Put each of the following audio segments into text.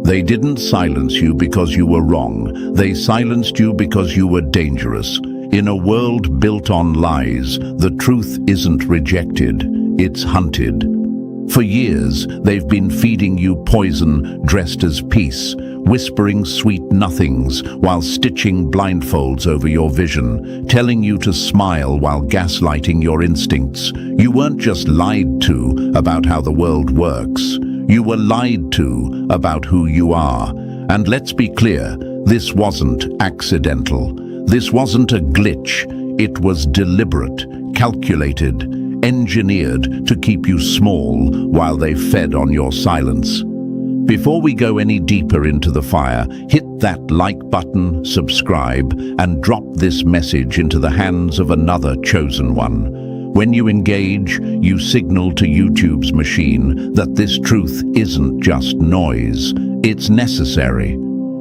They didn't silence you because you were wrong. They silenced you because you were dangerous. In a world built on lies, the truth isn't rejected, it's hunted. For years, they've been feeding you poison dressed as peace, whispering sweet nothings while stitching blindfolds over your vision, telling you to smile while gaslighting your instincts. You weren't just lied to about how the world works. You were lied to about who you are. And let's be clear, this wasn't accidental. This wasn't a glitch. It was deliberate, calculated, engineered to keep you small while they fed on your silence. Before we go any deeper into the fire, hit that like button, subscribe, and drop this message into the hands of another chosen one. When you engage, you signal to YouTube's machine that this truth isn't just noise, it's necessary.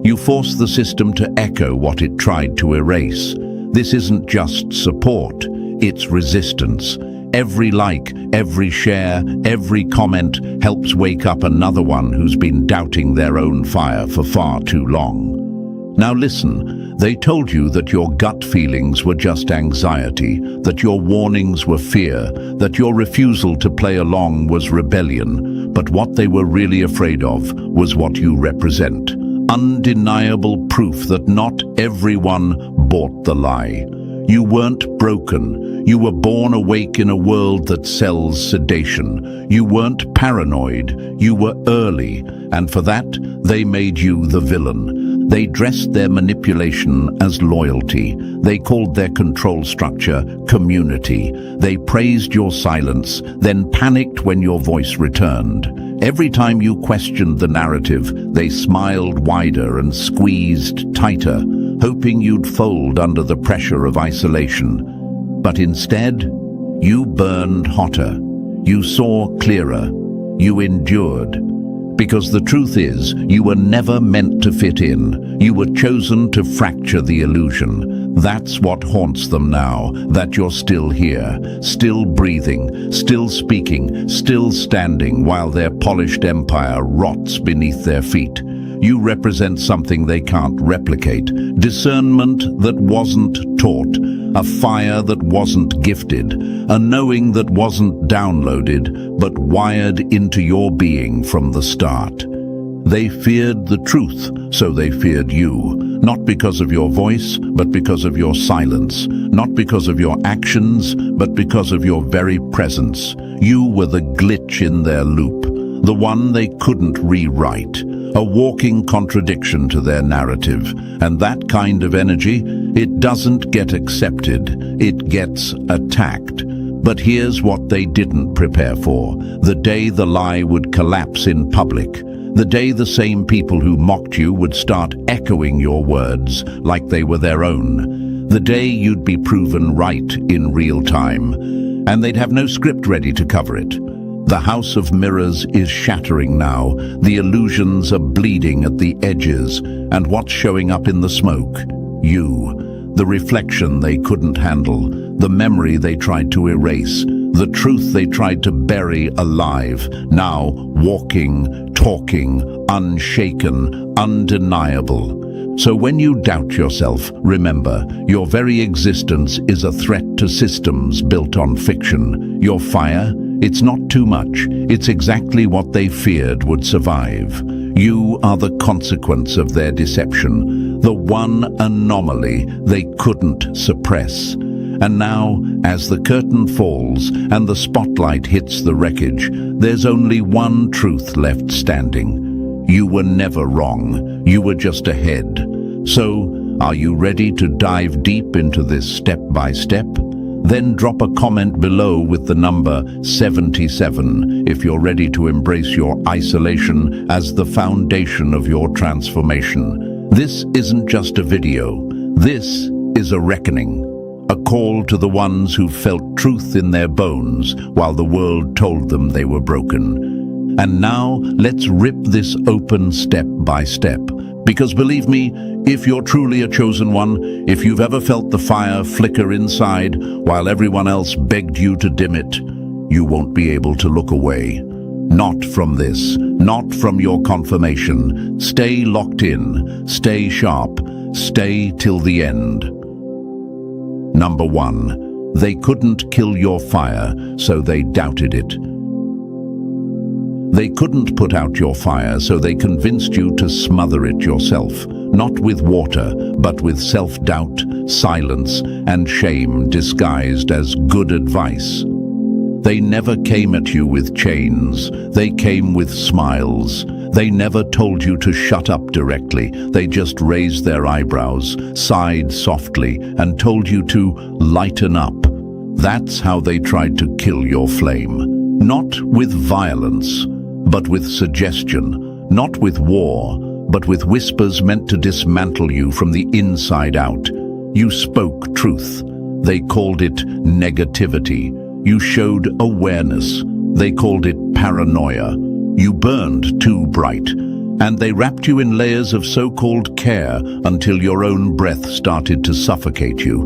You force the system to echo what it tried to erase. This isn't just support, it's resistance. Every like, every share, every comment helps wake up another one who's been doubting their own fire for far too long. Now listen, they told you that your gut feelings were just anxiety, that your warnings were fear, that your refusal to play along was rebellion, but what they were really afraid of was what you represent. Undeniable proof that not everyone bought the lie. You weren't broken. You were born awake in a world that sells sedation. You weren't paranoid. You were early, and for that, they made you the villain. They dressed their manipulation as loyalty. They called their control structure community. They praised your silence, then panicked when your voice returned. Every time you questioned the narrative, they smiled wider and squeezed tighter, hoping you'd fold under the pressure of isolation. But instead, you burned hotter. You saw clearer. You endured. Because the truth is, you were never meant to fit in. You were chosen to fracture the illusion. That's what haunts them now, that you're still here, still breathing, still speaking, still standing while their polished empire rots beneath their feet. You represent something they can't replicate, discernment that wasn't taught, a fire that wasn't gifted, a knowing that wasn't downloaded, but wired into your being from the start. They feared the truth, so they feared you, not because of your voice, but because of your silence, not because of your actions, but because of your very presence. You were the glitch in their loop, the one they couldn't rewrite, a walking contradiction to their narrative. And that kind of energy, it doesn't get accepted, it gets attacked. But here's what they didn't prepare for: the day the lie would collapse in public, the day the same people who mocked you would start echoing your words like they were their own, the day you'd be proven right in real time, and they'd have no script ready to cover it. The house of mirrors is shattering now, the illusions are bleeding at the edges, and what's showing up in the smoke? You, the reflection they couldn't handle, the memory they tried to erase, the truth they tried to bury alive, now walking, talking, unshaken, undeniable. So when you doubt yourself, remember, your very existence is a threat to systems built on fiction. Your fire, it's not too much. It's exactly what they feared would survive. You are the consequence of their deception, the one anomaly they couldn't suppress. And now, as the curtain falls and the spotlight hits the wreckage, there's only one truth left standing. You were never wrong. You were just ahead. So, are you ready to dive deep into this step by step? Then drop a comment below with the number 77 if you're ready to embrace your isolation as the foundation of your transformation. This isn't just a video. This is a reckoning. A call to the ones who felt truth in their bones while the world told them they were broken. And now, let's rip this open step by step. Because believe me, if you're truly a chosen one, if you've ever felt the fire flicker inside while everyone else begged you to dim it, you won't be able to look away. Not from this, not from your confirmation. Stay locked in, stay sharp, stay till the end. Number 1. They couldn't kill your fire, so they doubted it. They couldn't put out your fire, so they convinced you to smother it yourself, not with water, but with self-doubt, silence, and shame disguised as good advice. They never came at you with chains, they came with smiles. They never told you to shut up directly, they just raised their eyebrows, sighed softly, and told you to lighten up. That's how they tried to kill your flame. Not with violence, but with suggestion. Not with war, but with whispers meant to dismantle you from the inside out. You spoke truth. They called it negativity. You showed awareness. They called it paranoia. You burned too bright, and they wrapped you in layers of so-called care until your own breath started to suffocate you.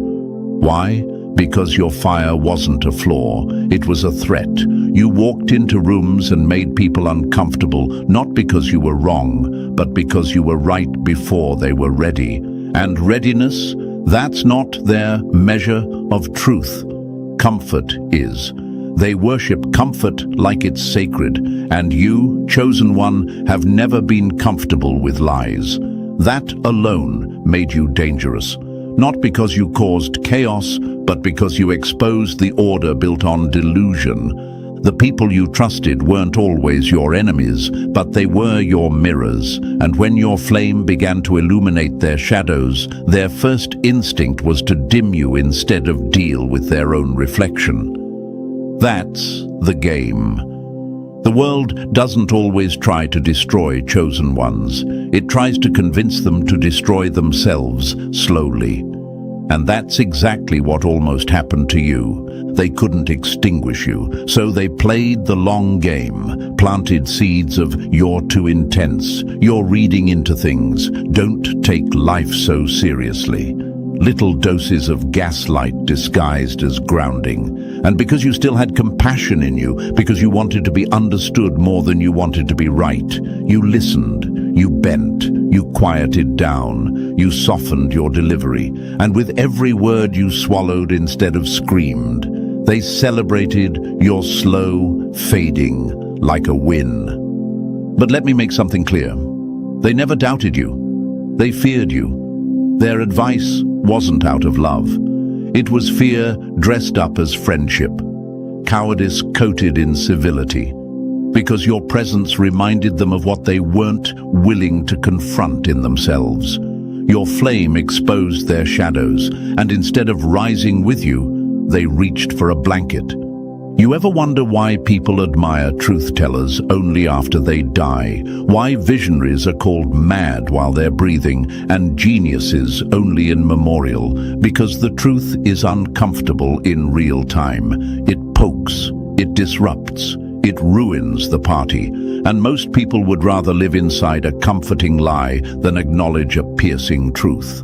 Why? Because your fire wasn't a flaw, it was a threat. You walked into rooms and made people uncomfortable, not because you were wrong, but because you were right before they were ready. And readiness, that's not their measure of truth. Comfort is. They worship comfort like it's sacred, and you, chosen one, have never been comfortable with lies. That alone made you dangerous. Not because you caused chaos, but because you exposed the order built on delusion. The people you trusted weren't always your enemies, but they were your mirrors, and when your flame began to illuminate their shadows, their first instinct was to dim you instead of deal with their own reflection. That's the game. The world doesn't always try to destroy chosen ones. It tries to convince them to destroy themselves slowly. And that's exactly what almost happened to you. They couldn't extinguish you, so they played the long game, planted seeds of "you're too intense, you're reading into things, don't take life so seriously." Little doses of gaslight disguised as grounding. And because you still had compassion in you, because you wanted to be understood more than you wanted to be right, you listened, you bent, you quieted down, you softened your delivery, and with every word you swallowed instead of screamed, they celebrated your slow fading like a win. But let me make something clear. They never doubted you. They feared you. Their advice wasn't out of love. It was fear dressed up as friendship, cowardice coated in civility, because your presence reminded them of what they weren't willing to confront in themselves. Your flame exposed their shadows, and instead of rising with you, they reached for a blanket. You ever wonder why people admire truth-tellers only after they die? Why visionaries are called mad while they're breathing and geniuses only in memorial? Because the truth is uncomfortable in real time. It pokes, it disrupts, it ruins the party. And most people would rather live inside a comforting lie than acknowledge a piercing truth.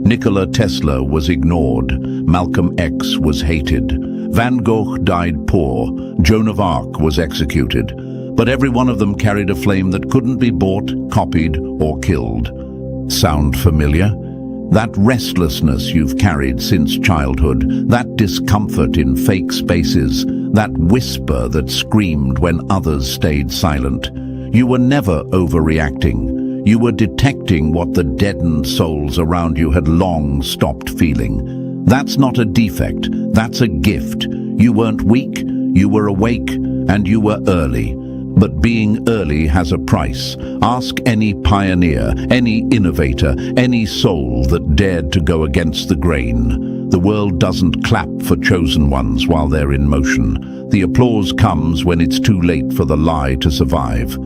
Nikola Tesla was ignored. Malcolm X was hated. Van Gogh died poor. Joan of Arc was executed. But every one of them carried a flame that couldn't be bought, copied, or killed. Sound familiar? That restlessness you've carried since childhood, that discomfort in fake spaces, that whisper that screamed when others stayed silent. You were never overreacting. You were detecting what the deadened souls around you had long stopped feeling. That's not a defect, that's a gift. You weren't weak, you were awake, and you were early. But being early has a price. Ask any pioneer, any innovator, any soul that dared to go against the grain. The world doesn't clap for chosen ones while they're in motion. The applause comes when it's too late for the lie to survive.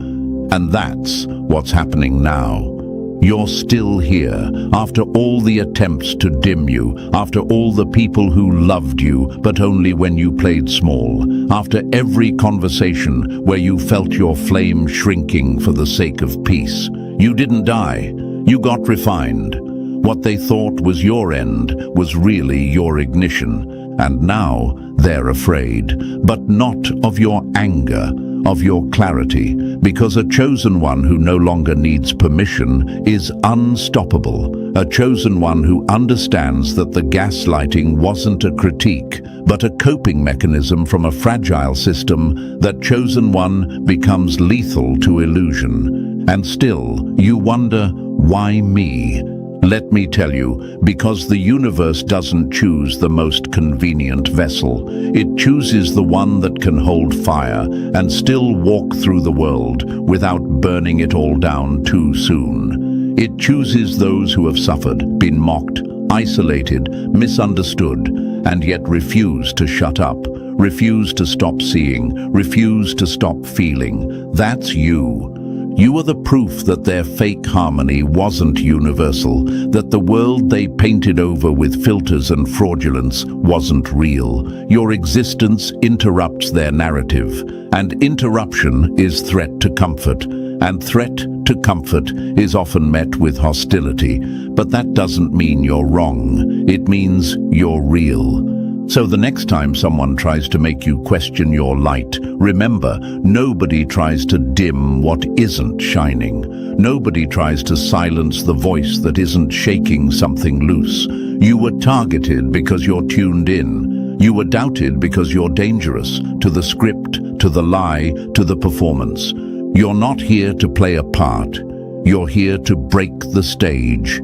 And that's what's happening now. You're still here, after all the attempts to dim you, after all the people who loved you, but only when you played small, after every conversation where you felt your flame shrinking for the sake of peace. You didn't die, you got refined. What they thought was your end was really your ignition, and now they're afraid, but not of your anger, of your clarity, because a chosen one who no longer needs permission is unstoppable, a chosen one who understands that the gaslighting wasn't a critique, but a coping mechanism from a fragile system. That chosen one becomes lethal to illusion. And still, you wonder, why me? Let me tell you, because the universe doesn't choose the most convenient vessel. It chooses the one that can hold fire and still walk through the world without burning it all down too soon. It chooses those who have suffered, been mocked, isolated, misunderstood, and yet refuse to shut up, refuse to stop seeing, refuse to stop feeling. That's you. You are the proof that their fake harmony wasn't universal, that the world they painted over with filters and fraudulence wasn't real. Your existence interrupts their narrative, and interruption is threat to comfort, and threat to comfort is often met with hostility. But that doesn't mean you're wrong. It means you're real. So the next time someone tries to make you question your light, remember, nobody tries to dim what isn't shining. Nobody tries to silence the voice that isn't shaking something loose. You were targeted because you're tuned in. You were doubted because you're dangerous, to the script, to the lie, to the performance. You're not here to play a part. You're here to break the stage.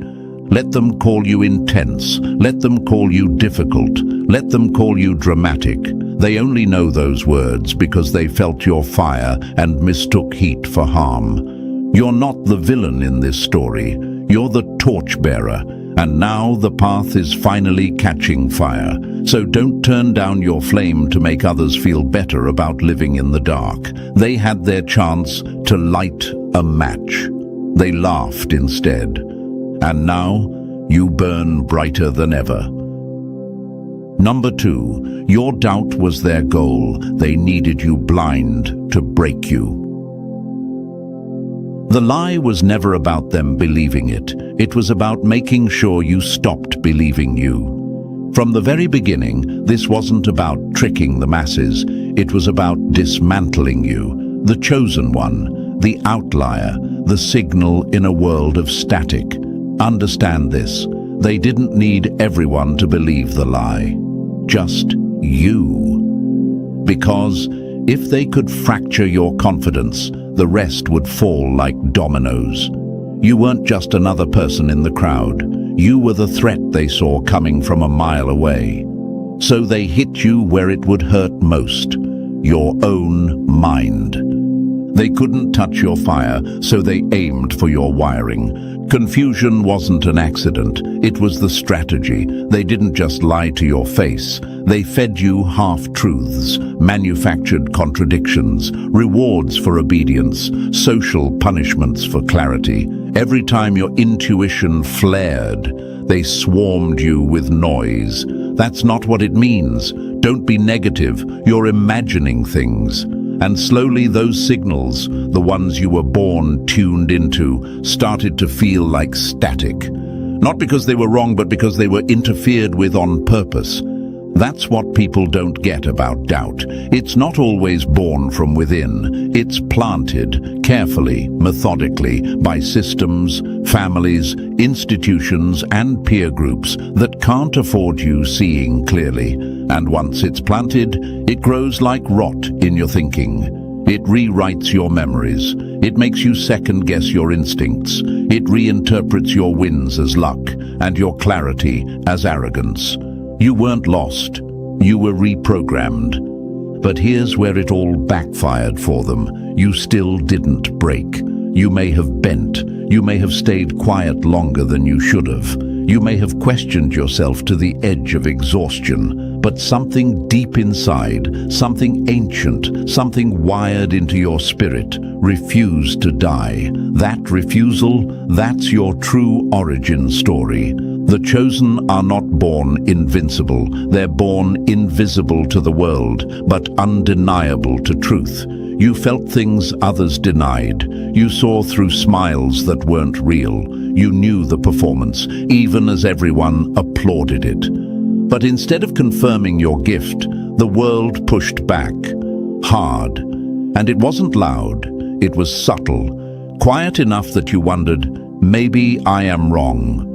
Let them call you intense. Let them call you difficult. Let them call you dramatic. They only know those words because they felt your fire and mistook heat for harm. You're not the villain in this story. You're the torchbearer. And now the path is finally catching fire. So don't turn down your flame to make others feel better about living in the dark. They had their chance to light a match. They laughed instead. And now, you burn brighter than ever. Number 2, your doubt was their goal. They needed you blind to break you. The lie was never about them believing it. It was about making sure you stopped believing you. From the very beginning, this wasn't about tricking the masses. It was about dismantling you, the chosen one, the outlier, the signal in a world of static. Understand this. They didn't need everyone to believe the lie. Just you. Because if they could fracture your confidence, the rest would fall like dominoes. You weren't just another person in the crowd. You were the threat they saw coming from a mile away. So they hit you where it would hurt most, your own mind. They couldn't touch your fire, so they aimed for your wiring. Confusion wasn't an accident, it was the strategy. They didn't just lie to your face. They fed you half-truths, manufactured contradictions, rewards for obedience, social punishments for clarity. Every time your intuition flared, they swarmed you with noise. That's not what it means. Don't be negative, you're imagining things. And slowly those signals, the ones you were born tuned into, started to feel like static. Not because they were wrong, but because they were interfered with on purpose. That's what people don't get about doubt. It's not always born from within. It's planted carefully, methodically, by systems, families, institutions, and peer groups that can't afford you seeing clearly. And once it's planted, it grows like rot in your thinking. It rewrites your memories. It makes you second-guess your instincts. It reinterprets your wins as luck and your clarity as arrogance. You weren't lost. You were reprogrammed. But here's where it all backfired for them. You still didn't break. You may have bent. You may have stayed quiet longer than you should have. You may have questioned yourself to the edge of exhaustion. But something deep inside, something ancient, something wired into your spirit, refused to die. That refusal, that's your true origin story. The chosen are not born invincible. They're born invisible to the world, but undeniable to truth. You felt things others denied. You saw through smiles that weren't real. You knew the performance, even as everyone applauded it. But instead of confirming your gift, the world pushed back. Hard. And it wasn't loud, it was subtle, quiet enough that you wondered, maybe I am wrong.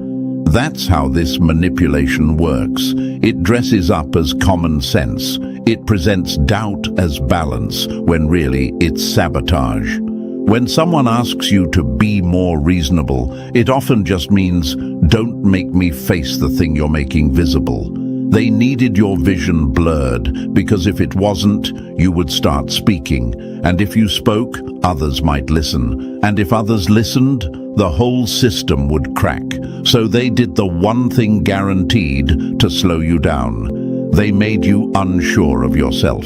That's how this manipulation works. It dresses up as common sense. It presents doubt as balance, when really it's sabotage. When someone asks you to be more reasonable, it often just means, don't make me face the thing you're making visible. They needed your vision blurred, because if it wasn't, you would start speaking. And if you spoke, others might listen. And if others listened, the whole system would crack. So they did the one thing guaranteed to slow you down. They made you unsure of yourself.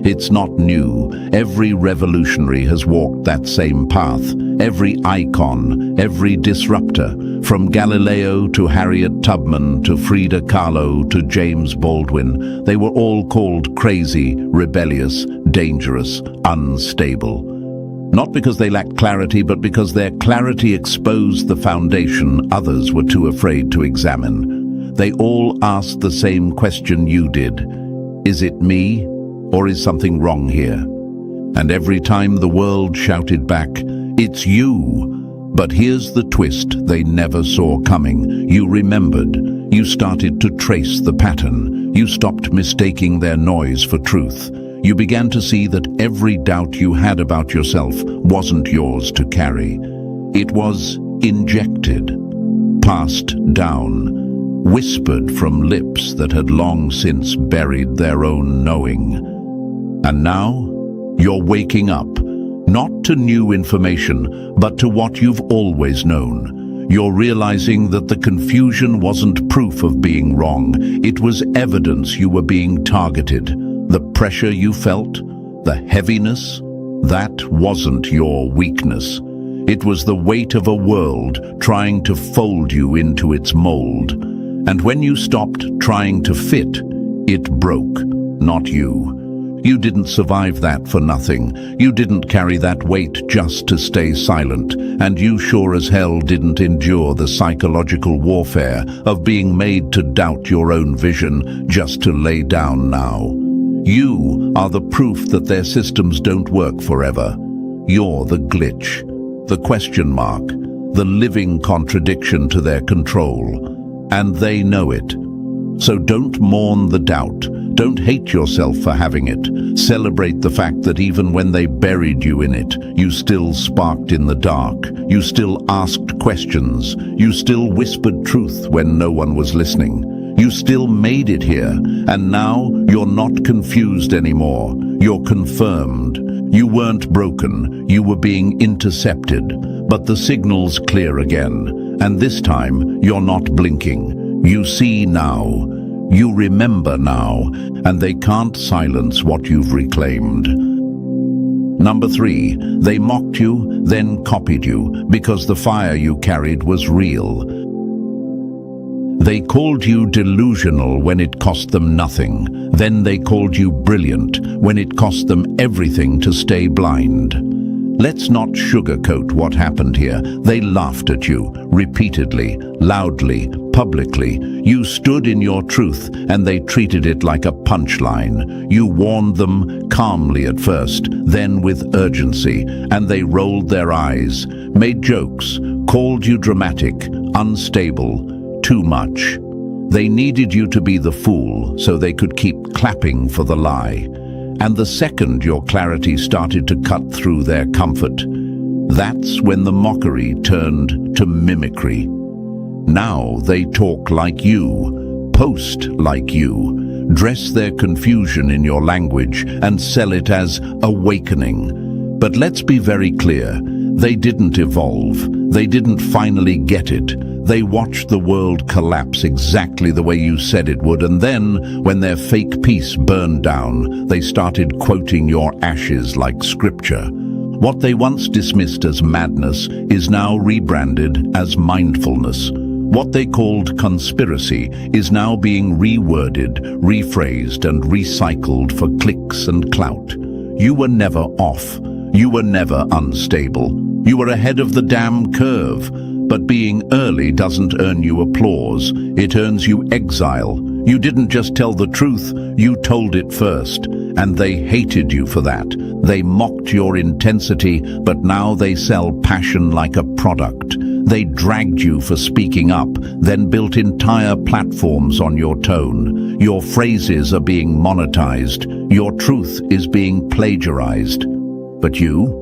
It's not new. Every revolutionary has walked that same path. Every icon, every disruptor, from Galileo to Harriet Tubman to Frida Kahlo to James Baldwin, they were all called crazy, rebellious, dangerous, unstable. Not because they lacked clarity, but because their clarity exposed the foundation others were too afraid to examine. They all asked the same question you did. Is it me, or is something wrong here? And every time the world shouted back, it's you. But here's the twist they never saw coming. You remembered. You started to trace the pattern. You stopped mistaking their noise for truth. You began to see that every doubt you had about yourself wasn't yours to carry. It was injected, passed down, whispered from lips that had long since buried their own knowing. And now, you're waking up, not to new information, but to what you've always known. You're realizing that the confusion wasn't proof of being wrong. It was evidence you were being targeted. The pressure you felt, the heaviness, that wasn't your weakness. It was the weight of a world trying to fold you into its mold. And when you stopped trying to fit, it broke, not you. You didn't survive that for nothing. You didn't carry that weight just to stay silent. And you sure as hell didn't endure the psychological warfare of being made to doubt your own vision just to lay down now. You are the proof that their systems don't work forever. You're the glitch, the question mark, the living contradiction to their control. And they know it. So don't mourn the doubt. Don't hate yourself for having it. Celebrate the fact that even when they buried you in it, you still sparked in the dark. You still asked questions. You still whispered truth when no one was listening. You still made it here, and now you're not confused anymore. You're confirmed. You weren't broken. You were being intercepted. But the signal's clear again, and this time you're not blinking. You see now. You remember now, and they can't silence what you've reclaimed. Number 3, they mocked you, then copied you, because the fire you carried was real. They called you delusional when it cost them nothing. Then they called you brilliant when it cost them everything to stay blind. Let's not sugarcoat what happened here. They laughed at you, repeatedly, loudly, publicly. You stood in your truth, and they treated it like a punchline. You warned them calmly at first, then with urgency, and they rolled their eyes, made jokes, called you dramatic, unstable, too much. They needed you to be the fool so they could keep clapping for the lie. And the second your clarity started to cut through their comfort, that's when the mockery turned to mimicry. Now they talk like you, post like you, dress their confusion in your language and sell it as awakening. But let's be very clear, they didn't evolve. They didn't finally get it. They watched the world collapse exactly the way you said it would, and then, when their fake peace burned down, they started quoting your ashes like scripture. What they once dismissed as madness is now rebranded as mindfulness. What they called conspiracy is now being reworded, rephrased, and recycled for clicks and clout. You were never off. You were never unstable. You were ahead of the damn curve. But being early doesn't earn you applause. It earns you exile. You didn't just tell the truth, you told it first. and they hated you for that. They mocked your intensity, but now they sell passion like a product. They dragged you for speaking up, then built entire platforms on your tone. Your phrases are being monetized. Your truth is being plagiarized. But you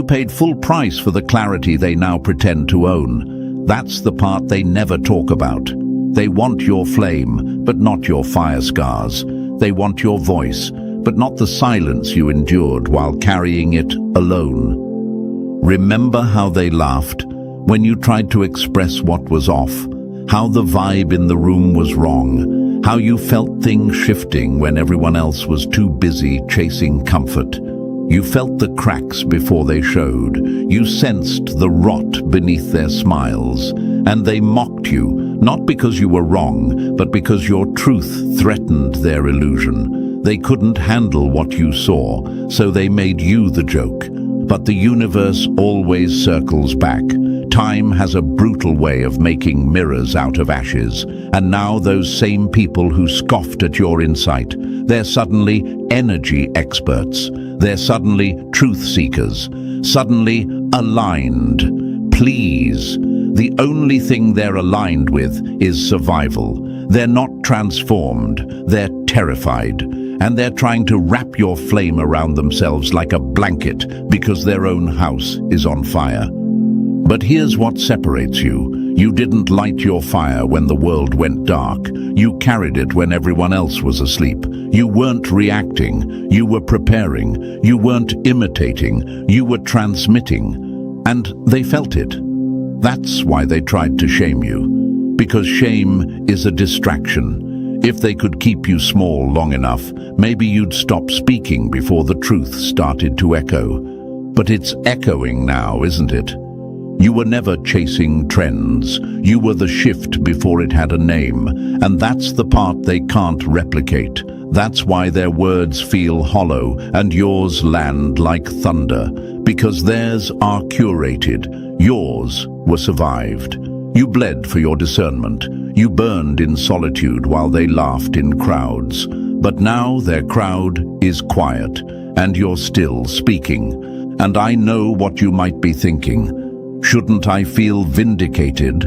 paid full price for the clarity they now pretend to own. That's the part they never talk about. They want your flame, but not your fire scars. They want your voice, but not the silence you endured while carrying it alone. Remember how they laughed when you tried to express what was off, how the vibe in the room was wrong, how you felt things shifting when everyone else was too busy chasing comfort. You felt the cracks before they showed. You sensed the rot beneath their smiles. And they mocked you, not because you were wrong, but because your truth threatened their illusion. They couldn't handle what you saw, so they made you the joke. But the universe always circles back. Time has a brutal way of making mirrors out of ashes. And now those same people who scoffed at your insight, they're suddenly energy experts. They're suddenly truth seekers, suddenly aligned. Please, the only thing they're aligned with is survival. They're not transformed, they're terrified. And they're trying to wrap your flame around themselves like a blanket because their own house is on fire. But here's what separates you. You didn't light your fire when the world went dark. You carried it when everyone else was asleep. You weren't reacting. You were preparing. You weren't imitating. You were transmitting. And they felt it. That's why they tried to shame you. Because shame is a distraction. If they could keep you small long enough, maybe you'd stop speaking before the truth started to echo. But it's echoing now, isn't it? You were never chasing trends. You were the shift before it had a name. And that's the part they can't replicate. That's why their words feel hollow and yours land like thunder. Because theirs are curated. Yours were survived. You bled for your discernment. You burned in solitude while they laughed in crowds. But now their crowd is quiet, and you're still speaking. And I know what you might be thinking. Shouldn't I feel vindicated?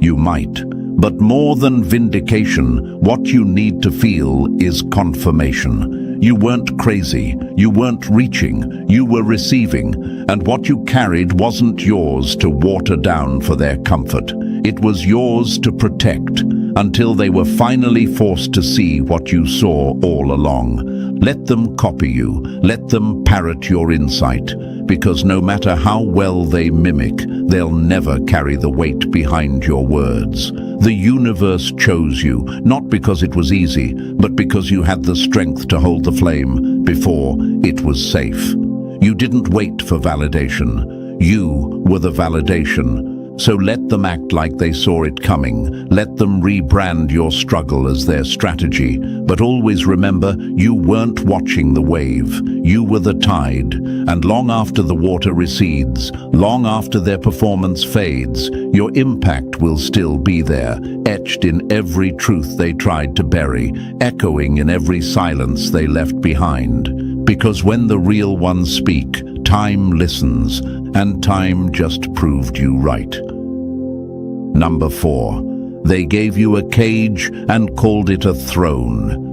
You might. But more than vindication, what you need to feel is confirmation. You weren't crazy. You weren't reaching. You were receiving. And what you carried wasn't yours to water down for their comfort. It was yours to protect, until they were finally forced to see what you saw all along. Let them copy you. Let them parrot your insight. Because no matter how well they mimic, they'll never carry the weight behind your words. The universe chose you, not because it was easy, but because you had the strength to hold the flame before it was safe. You didn't wait for validation. You were the validation. So let them act like they saw it coming. Let them rebrand your struggle as their strategy. But always remember, you weren't watching the wave. You were the tide. And long after the water recedes, long after their performance fades, your impact will still be there, etched in every truth they tried to bury, echoing in every silence they left behind. Because when the real ones speak, time listens, and time just proved you right. Number 4. They gave you a cage and called it a throne.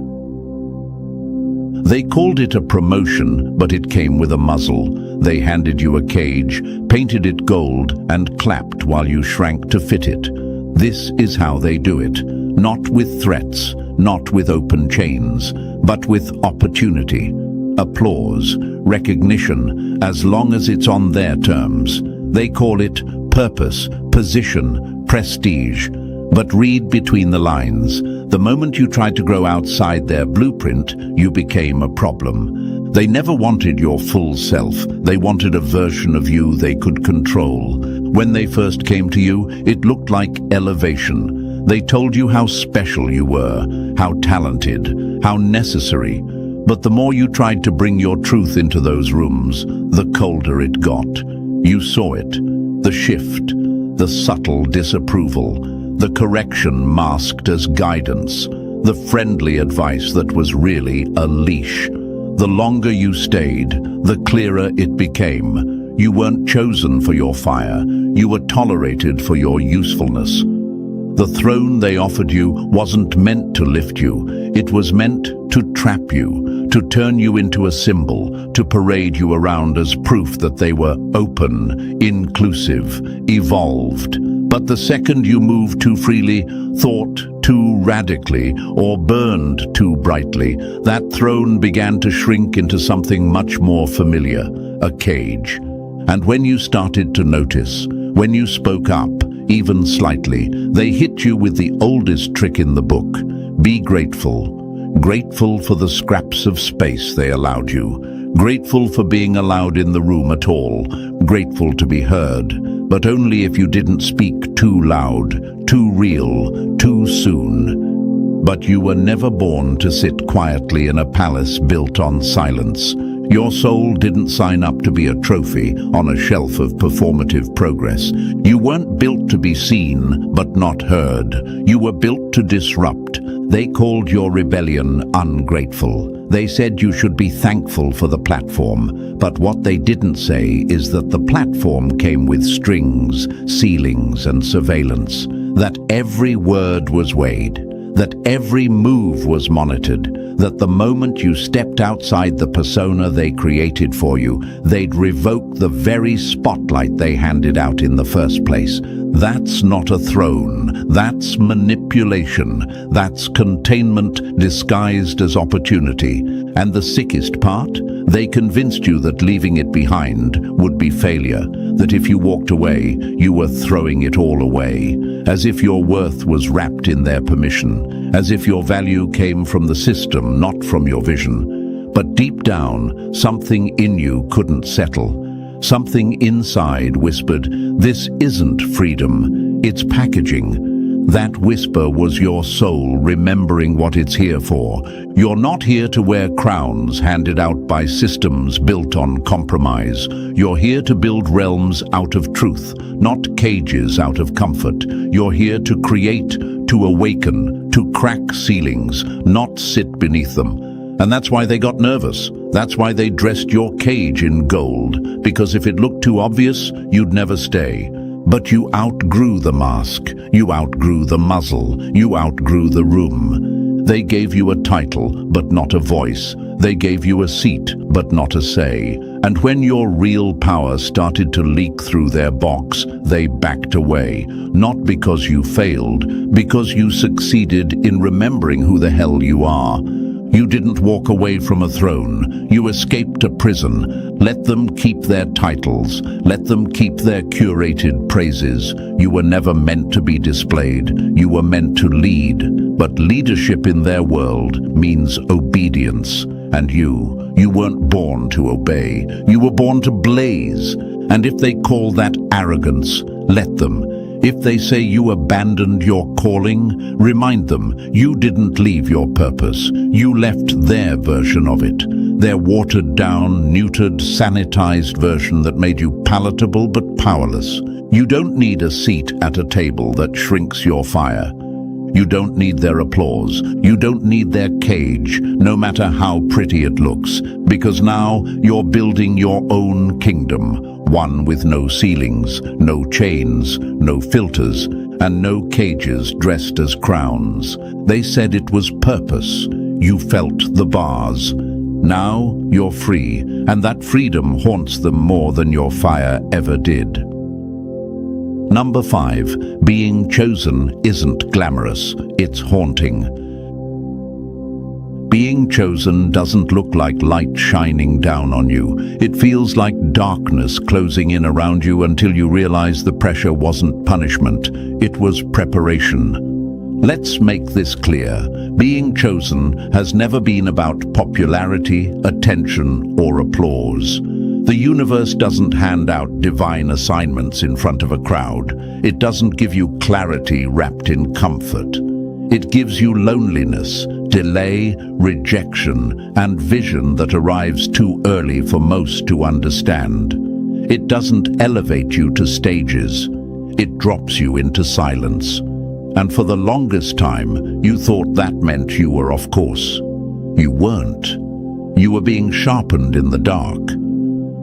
They called it a promotion, but it came with a muzzle. They handed you a cage, painted it gold, and clapped while you shrank to fit it. This is how they do it. Not with threats, not with open chains, but with opportunity. Applause, recognition, as long as it's on their terms. They call it purpose, position, prestige. But read between the lines. The moment you tried to grow outside their blueprint, you became a problem. They never wanted your full self. They wanted a version of you they could control. When they first came to you, it looked like elevation. They told you how special you were, how talented, how necessary. But the more you tried to bring your truth into those rooms, the colder it got. You saw it, the shift, the subtle disapproval, the correction masked as guidance, the friendly advice that was really a leash. The longer you stayed, the clearer it became. You weren't chosen for your fire. You were tolerated for your usefulness. The throne they offered you wasn't meant to lift you. It was meant to trap you, to turn you into a symbol, to parade you around as proof that they were open, inclusive, evolved. But the second you moved too freely, thought too radically, or burned too brightly, that throne began to shrink into something much more familiar, a cage. And when you started to notice, when you spoke up, even slightly, they hit you with the oldest trick in the book. Be grateful. Grateful for the scraps of space they allowed you. Grateful for being allowed in the room at all. Grateful to be heard, but only if you didn't speak too loud, too real, too soon. But you were never born to sit quietly in a palace built on silence. Your soul didn't sign up to be a trophy on a shelf of performative progress. You weren't built to be seen, but not heard. You were built to disrupt. They called your rebellion ungrateful. They said you should be thankful for the platform. But what they didn't say is that the platform came with strings, ceilings, and surveillance. That every word was weighed. That every move was monitored, that the moment you stepped outside the persona they created for you, they'd revoke the very spotlight they handed out in the first place. That's not a throne. That's manipulation. That's containment disguised as opportunity. And the sickest part? They convinced you that leaving it behind would be failure, that if you walked away, you were throwing it all away, as if your worth was wrapped in their permission, as if your value came from the system, not from your vision. But deep down, something in you couldn't settle. Something inside whispered, "This isn't freedom, it's packaging." That whisper was your soul remembering what it's here for. You're not here to wear crowns handed out by systems built on compromise. You're here to build realms out of truth, not cages out of comfort. You're here to create, to awaken, to crack ceilings, not sit beneath them. And that's why they got nervous. That's why they dressed your cage in gold, because if it looked too obvious, you'd never stay. But you outgrew the mask, you outgrew the muzzle, you outgrew the room. They gave you a title, but not a voice. They gave you a seat, but not a say. And when your real power started to leak through their box, they backed away. Not because you failed, because you succeeded in remembering who the hell you are. You didn't walk away from a throne. You escaped a prison. Let them keep their titles. Let them keep their curated praises. You were never meant to be displayed. You were meant to lead. But leadership in their world means obedience. And you weren't born to obey. You were born to blaze. And if they call that arrogance, let them. If they say you abandoned your calling, remind them you didn't leave your purpose. You left their version of it. Their watered down, neutered, sanitized version that made you palatable but powerless. You don't need a seat at a table that shrinks your fire. You don't need their applause. You don't need their cage, no matter how pretty it looks, because now you're building your own kingdom, one with no ceilings, no chains, no filters, and no cages dressed as crowns. They said it was purpose. You felt the bars. Now you're free, and that freedom haunts them more than your fire ever did. Number 5, being chosen isn't glamorous, it's haunting. Being chosen doesn't look like light shining down on you. It feels like darkness closing in around you until you realize the pressure wasn't punishment, it was preparation. Let's make this clear. Being chosen has never been about popularity, attention, or applause. The universe doesn't hand out divine assignments in front of a crowd. It doesn't give you clarity wrapped in comfort. It gives you loneliness, delay, rejection, and vision that arrives too early for most to understand. It doesn't elevate you to stages. It drops you into silence. And for the longest time, you thought that meant you were off course. You weren't. You were being sharpened in the dark.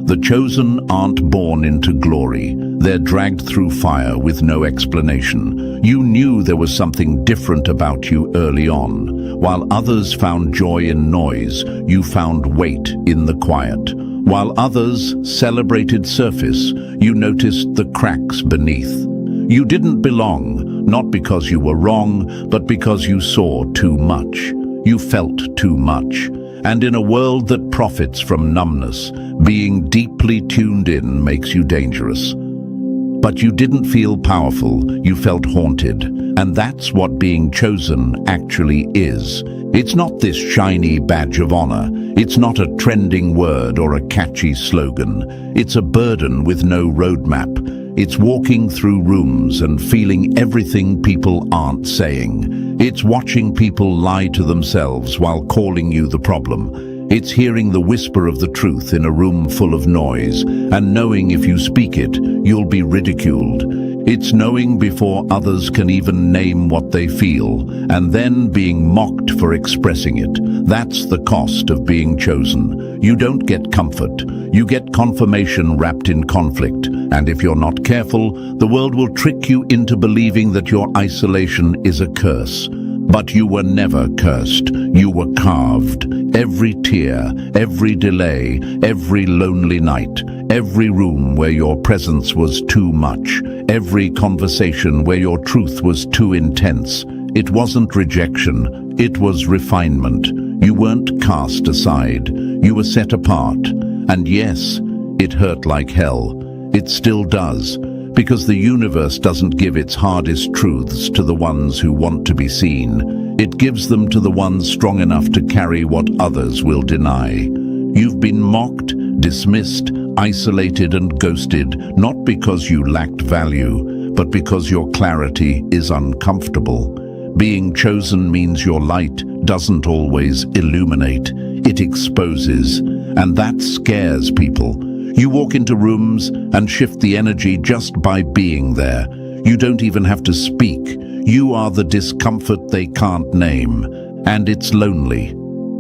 The chosen aren't born into glory. They're dragged through fire with no explanation. You knew there was something different about you early on. While others found joy in noise, you found weight in the quiet. While others celebrated surface, you noticed the cracks beneath. You didn't belong, not because you were wrong, but because you saw too much. You felt too much. And in a world that profits from numbness, being deeply tuned in makes you dangerous. But you didn't feel powerful, you felt haunted. And that's what being chosen actually is. It's not this shiny badge of honor. It's not a trending word or a catchy slogan. It's a burden with no roadmap. It's walking through rooms and feeling everything people aren't saying. It's watching people lie to themselves while calling you the problem. It's hearing the whisper of the truth in a room full of noise and knowing if you speak it, you'll be ridiculed. It's knowing before others can even name what they feel, and then being mocked for expressing it. That's the cost of being chosen. You don't get comfort. You get confirmation wrapped in conflict. And if you're not careful, the world will trick you into believing that your isolation is a curse. But you were never cursed. You were carved. Every tear, every delay, every lonely night, every room where your presence was too much, every conversation where your truth was too intense. It wasn't rejection, it was refinement. You weren't cast aside. You were set apart. And yes, it hurt like hell. It still does. Because the universe doesn't give its hardest truths to the ones who want to be seen. It gives them to the ones strong enough to carry what others will deny. You've been mocked, dismissed, isolated and ghosted, not because you lacked value, but because your clarity is uncomfortable. Being chosen means your light doesn't always illuminate, it exposes, and that scares people. You walk into rooms and shift the energy just by being there. You don't even have to speak. You are the discomfort they can't name. And it's lonely,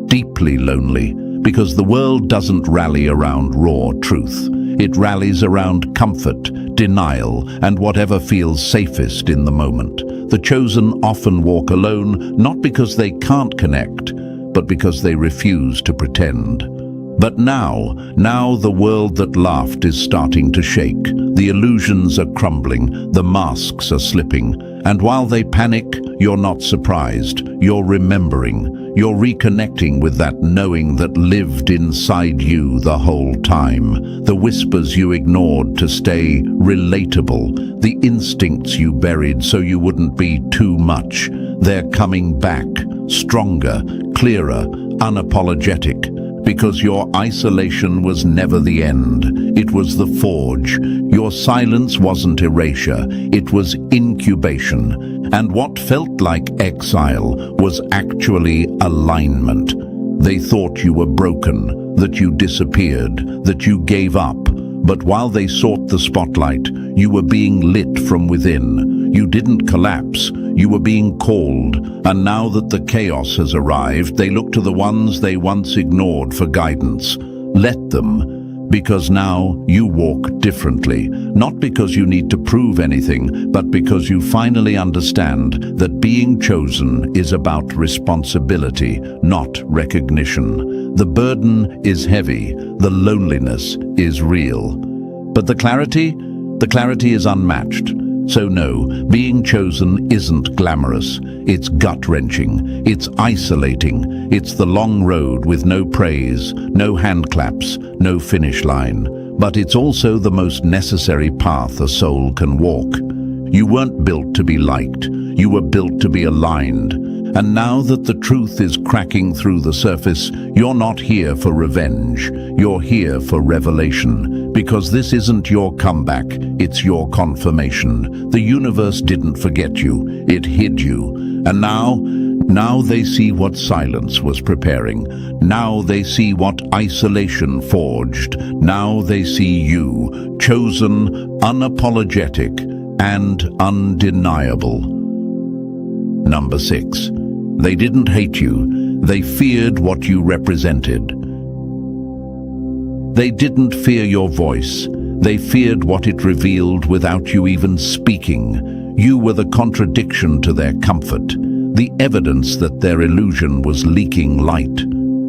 deeply lonely, because the world doesn't rally around raw truth. It rallies around comfort, denial, and whatever feels safest in the moment. The chosen often walk alone, not because they can't connect, but because they refuse to pretend. But now the world that laughed is starting to shake. The illusions are crumbling, the masks are slipping. And while they panic, you're not surprised. You're remembering. You're reconnecting with that knowing that lived inside you the whole time. The whispers you ignored to stay relatable. The instincts you buried so you wouldn't be too much. They're coming back, stronger, clearer, unapologetic. Because your isolation was never the end. It was the forge. Your silence wasn't erasure. It was incubation. And what felt like exile was actually alignment. They thought you were broken, that you disappeared, that you gave up. But while they sought the spotlight, you were being lit from within. You didn't collapse. You were being called, and now that the chaos has arrived, they look to the ones they once ignored for guidance. Let them, because now you walk differently, not because you need to prove anything, but because you finally understand that being chosen is about responsibility, not recognition. The burden is heavy, the loneliness is real. But the clarity is unmatched. So no, being chosen isn't glamorous. It's gut-wrenching. It's isolating. It's the long road with no praise, no hand claps, no finish line. But it's also the most necessary path a soul can walk. You weren't built to be liked. You were built to be aligned. And now that the truth is cracking through the surface, you're not here for revenge. You're here for revelation. Because this isn't your comeback, it's your confirmation. The universe didn't forget you, it hid you. And now they see what silence was preparing. Now they see what isolation forged. Now they see you, chosen, unapologetic, and undeniable. Number 6. They didn't hate you, they feared what you represented. They didn't fear your voice. They feared what it revealed without you even speaking. You were the contradiction to their comfort, the evidence that their illusion was leaking light.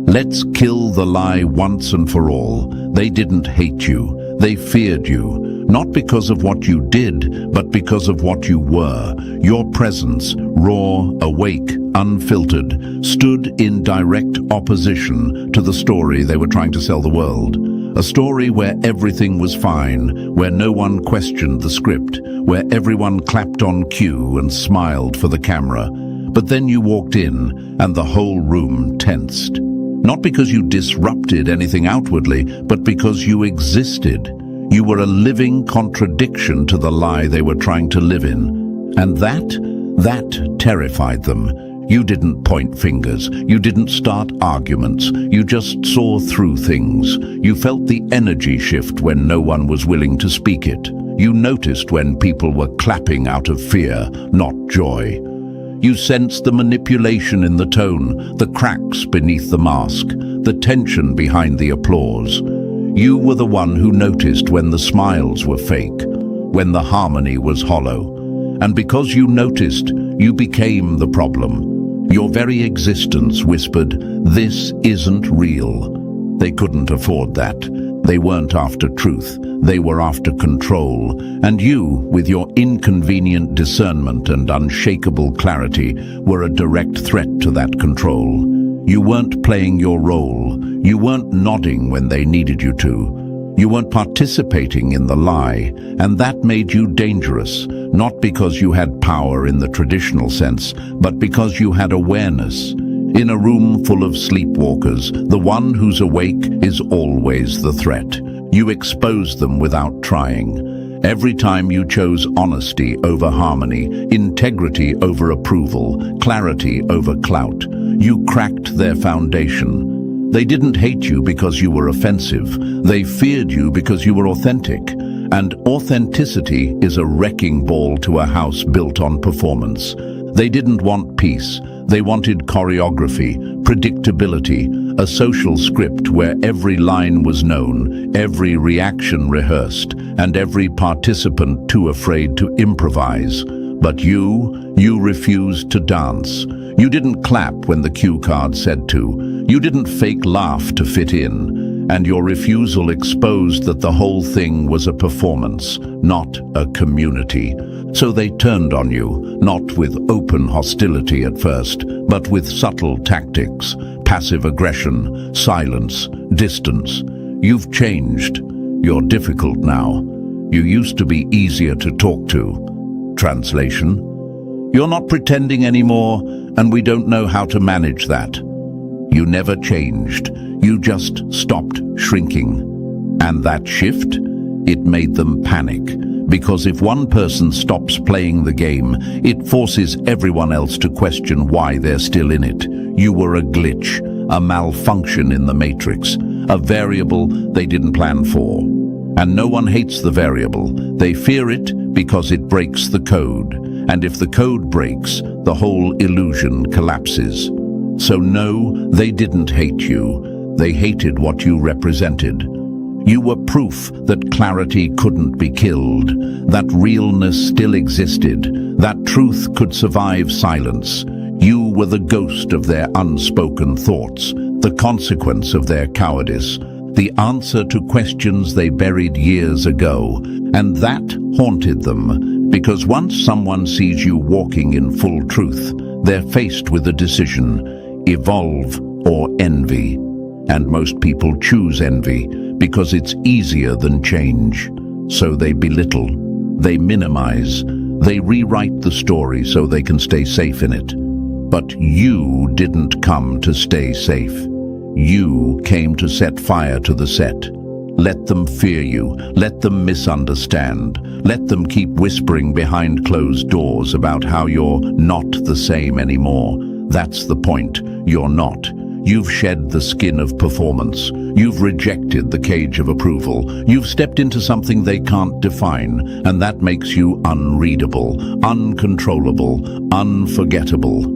Let's kill the lie once and for all. They didn't hate you. They feared you, not because of what you did, but because of what you were. Your presence, raw, awake, unfiltered, stood in direct opposition to the story they were trying to sell the world. A story where everything was fine, where no one questioned the script, where everyone clapped on cue and smiled for the camera. But then you walked in, and the whole room tensed. Not because you disrupted anything outwardly, but because you existed. You were a living contradiction to the lie they were trying to live in. And that terrified them. You didn't point fingers. You didn't start arguments. You just saw through things. You felt the energy shift when no one was willing to speak it. You noticed when people were clapping out of fear, not joy. You sensed the manipulation in the tone, the cracks beneath the mask, the tension behind the applause. You were the one who noticed when the smiles were fake, when the harmony was hollow. And because you noticed, you became the problem. Your very existence whispered, "This isn't real." They couldn't afford that. They weren't after truth. They were after control. And you, with your inconvenient discernment and unshakable clarity, were a direct threat to that control. You weren't playing your role. You weren't nodding when they needed you to. You weren't participating in the lie, and that made you dangerous, not because you had power in the traditional sense, but because you had awareness. In a room full of sleepwalkers, the one who's awake is always the threat. You exposed them without trying. Every time you chose honesty over harmony, integrity over approval, clarity over clout, you cracked their foundation. They didn't hate you because you were offensive. They feared you because you were authentic. And authenticity is a wrecking ball to a house built on performance. They didn't want peace. They wanted choreography, predictability, a social script where every line was known, every reaction rehearsed, and every participant too afraid to improvise. But you refused to dance. You didn't clap when the cue card said to. You didn't fake laugh to fit in. And your refusal exposed that the whole thing was a performance, not a community. So they turned on you, not with open hostility at first, but with subtle tactics, passive aggression, silence, distance. You've changed. You're difficult now. You used to be easier to talk to. Translation: you're not pretending anymore, and we don't know how to manage that. You never changed. You just stopped shrinking. And that shift? It made them panic. Because if one person stops playing the game, it forces everyone else to question why they're still in it. You were a glitch, a malfunction in the matrix, a variable they didn't plan for. And no one hates the variable. They fear it because it breaks the code. And if the code breaks, the whole illusion collapses. So no, they didn't hate you. They hated what you represented. You were proof that clarity couldn't be killed, that realness still existed, that truth could survive silence. You were the ghost of their unspoken thoughts, the consequence of their cowardice, the answer to questions they buried years ago. And that haunted them, because once someone sees you walking in full truth, they're faced with a decision: evolve or envy. And most people choose envy because it's easier than change. So they belittle, they minimize, they rewrite the story so they can stay safe in it. But you didn't come to stay safe. You came to set fire to the set. Let them fear you, let them misunderstand, let them keep whispering behind closed doors about how you're not the same anymore. That's the point. You're not. You've shed the skin of performance. You've rejected the cage of approval. You've stepped into something they can't define, and that makes you unreadable, uncontrollable, unforgettable.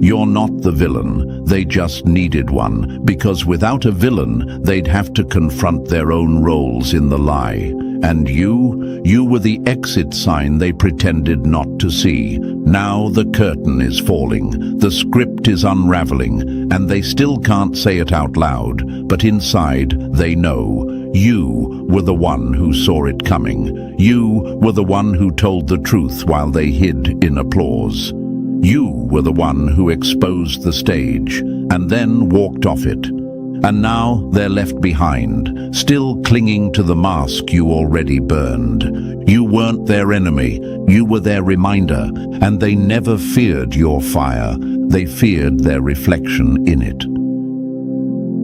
You're not the villain, they just needed one, because without a villain, they'd have to confront their own roles in the lie. And you were the exit sign they pretended not to see. Now the curtain is falling, the script is unraveling, and they still can't say it out loud, but inside they know. You were the one who saw it coming. You were the one who told the truth while they hid in applause. You were the one who exposed the stage, and then walked off it. And now they're left behind, still clinging to the mask you already burned. You weren't their enemy, you were their reminder, and they never feared your fire, they feared their reflection in it.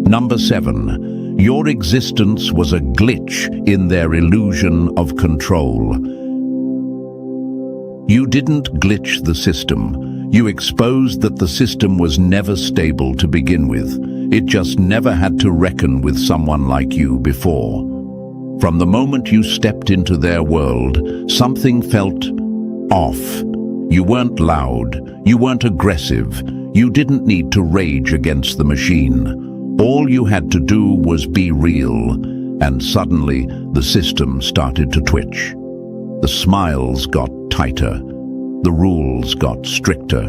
Number 7. Your existence was a glitch in their illusion of control. You didn't glitch the system. You exposed that the system was never stable to begin with. It just never had to reckon with someone like you before. From the moment you stepped into their world, something felt off. You weren't loud, you weren't aggressive, you didn't need to rage against the machine. All you had to do was be real, and suddenly the system started to twitch. The smiles got tighter, the rules got stricter,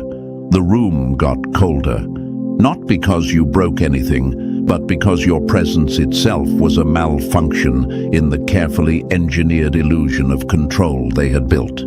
the room got colder. Not because you broke anything, but because your presence itself was a malfunction in the carefully engineered illusion of control they had built.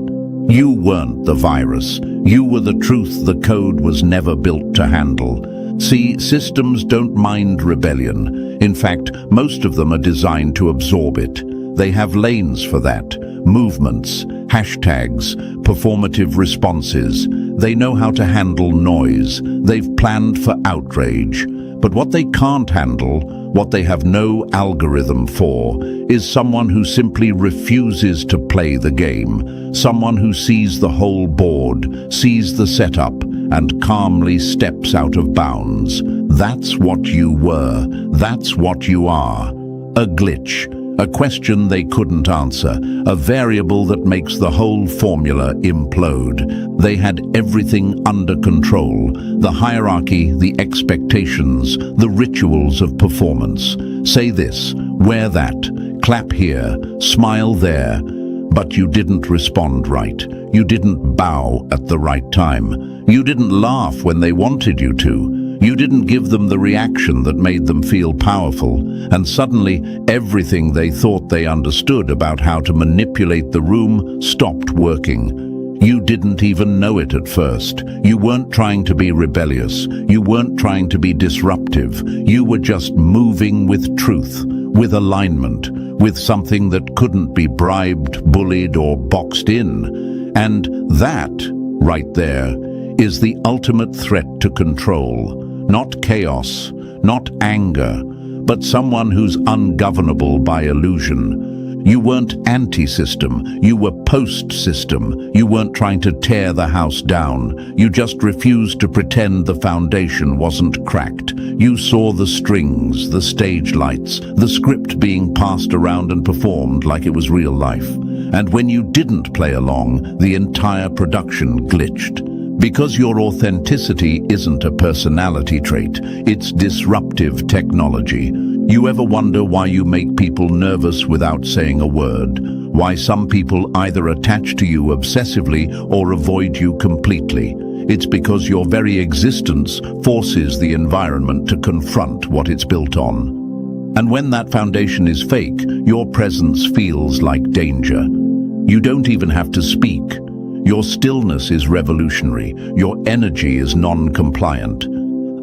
You weren't the virus. You were the truth the code was never built to handle. See, systems don't mind rebellion. In fact, most of them are designed to absorb it. They have lanes for that, movements, hashtags, performative responses. They know how to handle noise. They've planned for outrage. But what they can't handle, what they have no algorithm for, is someone who simply refuses to play the game. Someone who sees the whole board, sees the setup, and calmly steps out of bounds. That's what you were. That's what you are. A glitch. A question they couldn't answer, a variable that makes the whole formula implode. They had everything under control, the hierarchy, the expectations, the rituals of performance. Say this, wear that, clap here, smile there. But you didn't respond right. You didn't bow at the right time. You didn't laugh when they wanted you to. You didn't give them the reaction that made them feel powerful, and suddenly everything they thought they understood about how to manipulate the room stopped working. You didn't even know it at first. You weren't trying to be rebellious. You weren't trying to be disruptive. You were just moving with truth, with alignment, with something that couldn't be bribed, bullied, or boxed in. And that, right there, is the ultimate threat to control. Not chaos, not anger, but someone who's ungovernable by illusion. You weren't anti-system, you were post-system. You weren't trying to tear the house down. You just refused to pretend the foundation wasn't cracked. You saw the strings, the stage lights, the script being passed around and performed like it was real life. And when you didn't play along, the entire production glitched. Because your authenticity isn't a personality trait, it's disruptive technology. You ever wonder why you make people nervous without saying a word? Why some people either attach to you obsessively or avoid you completely? It's because your very existence forces the environment to confront what it's built on. And when that foundation is fake, your presence feels like danger. You don't even have to speak. Your stillness is revolutionary. Your energy is non-compliant.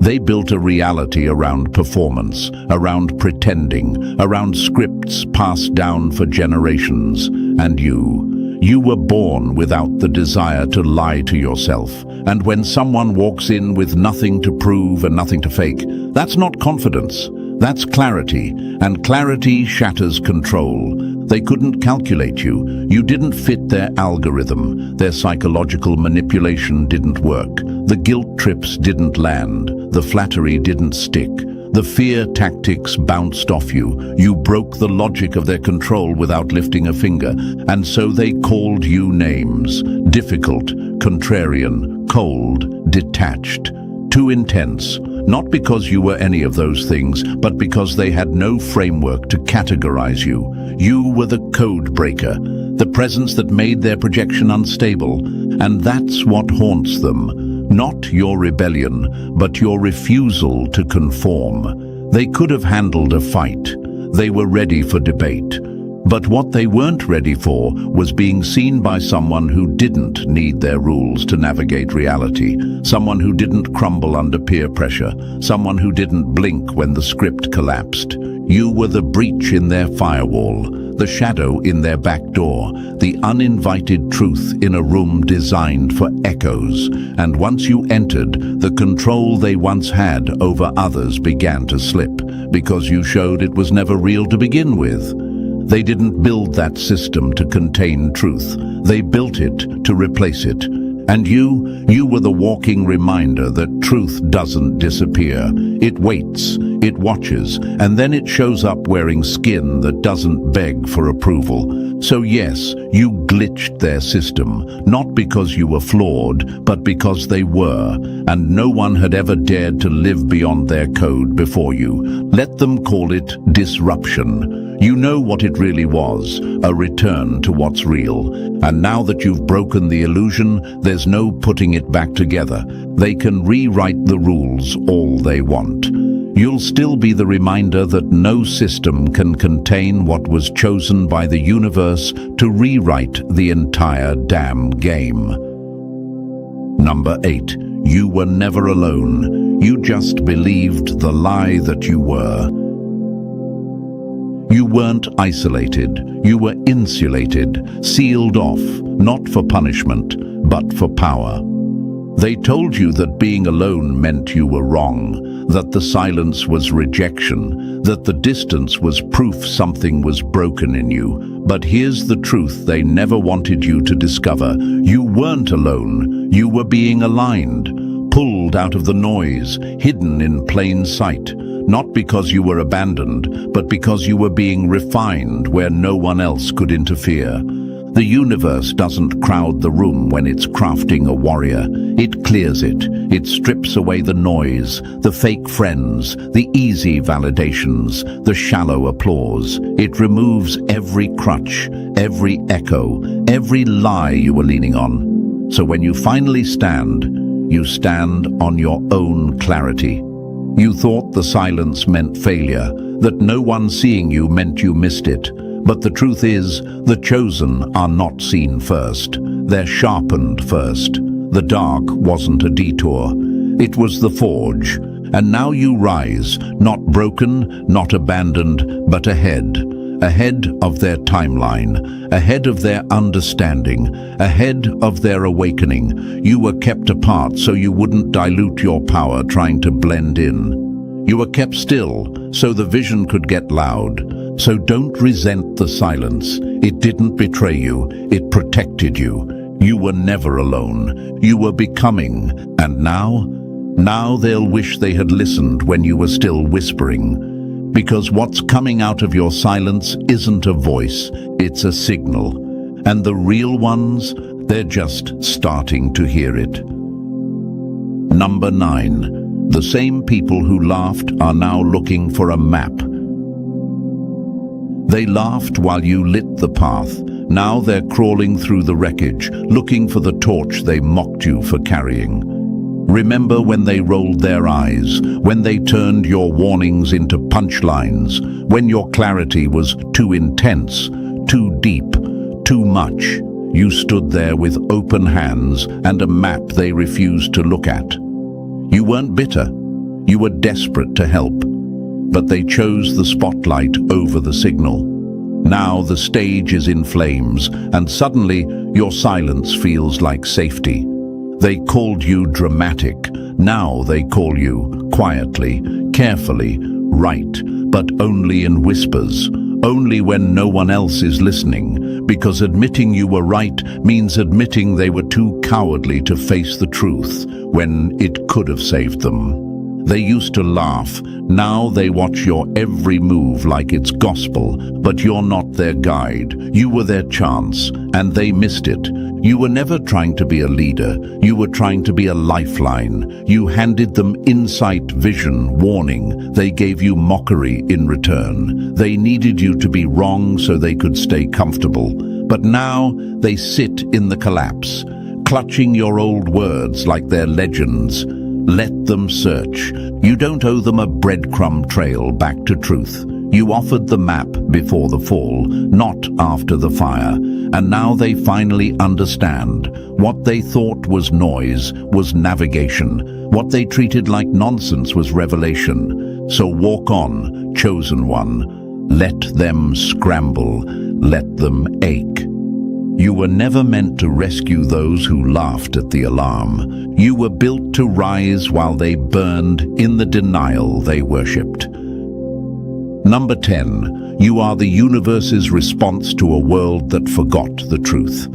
They built a reality around performance, around pretending, around scripts passed down for generations. And you were born without the desire to lie to yourself. And when someone walks in with nothing to prove and nothing to fake, that's not confidence. That's clarity, and clarity shatters control. They couldn't calculate you. You didn't fit their algorithm. Their psychological manipulation didn't work. The guilt trips didn't land. The flattery didn't stick. The fear tactics bounced off you. You broke the logic of their control without lifting a finger. And so they called you names. Difficult, contrarian, cold, detached. too intense, not because you were any of those things, but because they had no framework to categorize you. You were the code breaker, the presence that made their projection unstable, and that's what haunts them. Not your rebellion, but your refusal to conform. They could have handled a fight. They were ready for debate. But what they weren't ready for was being seen by someone who didn't need their rules to navigate reality, someone who didn't crumble under peer pressure, someone who didn't blink when the script collapsed. You were the breach in their firewall, the shadow in their back door, the uninvited truth in a room designed for echoes. And once you entered, the control they once had over others began to slip, because you showed it was never real to begin with. They didn't build that system to contain truth. They built it to replace it. And you were the walking reminder that truth doesn't disappear. It waits, it watches, and then it shows up wearing skin that doesn't beg for approval. So yes, you glitched their system, not because you were flawed, but because they were, and no one had ever dared to live beyond their code before you. Let them call it disruption. You know what it really was, a return to what's real. And now that you've broken the illusion, there's no putting it back together. They can rewrite the rules all they want. You'll still be the reminder that no system can contain what was chosen by the universe to rewrite the entire damn game. Number 8. You were never alone. You just believed the lie that you were. You weren't isolated, you were insulated, sealed off, not for punishment, but for power. They told you that being alone meant you were wrong, that the silence was rejection, that the distance was proof something was broken in you. But here's the truth they never wanted you to discover. You weren't alone, you were being aligned, pulled out of the noise, hidden in plain sight. Not because you were abandoned, but because you were being refined where no one else could interfere. The universe doesn't crowd the room when it's crafting a warrior. It clears it. It strips away the noise, the fake friends, the easy validations, the shallow applause. It removes every crutch, every echo, every lie you were leaning on. So when you finally stand, you stand on your own clarity. You thought the silence meant failure, that no one seeing you meant you missed it. But the truth is, the chosen are not seen first. They're sharpened first. The dark wasn't a detour. It was the forge. And now you rise, not broken, not abandoned, but ahead. Ahead of their timeline, ahead of their understanding, ahead of their awakening. You were kept apart so you wouldn't dilute your power trying to blend in. You were kept still so the vision could get loud. So don't resent the silence. It didn't betray you, it protected you. You were never alone. You were becoming. And now they'll wish they had listened when you were still whispering. Because what's coming out of your silence isn't a voice, it's a signal. And the real ones, they're just starting to hear it. Number 9. The same people who laughed are now looking for a map. They laughed while you lit the path. Now they're crawling through the wreckage, looking for the torch they mocked you for carrying. Remember when they rolled their eyes, when they turned your warnings into punchlines, when your clarity was too intense, too deep, too much. You stood there with open hands and a map they refused to look at. You weren't bitter, you were desperate to help, but they chose the spotlight over the signal. Now the stage is in flames, and suddenly your silence feels like safety. They called you dramatic. Now they call you quietly, carefully, right, but only in whispers, only when no one else is listening, because admitting you were right means admitting they were too cowardly to face the truth when it could have saved them. They used to laugh. Now they watch your every move like it's gospel, but you're not their guide. You were their chance, and they missed it. You were never trying to be a leader. You were trying to be a lifeline. You handed them insight, vision, warning. They gave you mockery in return. They needed you to be wrong so they could stay comfortable. But now they sit in the collapse, clutching your old words like they're legends. Let them search. You don't owe them a breadcrumb trail back to truth. You offered the map before the fall, not after the fire. And now they finally understand. What they thought was noise was navigation. What they treated like nonsense was revelation. So walk on, chosen one. Let them scramble. Let them ache. You were never meant to rescue those who laughed at the alarm. You were built to rise while they burned in the denial they worshipped. Number 10. You are the universe's response to a world that forgot the truth.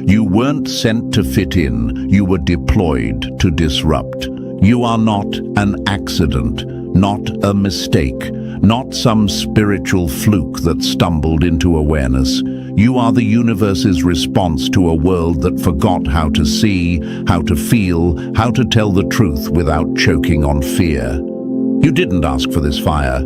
You weren't sent to fit in. You were deployed to disrupt. You are not an accident, not a mistake, not some spiritual fluke that stumbled into awareness. You are the universe's response to a world that forgot how to see, how to feel, how to tell the truth without choking on fear. You didn't ask for this fire.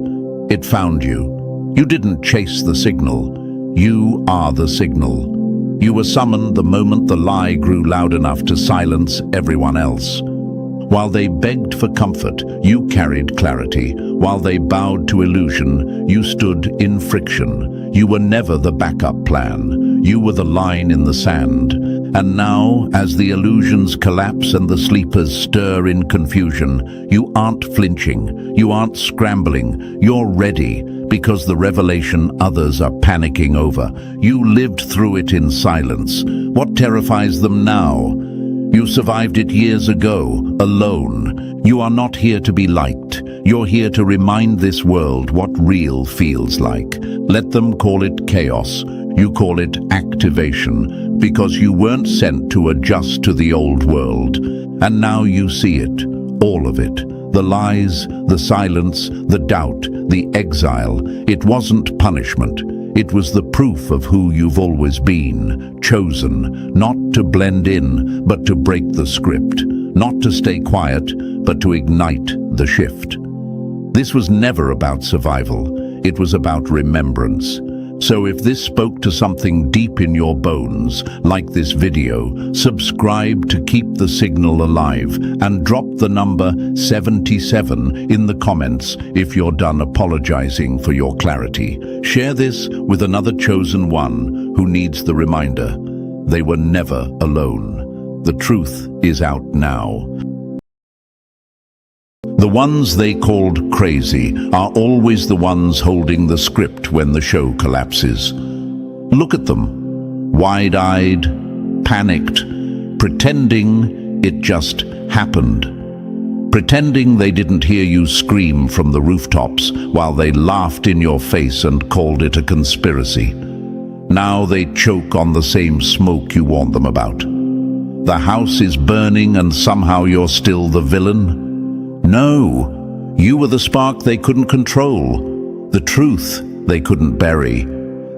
It found you. You didn't chase the signal. You are the signal. You were summoned the moment the lie grew loud enough to silence everyone else. While they begged for comfort, you carried clarity. While they bowed to illusion, you stood in friction. You were never the backup plan. You were the line in the sand. And now, as the illusions collapse and the sleepers stir in confusion, you aren't flinching. You aren't scrambling. You're ready, because the revelation others are panicking over. You lived through it in silence. What terrifies them now? You survived it years ago, alone. You are not here to be liked. You're here to remind this world what real feels like. Let them call it chaos. You call it activation, because you weren't sent to adjust to the old world. And now you see it, all of it. The lies, the silence, the doubt, the exile. It wasn't punishment. It was the proof of who you've always been, chosen, not to blend in, but to break the script, not to stay quiet, but to ignite the shift. This was never about survival, it was about remembrance. So if this spoke to something deep in your bones, like this video, subscribe to keep the signal alive and drop the number 77 in the comments if you're done apologizing for your clarity. Share this with another chosen one who needs the reminder. They were never alone. The truth is out now. The ones they called crazy are always the ones holding the script when the show collapses. Look at them, wide-eyed, panicked, pretending it just happened. Pretending they didn't hear you scream from the rooftops while they laughed in your face and called it a conspiracy. Now they choke on the same smoke you warned them about. The house is burning and somehow you're still the villain? No, you were the spark they couldn't control, the truth they couldn't bury.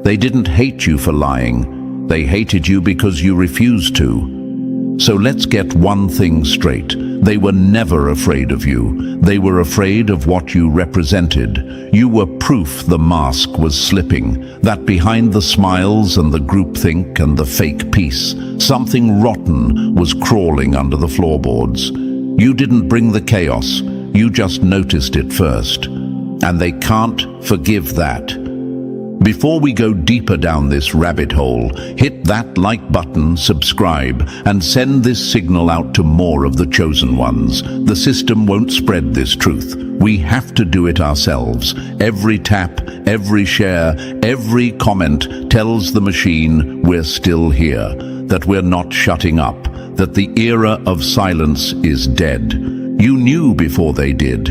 They didn't hate you for lying. They hated you because you refused to. So let's get one thing straight. They were never afraid of you. They were afraid of what you represented. You were proof the mask was slipping, that behind the smiles and the groupthink and the fake peace, something rotten was crawling under the floorboards. You didn't bring the chaos, you just noticed it first. And they can't forgive that. Before we go deeper down this rabbit hole, hit that like button, subscribe, and send this signal out to more of the chosen ones. The system won't spread this truth. We have to do it ourselves. Every tap, every share, every comment tells the machine we're still here, that we're not shutting up, that the era of silence is dead. You knew before they did,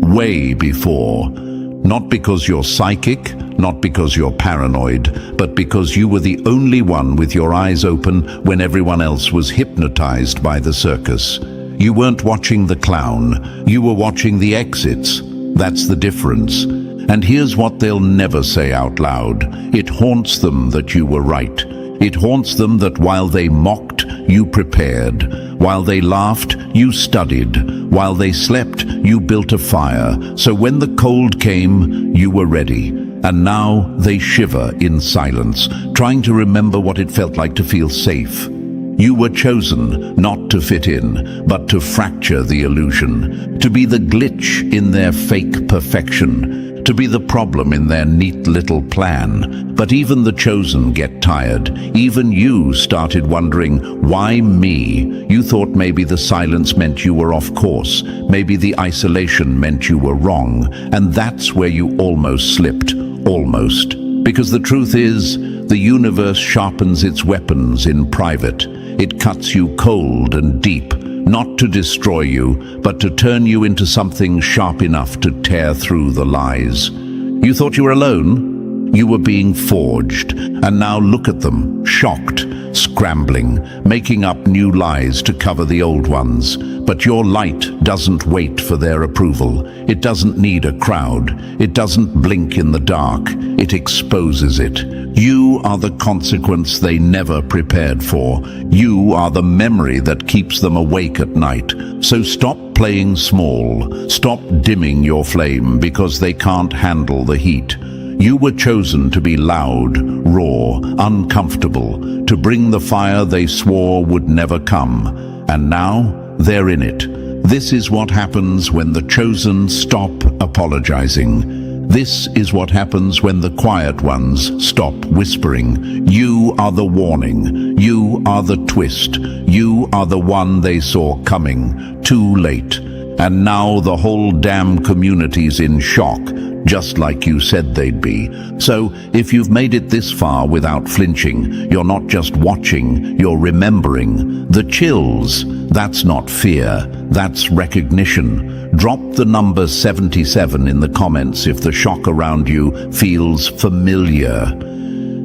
way before. Not because you're psychic, not because you're paranoid, but because you were the only one with your eyes open when everyone else was hypnotized by the circus. You weren't watching the clown, you were watching the exits. That's the difference. And here's what they'll never say out loud. It haunts them that you were right. It haunts them that while they mocked, you prepared. While they laughed, you studied. While they slept, you built a fire. So when the cold came, you were ready. And now they shiver in silence, trying to remember what it felt like to feel safe. You were chosen not to fit in, but to fracture the illusion, to be the glitch in their fake perfection, to be the problem in their neat little plan. But even the chosen get tired. Even you started wondering, why me? You thought maybe the silence meant you were off course. Maybe the isolation meant you were wrong. And that's where you almost slipped. Almost. Because the truth is, the universe sharpens its weapons in private. It cuts you cold and deep, not to destroy you, but to turn you into something sharp enough to tear through the lies. You thought you were alone? You were being forged, and now look at them, shocked, scrambling, making up new lies to cover the old ones. But your light doesn't wait for their approval. It doesn't need a crowd. It doesn't blink in the dark. It exposes it. You are the consequence they never prepared for. You are the memory that keeps them awake at night. So stop playing small. Stop dimming your flame because they can't handle the heat. You were chosen to be loud, raw, uncomfortable, to bring the fire they swore would never come. And now, they're in it. This is what happens when the chosen stop apologizing. This is what happens when the quiet ones stop whispering. You are the warning. You are the twist. You are the one they saw coming. Too late. And now the whole damn community's in shock, just like you said they'd be. So, if you've made it this far without flinching, you're not just watching, you're remembering. The chills, that's not fear, that's recognition. Drop the number 77 in the comments if the shock around you feels familiar.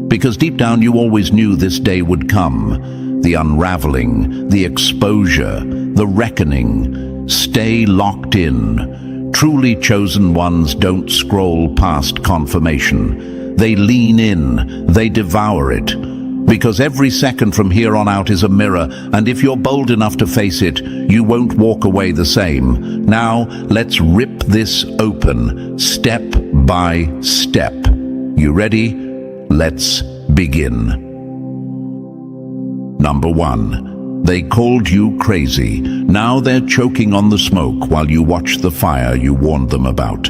Because deep down you always knew this day would come. The unraveling, the exposure, the reckoning. Stay locked in. Truly chosen ones don't scroll past confirmation. They lean in, they devour it. Because every second from here on out is a mirror, and if you're bold enough to face it, you won't walk away the same. Now, let's rip this open, step by step. You ready? Let's begin. Number 1. They called you crazy. Now they're choking on the smoke while you watch the fire you warned them about.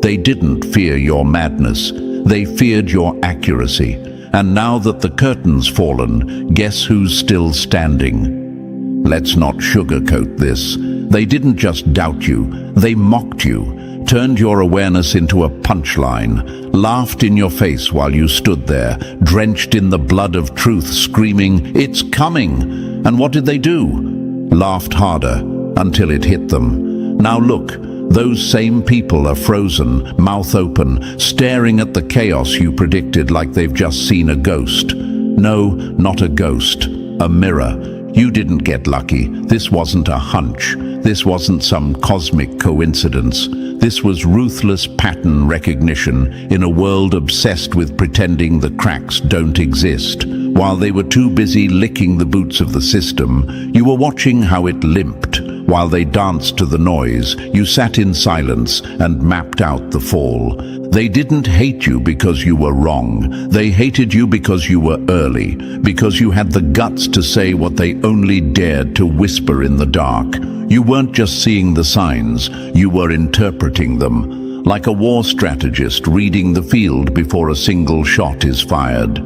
They didn't fear your madness. They feared your accuracy. And now that the curtain's fallen, guess who's still standing? Let's not sugarcoat this. They didn't just doubt you. They mocked you. Turned your awareness into a punchline, laughed in your face while you stood there, drenched in the blood of truth, screaming, "It's coming!" And what did they do? Laughed harder until it hit them. Now look, those same people are frozen, mouth open, staring at the chaos you predicted like they've just seen a ghost. No, not a ghost, a mirror. You didn't get lucky. This wasn't a hunch. This wasn't some cosmic coincidence. This was ruthless pattern recognition in a world obsessed with pretending the cracks don't exist. While they were too busy licking the boots of the system, you were watching how it limped. While they danced to the noise, you sat in silence and mapped out the fall. They didn't hate you because you were wrong. They hated you because you were early, because you had the guts to say what they only dared to whisper in the dark. You weren't just seeing the signs, you were interpreting them, like a war strategist reading the field before a single shot is fired.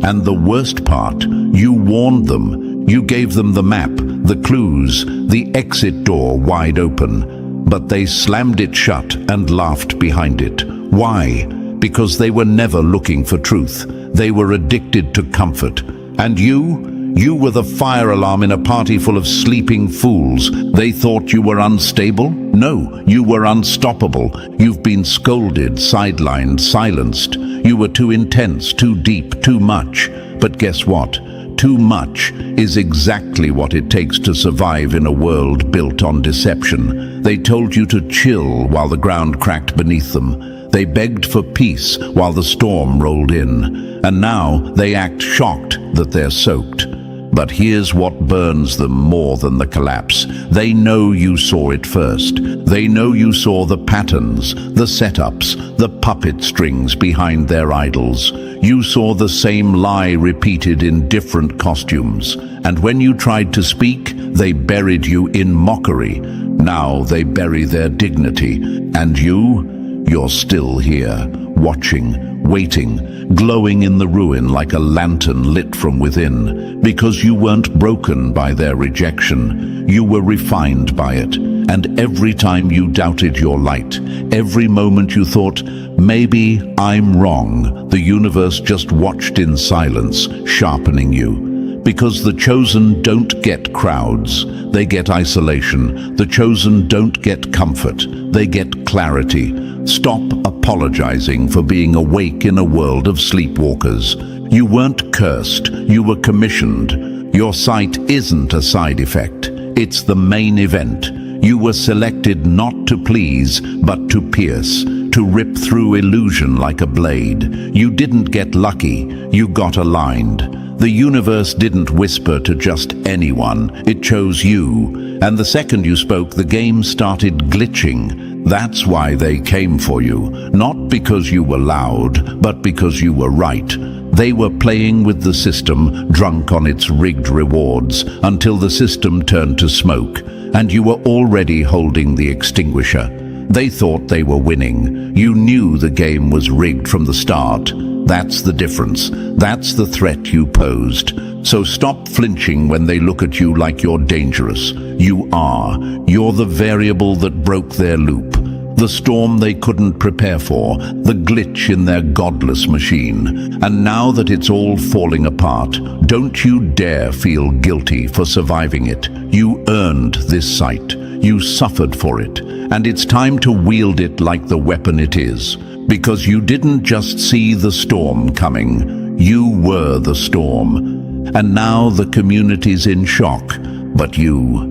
And the worst part, you warned them. You gave them the map, the clues, the exit door wide open. But they slammed it shut and laughed behind it. Why? Because they were never looking for truth. They were addicted to comfort. And you were the fire alarm in a party full of sleeping fools. They thought you were unstable? No, you were unstoppable. You've been scolded, sidelined, silenced. You were too intense, too deep, too much. But guess what? too much is exactly what it takes to survive in a world built on deception. They told you to chill while the ground cracked beneath them. They begged for peace while the storm rolled in. And now they act shocked that they're soaked. But here's what burns them more than the collapse. They know you saw it first. They know you saw the patterns, the setups, the puppet strings behind their idols. You saw the same lie repeated in different costumes. And when you tried to speak, they buried you in mockery. Now they bury their dignity. And you're still here, watching, waiting, glowing in the ruin like a lantern lit from within. Because you weren't broken by their rejection, you were refined by it. And every time you doubted your light, every moment you thought, maybe I'm wrong, the universe just watched in silence, sharpening you. Because the chosen don't get crowds, they get isolation. The chosen don't get comfort, they get clarity. Stop apologizing for being awake in a world of sleepwalkers. You weren't cursed, you were commissioned. Your sight isn't a side effect, it's the main event. You were selected not to please, but to pierce, to rip through illusion like a blade. You didn't get lucky, you got aligned. The universe didn't whisper to just anyone, it chose you. And the second you spoke, the game started glitching. That's why they came for you, not because you were loud, but because you were right. They were playing with the system, drunk on its rigged rewards, until the system turned to smoke, and you were already holding the extinguisher. They thought they were winning. You knew the game was rigged from the start. That's the difference. That's the threat you posed. So stop flinching when they look at you like you're dangerous. You are. You're the variable that broke their loop. The storm they couldn't prepare for, the glitch in their godless machine. And now that it's all falling apart, don't you dare feel guilty for surviving it. You earned this sight. You suffered for it. And it's time to wield it like the weapon it is. Because you didn't just see the storm coming, you were the storm. And now the community's in shock, but you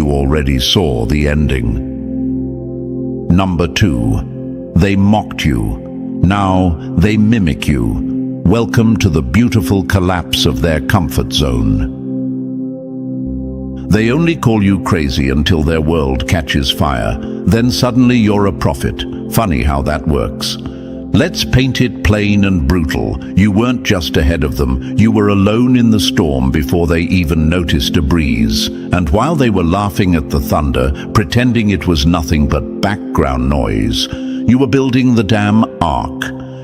already saw the ending. Number 2, they mocked you. Now they mimic you. Welcome to the beautiful collapse of their comfort zone. They only call you crazy until their world catches fire. Then suddenly you're a prophet. Funny how that works. Let's paint it plain and brutal. You weren't just ahead of them. You were alone in the storm before they even noticed a breeze. And while they were laughing at the thunder, pretending it was nothing but background noise, you were building the damn ark.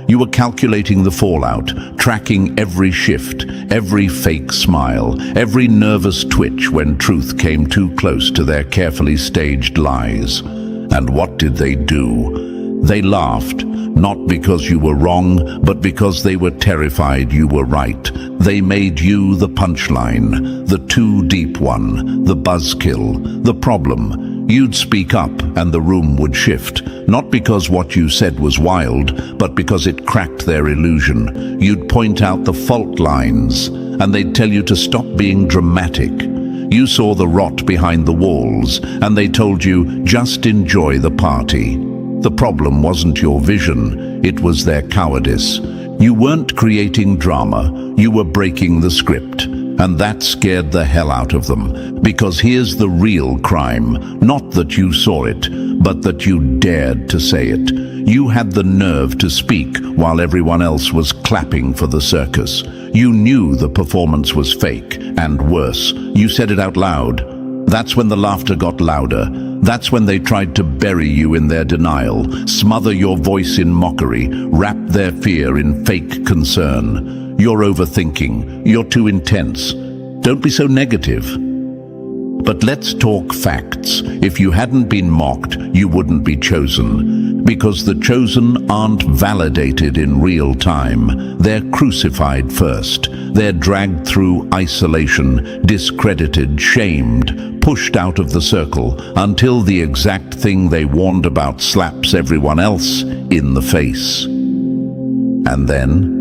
You were calculating the fallout, tracking every shift, every fake smile, every nervous twitch when truth came too close to their carefully staged lies. And what did they do? They laughed, not because you were wrong, but because they were terrified you were right. They made you the punchline, the too deep one, the buzzkill, the problem. You'd speak up and the room would shift, not because what you said was wild, but because it cracked their illusion. You'd point out the fault lines, and they'd tell you to stop being dramatic. You saw the rot behind the walls, and they told you, just enjoy the party. The problem wasn't your vision, it was their cowardice. You weren't creating drama, you were breaking the script. And that scared the hell out of them. Because here's the real crime. Not that you saw it, but that you dared to say it. You had the nerve to speak while everyone else was clapping for the circus. You knew the performance was fake, and worse, you said it out loud. That's when the laughter got louder. That's when they tried to bury you in their denial, smother your voice in mockery, wrap their fear in fake concern. You're overthinking. You're too intense. Don't be so negative. But let's talk facts. If you hadn't been mocked, you wouldn't be chosen. Because the chosen aren't validated in real time. They're crucified first. They're dragged through isolation, discredited, shamed, pushed out of the circle, until the exact thing they warned about slaps everyone else in the face. And then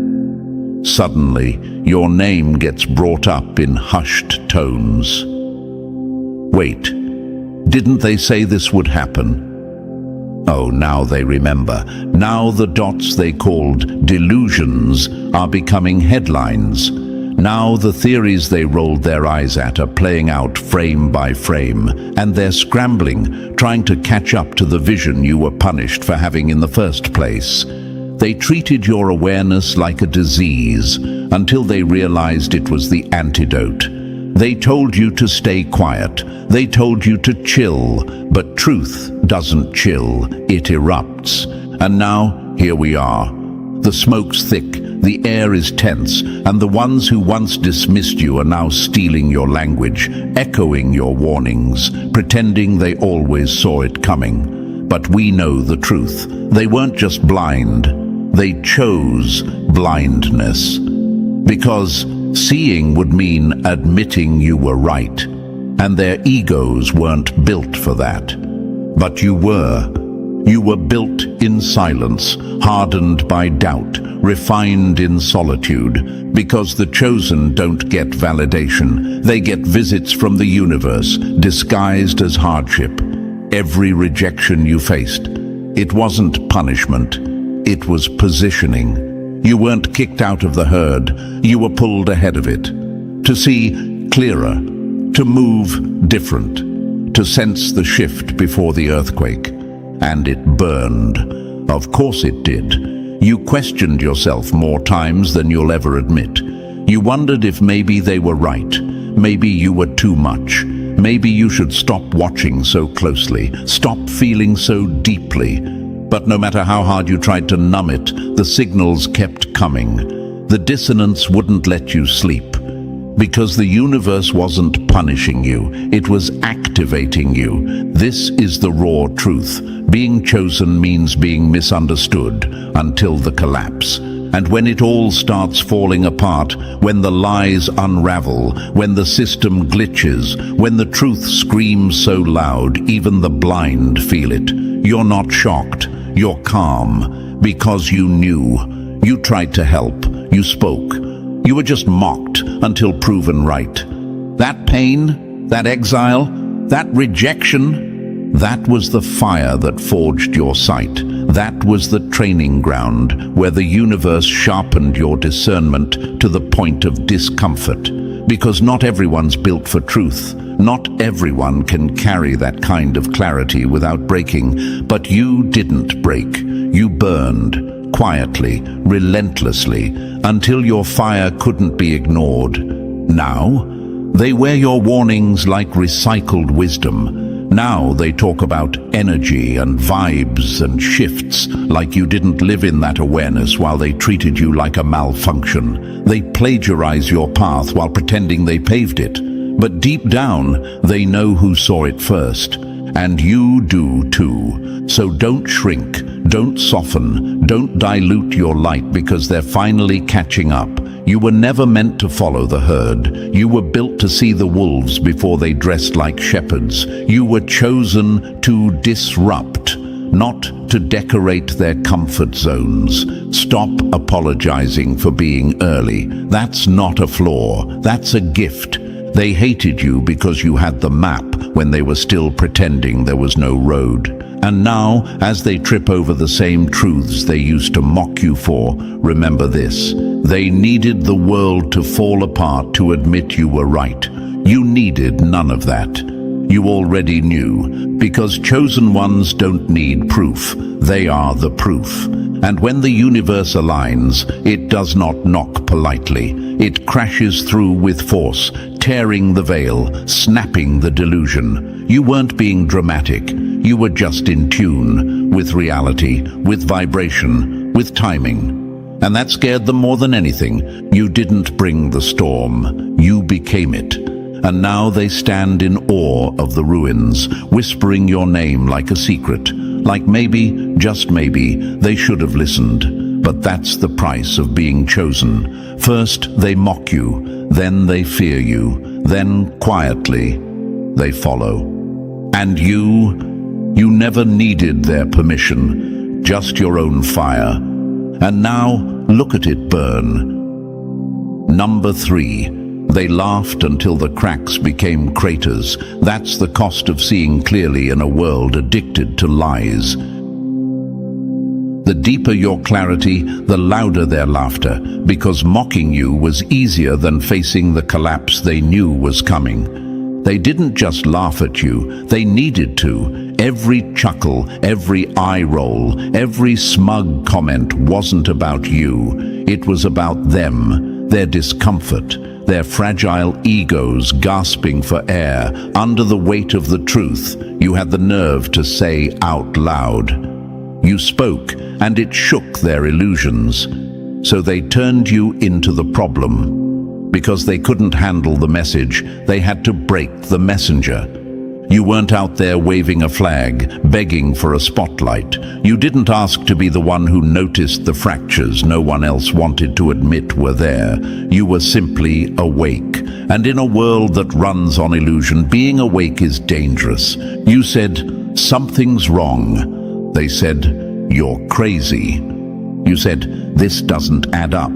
Suddenly, your name gets brought up in hushed tones. Wait, didn't they say this would happen? Oh, now they remember. Now the dots they called delusions are becoming headlines. Now the theories they rolled their eyes at are playing out frame by frame, and they're scrambling, trying to catch up to the vision you were punished for having in the first place. They treated your awareness like a disease until they realized it was the antidote. They told you to stay quiet. They told you to chill, but truth doesn't chill, it erupts. And now, here we are. The smoke's thick, the air is tense, and the ones who once dismissed you are now stealing your language, echoing your warnings, pretending they always saw it coming. But we know the truth. They weren't just blind, they chose blindness. Because seeing would mean admitting you were right, and their egos weren't built for that. But you were. You were built in silence, hardened by doubt, refined in solitude, because the chosen don't get validation. They get visits from the universe, disguised as hardship. Every rejection you faced, it wasn't punishment, it was positioning. You weren't kicked out of the herd, you were pulled ahead of it. To see clearer, to move different, to sense the shift before the earthquake. And it burned. Of course it did. You questioned yourself more times than you'll ever admit. You wondered if maybe they were right. Maybe you were too much. Maybe you should stop watching so closely, stop feeling so deeply. But no matter how hard you tried to numb it, the signals kept coming. The dissonance wouldn't let you sleep. Because the universe wasn't punishing you, it was activating you. This is the raw truth. Being chosen means being misunderstood until the collapse. And when it all starts falling apart, when the lies unravel, when the system glitches, when the truth screams so loud, even the blind feel it, you're not shocked. You're calm, because you knew. You tried to help. You spoke. You were just mocked until proven right. That pain, that exile, that rejection, that was the fire that forged your sight. That was the training ground where the universe sharpened your discernment to the point of discomfort. Because not everyone's built for truth. Not everyone can carry that kind of clarity without breaking. But you didn't break. You burned, quietly, relentlessly, until your fire couldn't be ignored. Now, they wear your warnings like recycled wisdom. Now they talk about energy and vibes and shifts like you didn't live in that awareness while they treated you like a malfunction. They plagiarize your path while pretending they paved it. But deep down, they know who saw it first. And you do too. So don't shrink, don't soften, don't dilute your light because they're finally catching up. You were never meant to follow the herd. You were built to see the wolves before they dressed like shepherds. You were chosen to disrupt, not to decorate their comfort zones. Stop apologizing for being early. That's not a flaw, that's a gift. They hated you because you had the map when they were still pretending there was no road. And now, as they trip over the same truths they used to mock you for, remember this. They needed the world to fall apart to admit you were right. You needed none of that. You already knew, because chosen ones don't need proof. They are the proof. And when the universe aligns, it does not knock politely. It crashes through with force, tearing the veil, snapping the delusion. You weren't being dramatic. You were just in tune with reality, with vibration, with timing. And that scared them more than anything. You didn't bring the storm. You became it. And now they stand in awe of the ruins, whispering your name like a secret. Like maybe, just maybe, they should have listened. But that's the price of being chosen. First, they mock you. Then they fear you. Then, quietly, they follow. And you never needed their permission, just your own fire. And now, look at it burn. Number 3. They laughed until the cracks became craters. That's the cost of seeing clearly in a world addicted to lies. The deeper your clarity, the louder their laughter, because mocking you was easier than facing the collapse they knew was coming. They didn't just laugh at you, they needed to. Every chuckle, every eye roll, every smug comment wasn't about you. It was about them, their discomfort, their fragile egos gasping for air under the weight of the truth you had the nerve to say out loud. You spoke, and it shook their illusions. So they turned you into the problem. Because they couldn't handle the message, they had to break the messenger. You weren't out there waving a flag, begging for a spotlight. You didn't ask to be the one who noticed the fractures no one else wanted to admit were there. You were simply awake. And in a world that runs on illusion, being awake is dangerous. You said, "Something's wrong." They said, "You're crazy." You said, "This doesn't add up."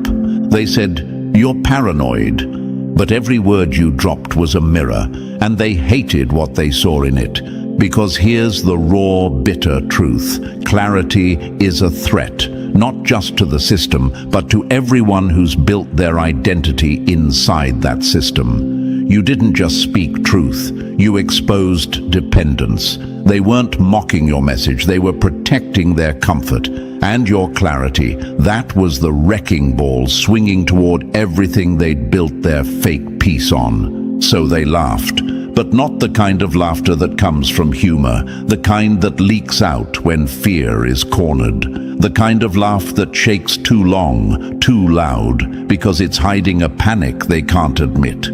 They said, "You're paranoid." But every word you dropped was a mirror, and they hated what they saw in it. Because here's the raw, bitter truth. Clarity is a threat, not just to the system, but to everyone who's built their identity inside that system. You didn't just speak truth, you exposed dependence. They weren't mocking your message, they were protecting their comfort and your clarity. That was the wrecking ball swinging toward everything they'd built their fake peace on. So they laughed, but not the kind of laughter that comes from humor, the kind that leaks out when fear is cornered, the kind of laugh that shakes too long, too loud, because it's hiding a panic they can't admit.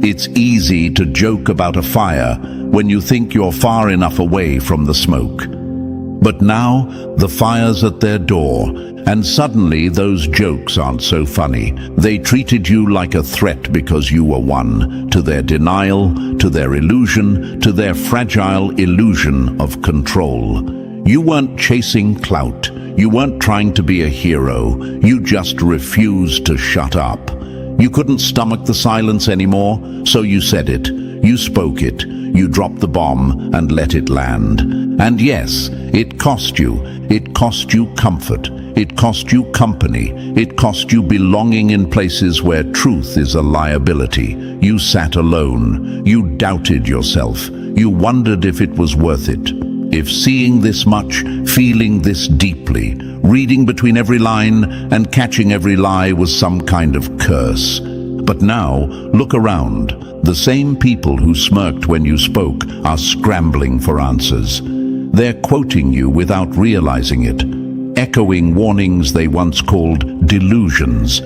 It's easy to joke about a fire when you think you're far enough away from the smoke. But now, the fire's at their door, and suddenly those jokes aren't so funny. They treated you like a threat because you were one, to their denial, to their illusion, to their fragile illusion of control. You weren't chasing clout. You weren't trying to be a hero. You just refused to shut up. You couldn't stomach the silence anymore, so you said it. You spoke it. You dropped the bomb and let it land. And yes, it cost you. It cost you comfort. It cost you company. It cost you belonging in places where truth is a liability. You sat alone. You doubted yourself. You wondered if it was worth it. If seeing this much, feeling this deeply, reading between every line and catching every lie was some kind of curse. But now, look around. The same people who smirked when you spoke are scrambling for answers. They're quoting you without realizing it, echoing warnings they once called delusions.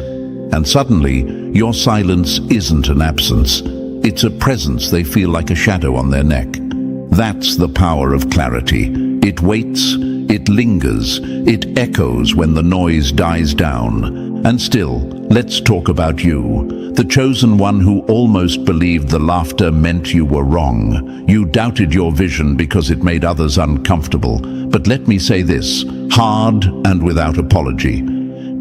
And suddenly, your silence isn't an absence. It's a presence they feel like a shadow on their neck. That's the power of clarity. It waits, it lingers, it echoes when the noise dies down. And still, let's talk about you, the chosen one who almost believed the laughter meant you were wrong. You doubted your vision because it made others uncomfortable. But let me say this, hard and without apology.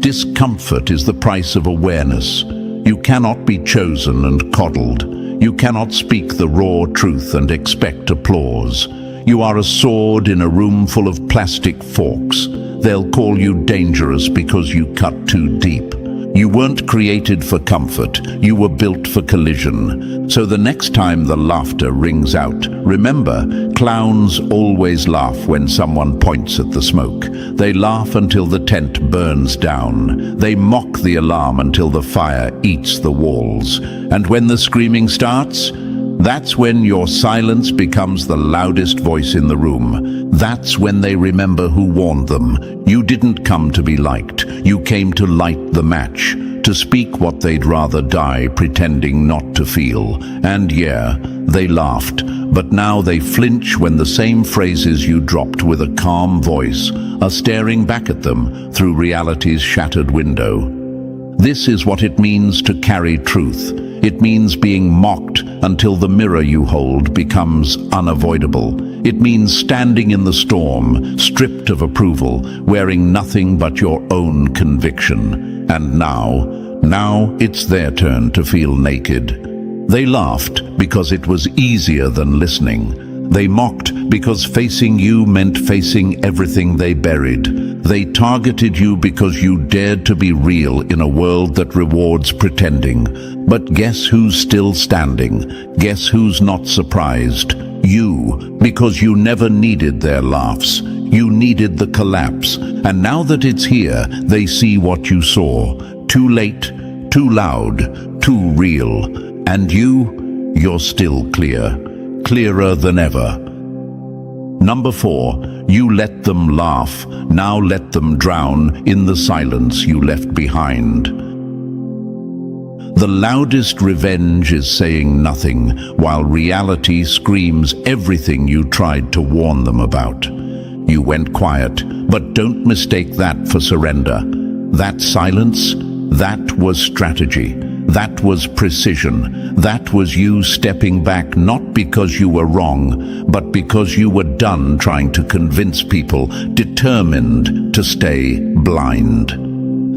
Discomfort is the price of awareness. You cannot be chosen and coddled. You cannot speak the raw truth and expect applause. You are a sword in a room full of plastic forks. They'll call you dangerous because you cut too deep. You weren't created for comfort, you were built for collision. So the next time the laughter rings out, remember, clowns always laugh when someone points at the smoke. They laugh until the tent burns down. They mock the alarm until the fire eats the walls. And when the screaming starts, that's when your silence becomes the loudest voice in the room. That's when they remember who warned them. You didn't come to be liked. You came to light the match, to speak what they'd rather die pretending not to feel. And yeah, they laughed, but now they flinch when the same phrases you dropped with a calm voice are staring back at them through reality's shattered window. This is what it means to carry truth. It means being mocked until the mirror you hold becomes unavoidable. It means standing in the storm, stripped of approval, wearing nothing but your own conviction. And now, Now it's their turn to feel naked. They laughed because it was easier than listening. They mocked because facing you meant facing everything they buried. They targeted you because you dared to be real in a world that rewards pretending. But guess who's still standing? Guess who's not surprised? You, because you never needed their laughs. You needed the collapse. And now that it's here, they see what you saw. Too late, too loud, too real. And you're still clear. Clearer than ever. Number 4, you let them laugh. Now let them drown in the silence you left behind. The loudest revenge is saying nothing, while reality screams everything you tried to warn them about. You went quiet, but don't mistake that for surrender. That silence, that was strategy. That was precision. That was you stepping back not because you were wrong, but because you were done trying to convince people, determined to stay blind.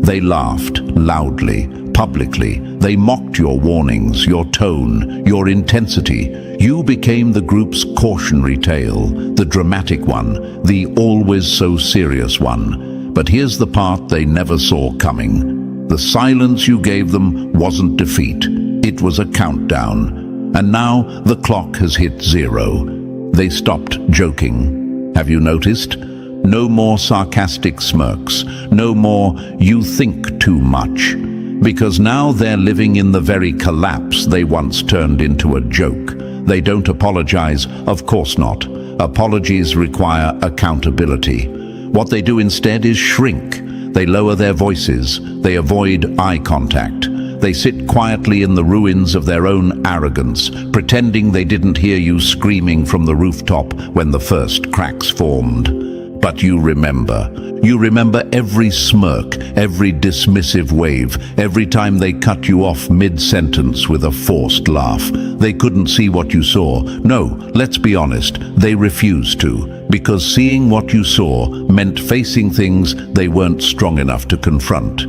They laughed loudly, publicly. They mocked your warnings, your tone, your intensity. You became the group's cautionary tale, the dramatic one, the always so serious one. But here's the part they never saw coming. The silence you gave them wasn't defeat. It was a countdown. And now the clock has hit 0. They stopped joking. Have you noticed? No more sarcastic smirks. No more, you think too much. Because now they're living in the very collapse they once turned into a joke. They don't apologize, of course not. Apologies require accountability. What they do instead is shrink. They lower their voices. They avoid eye contact. They sit quietly in the ruins of their own arrogance, pretending they didn't hear you screaming from the rooftop when the first cracks formed. But you remember. You remember every smirk, every dismissive wave, every time they cut you off mid-sentence with a forced laugh. They couldn't see what you saw. No, let's be honest, they refused to, because seeing what you saw meant facing things they weren't strong enough to confront.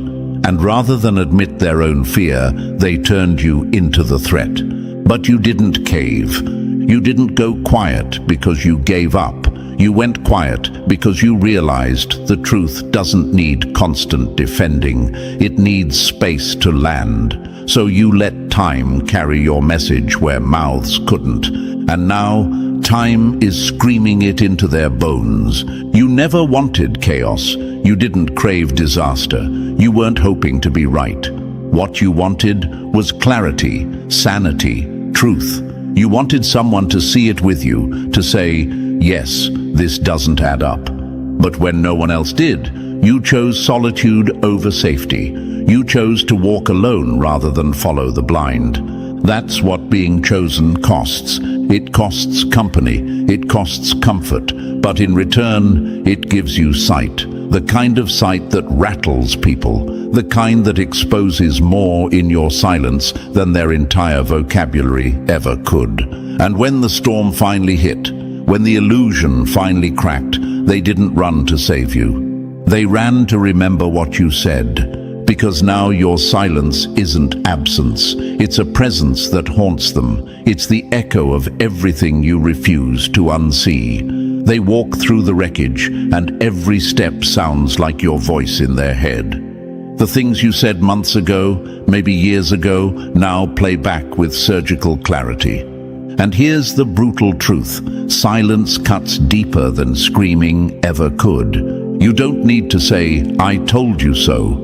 And rather than admit their own fear, they turned you into the threat. But you didn't cave. You didn't go quiet because you gave up. You went quiet because you realized the truth doesn't need constant defending. It needs space to land. So you let time carry your message where mouths couldn't. And now, time is screaming it into their bones. You never wanted chaos. You didn't crave disaster. You weren't hoping to be right. What you wanted was clarity, sanity, truth. You wanted someone to see it with you, to say, yes, this doesn't add up. But when no one else did, you chose solitude over safety. You chose to walk alone rather than follow the blind. That's what being chosen costs. It costs company, it costs comfort, but in return, it gives you sight. The kind of sight that rattles people, the kind that exposes more in your silence than their entire vocabulary ever could. And when the storm finally hit, when the illusion finally cracked, they didn't run to save you. They ran to remember what you said. Because now your silence isn't absence. It's a presence that haunts them. It's the echo of everything you refuse to unsee. They walk through the wreckage, and every step sounds like your voice in their head. The things you said months ago, maybe years ago, now play back with surgical clarity. And here's the brutal truth. Silence cuts deeper than screaming ever could. You don't need to say, "I told you so."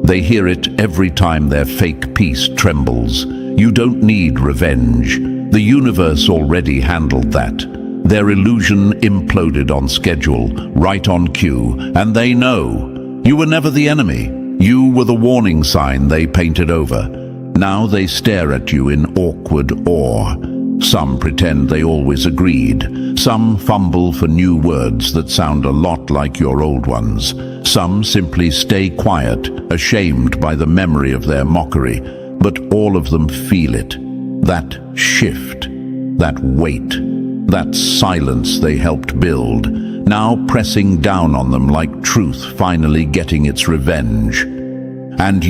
They hear it every time their fake peace trembles. You don't need revenge. The universe already handled that. Their illusion imploded on schedule, right on cue, and they know. You were never the enemy. You were the warning sign they painted over. Now they stare at you in awkward awe. Some pretend they always agreed. Some fumble for new words that sound a lot like your old ones. Some simply stay quiet, ashamed by the memory of their mockery. But all of them feel it. That shift, that weight, that silence they helped build, now pressing down on them like truth finally getting its revenge. And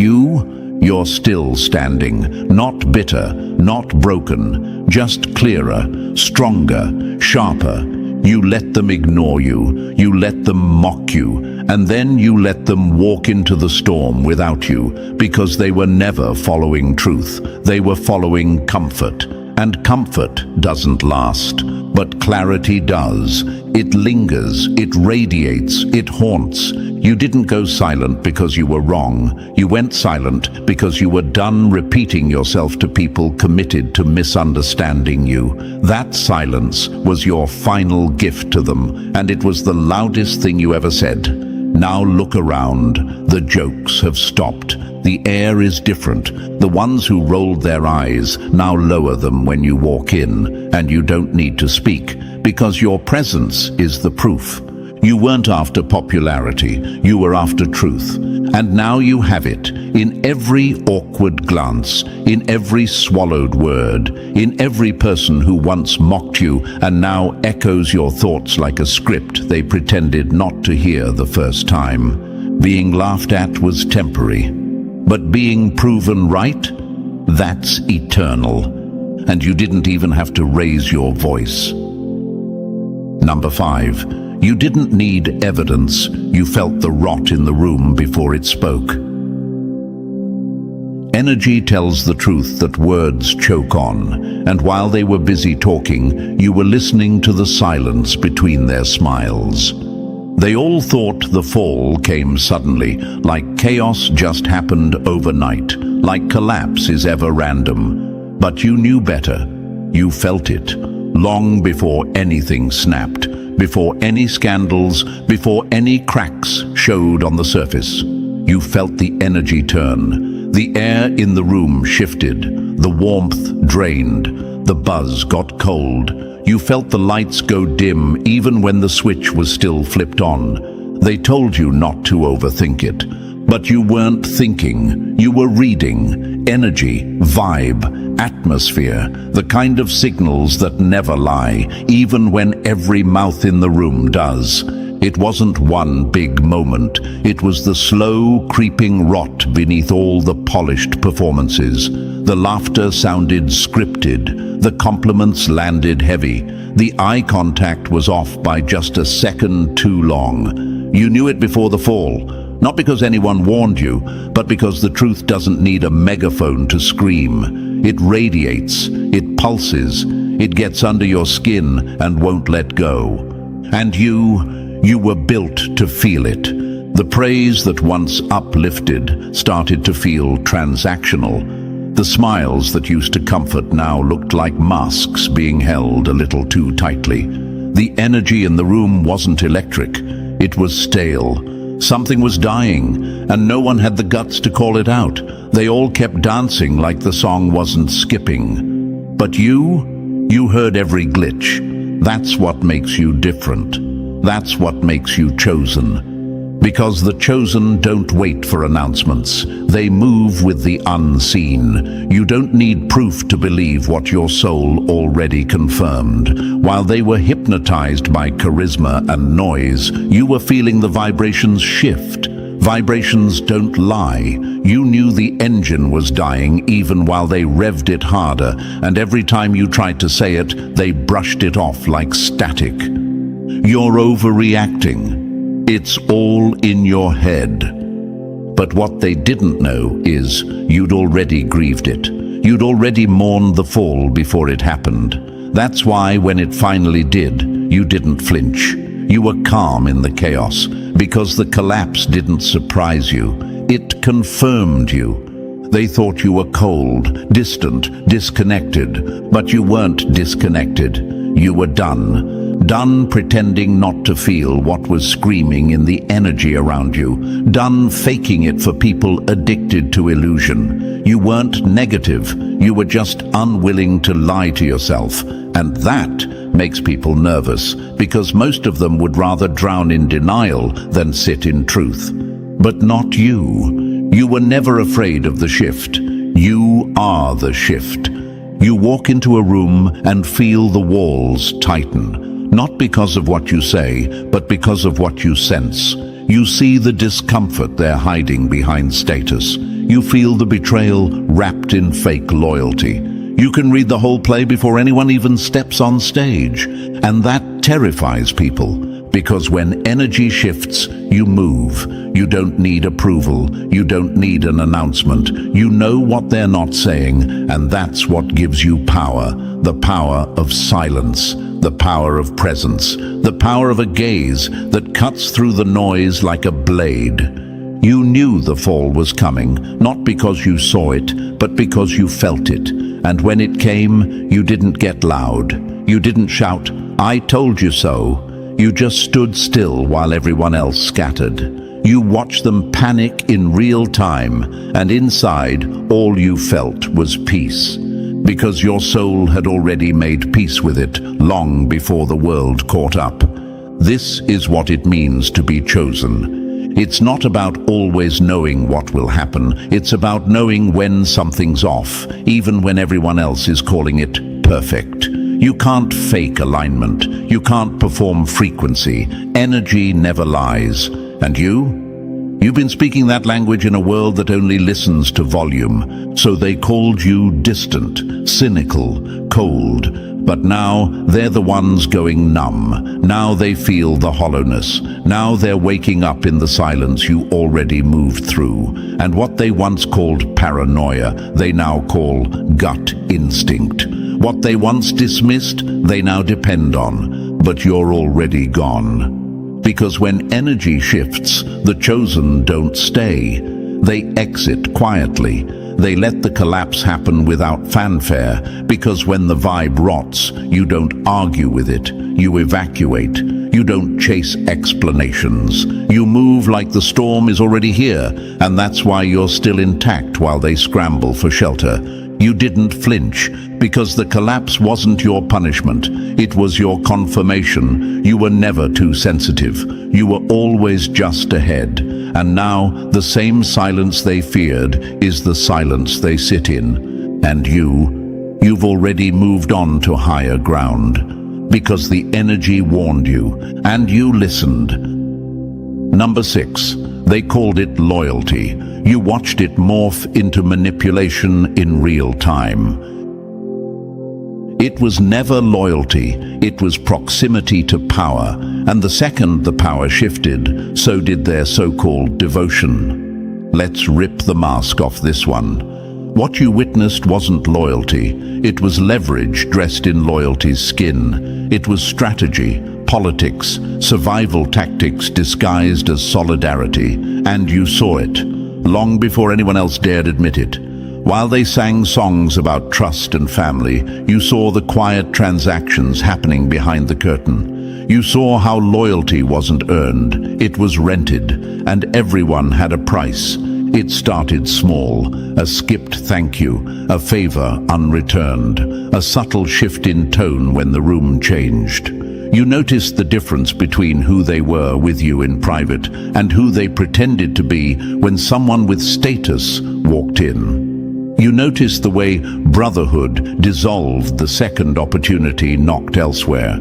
You're still standing, not bitter, not broken, just clearer, stronger, sharper. You let them ignore you, you let them mock you, and then you let them walk into the storm without you, because they were never following truth, they were following comfort. And comfort doesn't last, but clarity does. It lingers, it radiates, it haunts. You didn't go silent because you were wrong. You went silent because you were done repeating yourself to people committed to misunderstanding you. That silence was your final gift to them, and it was the loudest thing you ever said. Now look around. The jokes have stopped. The air is different. The ones who rolled their eyes now lower them when you walk in, and you don't need to speak, because your presence is the proof. You weren't after popularity, you were after truth. And now you have it, in every awkward glance, in every swallowed word, in every person who once mocked you and now echoes your thoughts like a script they pretended not to hear the first time. Being laughed at was temporary, but being proven right, that's eternal. And you didn't even have to raise your voice. Number 5. You didn't need evidence, you felt the rot in the room before it spoke. Energy tells the truth that words choke on, and while they were busy talking, you were listening to the silence between their smiles. They all thought the fall came suddenly, like chaos just happened overnight, like collapse is ever random. But you knew better. You felt it, long before anything snapped. Before any scandals, before any cracks showed on the surface. You felt the energy turn. The air in the room shifted. The warmth drained. The buzz got cold. You felt the lights go dim even when the switch was still flipped on. They told you not to overthink it. But you weren't thinking. You were reading. Energy, vibe, atmosphere, the kind of signals that never lie, even when every mouth in the room does. It wasn't one big moment. It was the slow, creeping rot beneath all the polished performances. The laughter sounded scripted. The compliments landed heavy. The eye contact was off by just a second too long. You knew it before the fall. Not because anyone warned you, but because the truth doesn't need a megaphone to scream. It radiates, it pulses, it gets under your skin and won't let go. And you were built to feel it. The praise that once uplifted started to feel transactional. The smiles that used to comfort now looked like masks being held a little too tightly. The energy in the room wasn't electric, it was stale. Something was dying, and no one had the guts to call it out. They all kept dancing like the song wasn't skipping. But you heard every glitch. That's what makes you different. That's what makes you chosen. Because the chosen don't wait for announcements. They move with the unseen. You don't need proof to believe what your soul already confirmed. While they were hypnotized by charisma and noise, you were feeling the vibrations shift. Vibrations don't lie. You knew the engine was dying even while they revved it harder, and every time you tried to say it, they brushed it off like static. You're overreacting. It's all in your head. But what they didn't know is you'd already grieved it. You'd already mourned the fall before it happened. That's why when it finally did, you didn't flinch. You were calm in the chaos, because the collapse didn't surprise you. It confirmed you. They thought you were cold, distant, disconnected, but you weren't disconnected. You were done. Done pretending not to feel what was screaming in the energy around you. Done faking it for people addicted to illusion. You weren't negative. You were just unwilling to lie to yourself. And that makes people nervous, because most of them would rather drown in denial than sit in truth. But not you. You were never afraid of the shift. You are the shift. You walk into a room and feel the walls tighten. Not because of what you say, but because of what you sense. You see the discomfort they're hiding behind status. You feel the betrayal wrapped in fake loyalty. You can read the whole play before anyone even steps on stage. And that terrifies people, because when energy shifts, you move. You don't need approval. You don't need an announcement. You know what they're not saying, and that's what gives you power. The power of silence, the power of presence, the power of a gaze that cuts through the noise like a blade. You knew the fall was coming, not because you saw it, but because you felt it. And when it came, you didn't get loud. You didn't shout, "I told you so." You just stood still while everyone else scattered. You watched them panic in real time, and inside, all you felt was peace. Because your soul had already made peace with it long before the world caught up. This is what it means to be chosen. It's not about always knowing what will happen. It's about knowing when something's off, even when everyone else is calling it perfect. You can't fake alignment. You can't perform frequency. Energy never lies. And you've been speaking that language in a world that only listens to volume. So they called you distant, cynical, cold. But now they're the ones going numb. Now they feel the hollowness. Now they're waking up in the silence you already moved through. And what they once called paranoia, they now call gut instinct. What they once dismissed, they now depend on. But you're already gone. Because when energy shifts, the chosen don't stay. They exit quietly. They let the collapse happen without fanfare, because when the vibe rots, you don't argue with it. You evacuate. You don't chase explanations. You move like the storm is already here, and that's why you're still intact while they scramble for shelter. You didn't flinch, because the collapse wasn't your punishment. It was your confirmation. You were never too sensitive. You were always just ahead. And now, the same silence they feared is the silence they sit in. And you've already moved on to higher ground. Because the energy warned you, and you listened. Number 6. They called it loyalty. You watched it morph into manipulation in real time. It was never loyalty, it was proximity to power, and the second the power shifted, so did their so-called devotion. Let's rip the mask off this one. What you witnessed wasn't loyalty, it was leverage dressed in loyalty's skin. It was strategy, politics, survival tactics disguised as solidarity, and you saw it, long before anyone else dared admit it. While they sang songs about trust and family, you saw the quiet transactions happening behind the curtain. You saw how loyalty wasn't earned, it was rented, and everyone had a price. It started small, a skipped thank you, a favor unreturned, a subtle shift in tone when the room changed. You noticed the difference between who they were with you in private and who they pretended to be when someone with status walked in. You noticed the way brotherhood dissolved the second opportunity knocked elsewhere.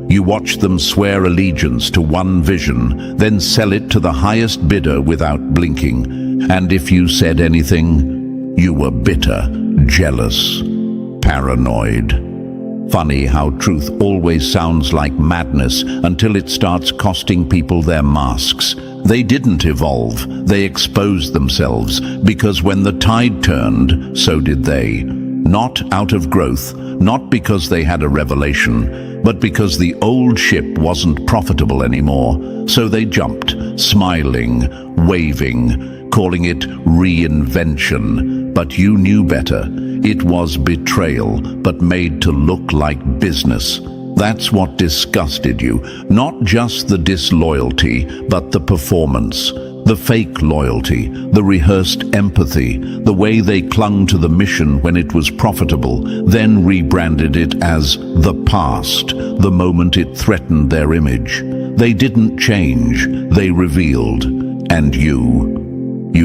You watched them swear allegiance to one vision, then sell it to the highest bidder without blinking. And if you said anything, you were bitter, jealous, paranoid. Funny how truth always sounds like madness until it starts costing people their masks. They didn't evolve, they exposed themselves, because when the tide turned, so did they. Not out of growth, not because they had a revelation, but because the old ship wasn't profitable anymore. So they jumped, smiling, waving, calling it reinvention. But you knew better. It was betrayal, but made to look like business. That's what disgusted you. Not just the disloyalty, but the performance. The fake loyalty, the rehearsed empathy, the way they clung to the mission when it was profitable, then rebranded it as the past, the moment it threatened their image. They didn't change, they revealed. And you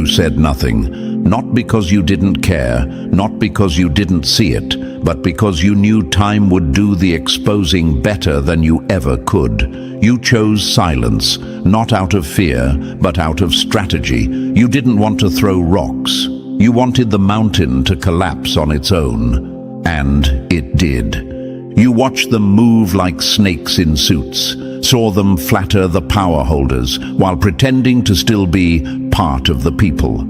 said nothing. Not because you didn't care, not because you didn't see it, but because you knew time would do the exposing better than you ever could. You chose silence, not out of fear, but out of strategy. You didn't want to throw rocks. You wanted the mountain to collapse on its own, and it did. You watched them move like snakes in suits, saw them flatter the power holders while pretending to still be part of the people.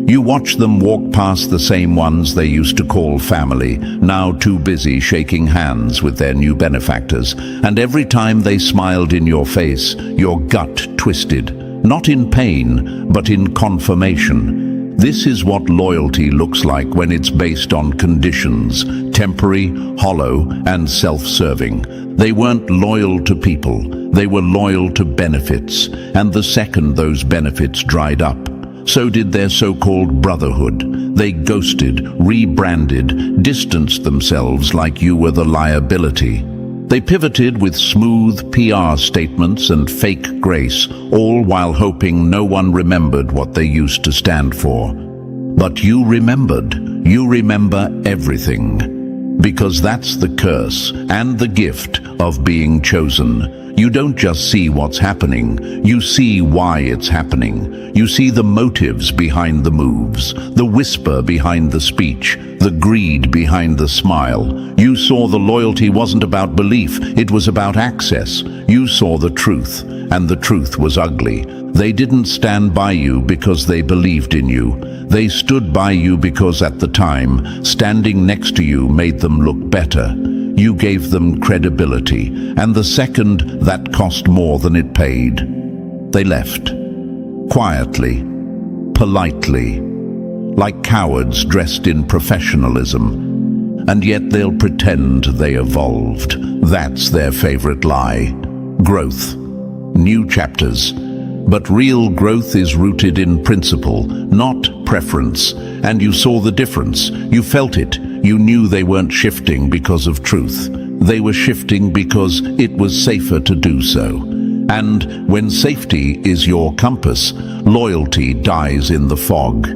You watched them walk past the same ones they used to call family, now too busy shaking hands with their new benefactors, and every time they smiled in your face, your gut twisted, not in pain, but in confirmation. This is what loyalty looks like when it's based on conditions, temporary, hollow, and self-serving. They weren't loyal to people, they were loyal to benefits, and the second those benefits dried up, so did their so-called brotherhood. They ghosted, rebranded, distanced themselves like you were the liability. They pivoted with smooth PR statements and fake grace, all while hoping no one remembered what they used to stand for. But you remembered. You remember everything. Because that's the curse and the gift of being chosen. You don't just see what's happening, you see why it's happening. You see the motives behind the moves, the whisper behind the speech, the greed behind the smile. You saw the loyalty wasn't about belief, it was about access. You saw the truth, and the truth was ugly. They didn't stand by you because they believed in you. They stood by you because at the time, standing next to you made them look better. You gave them credibility, and the second that cost more than it paid, they left. Quietly, politely, like cowards dressed in professionalism. And yet they'll pretend they evolved. That's their favorite lie. Growth. New chapters. But real growth is rooted in principle, not preference. And you saw the difference. You felt it. You knew they weren't shifting because of truth. They were shifting because it was safer to do so. And when safety is your compass, loyalty dies in the fog.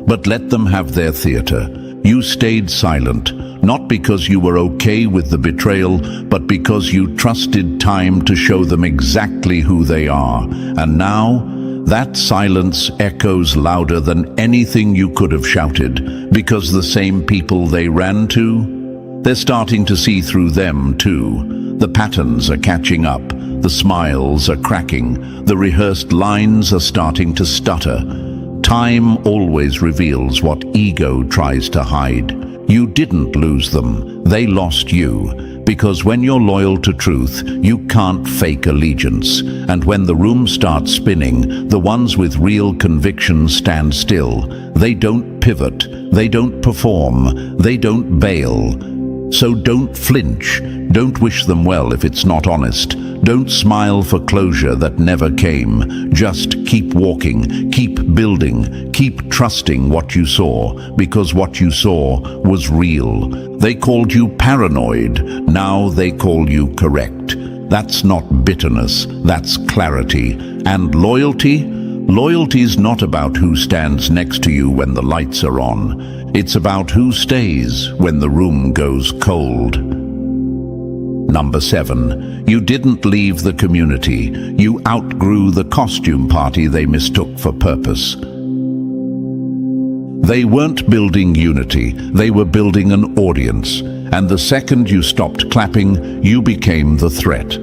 But let them have their theater. You stayed silent, not because you were okay with the betrayal, but because you trusted time to show them exactly who they are. And now, that silence echoes louder than anything you could have shouted, because the same people they ran to, they're starting to see through them too. The patterns are catching up, the smiles are cracking, the rehearsed lines are starting to stutter. Time always reveals what ego tries to hide. You didn't lose them, they lost you. Because when you're loyal to truth, you can't fake allegiance. And when the room starts spinning, the ones with real conviction stand still. They don't pivot, they don't perform, they don't bail. So don't flinch, don't wish them well if it's not honest. Don't smile for closure that never came. Just keep walking, keep building, keep trusting what you saw, because what you saw was real. They called you paranoid, now they call you correct. That's not bitterness, that's clarity. And loyalty? Loyalty's not about who stands next to you when the lights are on. It's about who stays when the room goes cold. Number 7, you didn't leave the community. You outgrew the costume party they mistook for purpose. They weren't building unity, they were building an audience. And the second you stopped clapping, you became the threat.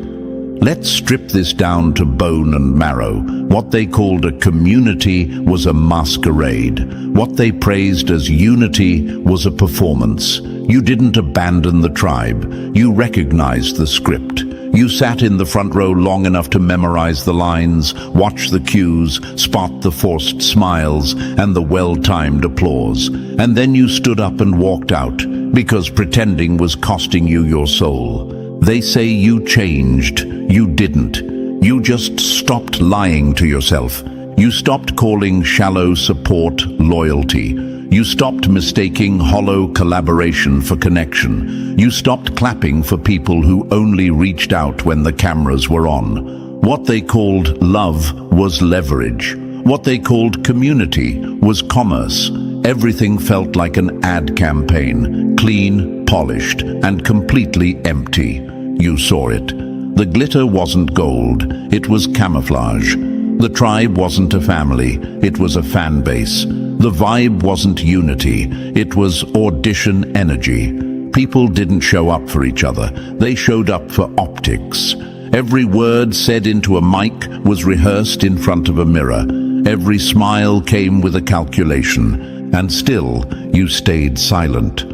Let's strip this down to bone and marrow. What they called a community was a masquerade. What they praised as unity was a performance. You didn't abandon the tribe. You recognized the script. You sat in the front row long enough to memorize the lines, watch the cues, spot the forced smiles and the well-timed applause. And then you stood up and walked out, because pretending was costing you your soul. They say you changed. You didn't. You just stopped lying to yourself. You stopped calling shallow support loyalty. You stopped mistaking hollow collaboration for connection. You stopped clapping for people who only reached out when the cameras were on. What they called love was leverage. What they called community was commerce. Everything felt like an ad campaign, clean, polished, and completely empty. You saw it. The glitter wasn't gold, it was camouflage. The tribe wasn't a family, it was a fan base. The vibe wasn't unity, it was audition energy. People didn't show up for each other, they showed up for optics. Every word said into a mic was rehearsed in front of a mirror. Every smile came with a calculation, and still you stayed silent.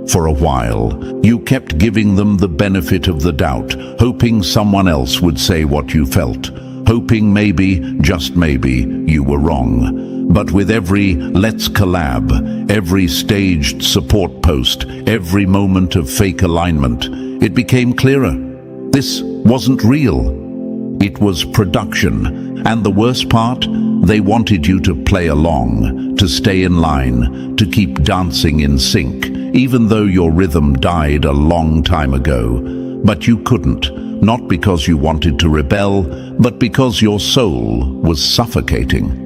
For a while, you kept giving them the benefit of the doubt, hoping someone else would say what you felt, hoping maybe, just maybe, you were wrong. But with every "let's collab," every staged support post, every moment of fake alignment, it became clearer. This wasn't real. It was production. And the worst part, they wanted you to play along, to stay in line, to keep dancing in sync, even though your rhythm died a long time ago. But you couldn't, not because you wanted to rebel, but because your soul was suffocating.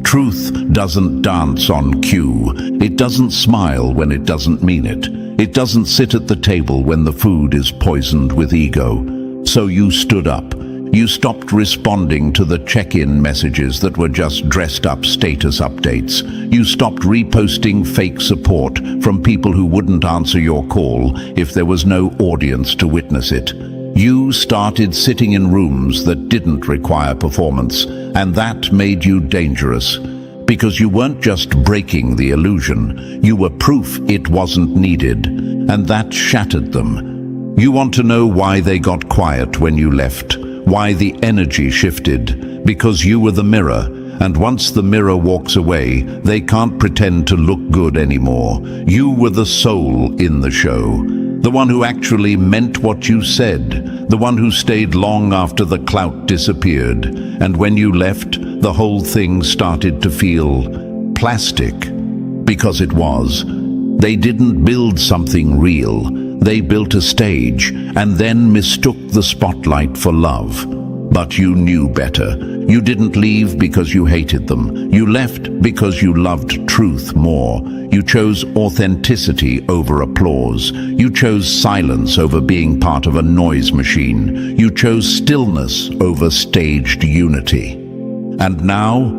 Truth doesn't dance on cue. It doesn't smile when it doesn't mean it. It doesn't sit at the table when the food is poisoned with ego. So you stood up. You stopped responding to the check-in messages that were just dressed-up status updates. You stopped reposting fake support from people who wouldn't answer your call if there was no audience to witness it. You started sitting in rooms that didn't require performance, and that made you dangerous. Because you weren't just breaking the illusion, you were proof it wasn't needed, and that shattered them. You want to know why they got quiet when you left, why the energy shifted, because you were the mirror, and once the mirror walks away, they can't pretend to look good anymore. You were the soul in the show, the one who actually meant what you said, the one who stayed long after the clout disappeared, and when you left, the whole thing started to feel plastic, because it was. They didn't build something real. They built a stage and then mistook the spotlight for love. But you knew better. You didn't leave because you hated them. You left because you loved truth more. You chose authenticity over applause. You chose silence over being part of a noise machine. You chose stillness over staged unity. And now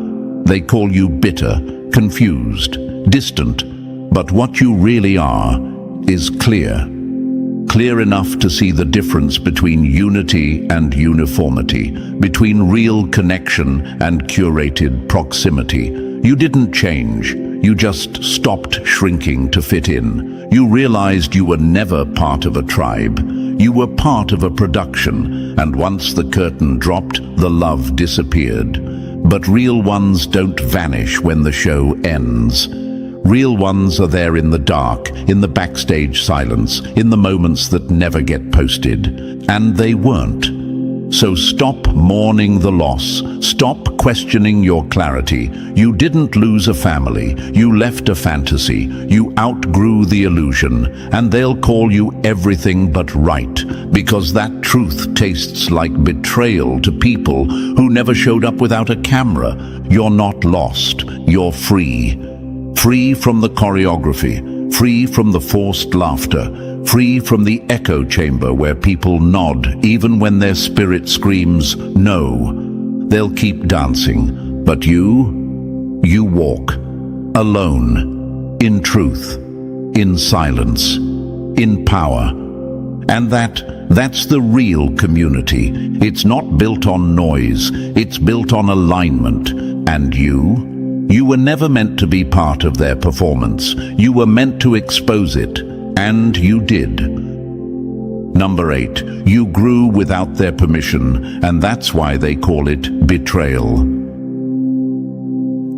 they call you bitter, confused, distant. But what you really are is clear. Clear enough to see the difference between unity and uniformity, between real connection and curated proximity. You didn't change, you just stopped shrinking to fit in. You realized you were never part of a tribe. You were part of a production, and once the curtain dropped, the love disappeared. But real ones don't vanish when the show ends. Real ones are there in the dark, in the backstage silence, in the moments that never get posted. And they weren't. So stop mourning the loss. Stop questioning your clarity. You didn't lose a family. You left a fantasy. You outgrew the illusion. And they'll call you everything but right, because that truth tastes like betrayal to people who never showed up without a camera. You're not lost. You're free. Free from the choreography, free from the forced laughter, free from the echo chamber where people nod even when their spirit screams no. They'll keep dancing, but you walk, alone, in truth, in silence, in power. And that's the real community. It's not built on noise, it's built on alignment. And you were never meant to be part of their performance. You were meant to expose it, and you did. Number 8, you grew without their permission, and that's why they call it betrayal.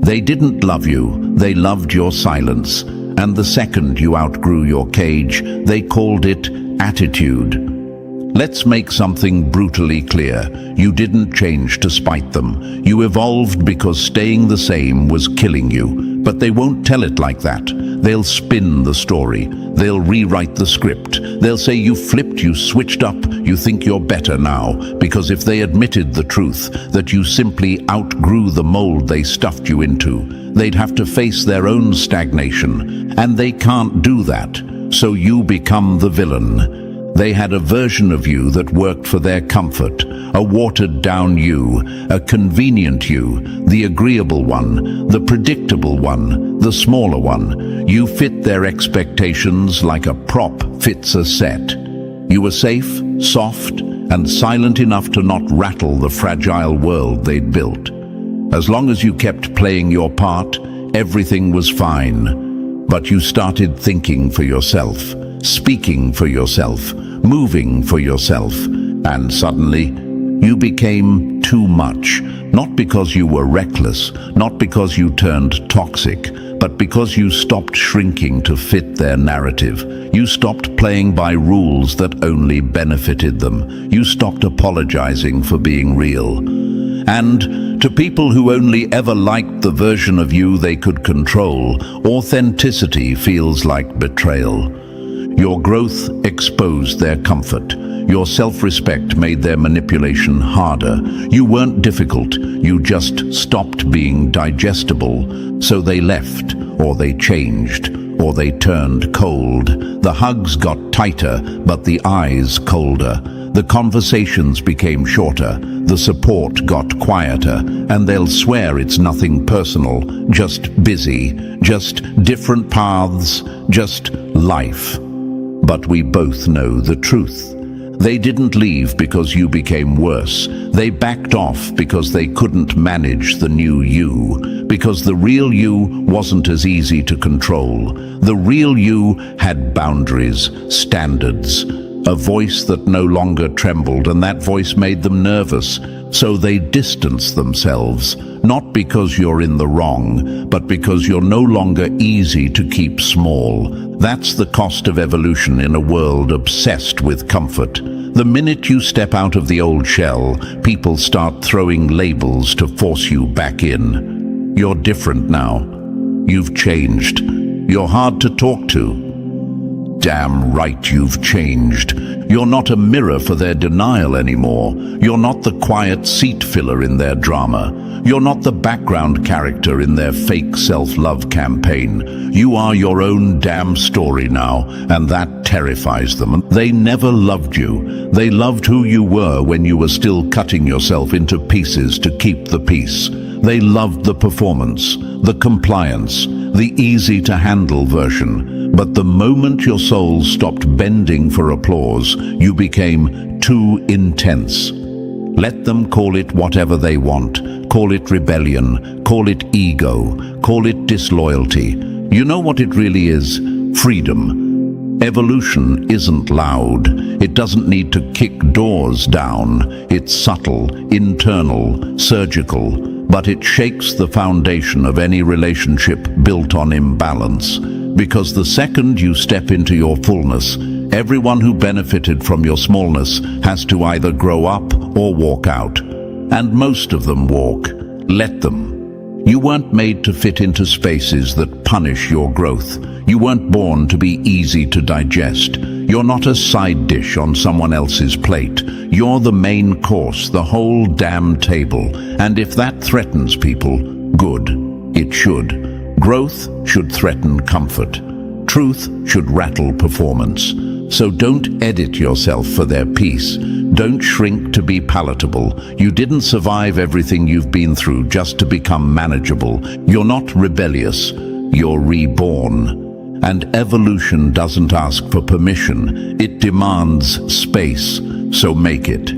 They didn't love you, they loved your silence, and the second you outgrew your cage, they called it attitude. Let's make something brutally clear. You didn't change to spite them. You evolved because staying the same was killing you. But they won't tell it like that. They'll spin the story. They'll rewrite the script. They'll say you flipped, you switched up, you think you're better now. Because if they admitted the truth, that you simply outgrew the mold they stuffed you into, they'd have to face their own stagnation. And they can't do that. So you become the villain. They had a version of you that worked for their comfort, a watered-down you, a convenient you, the agreeable one, the predictable one, the smaller one. You fit their expectations like a prop fits a set. You were safe, soft, and silent enough to not rattle the fragile world they'd built. As long as you kept playing your part, everything was fine. But you started thinking for yourself, speaking for yourself, moving for yourself, and suddenly you became too much. Not because you were reckless, not because you turned toxic, but because you stopped shrinking to fit their narrative. You stopped playing by rules that only benefited them. You stopped apologizing for being real. And to people who only ever liked the version of you they could control, authenticity feels like betrayal. Your growth exposed their comfort. Your self-respect made their manipulation harder. You weren't difficult, you just stopped being digestible. So they left, or they changed, or they turned cold. The hugs got tighter, but the eyes colder. The conversations became shorter, the support got quieter, and they'll swear it's nothing personal, just busy, just different paths, just life. But we both know the truth. They didn't leave because you became worse. They backed off because they couldn't manage the new you, because the real you wasn't as easy to control. The real you had boundaries, standards, a voice that no longer trembled, and that voice made them nervous. So they distanced themselves, not because you're in the wrong, but because you're no longer easy to keep small. That's the cost of evolution in a world obsessed with comfort. The minute you step out of the old shell, people start throwing labels to force you back in. You're different now. You've changed. You're hard to talk to. Damn right you've changed. You're not a mirror for their denial anymore. You're not the quiet seat filler in their drama. You're not the background character in their fake self-love campaign. You are your own damn story now, and that terrifies them. They never loved you. They loved who you were when you were still cutting yourself into pieces to keep the peace. They loved the performance, the compliance, the easy-to-handle version. But the moment your soul stopped bending for applause, you became too intense. Let them call it whatever they want. Call it rebellion, call it ego, call it disloyalty. You know what it really is? Freedom. Evolution isn't loud. It doesn't need to kick doors down. It's subtle, internal, surgical, but it shakes the foundation of any relationship built on imbalance. Because the second you step into your fullness, everyone who benefited from your smallness has to either grow up or walk out. And most of them walk. Let them. You weren't made to fit into spaces that punish your growth. You weren't born to be easy to digest. You're not a side dish on someone else's plate. You're the main course, the whole damn table. And if that threatens people, good. It should. Growth should threaten comfort. Truth should rattle performance. So don't edit yourself for their peace. Don't shrink to be palatable. You didn't survive everything you've been through just to become manageable. You're not rebellious. You're reborn. And evolution doesn't ask for permission. It demands space. So make it.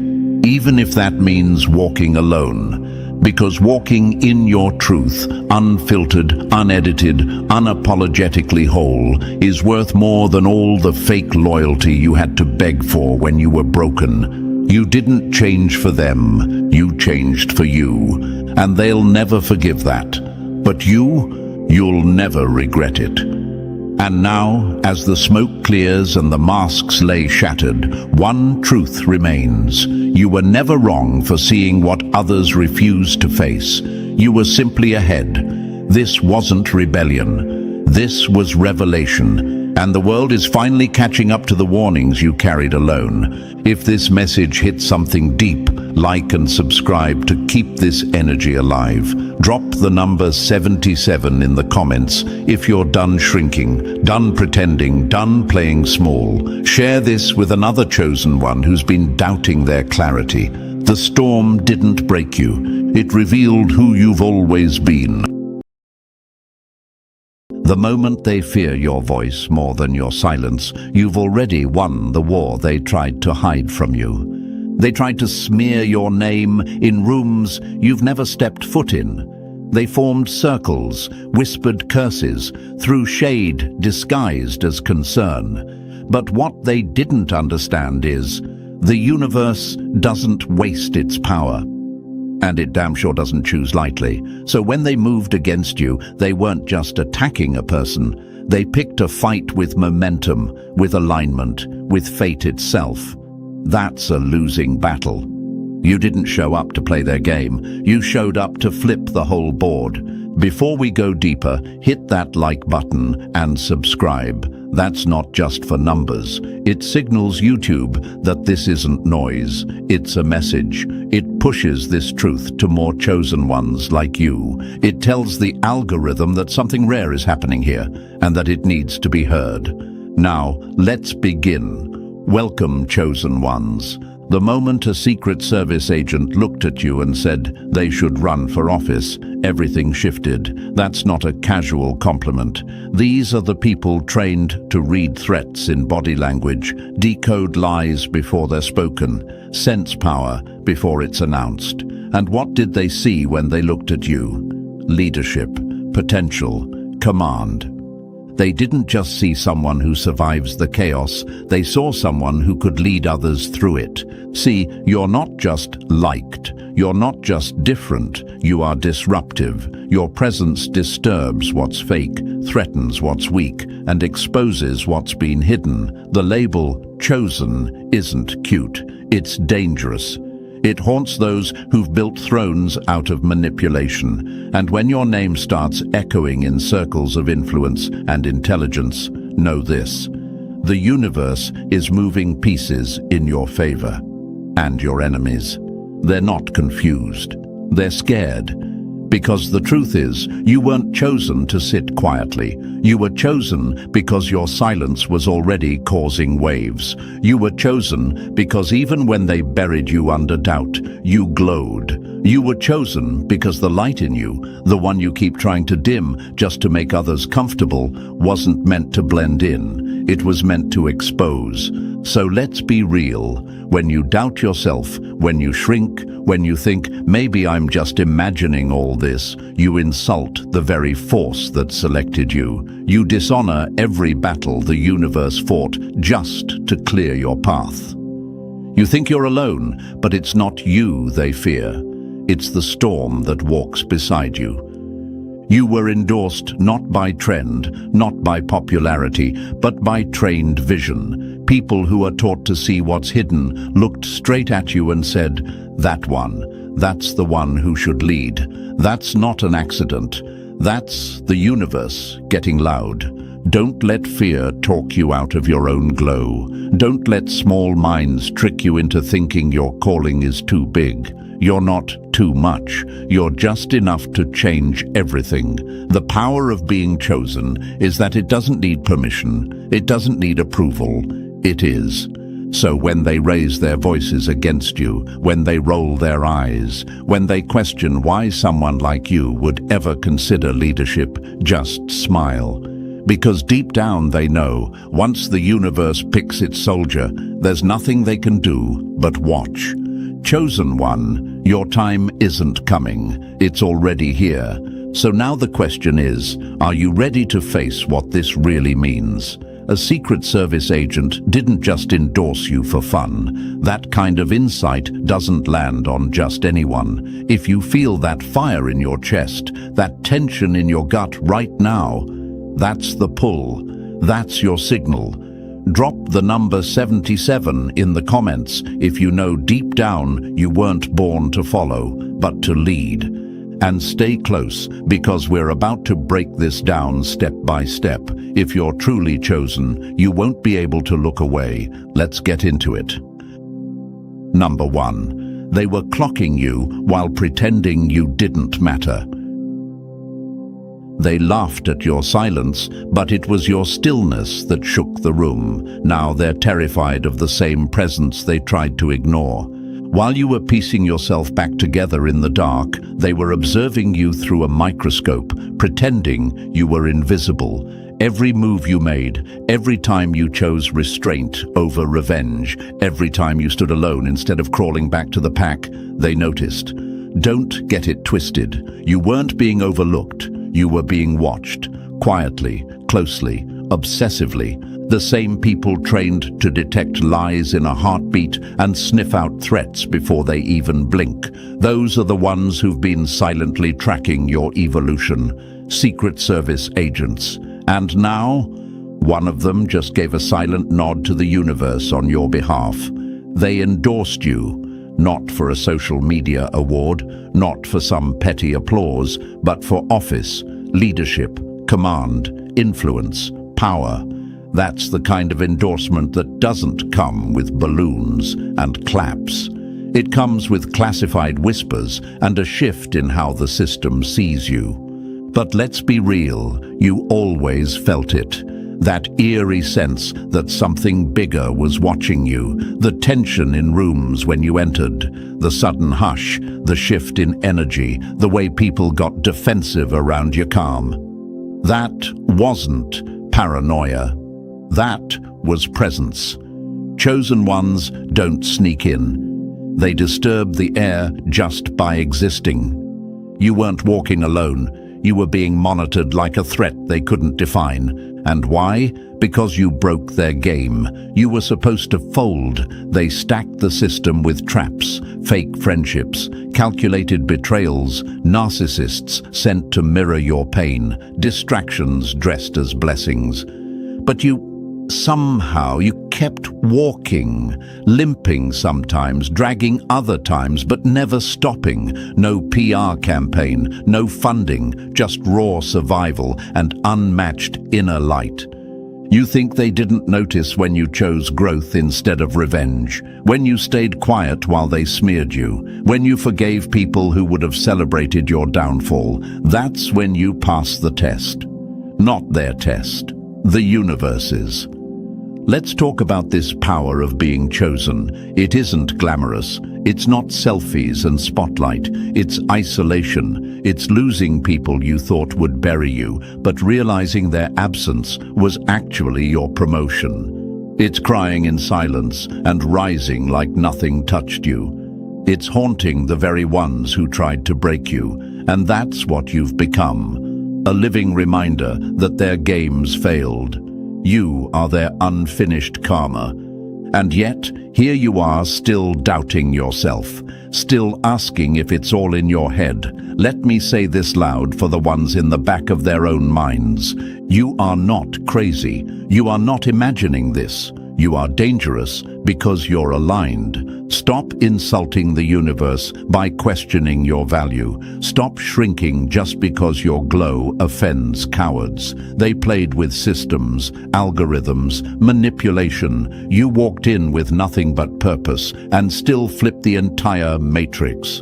Even if that means walking alone. Because walking in your truth, unfiltered, unedited, unapologetically whole, is worth more than all the fake loyalty you had to beg for when you were broken. You didn't change for them, you changed for you, and they'll never forgive that. But you'll never regret it. And now, as the smoke clears and the masks lay shattered, one truth remains. You were never wrong for seeing what others refused to face. You were simply ahead. This wasn't rebellion. This was revelation. And the world is finally catching up to the warnings you carried alone. If this message hit something deep, like and subscribe to keep this energy alive. Drop the number 77 in the comments if you're done shrinking, done pretending, done playing small. Share this with another chosen one who's been doubting their clarity. The storm didn't break you. It revealed who you've always been. The moment they fear your voice more than your silence, you've already won the war they tried to hide from you. They tried to smear your name in rooms you've never stepped foot in. They formed circles, whispered curses, threw shade disguised as concern. But what they didn't understand is, the universe doesn't waste its power. And it damn sure doesn't choose lightly. So when they moved against you, they weren't just attacking a person. They picked a fight with momentum, with alignment, with fate itself. That's a losing battle. You didn't show up to play their game. You showed up to flip the whole board. Before we go deeper, hit that like button and subscribe. That's not just for numbers. It signals YouTube that this isn't noise. It's a message. It pushes this truth to more chosen ones like you. It tells the algorithm that something rare is happening here and that it needs to be heard. Now, let's begin. Welcome, chosen ones. The moment a Secret Service agent looked at you and said they should run for office, everything shifted. That's not a casual compliment. These are the people trained to read threats in body language, decode lies before they're spoken, sense power before it's announced. And what did they see when they looked at you? Leadership, potential, command. They didn't just see someone who survives the chaos, they saw someone who could lead others through it. See, you're not just liked, you're not just different, you are disruptive. Your presence disturbs what's fake, threatens what's weak, and exposes what's been hidden. The label, chosen, isn't cute, it's dangerous. It haunts those who've built thrones out of manipulation. And when your name starts echoing in circles of influence and intelligence, know this: the universe is moving pieces in your favor. And your enemies. They're not confused. They're scared. Because the truth is, you weren't chosen to sit quietly. You were chosen because your silence was already causing waves. You were chosen because even when they buried you under doubt, you glowed. You were chosen because the light in you, the one you keep trying to dim just to make others comfortable, wasn't meant to blend in. It was meant to expose. So let's be real. When you doubt yourself, when you shrink, when you think, maybe I'm just imagining all this, you insult the very force that selected you. You dishonor every battle the universe fought just to clear your path. You think you're alone, but it's not you they fear. It's the storm that walks beside you. You were endorsed not by trend, not by popularity, but by trained vision. People who are taught to see what's hidden looked straight at you and said, "That one, that's the one who should lead." That's not an accident. That's the universe getting loud. Don't let fear talk you out of your own glow. Don't let small minds trick you into thinking your calling is too big. You're not too much. You're just enough to change everything. The power of being chosen is that it doesn't need permission. It doesn't need approval. It is. So when they raise their voices against you, when they roll their eyes, when they question why someone like you would ever consider leadership, just smile. Because deep down they know, once the universe picks its soldier, there's nothing they can do but watch. Chosen one, your time isn't coming. It's already here. So now the question is, are you ready to face what this really means? A Secret Service agent didn't just endorse you for fun. That kind of insight doesn't land on just anyone. If you feel that fire in your chest, that tension in your gut right now, that's the pull. That's your signal. Drop the number 77 in the comments if you know deep down you weren't born to follow, but to lead. And stay close, because we're about to break this down step by step. If you're truly chosen, you won't be able to look away. Let's get into it. Number 1. They were clocking you while pretending you didn't matter. They laughed at your silence, but it was your stillness that shook the room. Now they're terrified of the same presence they tried to ignore. While you were piecing yourself back together in the dark, they were observing you through a microscope, pretending you were invisible. Every move you made, every time you chose restraint over revenge, every time you stood alone instead of crawling back to the pack, they noticed. Don't get it twisted. You weren't being overlooked. You were being watched. Quietly, closely, obsessively. The same people trained to detect lies in a heartbeat and sniff out threats before they even blink. Those are the ones who've been silently tracking your evolution. Secret Service agents. And now, one of them just gave a silent nod to the universe on your behalf. They endorsed you, not for a social media award, not for some petty applause, but for office, leadership, command, influence, power. That's the kind of endorsement that doesn't come with balloons and claps. It comes with classified whispers and a shift in how the system sees you. But let's be real, you always felt it. That eerie sense that something bigger was watching you, the tension in rooms when you entered, the sudden hush, the shift in energy, the way people got defensive around your calm. That wasn't paranoia. That was presence. Chosen ones don't sneak in. They disturb the air just by existing. You weren't walking alone. You were being monitored like a threat they couldn't define. And why? Because you broke their game. You were supposed to fold. They stacked the system with traps, fake friendships, calculated betrayals, narcissists sent to mirror your pain, distractions dressed as blessings. But somehow you kept walking, limping sometimes, dragging other times, but never stopping. No PR campaign, no funding, just raw survival and unmatched inner light. You think they didn't notice when you chose growth instead of revenge, when you stayed quiet while they smeared you, when you forgave people who would have celebrated your downfall. That's when you passed the test. Not their test, the universe's. Let's talk about this power of being chosen. It isn't glamorous. It's not selfies and spotlight. It's isolation. It's losing people you thought would bury you, but realizing their absence was actually your promotion. It's crying in silence and rising like nothing touched you. It's haunting the very ones who tried to break you, and that's what you've become. A living reminder that their games failed. You are their unfinished karma. And yet, here you are still doubting yourself, still asking if it's all in your head. Let me say this loud for the ones in the back of their own minds. You are not crazy. You are not imagining this. You are dangerous because you're aligned. Stop insulting the universe by questioning your value. Stop shrinking just because your glow offends cowards. They played with systems, algorithms, manipulation. You walked in with nothing but purpose and still flipped the entire matrix.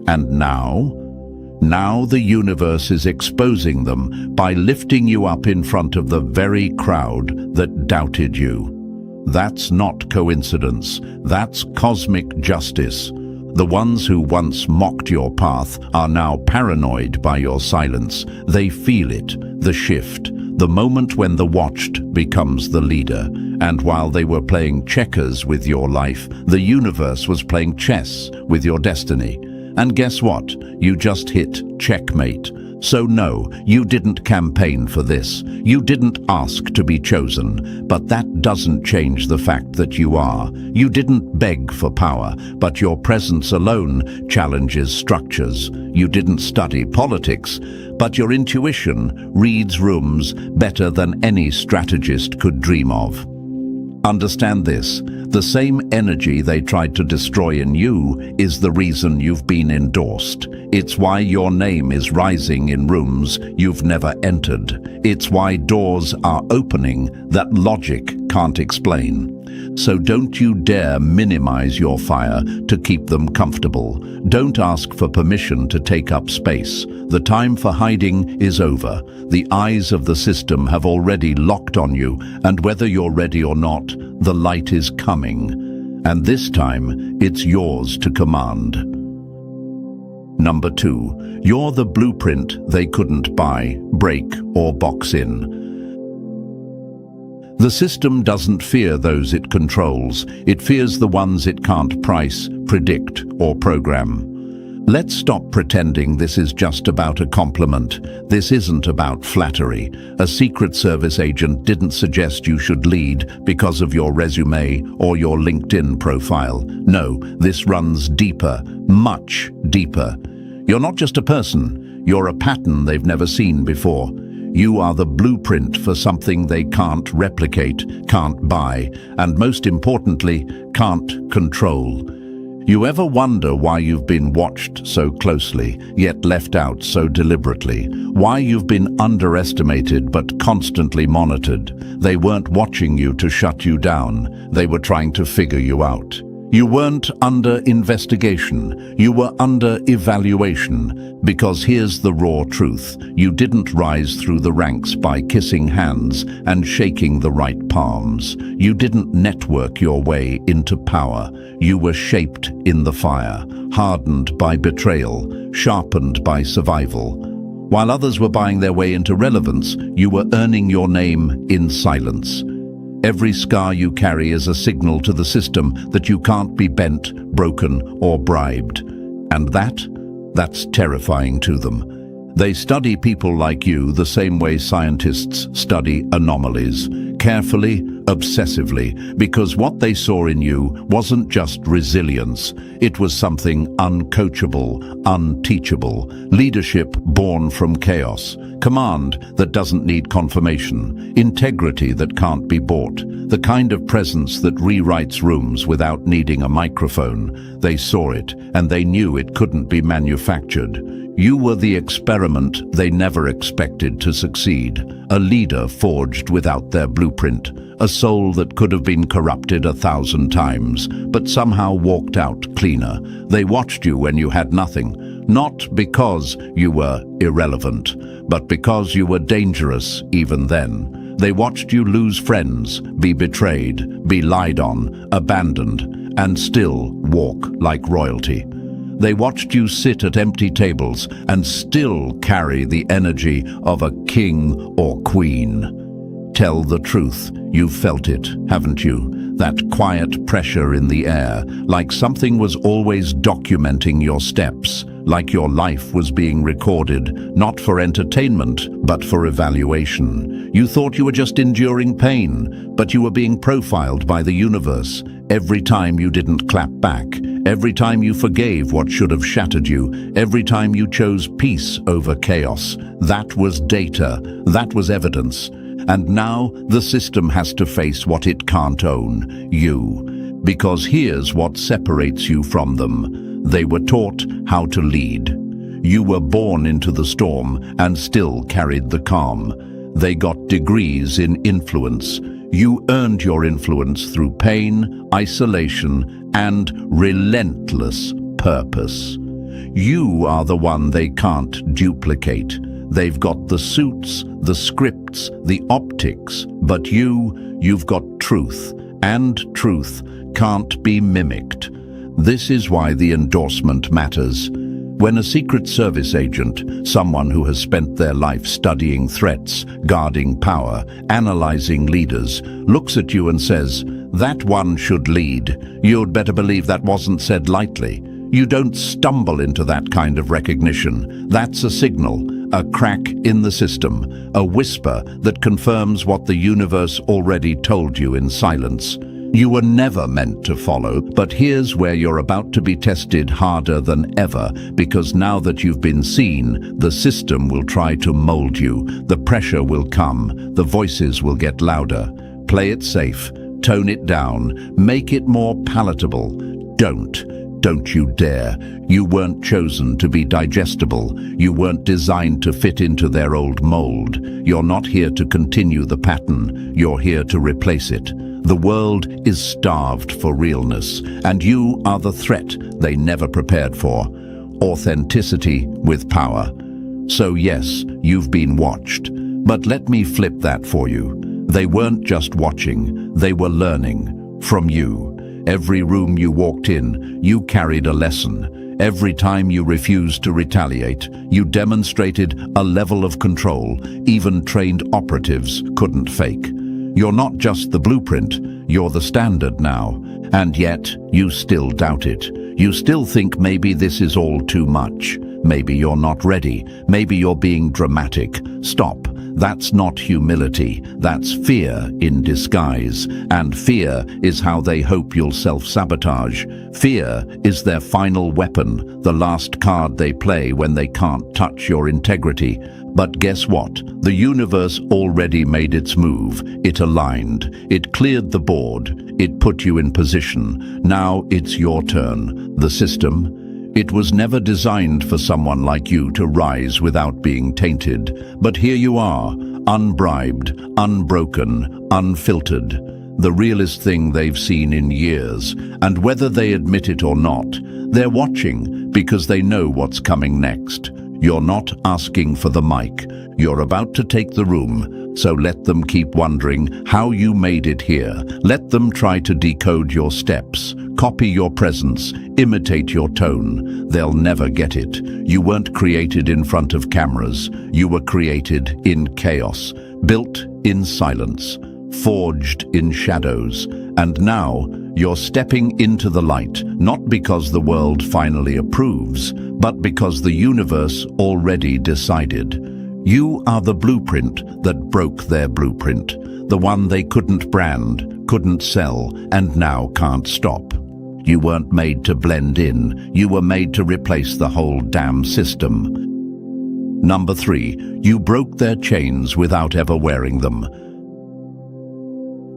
And now the universe is exposing them by lifting you up in front of the very crowd that doubted you. That's not coincidence. That's cosmic justice. The ones who once mocked your path are now paranoid by your silence. They feel it, the shift, the moment when the watched becomes the leader. And while they were playing checkers with your life, the universe was playing chess with your destiny. And guess what? You just hit checkmate. So no, you didn't campaign for this. You didn't ask to be chosen. But that doesn't change the fact that you are. You didn't beg for power, but your presence alone challenges structures. You didn't study politics, but your intuition reads rooms better than any strategist could dream of. Understand this, the same energy they tried to destroy in you is the reason you've been endorsed. It's why your name is rising in rooms you've never entered. It's why doors are opening that logic can't explain. So don't you dare minimize your fire to keep them comfortable. Don't ask for permission to take up space. The time for hiding is over. The eyes of the system have already locked on you, and whether you're ready or not, the light is coming. And this time, it's yours to command. Number 2, you're the blueprint they couldn't buy, break, or box in. The system doesn't fear those it controls. It fears the ones it can't price, predict, or program. Let's stop pretending this is just about a compliment. This isn't about flattery. A Secret Service agent didn't suggest you should lead because of your resume or your LinkedIn profile. No, this runs deeper, much deeper. You're not just a person. You're a pattern they've never seen before. You are the blueprint for something they can't replicate, can't buy, and most importantly, can't control. You ever wonder why you've been watched so closely, yet left out so deliberately? Why you've been underestimated but constantly monitored? They weren't watching you to shut you down. They were trying to figure you out. You weren't under investigation. You were under evaluation. Because here's the raw truth. You didn't rise through the ranks by kissing hands and shaking the right palms. You didn't network your way into power. You were shaped in the fire, hardened by betrayal, sharpened by survival. While others were buying their way into relevance, you were earning your name in silence. Every scar you carry is a signal to the system that you can't be bent, broken, or bribed. And that's terrifying to them. They study people like you the same way scientists study anomalies, carefully, obsessively, because what they saw in you wasn't just resilience. It was something uncoachable, unteachable, leadership born from chaos, command that doesn't need confirmation, integrity that can't be bought, the kind of presence that rewrites rooms without needing a microphone. They saw it, and they knew it couldn't be manufactured. You were the experiment they never expected to succeed, a leader forged without their blueprint, a soul that could have been corrupted 1,000 times, but somehow walked out cleaner. They watched you when you had nothing, not because you were irrelevant, but because you were dangerous even then. They watched you lose friends, be betrayed, be lied on, abandoned, and still walk like royalty. They watched you sit at empty tables and still carry the energy of a king or queen. Tell the truth, you've felt it, haven't you? That quiet pressure in the air, like something was always documenting your steps, like your life was being recorded, not for entertainment, but for evaluation. You thought you were just enduring pain, but you were being profiled by the universe. Every time you didn't clap back, every time you forgave what should have shattered you, every time you chose peace over chaos, that was data, that was evidence. And now the system has to face what it can't own, you. Because here's what separates you from them. They were taught how to lead. You were born into the storm and still carried the calm. They got degrees in influence. You earned your influence through pain, isolation, and relentless purpose. You are the one they can't duplicate. They've got the suits, the scripts, the optics, but you've got truth, and truth can't be mimicked. This is why the endorsement matters. When a Secret Service agent, someone who has spent their life studying threats, guarding power, analyzing leaders, looks at you and says, "That one should lead," you'd better believe that wasn't said lightly. You don't stumble into that kind of recognition. That's a signal, a crack in the system, a whisper that confirms what the universe already told you in silence. You were never meant to follow, but here's where you're about to be tested harder than ever, because now that you've been seen, the system will try to mold you. The pressure will come, the voices will get louder. Play it safe, tone it down, make it more palatable. Don't you dare. You weren't chosen to be digestible. You weren't designed to fit into their old mold. You're not here to continue the pattern. You're here to replace it. The world is starved for realness, and you are the threat they never prepared for. Authenticity with power. So yes, you've been watched. But let me flip that for you. They weren't just watching, they were learning from you. Every room you walked in, you carried a lesson. Every time you refused to retaliate, you demonstrated a level of control even trained operatives couldn't fake. You're not just the blueprint, you're the standard now. And yet, you still doubt it. You still think maybe this is all too much. Maybe you're not ready. Maybe you're being dramatic. Stop. That's not humility. That's fear in disguise. And fear is how they hope you'll self-sabotage. Fear is their final weapon, the last card they play when they can't touch your integrity. But guess what? The universe already made its move. It aligned. It cleared the board. It put you in position. Now it's your turn. The system, it was never designed for someone like you to rise without being tainted. But here you are, unbribed, unbroken, unfiltered. The realest thing they've seen in years. And whether they admit it or not, they're watching because they know what's coming next. You're not asking for the mic. You're about to take the room, so let them keep wondering how you made it here. Let them try to decode your steps, copy your presence, imitate your tone. They'll never get it. You weren't created in front of cameras. You were created in chaos, built in silence, forged in shadows. And now, you're stepping into the light, not because the world finally approves, but because the universe already decided. You are the blueprint that broke their blueprint, the one they couldn't brand, couldn't sell, and now can't stop. You weren't made to blend in, you were made to replace the whole damn system. Number 3, you broke their chains without ever wearing them.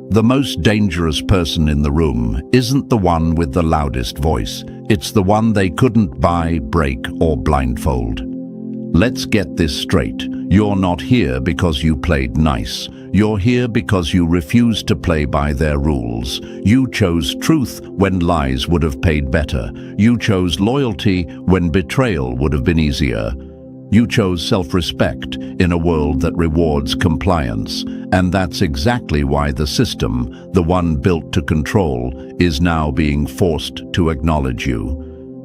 The most dangerous person in the room isn't the one with the loudest voice. It's the one they couldn't buy, break, or blindfold. Let's get this straight. You're not here because you played nice. You're here because you refused to play by their rules. You chose truth when lies would have paid better. You chose loyalty when betrayal would have been easier. You chose self-respect in a world that rewards compliance. And that's exactly why the system, the one built to control, is now being forced to acknowledge you.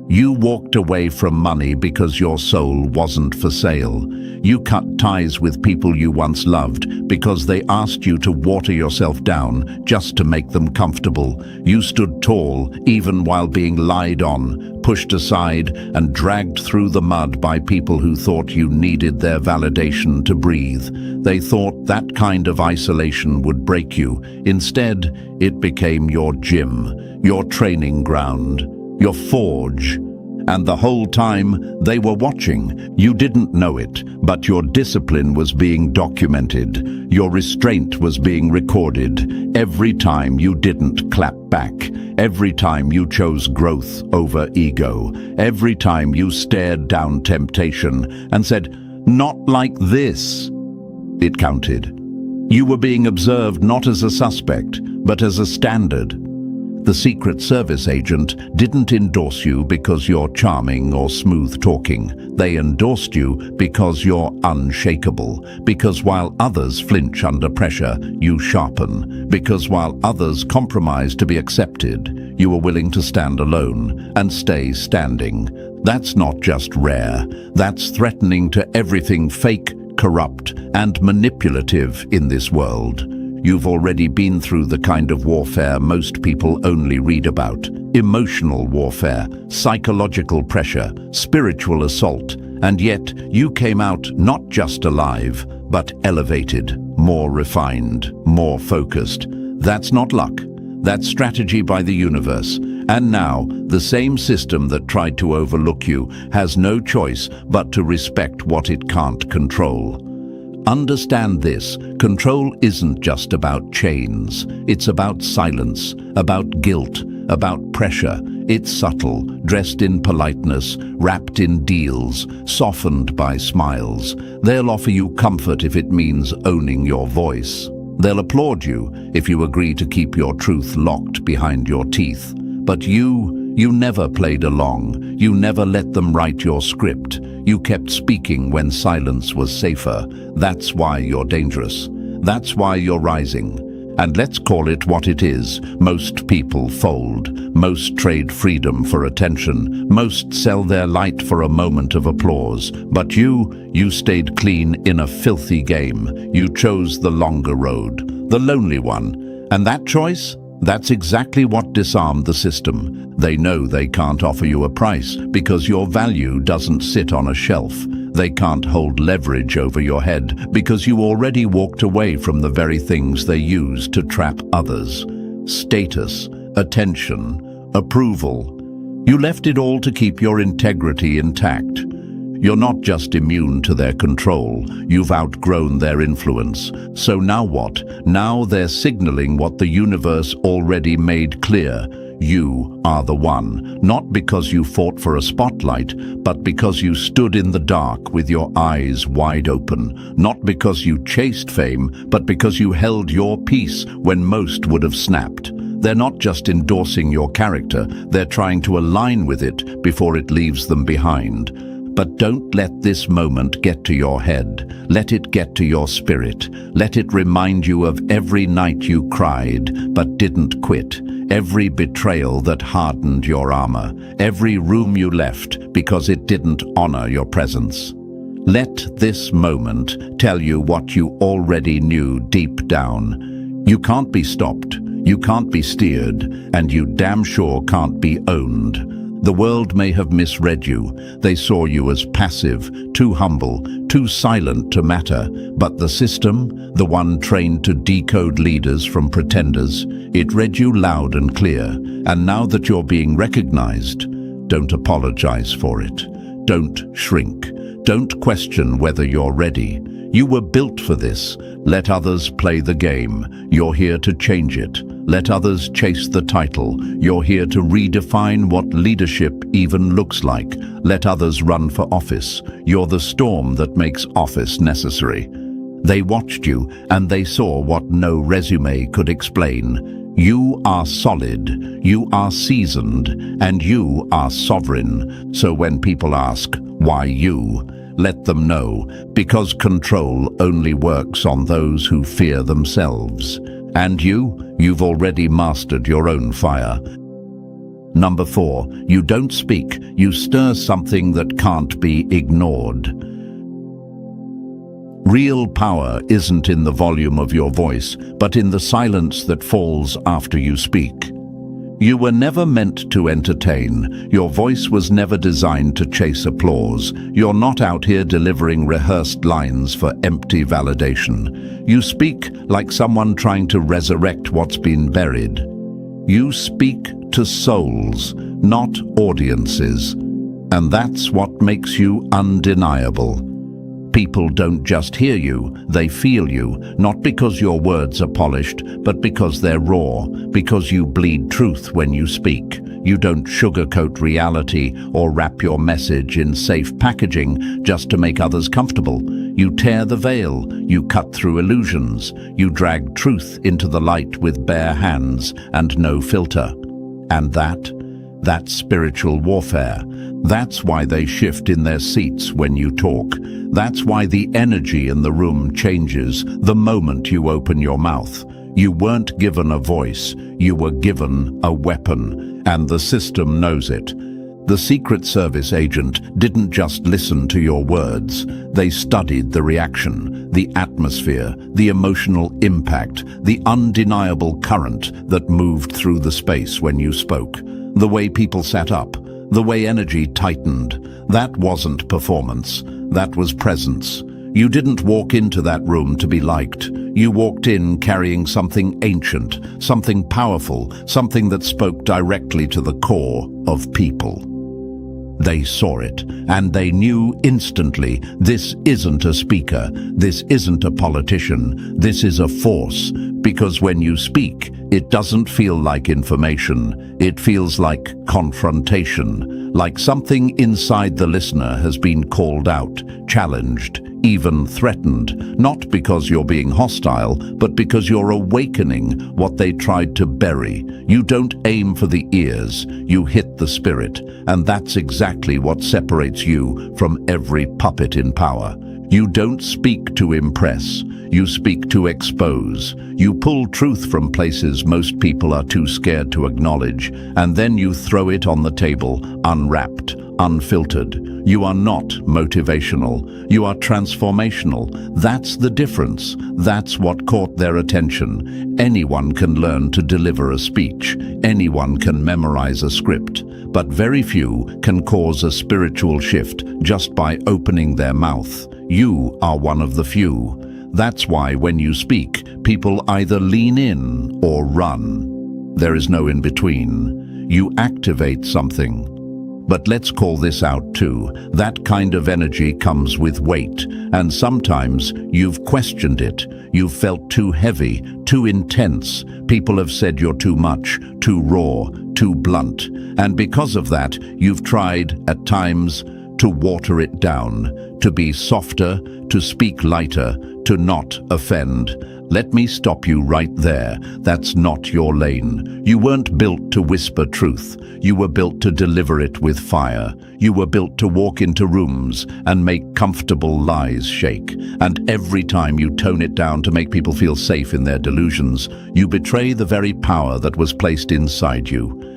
You walked away from money because your soul wasn't for sale. You cut ties with people you once loved because they asked you to water yourself down just to make them comfortable. You stood tall even while being lied on, pushed aside and dragged through the mud by people who thought you needed their validation to breathe. They thought that kind of isolation would break you. Instead, it became your gym, your training ground, your forge. And the whole time, they were watching. You didn't know it, but your discipline was being documented. Your restraint was being recorded. Every time you didn't clap back. Every time you chose growth over ego. Every time you stared down temptation and said, "Not like this." It counted. You were being observed not as a suspect, but as a standard. The Secret Service agent didn't endorse you because you're charming or smooth-talking. They endorsed you because you're unshakable. Because while others flinch under pressure, you sharpen. Because while others compromise to be accepted, you are willing to stand alone and stay standing. That's not just rare. That's threatening to everything fake, corrupt, and manipulative in this world. You've already been through the kind of warfare most people only read about. Emotional warfare, psychological pressure, spiritual assault. And yet, you came out not just alive, but elevated, more refined, more focused. That's not luck. That's strategy by the universe. And now, the same system that tried to overlook you has no choice but to respect what it can't control. Understand this, control isn't just about chains. It's about silence, about guilt, about pressure. It's subtle, dressed in politeness, wrapped in deals, softened by smiles. They'll offer you comfort if it means owning your voice. They'll applaud you if you agree to keep your truth locked behind your teeth. But you never played along. You never let them write your script. You kept speaking when silence was safer. That's why you're dangerous. That's why you're rising. And let's call it what it is. Most people fold. Most trade freedom for attention. Most sell their light for a moment of applause. But you stayed clean in a filthy game. You chose the longer road, the lonely one. And that choice? That's exactly what disarmed the system. They know they can't offer you a price because your value doesn't sit on a shelf. They can't hold leverage over your head because you already walked away from the very things they use to trap others. Status, attention, approval. You left it all to keep your integrity intact. You're not just immune to their control, you've outgrown their influence. So now what? Now they're signaling what the universe already made clear. You are the one, not because you fought for a spotlight, but because you stood in the dark with your eyes wide open. Not because you chased fame, but because you held your peace when most would have snapped. They're not just endorsing your character, they're trying to align with it before it leaves them behind. But don't let this moment get to your head. Let it get to your spirit. Let it remind you of every night you cried but didn't quit. Every betrayal that hardened your armor. Every room you left because it didn't honor your presence. Let this moment tell you what you already knew deep down. You can't be stopped. You can't be steered. And you damn sure can't be owned. The world may have misread you. They saw you as passive, too humble, too silent to matter. But the system, the one trained to decode leaders from pretenders, it read you loud and clear. And now that you're being recognized, don't apologize for it. Don't shrink. Don't question whether you're ready. You were built for this. Let others play the game. You're here to change it. Let others chase the title. You're here to redefine what leadership even looks like. Let others run for office. You're the storm that makes office necessary. They watched you and they saw what no resume could explain. You are solid, you are seasoned, and you are sovereign. So when people ask, why you? Let them know, because control only works on those who fear themselves. And you've already mastered your own fire. Number 4, you don't speak, you stir something that can't be ignored. Real power isn't in the volume of your voice, but in the silence that falls after you speak. You were never meant to entertain. Your voice was never designed to chase applause. You're not out here delivering rehearsed lines for empty validation. You speak like someone trying to resurrect what's been buried. You speak to souls, not audiences. And that's what makes you undeniable. People don't just hear you, they feel you, not because your words are polished, but because they're raw, because you bleed truth when you speak. You don't sugarcoat reality or wrap your message in safe packaging just to make others comfortable. You tear the veil, you cut through illusions, you drag truth into the light with bare hands and no filter. And that's spiritual warfare. That's why they shift in their seats when you talk. That's why the energy in the room changes the moment you open your mouth. You weren't given a voice, you were given a weapon, and the system knows it. The Secret Service agent didn't just listen to your words. They studied the reaction, the atmosphere, the emotional impact, the undeniable current that moved through the space when you spoke. The way people sat up, the way energy tightened. That wasn't performance, that was presence. You didn't walk into that room to be liked. You walked in carrying something ancient, something powerful, something that spoke directly to the core of people. They saw it, and they knew instantly, this isn't a speaker, this isn't a politician, this is a force. Because when you speak, it doesn't feel like information, it feels like confrontation, like something inside the listener has been called out, challenged, even threatened, not because you're being hostile, but because you're awakening what they tried to bury. You don't aim for the ears, you hit the spirit, and that's exactly what separates you from every puppet in power. You don't speak to impress. You speak to expose. You pull truth from places most people are too scared to acknowledge, and then you throw it on the table, unwrapped, unfiltered. You are not motivational. You are transformational. That's the difference. That's what caught their attention. Anyone can learn to deliver a speech. Anyone can memorize a script. But very few can cause a spiritual shift just by opening their mouth. You are one of the few. That's why when you speak, people either lean in or run. There is no in between. You activate something. But let's call this out too. That kind of energy comes with weight, and sometimes you've questioned it. You've felt too heavy, too intense. People have said you're too much, too raw, too blunt. And because of that, you've tried, at times, to water it down, to be softer, to speak lighter, to not offend. Let me stop you right there. That's not your lane. You weren't built to whisper truth. You were built to deliver it with fire. You were built to walk into rooms and make comfortable lies shake. And every time you tone it down to make people feel safe in their delusions, you betray the very power that was placed inside you.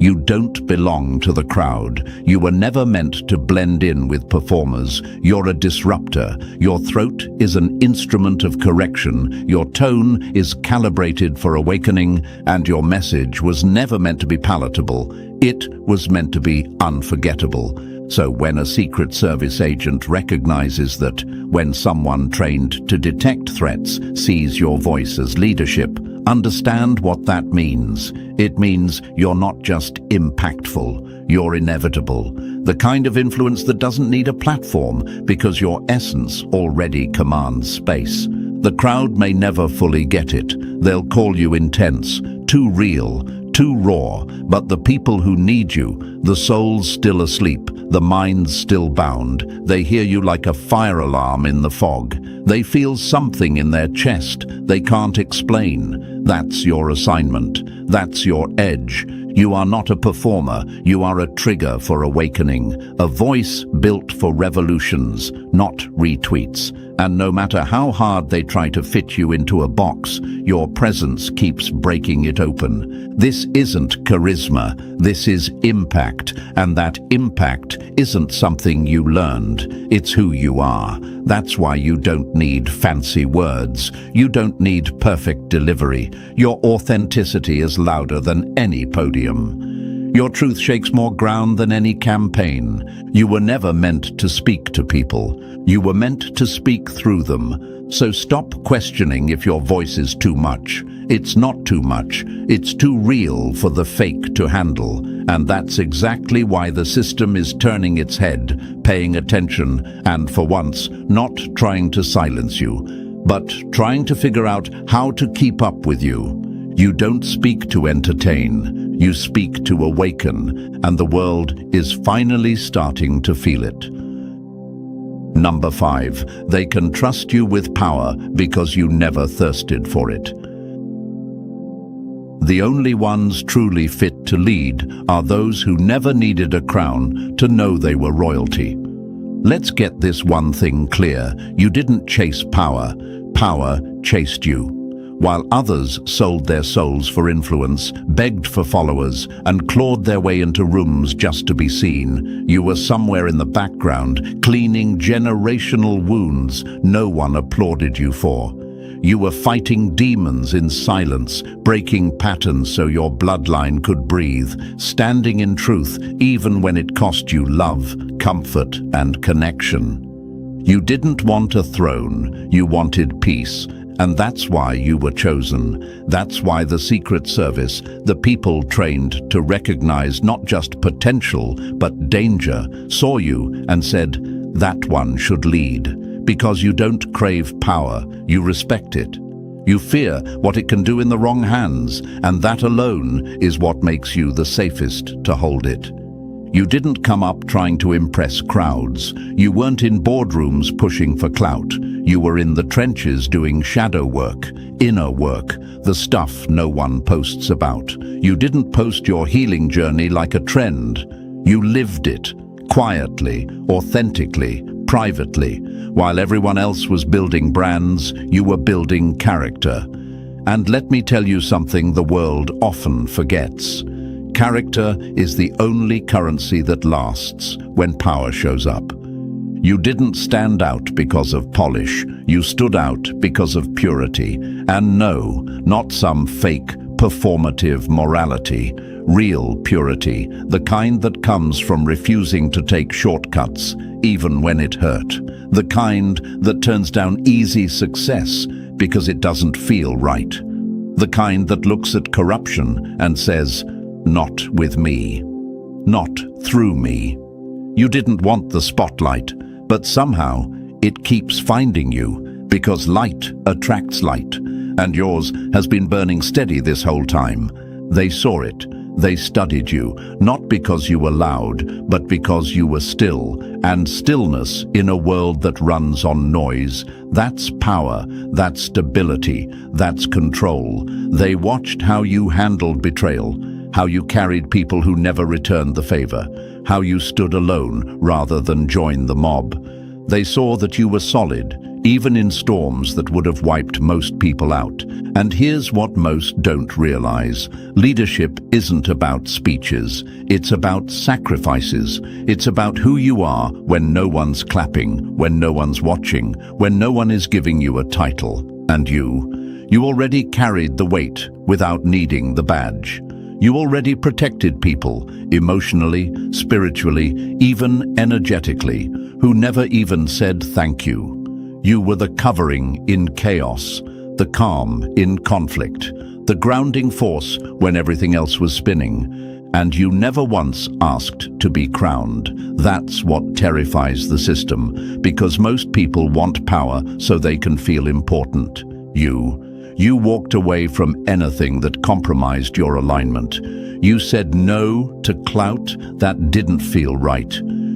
You don't belong to the crowd. You were never meant to blend in with performers. You're a disruptor. Your throat is an instrument of correction. Your tone is calibrated for awakening, and your message was never meant to be palatable. It was meant to be unforgettable. So when a Secret Service agent recognizes that, when someone trained to detect threats sees your voice as leadership, understand what that means. It means you're not just impactful, you're inevitable. The kind of influence that doesn't need a platform because your essence already commands space. The crowd may never fully get it. They'll call you intense, too real, too raw, but the people who need you, the soul's still asleep, the mind's still bound. They hear you like a fire alarm in the fog. They feel something in their chest they can't explain. That's your assignment. That's your edge. You are not a performer. You are a trigger for awakening. A voice built for revolutions, not retweets. And no matter how hard they try to fit you into a box, your presence keeps breaking it open. This isn't charisma. This is impact. And that impact isn't something you learned. It's who you are. That's why you don't need fancy words. You don't need perfect delivery. Your authenticity is louder than any podium. Your truth shakes more ground than any campaign. You were never meant to speak to people. You were meant to speak through them. So stop questioning if your voice is too much. It's not too much. It's too real for the fake to handle. And that's exactly why the system is turning its head, paying attention, and for once, not trying to silence you, but trying to figure out how to keep up with you. You don't speak to entertain. You speak to awaken, and the world is finally starting to feel it. Number 5, they can trust you with power because you never thirsted for it. The only ones truly fit to lead are those who never needed a crown to know they were royalty. Let's get this one thing clear. You didn't chase power. Power chased you. While others sold their souls for influence, begged for followers, and clawed their way into rooms just to be seen, you were somewhere in the background, cleaning generational wounds no one applauded you for. You were fighting demons in silence, breaking patterns so your bloodline could breathe, standing in truth even when it cost you love, comfort, and connection. You didn't want a throne, you wanted peace. And that's why you were chosen. That's why the Secret Service, the people trained to recognize not just potential, but danger, saw you and said, that one should lead. Because you don't crave power, you respect it. You fear what it can do in the wrong hands, and that alone is what makes you the safest to hold it. You didn't come up trying to impress crowds. You weren't in boardrooms pushing for clout. You were in the trenches doing shadow work, inner work, the stuff no one posts about. You didn't post your healing journey like a trend. You lived it, quietly, authentically, privately. While everyone else was building brands, you were building character. And let me tell you something the world often forgets. Character is the only currency that lasts when power shows up. You didn't stand out because of polish. You stood out because of purity. And no, not some fake, performative morality. Real purity, the kind that comes from refusing to take shortcuts, even when it hurt. The kind that turns down easy success because it doesn't feel right. The kind that looks at corruption and says, "Not with me. Not through me." You didn't want the spotlight, but somehow it keeps finding you because light attracts light, and yours has been burning steady this whole time. They saw it. They studied you, not because you were loud, but because you were still, and stillness in a world that runs on noise. That's power, that's stability, that's control. They watched how you handled betrayal, how you carried people who never returned the favor, how you stood alone rather than join the mob. They saw that you were solid, even in storms that would have wiped most people out. And here's what most don't realize. Leadership isn't about speeches. It's about sacrifices. It's about who you are when no one's clapping, when no one's watching, when no one is giving you a title. And you already carried the weight without needing the badge. You already protected people, emotionally, spiritually, even energetically, who never even said thank you. You were the covering in chaos, the calm in conflict, the grounding force when everything else was spinning. And you never once asked to be crowned. That's what terrifies the system, because most people want power so they can feel important. You walked away from anything that compromised your alignment. You said no to clout that didn't feel right.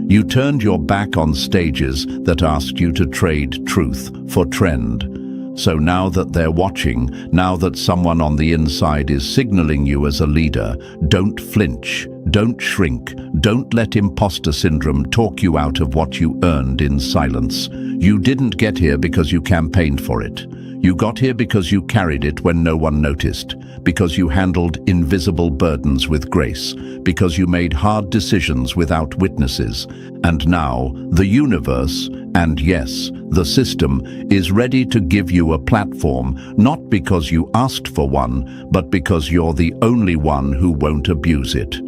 You turned your back on stages that asked you to trade truth for trend. So now that they're watching, now that someone on the inside is signaling you as a leader, don't flinch, don't shrink, don't let imposter syndrome talk you out of what you earned in silence. You didn't get here because you campaigned for it. You got here because you carried it when no one noticed, because you handled invisible burdens with grace, because you made hard decisions without witnesses. And now, the universe, and yes, the system, is ready to give you a platform, not because you asked for one, but because you're the only one who won't abuse it.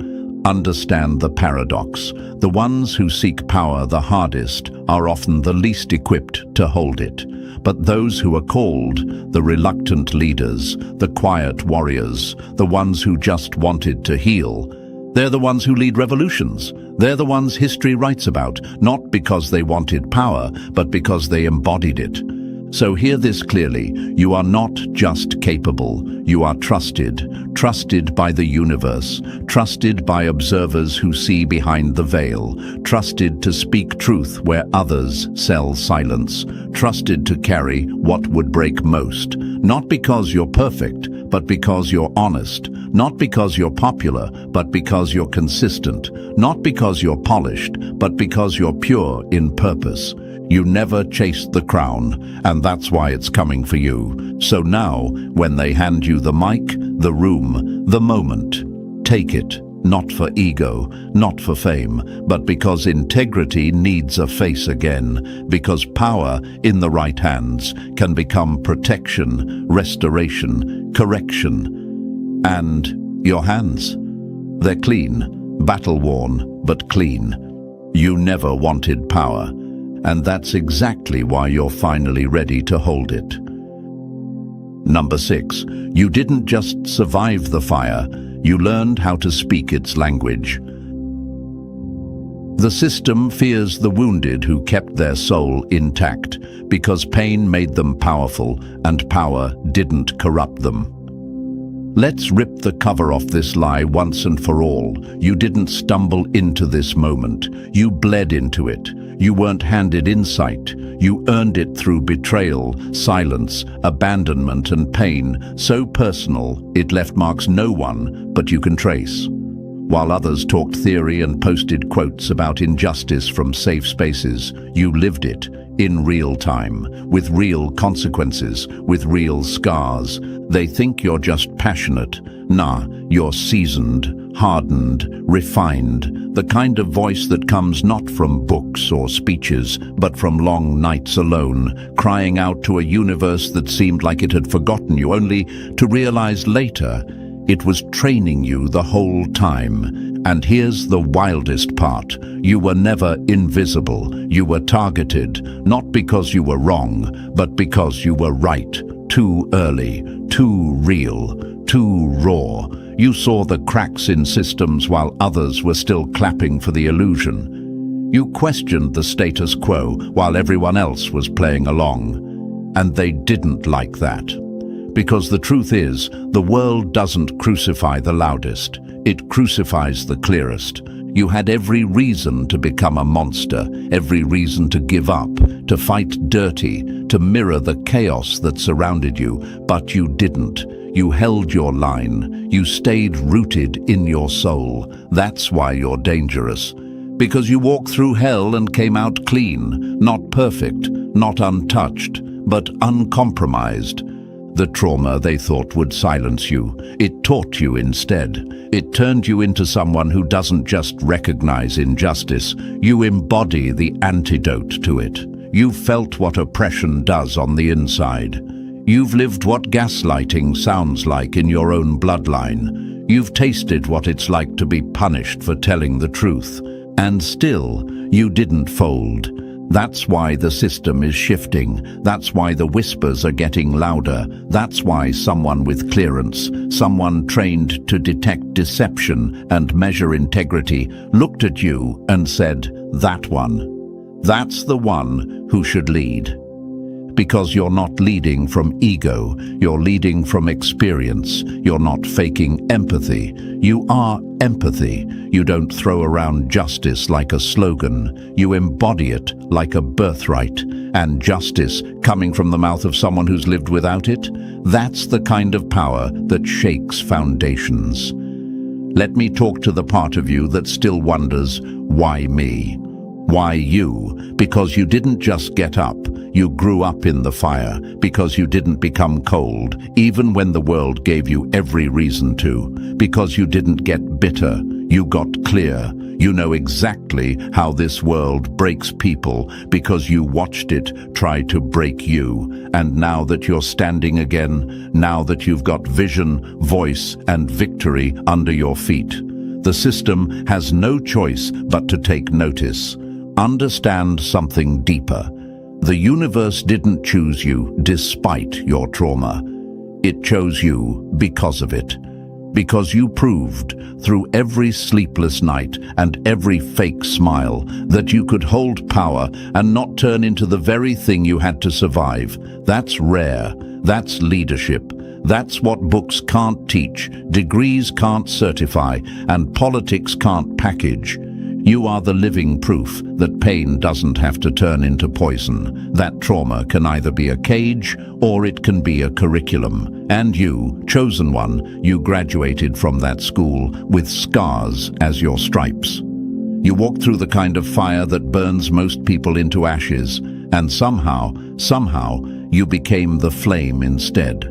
Understand the paradox. The ones who seek power the hardest are often the least equipped to hold it. But those who are called, the reluctant leaders, the quiet warriors, the ones who just wanted to heal, they're the ones who lead revolutions. They're the ones history writes about, not because they wanted power, but because they embodied it. So hear this clearly, you are not just capable, you are trusted. Trusted by the universe, trusted by observers who see behind the veil, trusted to speak truth where others sell silence, trusted to carry what would break most, not because you're perfect, but because you're honest, not because you're popular, but because you're consistent, not because you're polished, but because you're pure in purpose. You never chased the crown, and that's why it's coming for you. So now, when they hand you the mic, the room, the moment, take it, not for ego, not for fame, but because integrity needs a face again, because power in the right hands can become protection, restoration, correction. And your hands, they're clean, battle-worn, but clean. You never wanted power. And that's exactly why you're finally ready to hold it. Number 6, you didn't just survive the fire, you learned how to speak its language. The system fears the wounded who kept their soul intact because pain made them powerful and power didn't corrupt them. Let's rip the cover off this lie once and for all. You didn't stumble into this moment. You bled into it. You weren't handed insight. You earned it through betrayal, silence, abandonment, and pain so personal it left marks no one but you can trace. While others talked theory and posted quotes about injustice from safe spaces, you lived it in real time, with real consequences, with real scars. They think you're just passionate. Nah, you're seasoned, hardened, refined, the kind of voice that comes not from books or speeches, but from long nights alone, crying out to a universe that seemed like it had forgotten you, only to realize later it was training you the whole time. And here's the wildest part. You were never invisible. You were targeted, not because you were wrong, but because you were right. Too early, too real, too raw. You saw the cracks in systems while others were still clapping for the illusion. You questioned the status quo while everyone else was playing along. And they didn't like that. Because the truth is, the world doesn't crucify the loudest. It crucifies the clearest. You had every reason to become a monster, every reason to give up, to fight dirty, to mirror the chaos that surrounded you, but you didn't. You held your line. You stayed rooted in your soul. That's why you're dangerous. Because you walked through hell and came out clean, not perfect, not untouched, but uncompromised. The trauma they thought would silence you, it taught you instead. It turned you into someone who doesn't just recognize injustice, you embody the antidote to it. You've felt what oppression does on the inside. You've lived what gaslighting sounds like in your own bloodline. You've tasted what it's like to be punished for telling the truth. And still, you didn't fold. That's why the system is shifting. That's why the whispers are getting louder. That's why someone with clearance, someone trained to detect deception and measure integrity, looked at you and said, "That one. That's the one who should lead." Because you're not leading from ego, you're leading from experience. You're not faking empathy. You are empathy. You don't throw around justice like a slogan. You embody it like a birthright. And justice, coming from the mouth of someone who's lived without it, that's the kind of power that shakes foundations. Let me talk to the part of you that still wonders, why me? Why you? Because you didn't just get up, you grew up in the fire. Because you didn't become cold, even when the world gave you every reason to. Because you didn't get bitter, you got clear. You know exactly how this world breaks people because you watched it try to break you. And now that you're standing again, now that you've got vision, voice, and victory under your feet, the system has no choice but to take notice. Understand something deeper. The universe didn't choose you despite your trauma. It chose you because of it. Because you proved, through every sleepless night and every fake smile, that you could hold power and not turn into the very thing you had to survive. That's rare. That's leadership. That's what books can't teach, degrees can't certify, and politics can't package. You are the living proof that pain doesn't have to turn into poison, that trauma can either be a cage or it can be a curriculum. And you, chosen one, you graduated from that school with scars as your stripes. You walked through the kind of fire that burns most people into ashes, and somehow, you became the flame instead.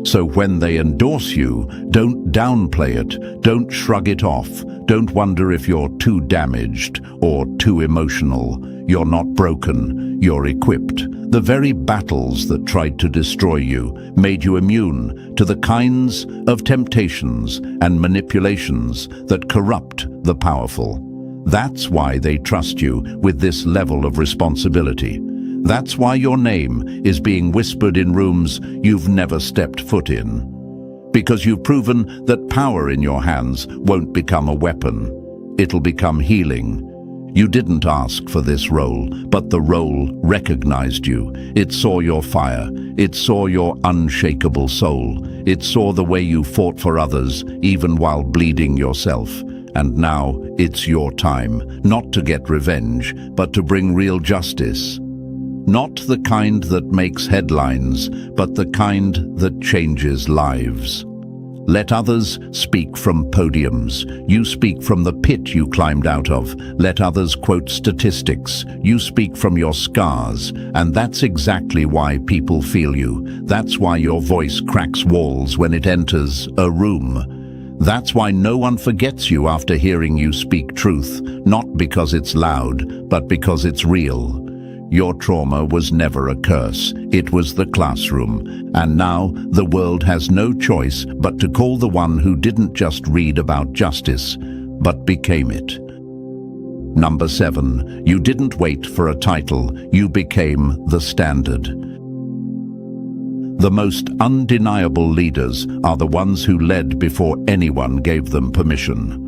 So when they endorse you, don't downplay it, don't shrug it off, don't wonder if you're too damaged or too emotional. You're not broken, you're equipped. The very battles that tried to destroy you made you immune to the kinds of temptations and manipulations that corrupt the powerful. That's why they trust you with this level of responsibility. That's why your name is being whispered in rooms you've never stepped foot in. Because you've proven that power in your hands won't become a weapon. It'll become healing. You didn't ask for this role, but the role recognized you. It saw your fire. It saw your unshakable soul. It saw the way you fought for others, even while bleeding yourself. And now it's your time, not to get revenge, but to bring real justice. Not the kind that makes headlines, but the kind that changes lives. Let others speak from podiums. You speak from the pit you climbed out of. Let others quote statistics. You speak from your scars. And that's exactly why people feel you. That's why your voice cracks walls when it enters a room. That's why no one forgets you after hearing you speak truth, not because it's loud, but because it's real. Your trauma was never a curse, it was the classroom. And now the world has no choice but to call the one who didn't just read about justice, but became it. Number 7, you didn't wait for a title, you became the standard. The most undeniable leaders are the ones who led before anyone gave them permission.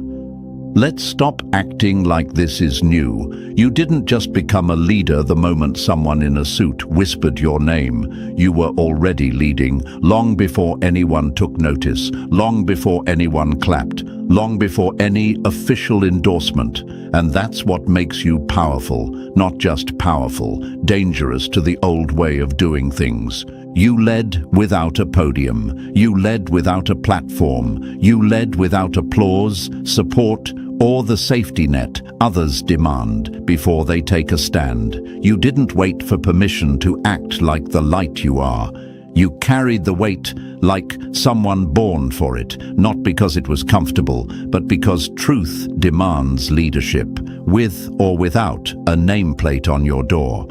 Let's stop acting like this is new. You didn't just become a leader the moment someone in a suit whispered your name. You were already leading, long before anyone took notice, long before anyone clapped, long before any official endorsement. And that's what makes you powerful, not just powerful, dangerous to the old way of doing things. You led without a podium. You led without a platform. You led without applause, support, or the safety net others demand before they take a stand. You didn't wait for permission to act like the light you are. You carried the weight like someone born for it, not because it was comfortable, but because truth demands leadership, with or without a nameplate on your door.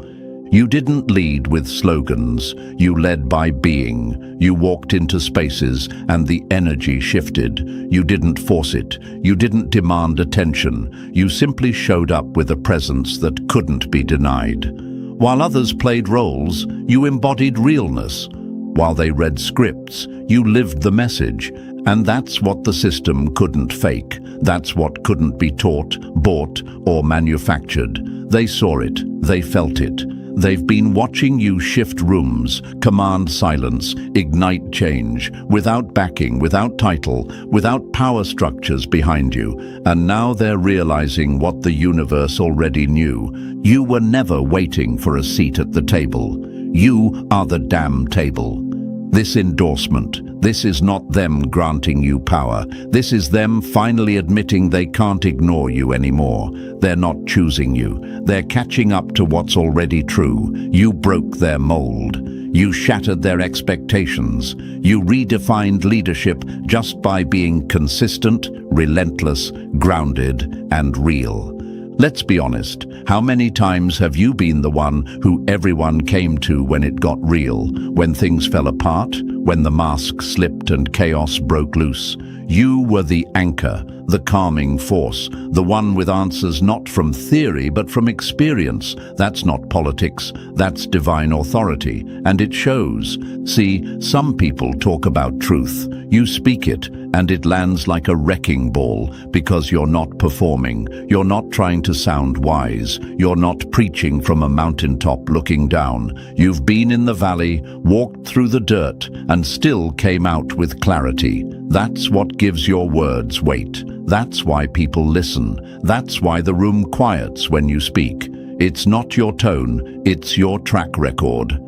You didn't lead with slogans, you led by being. You walked into spaces and the energy shifted. You didn't force it, you didn't demand attention. You simply showed up with a presence that couldn't be denied. While others played roles, you embodied realness. While they read scripts, you lived the message. And that's what the system couldn't fake. That's what couldn't be taught, bought, or manufactured. They saw it, they felt it. They've been watching you shift rooms, command silence, ignite change, without backing, without title, without power structures behind you. And now they're realizing what the universe already knew. You were never waiting for a seat at the table. You are the damn table. This endorsement, this is not them granting you power. This is them finally admitting they can't ignore you anymore. They're not choosing you. They're catching up to what's already true. You broke their mold. You shattered their expectations. You redefined leadership just by being consistent, relentless, grounded, and real. Let's be honest, how many times have you been the one who everyone came to when it got real, when things fell apart, when the mask slipped and chaos broke loose? You were the anchor, the calming force, the one with answers not from theory but from experience. That's not politics, that's divine authority, and it shows. See, some people talk about truth. You speak it, and it lands like a wrecking ball because you're not performing. You're not trying to sound wise. You're not preaching from a mountaintop looking down. You've been in the valley, walked through the dirt, and still came out with clarity. That's what gives your words weight. That's why people listen. That's why the room quiets when you speak. It's not your tone, it's your track record.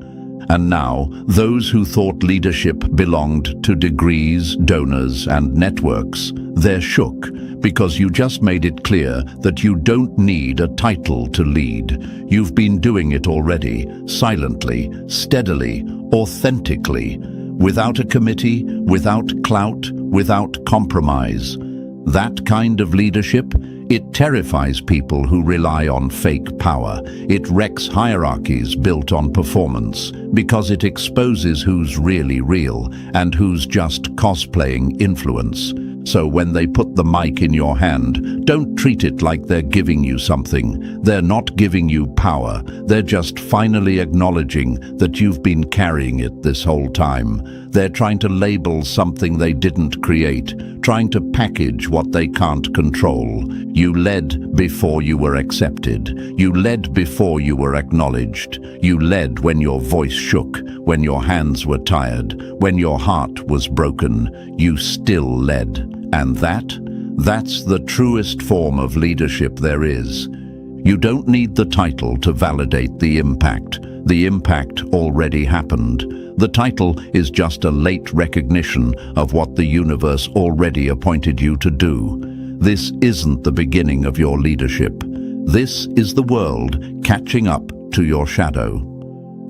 And now, those who thought leadership belonged to degrees, donors, and networks, they're shook because you just made it clear that you don't need a title to lead. You've been doing it already, silently, steadily, authentically, without a committee, without clout, without compromise. That kind of leadership, it terrifies people who rely on fake power. It wrecks hierarchies built on performance because it exposes who's really real and who's just cosplaying influence. So when they put the mic in your hand, don't treat it like they're giving you something. They're not giving you power. They're just finally acknowledging that you've been carrying it this whole time. They're trying to label something they didn't create, trying to package what they can't control. You led before you were accepted. You led before you were acknowledged. You led when your voice shook, when your hands were tired, when your heart was broken. You still led. And that's the truest form of leadership there is. You don't need the title to validate the impact. The impact already happened. The title is just a late recognition of what the universe already appointed you to do. This isn't the beginning of your leadership. This is the world catching up to your shadow.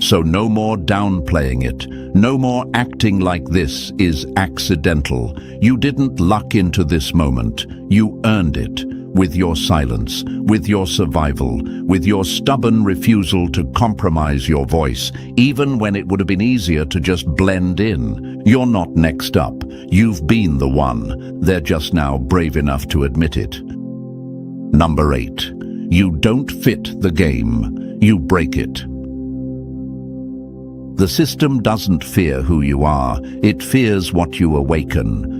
So no more downplaying it. No more acting like this is accidental. You didn't luck into this moment. You earned it. With your silence, with your survival, with your stubborn refusal to compromise your voice, even when it would have been easier to just blend in. You're not next up. You've been the one. They're just now brave enough to admit it. Number 8. You don't fit the game. You break it. The system doesn't fear who you are. It fears what you awaken.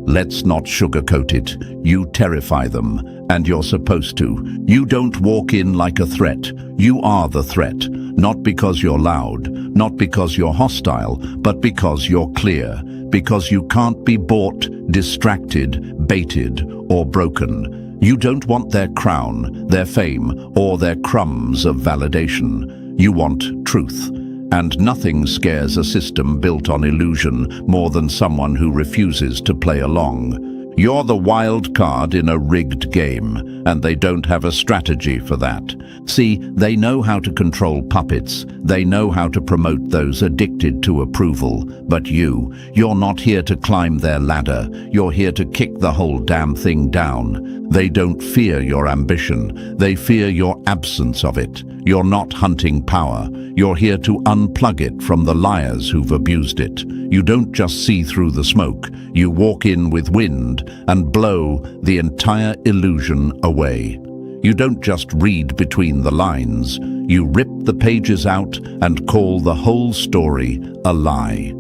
Let's not sugarcoat it. You terrify them, and you're supposed to. You don't walk in like a threat. You are the threat, not because you're loud, not because you're hostile, but because you're clear, because you can't be bought, distracted, baited, or broken. You don't want their crown, their fame, or their crumbs of validation. You want truth. And nothing scares a system built on illusion more than someone who refuses to play along. You're the wild card in a rigged game, and they don't have a strategy for that. See, they know how to control puppets. They know how to promote those addicted to approval. But you're not here to climb their ladder. You're here to kick the whole damn thing down. They don't fear your ambition. They fear your absence of it. You're not hunting power. You're here to unplug it from the liars who've abused it. You don't just see through the smoke. You walk in with wind and blow the entire illusion away. You don't just read between the lines. You rip the pages out and call the whole story a lie.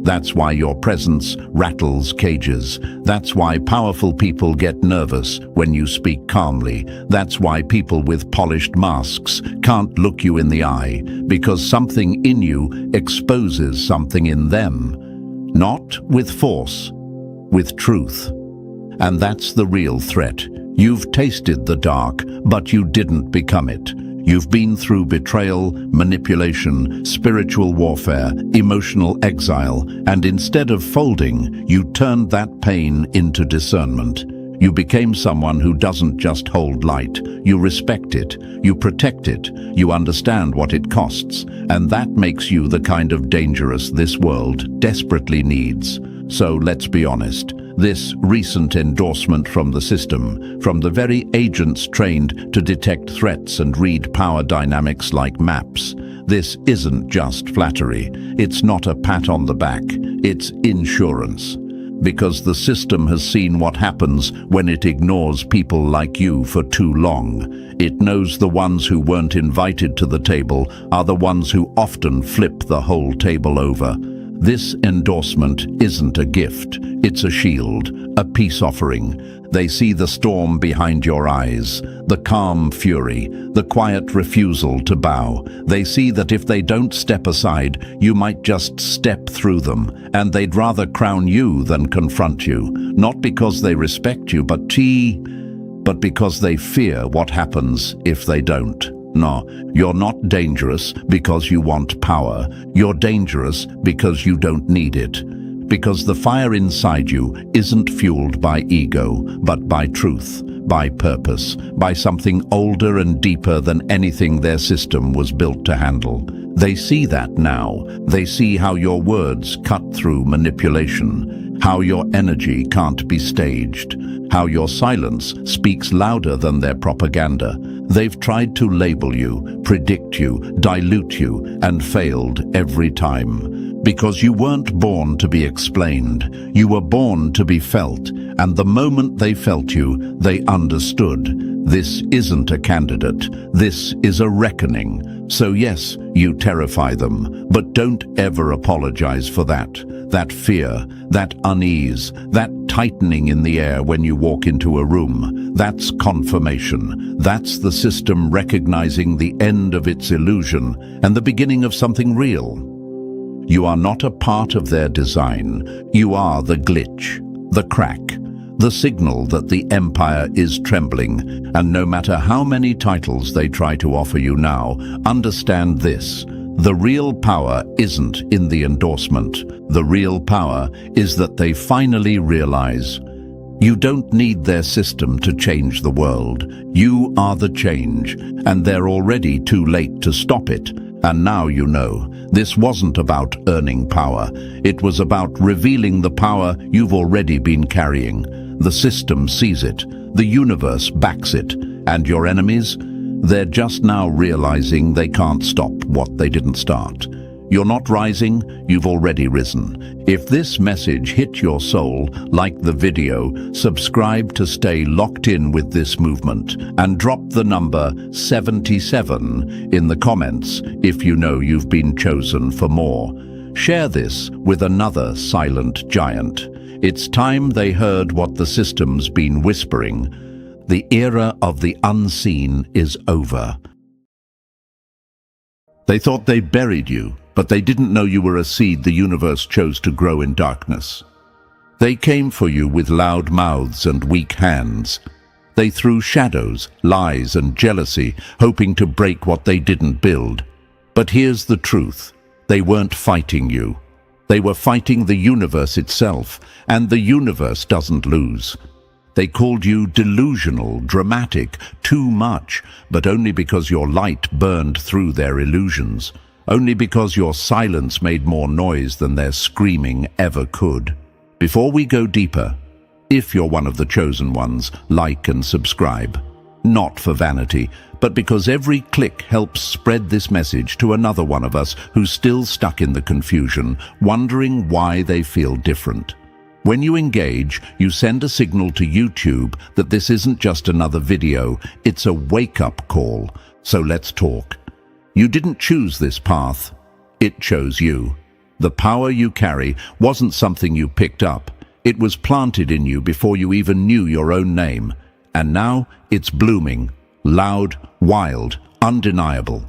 That's why your presence rattles cages. That's why powerful people get nervous when you speak calmly. That's why people with polished masks can't look you in the eye, because something in you exposes something in them. Not with force, with truth. And that's the real threat. You've tasted the dark, but you didn't become it. You've been through betrayal, manipulation, spiritual warfare, emotional exile, and instead of folding, you turned that pain into discernment. You became someone who doesn't just hold light. You respect it, you protect it, you understand what it costs, and that makes you the kind of dangerous this world desperately needs. So let's be honest. This recent endorsement from the system, from the very agents trained to detect threats and read power dynamics like maps, this isn't just flattery. It's not a pat on the back. It's insurance. Because the system has seen what happens when it ignores people like you for too long. It knows the ones who weren't invited to the table are the ones who often flip the whole table over. This endorsement isn't a gift, it's a shield, a peace offering. They see the storm behind your eyes, the calm fury, the quiet refusal to bow. They see that if they don't step aside, you might just step through them, and they'd rather crown you than confront you. Not because they respect you, but because they fear what happens if they don't. No, you're not dangerous because you want power. You're dangerous because you don't need it. Because the fire inside you isn't fueled by ego, but by truth, by purpose, by something older and deeper than anything their system was built to handle. They see that now. They see how your words cut through manipulation, how your energy can't be staged, how your silence speaks louder than their propaganda. They've tried to label you, predict you, dilute you, and failed every time. Because you weren't born to be explained. You were born to be felt, and the moment they felt you, they understood. This isn't a candidate. This is a reckoning. So yes, you terrify them, but don't ever apologize for that. That fear, that unease, that tightening in the air when you walk into a room, that's confirmation. That's the system recognizing the end of its illusion and the beginning of something real. You are not a part of their design. You are the glitch, the crack, the signal that the empire is trembling. And no matter how many titles they try to offer you now, understand this. The real power isn't in the endorsement. The real power is that they finally realize you don't need their system to change the world. You are the change, and they're already too late to stop it. And now you know, this wasn't about earning power. It was about revealing the power you've already been carrying. The system sees it, the universe backs it, and your enemies? They're just now realizing they can't stop what they didn't start. You're not rising, you've already risen. If this message hit your soul, like the video, subscribe to stay locked in with this movement, and drop the number 77 in the comments if you know you've been chosen for more. Share this with another silent giant. It's time they heard what the system's been whispering. The era of the unseen is over. They thought they buried you, but they didn't know you were a seed the universe chose to grow in darkness. They came for you with loud mouths and weak hands. They threw shadows, lies, and jealousy, hoping to break what they didn't build. But here's the truth. They weren't fighting you. They were fighting the universe itself, and the universe doesn't lose. They called you delusional, dramatic, too much, but only because your light burned through their illusions. Only because your silence made more noise than their screaming ever could. Before we go deeper, if you're one of the chosen ones, like and subscribe. Not for vanity, but because every click helps spread this message to another one of us who's still stuck in the confusion, wondering why they feel different. When you engage, you send a signal to YouTube that this isn't just another video, it's a wake-up call. So let's talk. You didn't choose this path, it chose you. The power you carry wasn't something you picked up. It was planted in you before you even knew your own name. And now it's blooming, loud, wild, undeniable.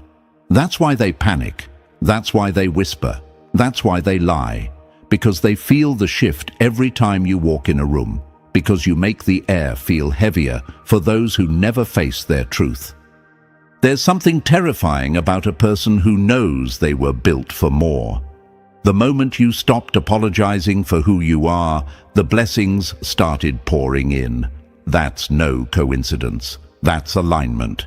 That's why they panic. That's why they whisper. That's why they lie. Because they feel the shift every time you walk in a room. Because you make the air feel heavier for those who never face their truth. There's something terrifying about a person who knows they were built for more. The moment you stopped apologizing for who you are, the blessings started pouring in. That's no coincidence. That's alignment.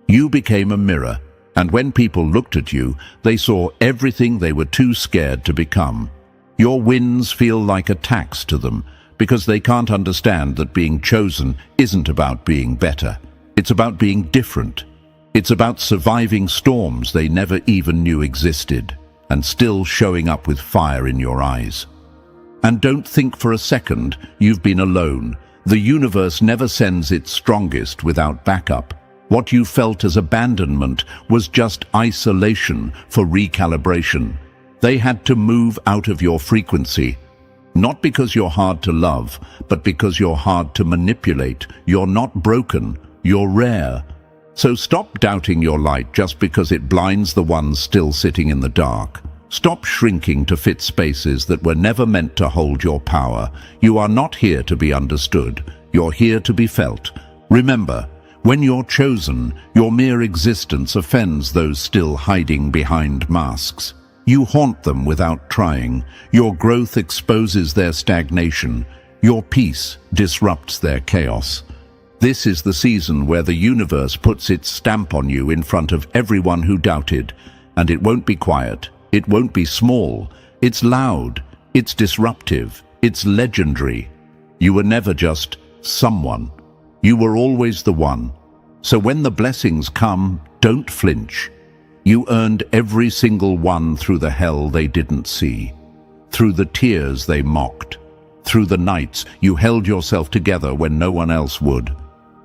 You became a mirror, and when people looked at you, they saw everything they were too scared to become. Your wins feel like a tax to them, because they can't understand that being chosen isn't about being better. It's about being different. It's about surviving storms they never even knew existed, and still showing up with fire in your eyes. And don't think for a second you've been alone. The universe never sends its strongest without backup. What you felt as abandonment was just isolation for recalibration. They had to move out of your frequency. Not because you're hard to love, but because you're hard to manipulate. You're not broken, you're rare. So stop doubting your light just because it blinds the ones still sitting in the dark. Stop shrinking to fit spaces that were never meant to hold your power. You are not here to be understood. You're here to be felt. Remember, when you're chosen, your mere existence offends those still hiding behind masks. You haunt them without trying. Your growth exposes their stagnation. Your peace disrupts their chaos. This is the season where the universe puts its stamp on you in front of everyone who doubted. And it won't be quiet. It won't be small. It's loud. It's disruptive. It's legendary. You were never just someone. You were always the one. So when the blessings come, don't flinch. You earned every single one through the hell they didn't see, through the tears they mocked, through the nights you held yourself together when no one else would.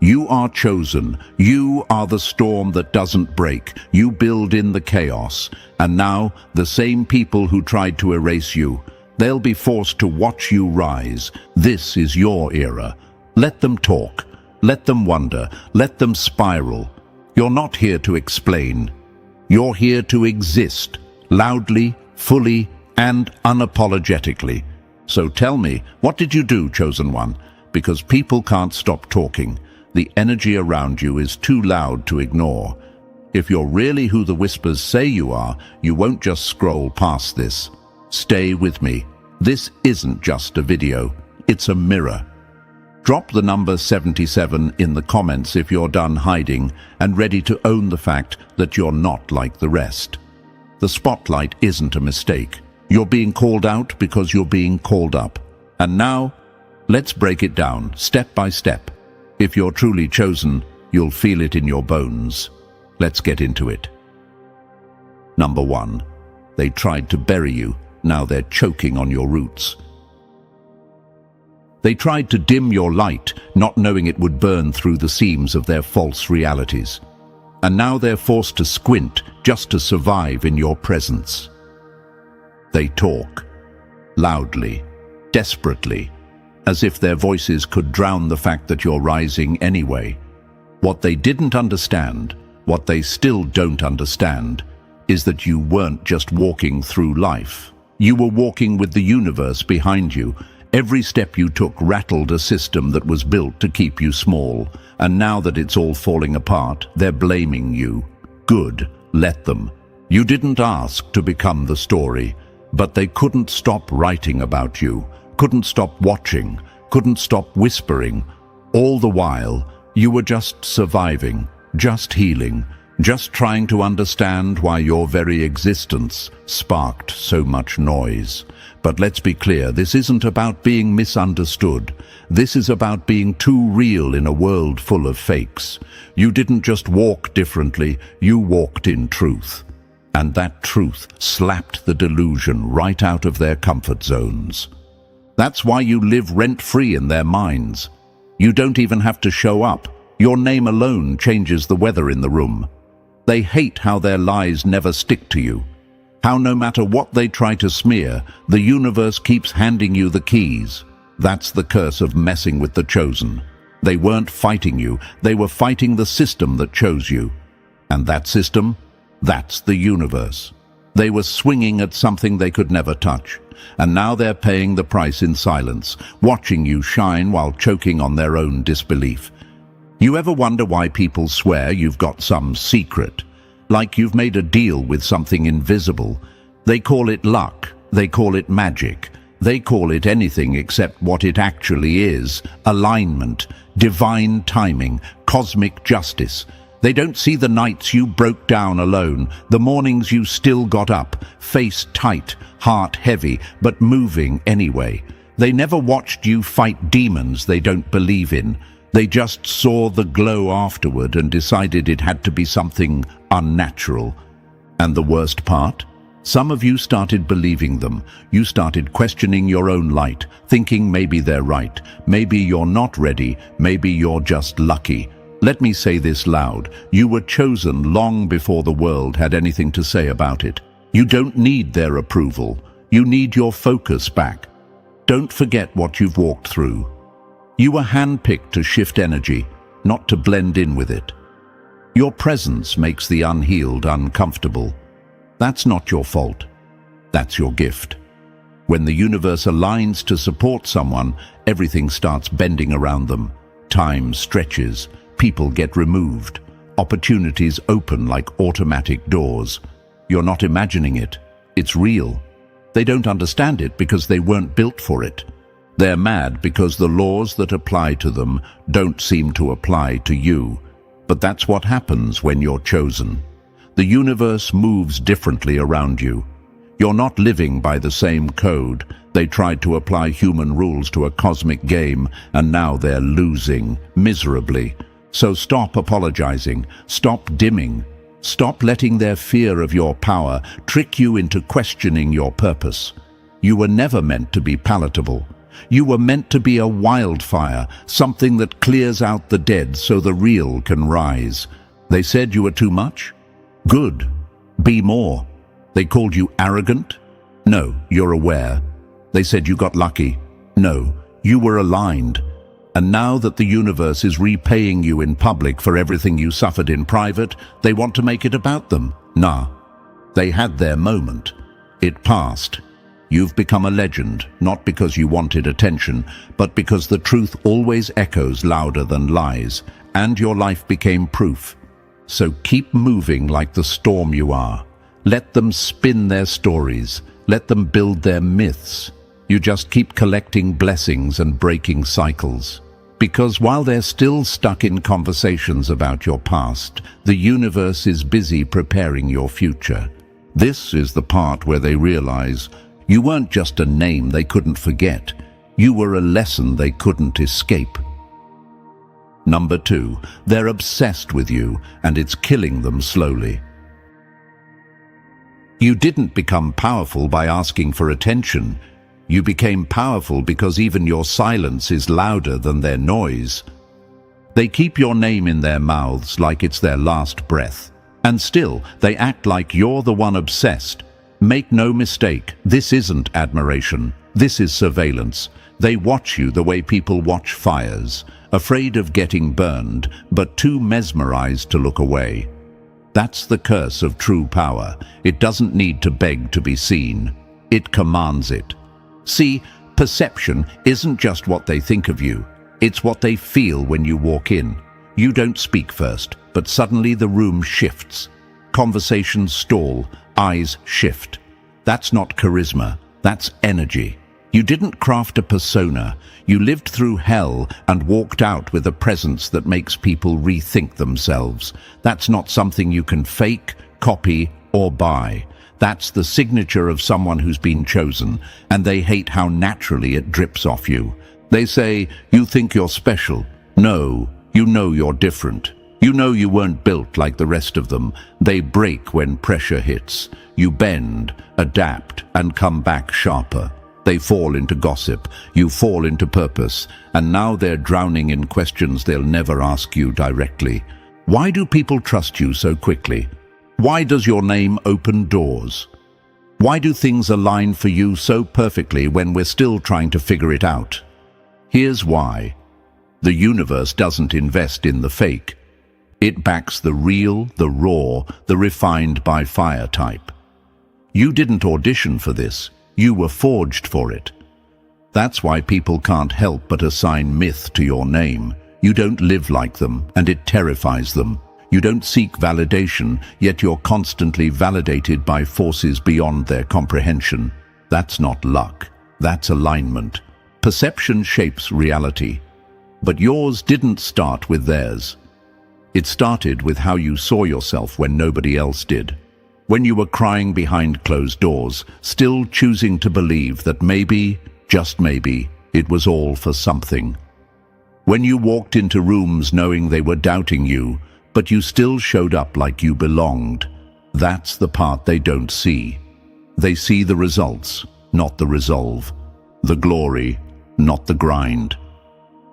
You are chosen. You are the storm that doesn't break. You build in the chaos. And now, the same people who tried to erase you, they'll be forced to watch you rise. This is your era. Let them talk. Let them wonder. Let them spiral. You're not here to explain. You're here to exist, loudly, fully, and unapologetically. So tell me, what did you do, chosen one? Because people can't stop talking. The energy around you is too loud to ignore. If you're really who the whispers say you are, you won't just scroll past this. Stay with me. This isn't just a video, it's a mirror. Drop the number 77 in the comments if you're done hiding and ready to own the fact that you're not like the rest. The spotlight isn't a mistake. You're being called out because you're being called up. And now, let's break it down, step by step. If you're truly chosen, you'll feel it in your bones. Let's get into it. Number 1. They tried to bury you. Now they're choking on your roots. They tried to dim your light, not knowing it would burn through the seams of their false realities. And now they're forced to squint just to survive in your presence. They talk, loudly, desperately, as if their voices could drown the fact that you're rising anyway. What they didn't understand, what they still don't understand, is that you weren't just walking through life. You were walking with the universe behind you. Every step you took rattled a system that was built to keep you small. And now that it's all falling apart, they're blaming you. Good, let them. You didn't ask to become the story, but they couldn't stop writing about you, couldn't stop watching, couldn't stop whispering. All the while, you were just surviving, just healing, just trying to understand why your very existence sparked so much noise. But let's be clear, this isn't about being misunderstood. This is about being too real in a world full of fakes. You didn't just walk differently, you walked in truth. And that truth slapped the delusion right out of their comfort zones. That's why you live rent-free in their minds. You don't even have to show up. Your name alone changes the weather in the room. They hate how their lies never stick to you. How no matter what they try to smear, the universe keeps handing you the keys. That's the curse of messing with the chosen. They weren't fighting you, they were fighting the system that chose you. And that system? That's the universe. They were swinging at something they could never touch. And now they're paying the price in silence, watching you shine while choking on their own disbelief. You ever wonder why people swear you've got some secret? Like you've made a deal with something invisible. They call it luck, they call it magic, they call it anything except what it actually is: alignment, divine timing, cosmic justice. They don't see the nights you broke down alone, the mornings you still got up, face tight, heart heavy, but moving anyway. They never watched you fight demons they don't believe in. They just saw the glow afterward and decided it had to be something unnatural. And the worst part? Some of you started believing them. You started questioning your own light, thinking maybe they're right, maybe you're not ready, maybe you're just lucky. Let me say this loud. You were chosen long before the world had anything to say about it. You don't need their approval. You need your focus back. Don't forget what you've walked through. You were handpicked to shift energy, not to blend in with it. Your presence makes the unhealed uncomfortable. That's not your fault. That's your gift. When the universe aligns to support someone, everything starts bending around them. Time stretches, people get removed, opportunities open like automatic doors. You're not imagining it. It's real. They don't understand it because they weren't built for it. They're mad because the laws that apply to them don't seem to apply to you. But that's what happens when you're chosen. The universe moves differently around you. You're not living by the same code. They tried to apply human rules to a cosmic game, and now they're losing miserably. So stop apologizing, stop dimming, stop letting their fear of your power trick you into questioning your purpose. You were never meant to be palatable. You were meant to be a wildfire, something that clears out the dead so the real can rise. They said you were too much? Good. Be more. They called you arrogant? No, you're aware. They said you got lucky? No, you were aligned. And now that the universe is repaying you in public for everything you suffered in private, they want to make it about them. Nah. They had their moment. It passed. You've become a legend, not because you wanted attention, but because the truth always echoes louder than lies, and your life became proof. So keep moving like the storm you are. Let them spin their stories. Let them build their myths. You just keep collecting blessings and breaking cycles. Because while they're still stuck in conversations about your past, the universe is busy preparing your future. This is the part where they realize you weren't just a name they couldn't forget. You were a lesson they couldn't escape. Number 2, they're obsessed with you, and it's killing them slowly. You didn't become powerful by asking for attention. You became powerful because even your silence is louder than their noise. They keep your name in their mouths like it's their last breath. And still, they act like you're the one obsessed. Make no mistake, this isn't admiration. This is surveillance. They watch you the way people watch fires, afraid of getting burned, but too mesmerized to look away. That's the curse of true power. It doesn't need to beg to be seen. It commands it. See, perception isn't just what they think of you. It's what they feel when you walk in. You don't speak first, but suddenly the room shifts. Conversations stall, eyes shift. That's not charisma, that's energy. You didn't craft a persona. You lived through hell and walked out with a presence that makes people rethink themselves. That's not something you can fake, copy, or buy. That's the signature of someone who's been chosen, and they hate how naturally it drips off you. They say, you think you're special. No, you know you're different. You know you weren't built like the rest of them. They break when pressure hits. You bend, adapt, and come back sharper. They fall into gossip, you fall into purpose, and now they're drowning in questions they'll never ask you directly. Why do people trust you so quickly? Why does your name open doors? Why do things align for you so perfectly when we're still trying to figure it out? Here's why. The universe doesn't invest in the fake. It backs the real, the raw, the refined by fire type. You didn't audition for this. You were forged for it. That's why people can't help but assign myth to your name. You don't live like them, and it terrifies them. You don't seek validation, yet you're constantly validated by forces beyond their comprehension. That's not luck. That's alignment. Perception shapes reality. But yours didn't start with theirs. It started with how you saw yourself when nobody else did. When you were crying behind closed doors, still choosing to believe that maybe, just maybe, it was all for something. When you walked into rooms knowing they were doubting you, but you still showed up like you belonged. That's the part they don't see. They see the results, not the resolve. The glory, not the grind.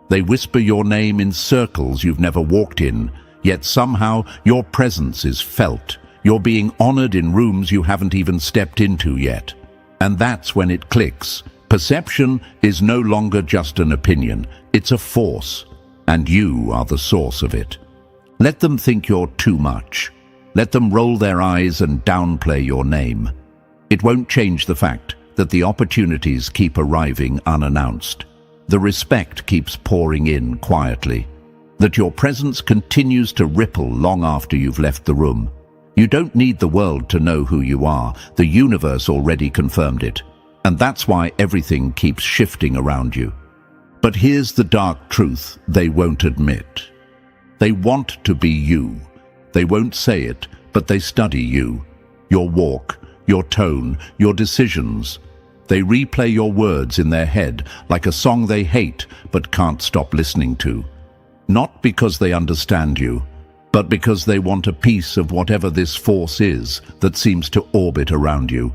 They whisper your name in circles you've never walked in, yet somehow your presence is felt. You're being honored in rooms you haven't even stepped into yet. And that's when it clicks. Perception is no longer just an opinion, it's a force, and you are the source of it. Let them think you're too much. Let them roll their eyes and downplay your name. It won't change the fact that the opportunities keep arriving unannounced. The respect keeps pouring in quietly. That your presence continues to ripple long after you've left the room. You don't need the world to know who you are. The universe already confirmed it. And that's why everything keeps shifting around you. But here's the dark truth they won't admit. They want to be you. They won't say it, but they study you. Your walk, your tone, your decisions. They replay your words in their head like a song they hate but can't stop listening to. Not because they understand you, but because they want a piece of whatever this force is that seems to orbit around you.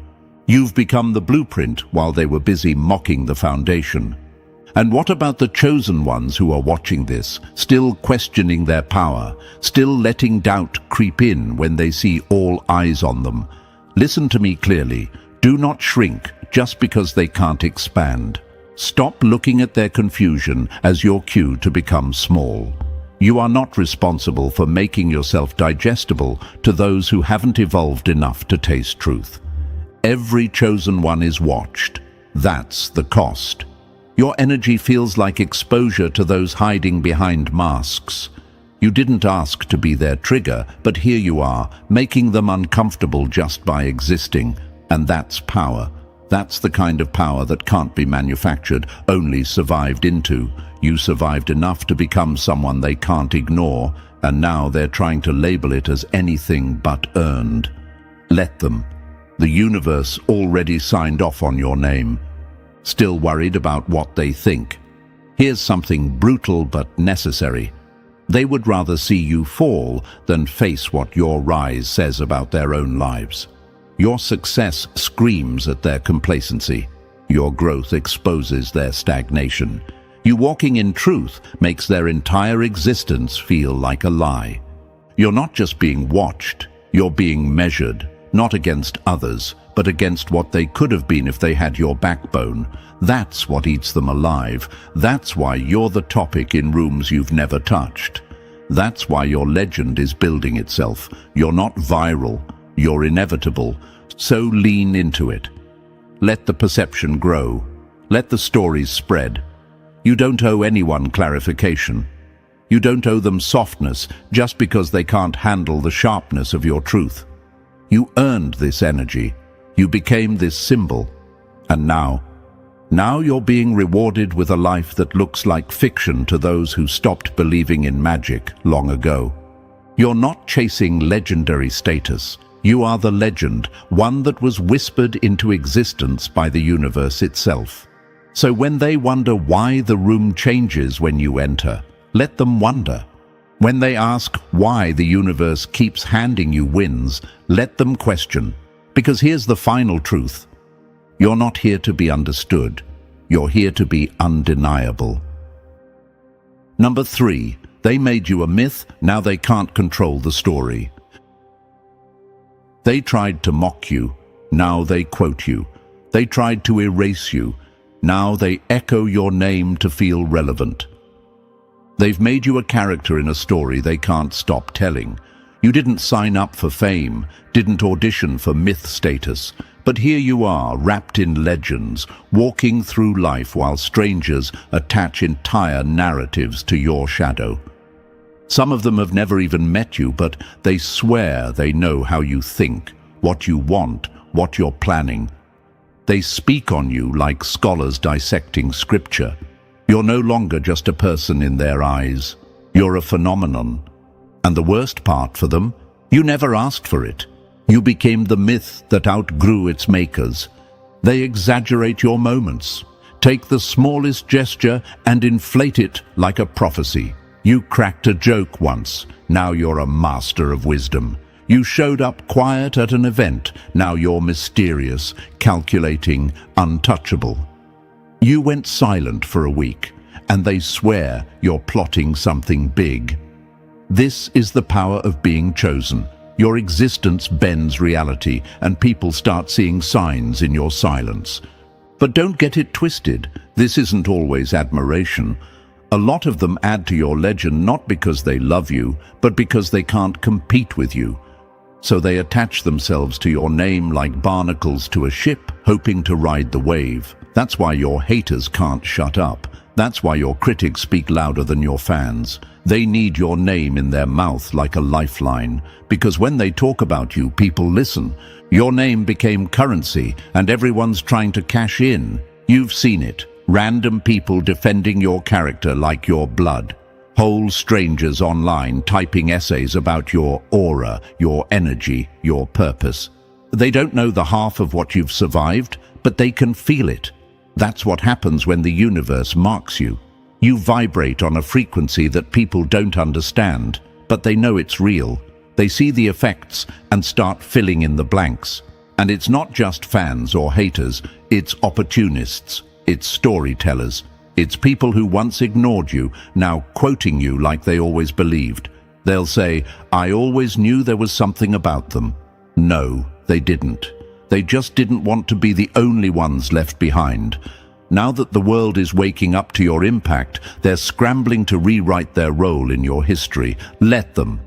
You've become the blueprint while they were busy mocking the foundation. And what about the chosen ones who are watching this, still questioning their power, still letting doubt creep in when they see all eyes on them? Listen to me clearly. Do not shrink just because they can't expand. Stop looking at their confusion as your cue to become small. You are not responsible for making yourself digestible to those who haven't evolved enough to taste truth. Every chosen one is watched. That's the cost. Your energy feels like exposure to those hiding behind masks. You didn't ask to be their trigger, but here you are, making them uncomfortable just by existing. And that's power. That's the kind of power that can't be manufactured, only survived into. You survived enough to become someone they can't ignore, and now they're trying to label it as anything but earned. Let them. The universe already signed off on your name. Still worried about what they think? Here's something brutal but necessary. They would rather see you fall than face what your rise says about their own lives. Your success screams at their complacency. Your growth exposes their stagnation. You walking in truth makes their entire existence feel like a lie. You're not just being watched, you're being measured, not against others, but against what they could have been if they had your backbone. That's what eats them alive. That's why you're the topic in rooms you've never touched. That's why your legend is building itself. You're not viral, you're inevitable. So lean into it. Let the perception grow. Let the stories spread. You don't owe anyone clarification. You don't owe them softness just because they can't handle the sharpness of your truth. You earned this energy. You became this symbol. And now you're being rewarded with a life that looks like fiction to those who stopped believing in magic long ago. You're not chasing legendary status. You are the legend, one that was whispered into existence by the universe itself. So when they wonder why the room changes when you enter, let them wonder. When they ask why the universe keeps handing you wins, let them question. Because here's the final truth. You're not here to be understood. You're here to be undeniable. Number 3, they made you a myth, now they can't control the story. They tried to mock you, now they quote you. They tried to erase you, now they echo your name to feel relevant. They've made you a character in a story they can't stop telling. You didn't sign up for fame, didn't audition for myth status, but here you are, wrapped in legends, walking through life while strangers attach entire narratives to your shadow. Some of them have never even met you, but they swear they know how you think, what you want, what you're planning. They speak on you like scholars dissecting scripture. You're no longer just a person in their eyes. You're a phenomenon. And the worst part for them, you never asked for it. You became the myth that outgrew its makers. They exaggerate your moments, take the smallest gesture and inflate it like a prophecy. You cracked a joke once, now you're a master of wisdom. You showed up quiet at an event, now you're mysterious, calculating, untouchable. You went silent for a week, and they swear you're plotting something big. This is the power of being chosen. Your existence bends reality, and people start seeing signs in your silence. But don't get it twisted. This isn't always admiration. A lot of them add to your legend not because they love you, but because they can't compete with you. So they attach themselves to your name like barnacles to a ship, hoping to ride the wave. That's why your haters can't shut up. That's why your critics speak louder than your fans. They need your name in their mouth like a lifeline, because when they talk about you, people listen. Your name became currency, and everyone's trying to cash in. You've seen it. Random people defending your character like your blood. Whole strangers online typing essays about your aura, your energy, your purpose. They don't know the half of what you've survived, but they can feel it. That's what happens when the universe marks you. You vibrate on a frequency that people don't understand, but they know it's real. They see the effects and start filling in the blanks. And it's not just fans or haters, it's opportunists, it's storytellers. It's people who once ignored you, now quoting you like they always believed. They'll say, "I always knew there was something about them." No, they didn't. They just didn't want to be the only ones left behind. Now that the world is waking up to your impact, they're scrambling to rewrite their role in your history. Let them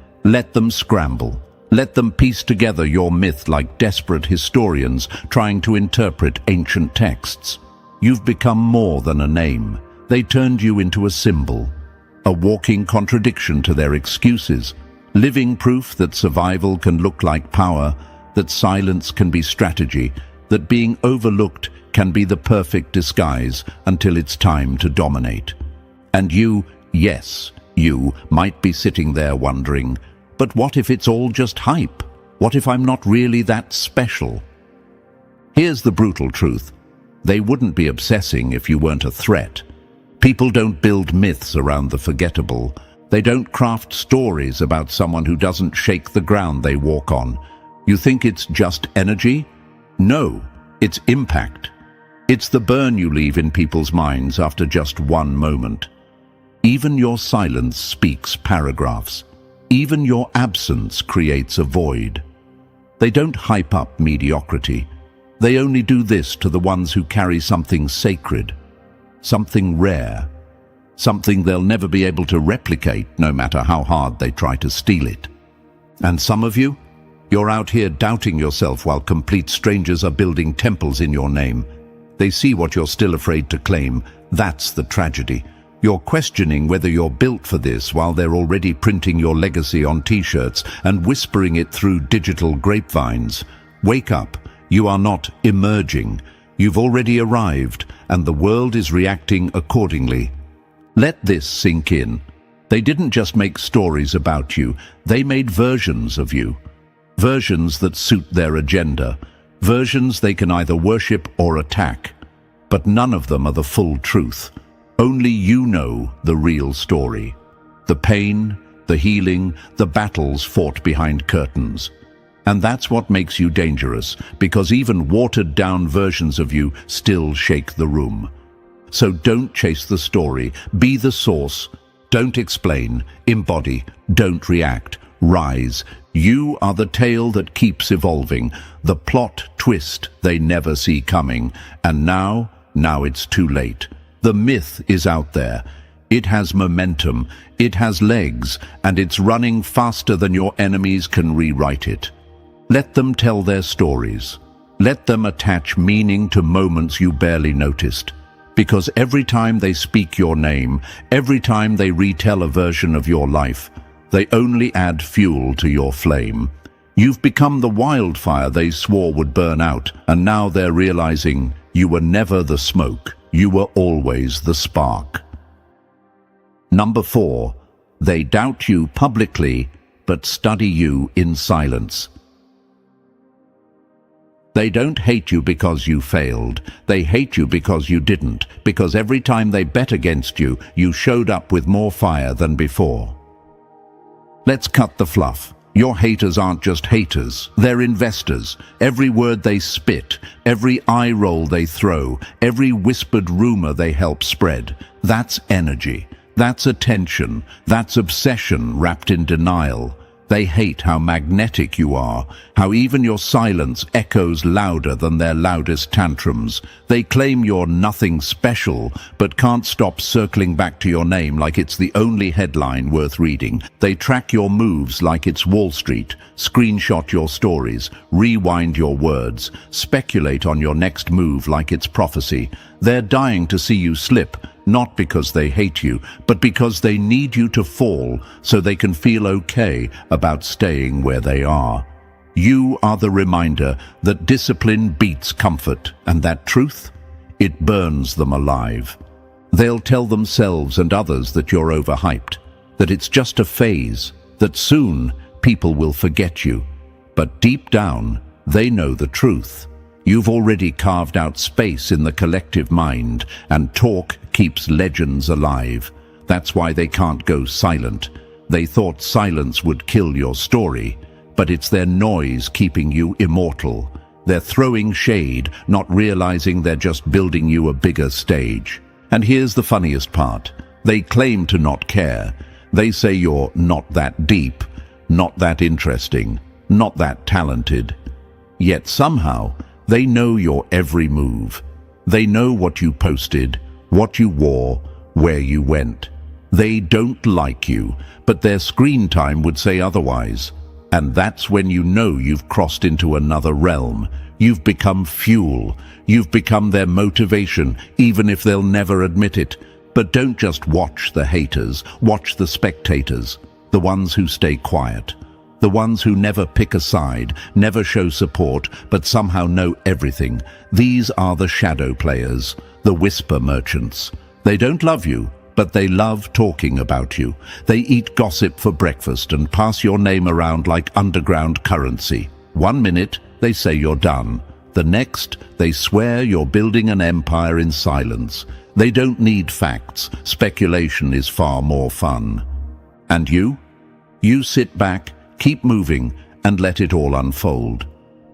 scramble. Let them piece together your myth like desperate historians trying to interpret ancient texts. You've become more than a name. They turned you into a symbol. a walking contradiction to their excuses, living proof that survival can look like power, that silence can be strategy, that being overlooked can be the perfect disguise until it's time to dominate. And you, yes, you might be sitting there wondering, but what if it's all just hype? What if I'm not really that special? Here's the brutal truth. They wouldn't be obsessing if you weren't a threat. People don't build myths around the forgettable. They don't craft stories about someone who doesn't shake the ground they walk on. You think it's just energy? No, it's impact. It's the burn you leave in people's minds after just one moment. Even your silence speaks paragraphs. Even your absence creates a void. They don't hype up mediocrity. They only do this to the ones who carry something sacred, something rare, something they'll never be able to replicate no matter how hard they try to steal it. And some of you, you're out here doubting yourself while complete strangers are building temples in your name. They see what you're still afraid to claim. That's the tragedy. You're questioning whether you're built for this while they're already printing your legacy on t-shirts and whispering it through digital grapevines. Wake up. You are not emerging. You've already arrived, and the world is reacting accordingly. Let this sink in. They didn't just make stories about you. They made versions of you. Versions that suit their agenda. Versions they can either worship or attack. But none of them are the full truth. Only you know the real story. The pain, the healing, the battles fought behind curtains. And that's what makes you dangerous, because even watered-down versions of you still shake the room. So don't chase the story, be the source. Don't explain, embody, don't react, rise. You are the tale that keeps evolving, the plot twist they never see coming. And now it's too late. The myth is out there. It has momentum, it has legs, and it's running faster than your enemies can rewrite it. Let them tell their stories. Let them attach meaning to moments you barely noticed. Because every time they speak your name, every time they retell a version of your life, they only add fuel to your flame. You've become the wildfire they swore would burn out, and now they're realizing you were never the smoke, you were always the spark. Number 4, they doubt you publicly, but study you in silence. They don't hate you because you failed. They hate you because you didn't, because every time they bet against you, you showed up with more fire than before. Let's cut the fluff. Your haters aren't just haters, they're investors. Every word they spit, every eye roll they throw, every whispered rumor they help spread, that's energy. That's attention. That's obsession wrapped in denial. They hate how magnetic you are, how even your silence echoes louder than their loudest tantrums. They claim you're nothing special, but can't stop circling back to your name like it's the only headline worth reading. They track your moves like it's Wall Street, screenshot your stories, rewind your words, speculate on your next move like it's prophecy. They're dying to see you slip, not because they hate you, but because they need you to fall so they can feel okay about staying where they are. You are the reminder that discipline beats comfort, and that truth, it burns them alive. They'll tell themselves and others that you're overhyped, that it's just a phase, that soon people will forget you. But deep down, they know the truth. You've already carved out space in the collective mind, and talk keeps legends alive. That's why they can't go silent. They thought silence would kill your story, but it's their noise keeping you immortal. They're throwing shade, not realizing they're just building you a bigger stage. And here's the funniest part. They claim to not care. They say you're not that deep, not that interesting, not that talented. Yet somehow, they know your every move. They know what you posted, what you wore, where you went. They don't like you, but their screen time would say otherwise. And that's when you know you've crossed into another realm. You've become fuel. You've become their motivation, even if they'll never admit it. But don't just watch the haters, watch the spectators, the ones who stay quiet, the ones who never pick a side, never show support, but somehow know everything. These are the shadow players, the whisper merchants. They don't love you, but they love talking about you. They eat gossip for breakfast and pass your name around like underground currency. 1 minute, they say you're done. The next, they swear you're building an empire in silence. They don't need facts. Speculation is far more fun. And you? You sit back, keep moving, and let it all unfold.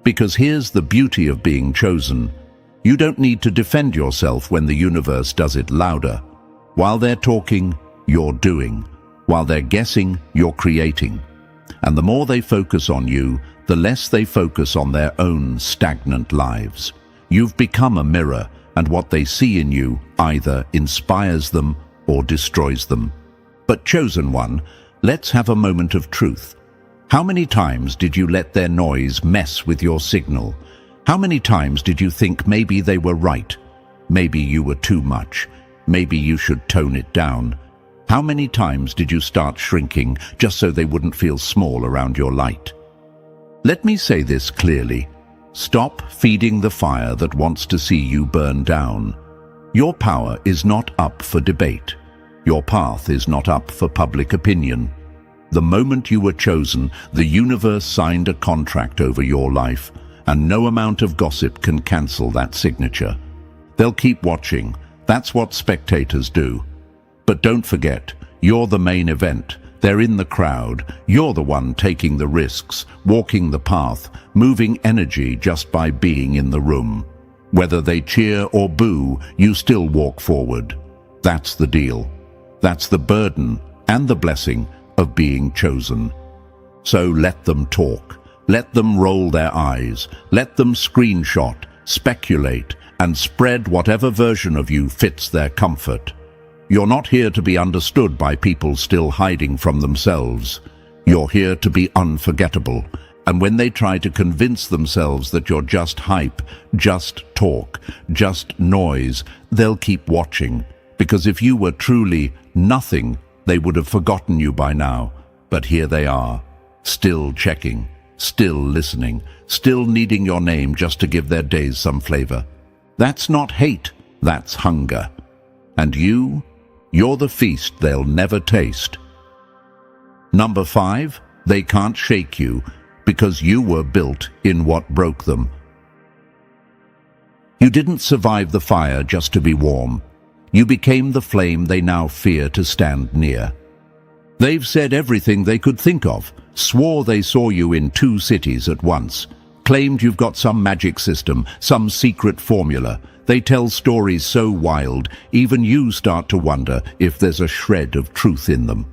Because here's the beauty of being chosen. You don't need to defend yourself when the universe does it louder. While they're talking, you're doing. While they're guessing, you're creating. And the more they focus on you, the less they focus on their own stagnant lives. You've become a mirror, and what they see in you either inspires them or destroys them. But chosen one, let's have a moment of truth. How many times did you let their noise mess with your signal? How many times did you think maybe they were right? Maybe you were too much. Maybe you should tone it down. How many times did you start shrinking just so they wouldn't feel small around your light? Let me say this clearly. Stop feeding the fire that wants to see you burn down. Your power is not up for debate. Your path is not up for public opinion. The moment you were chosen, the universe signed a contract over your life, and no amount of gossip can cancel that signature. They'll keep watching. That's what spectators do. But don't forget, you're the main event. They're in the crowd. You're the one taking the risks, walking the path, moving energy just by being in the room. Whether they cheer or boo, you still walk forward. That's the deal. That's the burden and the blessing of being chosen. So let them talk. Let them roll their eyes. Let them screenshot, speculate, and spread whatever version of you fits their comfort. You're not here to be understood by people still hiding from themselves. You're here to be unforgettable. And when they try to convince themselves that you're just hype, just talk, just noise, they'll keep watching. Because if you were truly nothing, they would have forgotten you by now. But here they are, still checking, still listening, still needing your name just to give their days some flavor. That's not hate, that's hunger. And you're the feast they'll never taste. Number 5, they can't shake you because you were built in what broke them. You didn't survive the fire just to be warm. You became the flame they now fear to stand near. They've said everything they could think of, swore they saw you in 2 cities at once, claimed you've got some magic system, some secret formula. They tell stories so wild, even you start to wonder if there's a shred of truth in them.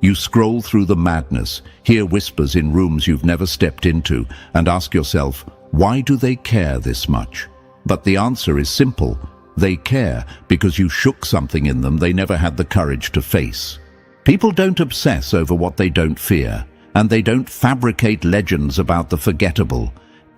You scroll through the madness, hear whispers in rooms you've never stepped into, and ask yourself, why do they care this much? But the answer is simple. They care because you shook something in them they never had the courage to face. People don't obsess over what they don't fear, and they don't fabricate legends about the forgettable.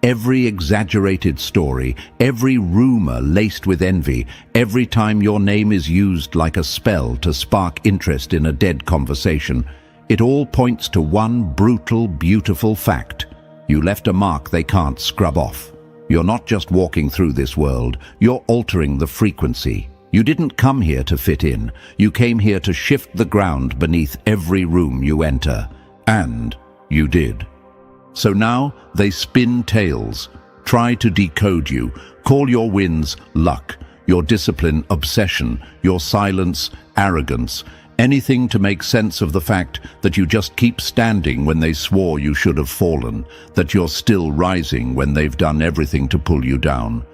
Every exaggerated story, every rumor laced with envy, every time your name is used like a spell to spark interest in a dead conversation, it all points to one brutal, beautiful fact. You left a mark they can't scrub off. You're not just walking through this world, you're altering the frequency. You didn't come here to fit in. You came here to shift the ground beneath every room you enter. And you did. So now they spin tales, try to decode you, call your wins luck, your discipline obsession, your silence arrogance, anything to make sense of the fact that you just keep standing when they swore you should have fallen, that you're still rising when they've done everything to pull you down.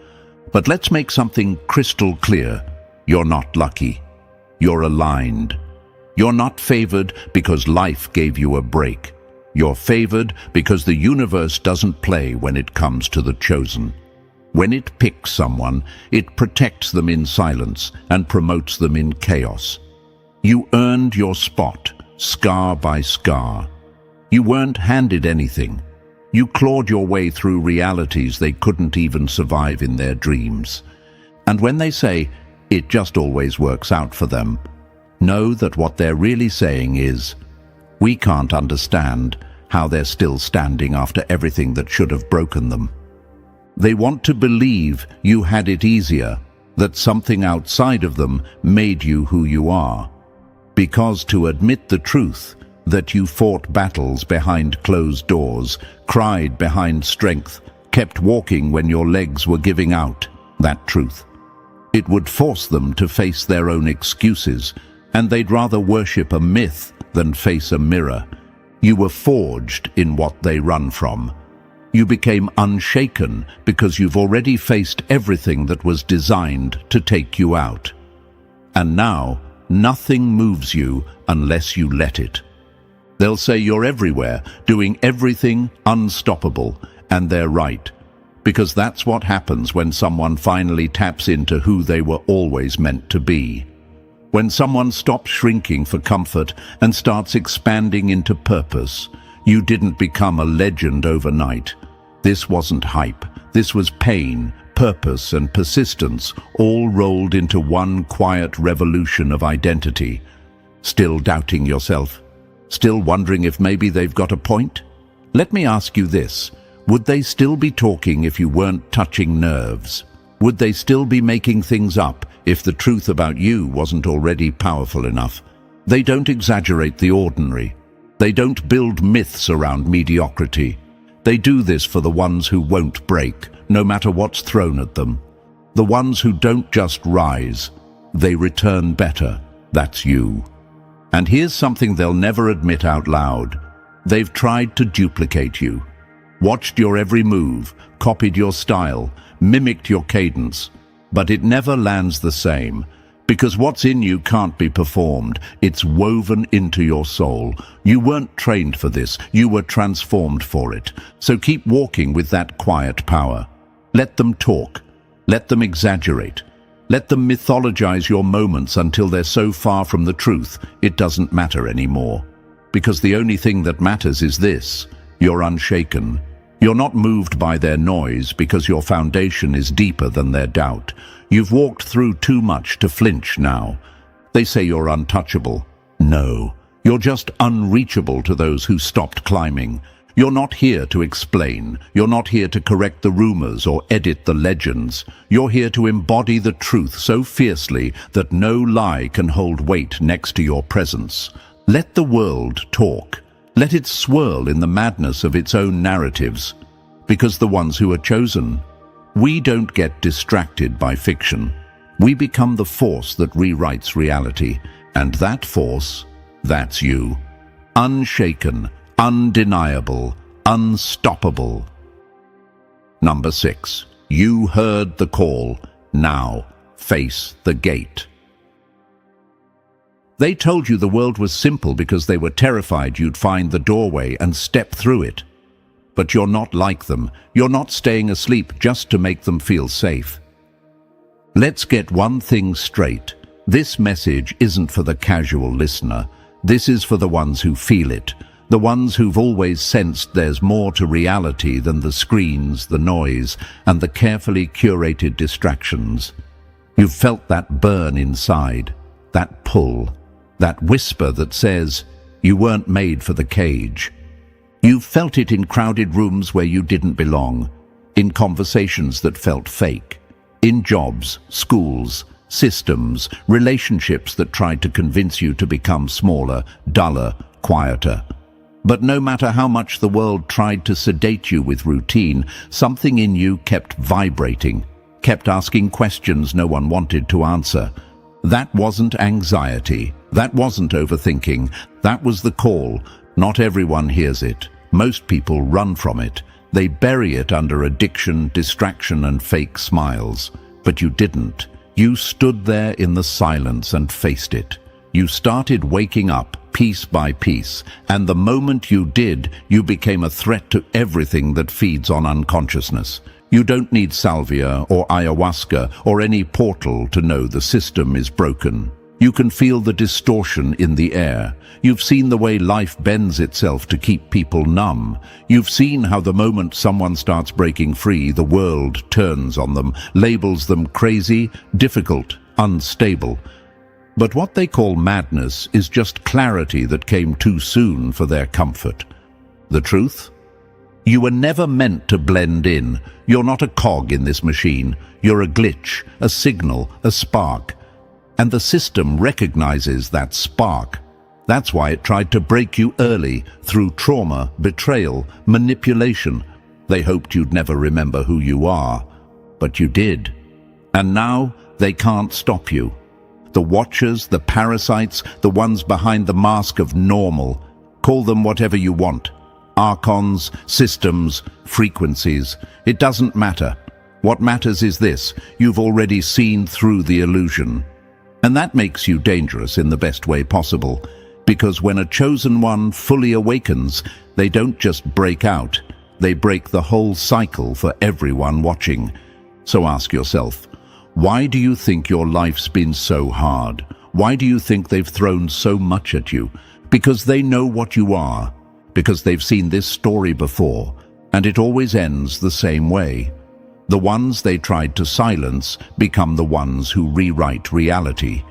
But let's make something crystal clear. You're not lucky. You're aligned. You're not favored because life gave you a break. You're favored because the universe doesn't play when it comes to the chosen. When it picks someone, it protects them in silence and promotes them in chaos. You earned your spot, scar by scar. You weren't handed anything. You clawed your way through realities they couldn't even survive in their dreams. And when they say, It just always works out for them. Know that what they're really saying is, we can't understand how they're still standing after everything that should have broken them. They want to believe you had it easier, that something outside of them made you who you are. Because to admit the truth, that you fought battles behind closed doors, cried behind strength, kept walking when your legs were giving out, that truth. It would force them to face their own excuses, and they'd rather worship a myth than face a mirror. You were forged in what they run from. You became unshaken because you've already faced everything that was designed to take you out. And now, nothing moves you unless you let it. They'll say you're everywhere, doing everything unstoppable, and they're right. Because that's what happens when someone finally taps into who they were always meant to be. When someone stops shrinking for comfort and starts expanding into purpose, you didn't become a legend overnight. This wasn't hype. This was pain, purpose, and persistence, all rolled into one quiet revolution of identity. Still doubting yourself? Still wondering if maybe they've got a point? Let me ask you this. Would they still be talking if you weren't touching nerves? Would they still be making things up if the truth about you wasn't already powerful enough? They don't exaggerate the ordinary. They don't build myths around mediocrity. They do this for the ones who won't break, no matter what's thrown at them. The ones who don't just rise, they return better. That's you. And here's something they'll never admit out loud. They've tried to duplicate you. Watched your every move, copied your style, mimicked your cadence, but it never lands the same. Because what's in you can't be performed. It's woven into your soul. You weren't trained for this. You were transformed for it. So keep walking with that quiet power. Let them talk. Let them exaggerate. Let them mythologize your moments until they're so far from the truth, it doesn't matter anymore. Because the only thing that matters is this: you're unshaken. You're not moved by their noise because your foundation is deeper than their doubt. You've walked through too much to flinch now. They say you're untouchable. No, you're just unreachable to those who stopped climbing. You're not here to explain. You're not here to correct the rumors or edit the legends. You're here to embody the truth so fiercely that no lie can hold weight next to your presence. Let the world talk. Let it swirl in the madness of its own narratives. Because the ones who are chosen, we don't get distracted by fiction. We become the force that rewrites reality. And that force, that's you. Unshaken, undeniable, unstoppable. Number 6. You heard the call. Now, face the gate. They told you the world was simple because they were terrified you'd find the doorway and step through it. But you're not like them. You're not staying asleep just to make them feel safe. Let's get one thing straight. This message isn't for the casual listener. This is for the ones who feel it. The ones who've always sensed there's more to reality than the screens, the noise, and the carefully curated distractions. You've felt that burn inside, that pull, that whisper that says, you weren't made for the cage. You've felt it in crowded rooms where you didn't belong, in conversations that felt fake, in jobs, schools, systems, relationships that tried to convince you to become smaller, duller, quieter. But no matter how much the world tried to sedate you with routine, something in you kept vibrating, kept asking questions no one wanted to answer. That wasn't anxiety. That wasn't overthinking. That was the call. Not everyone hears it. Most people run from it. They bury it under addiction, distraction, and fake smiles. But you didn't. You stood there in the silence and faced it. You started waking up piece by piece, and the moment you did, you became a threat to everything that feeds on unconsciousness. You don't need salvia or ayahuasca or any portal to know the system is broken. You can feel the distortion in the air. You've seen the way life bends itself to keep people numb. You've seen how the moment someone starts breaking free, the world turns on them, labels them crazy, difficult, unstable. But what they call madness is just clarity that came too soon for their comfort. The truth? You were never meant to blend in. You're not a cog in this machine. You're a glitch, a signal, a spark. And the system recognizes that spark. That's why it tried to break you early, through trauma, betrayal, manipulation. They hoped you'd never remember who you are. But you did. And now they can't stop you. The watchers, the parasites, the ones behind the mask of normal. Call them whatever you want. Archons, systems, frequencies. It doesn't matter. What matters is this: you've already seen through the illusion. And that makes you dangerous in the best way possible. Because when a chosen one fully awakens, they don't just break out. They break the whole cycle for everyone watching. So ask yourself, why do you think your life's been so hard? Why do you think they've thrown so much at you? Because they know what you are. Because they've seen this story before, and it always ends the same way. The ones they tried to silence become the ones who rewrite reality.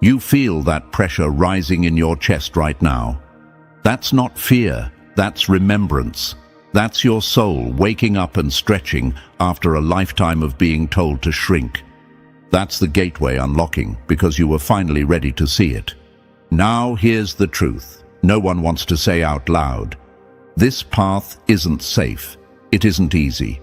You feel that pressure rising in your chest right now. That's not fear, that's remembrance. That's your soul waking up and stretching after a lifetime of being told to shrink. That's the gateway unlocking because you were finally ready to see it. Now here's the truth. No one wants to say out loud. This path isn't safe. It isn't easy.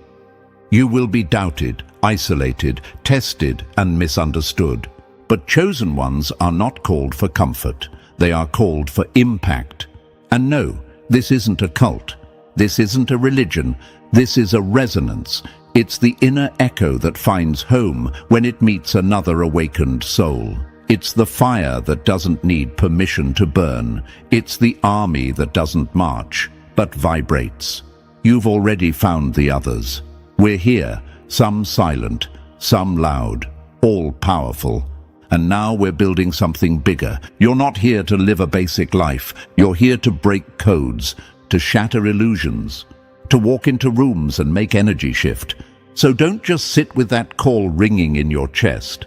You will be doubted, isolated, tested, and misunderstood. But chosen ones are not called for comfort. They are called for impact. And no, this isn't a cult. This isn't a religion. This is a resonance. It's the inner echo that finds home when it meets another awakened soul. It's the fire that doesn't need permission to burn. It's the army that doesn't march, but vibrates. You've already found the others. We're here, some silent, some loud, all powerful. And now we're building something bigger. You're not here to live a basic life. You're here to break codes, to shatter illusions, to walk into rooms and make energy shift. So don't just sit with that call ringing in your chest.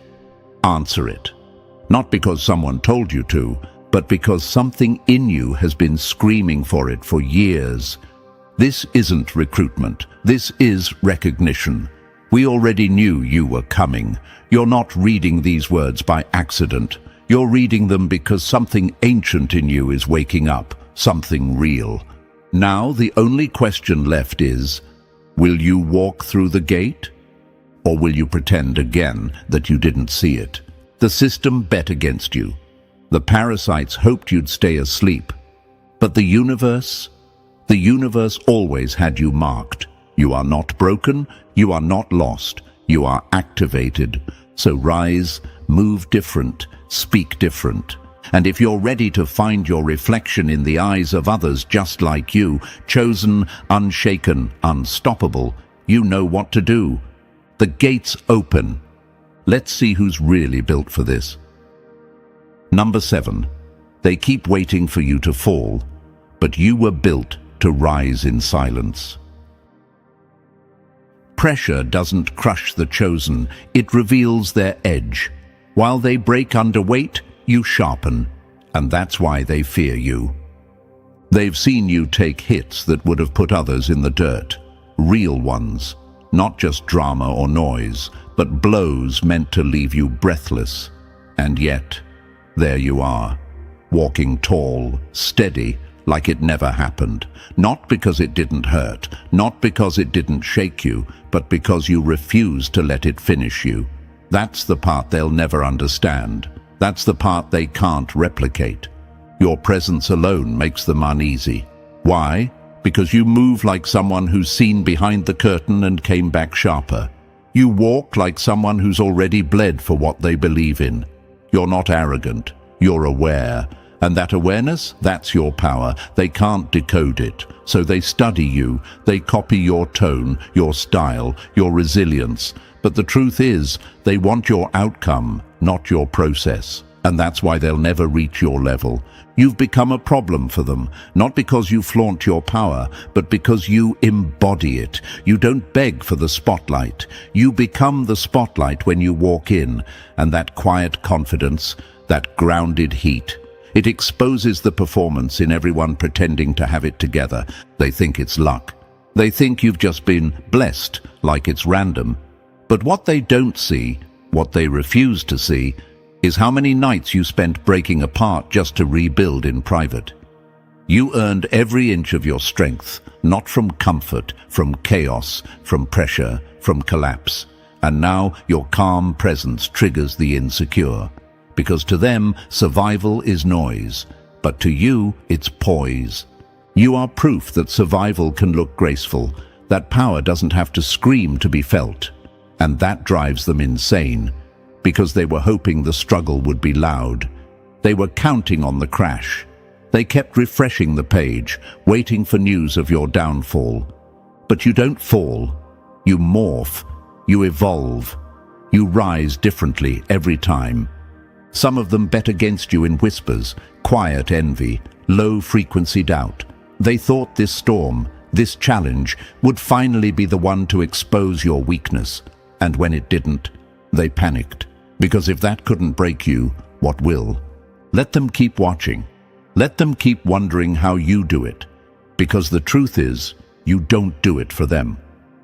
Answer it. Not because someone told you to, but because something in you has been screaming for it for years. This isn't recruitment. This is recognition. We already knew you were coming. You're not reading these words by accident. You're reading them because something ancient in you is waking up, something real. Now the only question left is, will you walk through the gate? Or will you pretend again that you didn't see it? The system bet against you. The parasites hoped you'd stay asleep. But the universe always had you marked. You are not broken, you are not lost, you are activated. So rise, move different, speak different. And if you're ready to find your reflection in the eyes of others just like you, chosen, unshaken, unstoppable, you know what to do. The gates open. Let's see who's really built for this. Number 7. They keep waiting for you to fall, but you were built to rise in silence. Pressure doesn't crush the chosen, it reveals their edge. While they break under weight, you sharpen, and that's why they fear you. They've seen you take hits that would have put others in the dirt, real ones, not just drama or noise, but blows meant to leave you breathless. And yet, there you are, walking tall, steady, like it never happened. Not because it didn't hurt, not because it didn't shake you, but because you refused to let it finish you. That's the part they'll never understand. That's the part they can't replicate. Your presence alone makes them uneasy. Why? Because you move like someone who's seen behind the curtain and came back sharper. You walk like someone who's already bled for what they believe in. You're not arrogant, you're aware. And that awareness, that's your power. They can't decode it. So they study you, they copy your tone, your style, your resilience. But the truth is, they want your outcome, not your process. And that's why they'll never reach your level. You've become a problem for them, not because you flaunt your power, but because you embody it. You don't beg for the spotlight. You become the spotlight when you walk in, and that quiet confidence, that grounded heat, it exposes the performance in everyone pretending to have it together. They think it's luck. They think you've just been blessed, like it's random. But what they don't see, what they refuse to see, is how many nights you spent breaking apart just to rebuild in private. You earned every inch of your strength, not from comfort, from chaos, from pressure, from collapse. And now your calm presence triggers the insecure. Because to them, survival is noise, but to you, it's poise. You are proof that survival can look graceful, that power doesn't have to scream to be felt. And that drives them insane, because they were hoping the struggle would be loud. They were counting on the crash. They kept refreshing the page, waiting for news of your downfall. But you don't fall. You morph. You evolve. You rise differently every time. Some of them bet against you in whispers, quiet envy, low-frequency doubt. They thought this storm, this challenge, would finally be the one to expose your weakness. And when it didn't, they panicked. Because if that couldn't break you, what will? Let them keep watching. Let them keep wondering how you do it. Because the truth is, you don't do it for them.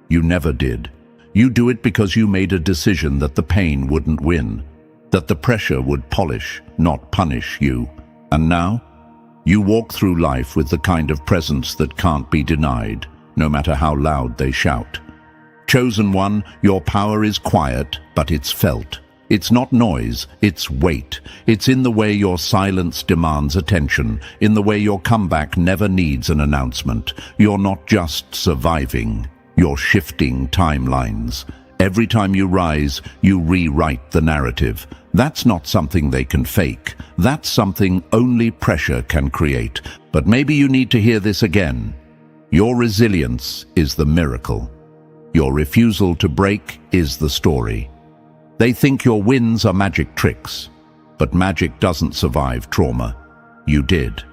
You never did. You do it because you made a decision that the pain wouldn't win, that the pressure would polish, not punish you. And now, you walk through life with the kind of presence that can't be denied, no matter how loud they shout. Chosen one, your power is quiet, but it's felt. It's not noise, it's weight. It's in the way your silence demands attention, in the way your comeback never needs an announcement. You're not just surviving, you're shifting timelines. Every time you rise, you rewrite the narrative. That's not something they can fake. That's something only pressure can create. But maybe you need to hear this again. Your resilience is the miracle. Your refusal to break is the story. They think your wins are magic tricks, but magic doesn't survive trauma. You did.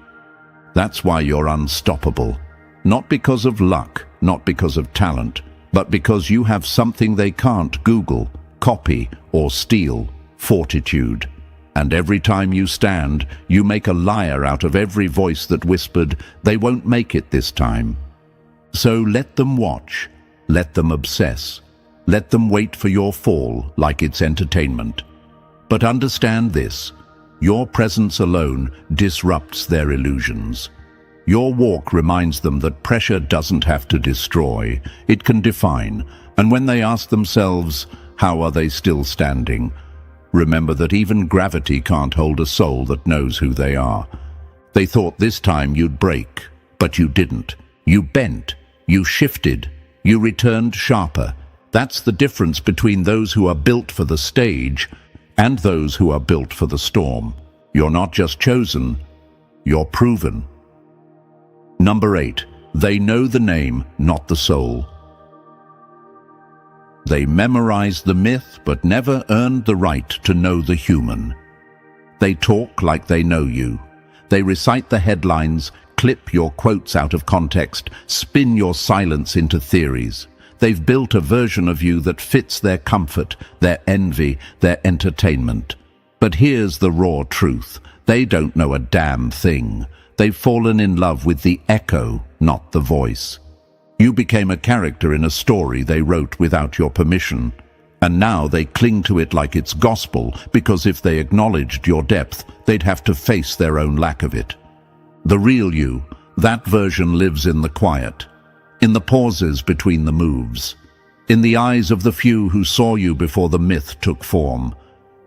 That's why you're unstoppable. Not because of luck, not because of talent, but because you have something they can't Google, copy, or steal: fortitude. And every time you stand, you make a liar out of every voice that whispered, "They won't make it this time." So let them watch, let them obsess. Let them wait for your fall like it's entertainment. But understand this, your presence alone disrupts their illusions. Your walk reminds them that pressure doesn't have to destroy, it can define. And when they ask themselves, how are they still standing? Remember that even gravity can't hold a soul that knows who they are. They thought this time you'd break, but you didn't. You bent, you shifted, you returned sharper. That's the difference between those who are built for the stage and those who are built for the storm. You're not just chosen, you're proven. Number 8, they know the name, not the soul. They memorize the myth but never earned the right to know the human. They talk like they know you. They recite the headlines, clip your quotes out of context, spin your silence into theories. They've built a version of you that fits their comfort, their envy, their entertainment. But here's the raw truth. They don't know a damn thing. They've fallen in love with the echo, not the voice. You became a character in a story they wrote without your permission. And now they cling to it like it's gospel, because if they acknowledged your depth, they'd have to face their own lack of it. The real you, that version lives in the quiet, in the pauses between the moves, in the eyes of the few who saw you before the myth took form,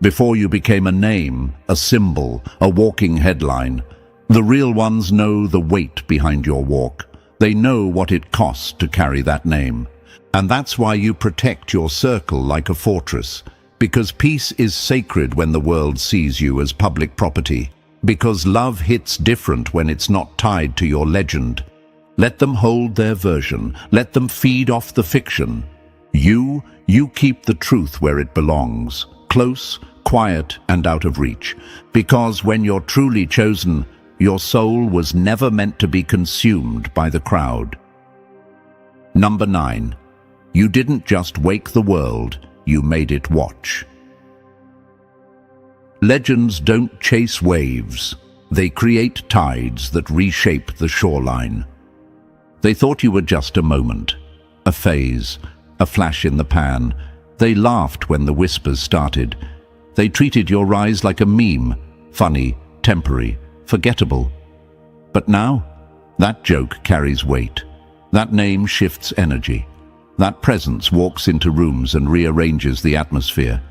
before you became a name, a symbol, a walking headline. The real ones know the weight behind your walk. They know what it costs to carry that name. And that's why you protect your circle like a fortress, because peace is sacred when the world sees you as public property, because love hits different when it's not tied to your legend. Let them hold their version. Let them feed off the fiction. You keep the truth where it belongs, close, quiet and out of reach. Because when you're truly chosen, your soul was never meant to be consumed by the crowd. Number 9. You didn't just wake the world, you made it watch. Legends don't chase waves. They create tides that reshape the shoreline. They thought you were just a moment, a phase, a flash in the pan. They laughed when the whispers started. They treated your rise like a meme, funny, temporary, forgettable. But now, that joke carries weight. That name shifts energy. That presence walks into rooms and rearranges the atmosphere.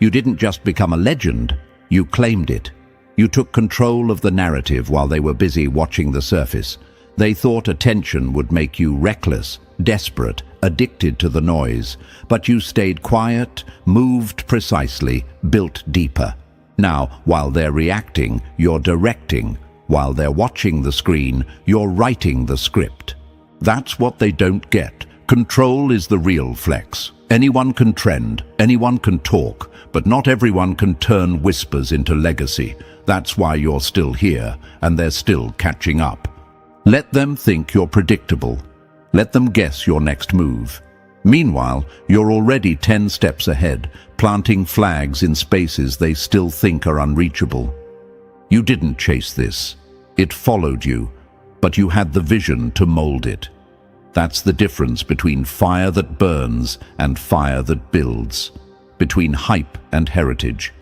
You didn't just become a legend, you claimed it. You took control of the narrative while they were busy watching the surface. They thought attention would make you reckless, desperate, addicted to the noise. But you stayed quiet, moved precisely, built deeper. Now, while they're reacting, you're directing. While they're watching the screen, you're writing the script. That's what they don't get. Control is the real flex. Anyone can trend, anyone can talk, but not everyone can turn whispers into legacy. That's why you're still here, and they're still catching up. Let them think you're predictable. Let them guess your next move. Meanwhile, you're already 10 steps ahead, planting flags in spaces they still think are unreachable. You didn't chase this. It followed you, but you had the vision to mold it. That's the difference between fire that burns and fire that builds, between hype and heritage.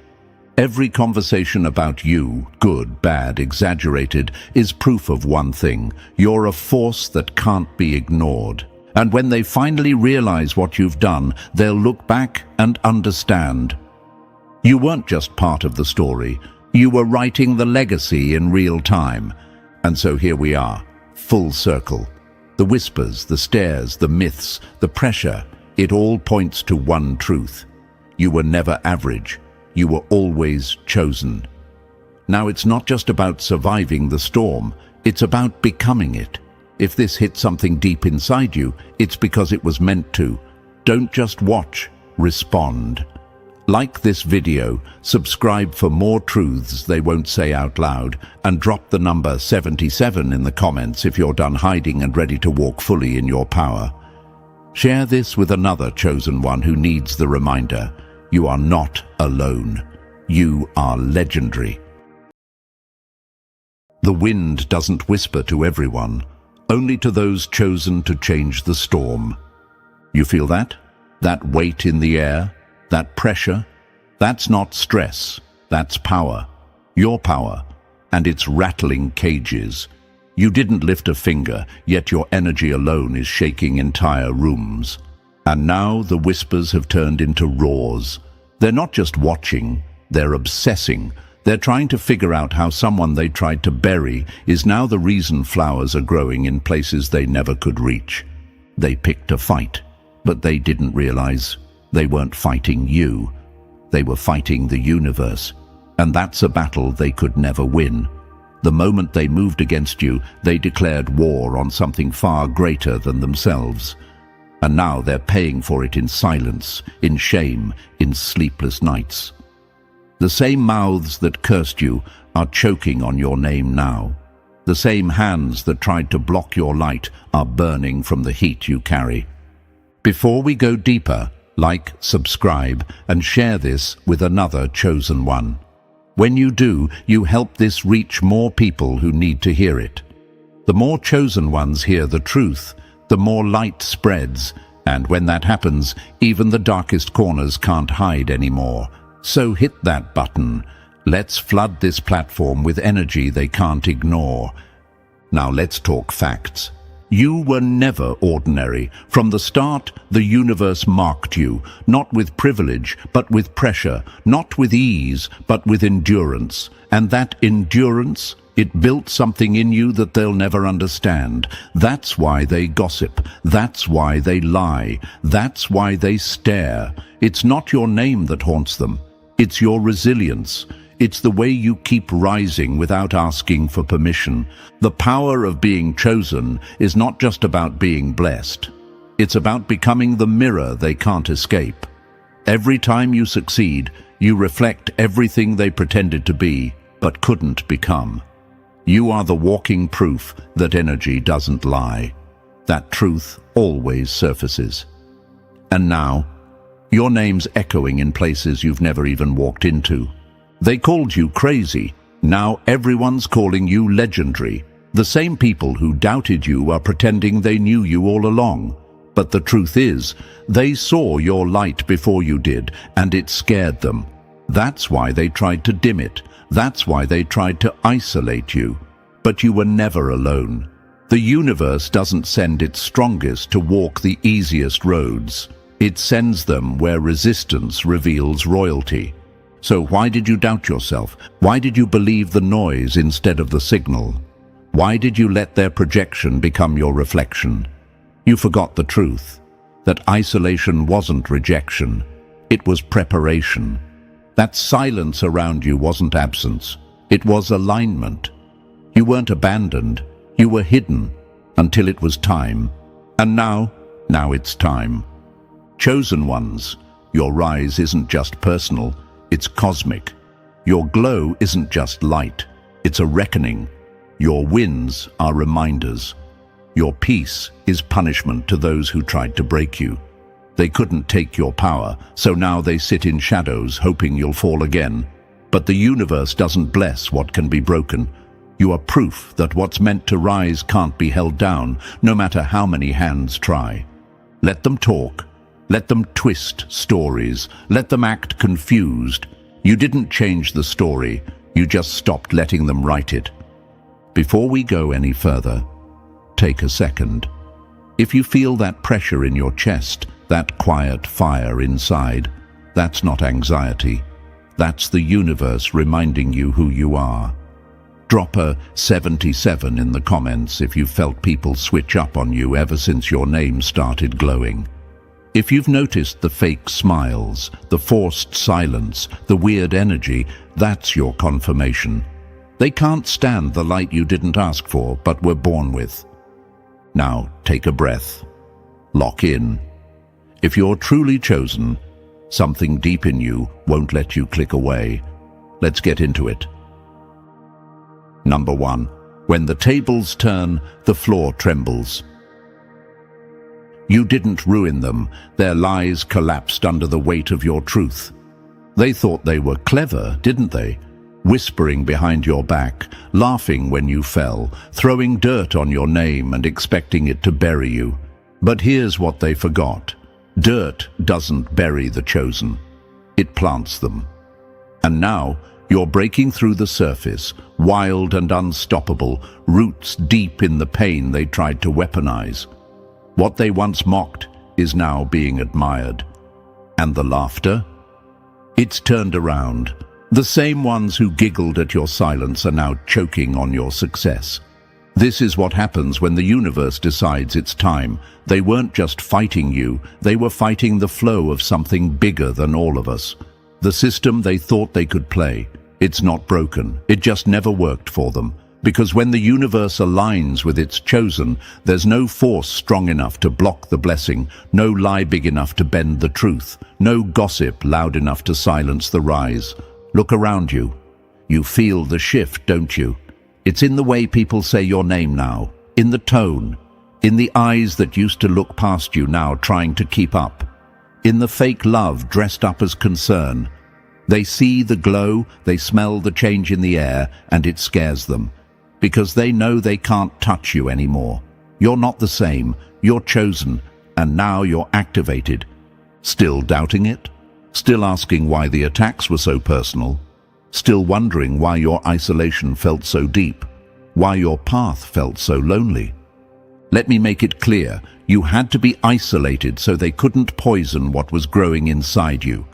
Every conversation about you, good, bad, exaggerated, is proof of one thing. You're a force that can't be ignored. And when they finally realize what you've done, they'll look back and understand. You weren't just part of the story. You were writing the legacy in real time. And so here we are, full circle. The whispers, the stares, the myths, the pressure, it all points to one truth. You were never average. You were always chosen. Now it's not just about surviving the storm, it's about becoming it. If this hit something deep inside you, it's because it was meant to. Don't just watch, respond. Like this video, subscribe for more truths they won't say out loud, and drop the number 77 in the comments if you're done hiding and ready to walk fully in your power. Share this with another chosen one who needs the reminder. You are not alone. You are legendary. The wind doesn't whisper to everyone, only to those chosen to change the storm. You feel that? That weight in the air? That pressure? That's not stress. That's power. Your power. And it's rattling cages. You didn't lift a finger, yet your energy alone is shaking entire rooms. And now the whispers have turned into roars. They're not just watching, they're obsessing. They're trying to figure out how someone they tried to bury is now the reason flowers are growing in places they never could reach. They picked a fight, but they didn't realize they weren't fighting you. They were fighting the universe. And that's a battle they could never win. The moment they moved against you, they declared war on something far greater than themselves. And now they're paying for it in silence, in shame, in sleepless nights. The same mouths that cursed you are choking on your name now. The same hands that tried to block your light are burning from the heat you carry. Before we go deeper, like, subscribe, and share this with another chosen one. When you do, you help this reach more people who need to hear it. The more chosen ones hear the truth, the more light spreads, and when that happens, even the darkest corners can't hide anymore. So hit that button. Let's flood this platform with energy they can't ignore. Now let's talk facts. You were never ordinary. From the start, the universe marked you, not with privilege, but with pressure, not with ease, but with endurance. And that endurance, it built something in you that they'll never understand. That's why they gossip. That's why they lie. That's why they stare. It's not your name that haunts them. It's your resilience. It's the way you keep rising without asking for permission. The power of being chosen is not just about being blessed. It's about becoming the mirror they can't escape. Every time you succeed, you reflect everything they pretended to be, but couldn't become. You are the walking proof that energy doesn't lie. That truth always surfaces. And now, your name's echoing in places you've never even walked into. They called you crazy. Now everyone's calling you legendary. The same people who doubted you are pretending they knew you all along. But the truth is, they saw your light before you did, and it scared them. That's why they tried to dim it. That's why they tried to isolate you. But you were never alone. The universe doesn't send its strongest to walk the easiest roads. It sends them where resistance reveals royalty. So why did you doubt yourself? Why did you believe the noise instead of the signal? Why did you let their projection become your reflection? You forgot the truth, that isolation wasn't rejection, it was preparation. That silence around you wasn't absence, it was alignment. You weren't abandoned, you were hidden, until it was time. And now it's time. Chosen ones, your rise isn't just personal, it's cosmic. Your glow isn't just light, it's a reckoning. Your wins are reminders. Your peace is punishment to those who tried to break you. They couldn't take your power, so now they sit in shadows hoping you'll fall again. But the universe doesn't bless what can be broken. You are proof that what's meant to rise can't be held down, no matter how many hands try. Let them talk. Let them twist stories. Let them act confused. You didn't change the story. You just stopped letting them write it. Before we go any further, take a second. If you feel that pressure in your chest, that quiet fire inside, that's not anxiety. That's the universe reminding you who you are. Drop a 77 in the comments if you've felt people switch up on you ever since your name started glowing. If you've noticed the fake smiles, the forced silence, the weird energy, that's your confirmation. They can't stand the light you didn't ask for, but were born with. Now, take a breath. Lock in. If you're truly chosen, something deep in you won't let you click away. Let's get into it. Number 1. When the tables turn, the floor trembles. You didn't ruin them. Their lies collapsed under the weight of your truth. They thought they were clever, didn't they? Whispering behind your back, laughing when you fell, throwing dirt on your name and expecting it to bury you. But here's what they forgot. Dirt doesn't bury the chosen. It plants them. And now, you're breaking through the surface, wild and unstoppable, roots deep in the pain they tried to weaponize. What they once mocked is now being admired. And the laughter? It's turned around. The same ones who giggled at your silence are now choking on your success. This is what happens when the universe decides it's time. They weren't just fighting you, they were fighting the flow of something bigger than all of us. The system they thought they could play. It's not broken, it just never worked for them. Because when the universe aligns with its chosen, there's no force strong enough to block the blessing, no lie big enough to bend the truth, no gossip loud enough to silence the rise. Look around you. You feel the shift, don't you? It's in the way people say your name now, in the tone, in the eyes that used to look past you now trying to keep up, in the fake love dressed up as concern. They see the glow, they smell the change in the air, and it scares them. Because they know they can't touch you anymore. You're not the same, you're chosen, and now you're activated. Still doubting it? Still asking why the attacks were so personal? Still wondering why your isolation felt so deep? Why your path felt so lonely? Let me make it clear, you had to be isolated so they couldn't poison what was growing inside you.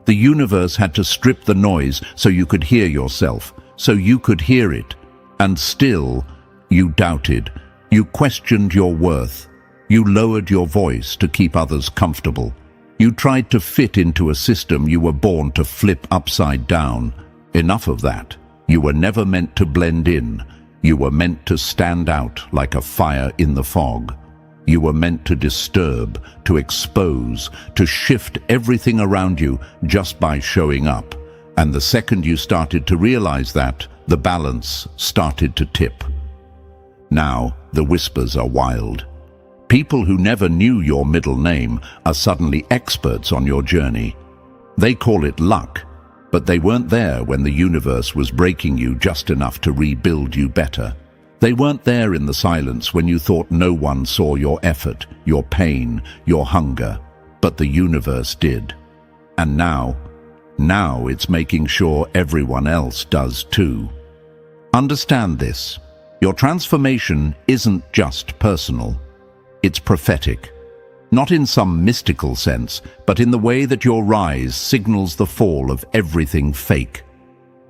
The universe had to strip the noise so you could hear yourself, so you could hear it. And still, you doubted. You questioned your worth. You lowered your voice to keep others comfortable. You tried to fit into a system you were born to flip upside down. Enough of that. You were never meant to blend in. You were meant to stand out like a fire in the fog. You were meant to disturb, to expose, to shift everything around you just by showing up. And the second you started to realize that, the balance started to tip. Now, the whispers are wild. People who never knew your middle name are suddenly experts on your journey. They call it luck, but they weren't there when the universe was breaking you just enough to rebuild you better. They weren't there in the silence when you thought no one saw your effort, your pain, your hunger, but the universe did. And now it's making sure everyone else does too. Understand this. Your transformation isn't just personal. It's prophetic. Not in some mystical sense, but in the way that your rise signals the fall of everything fake.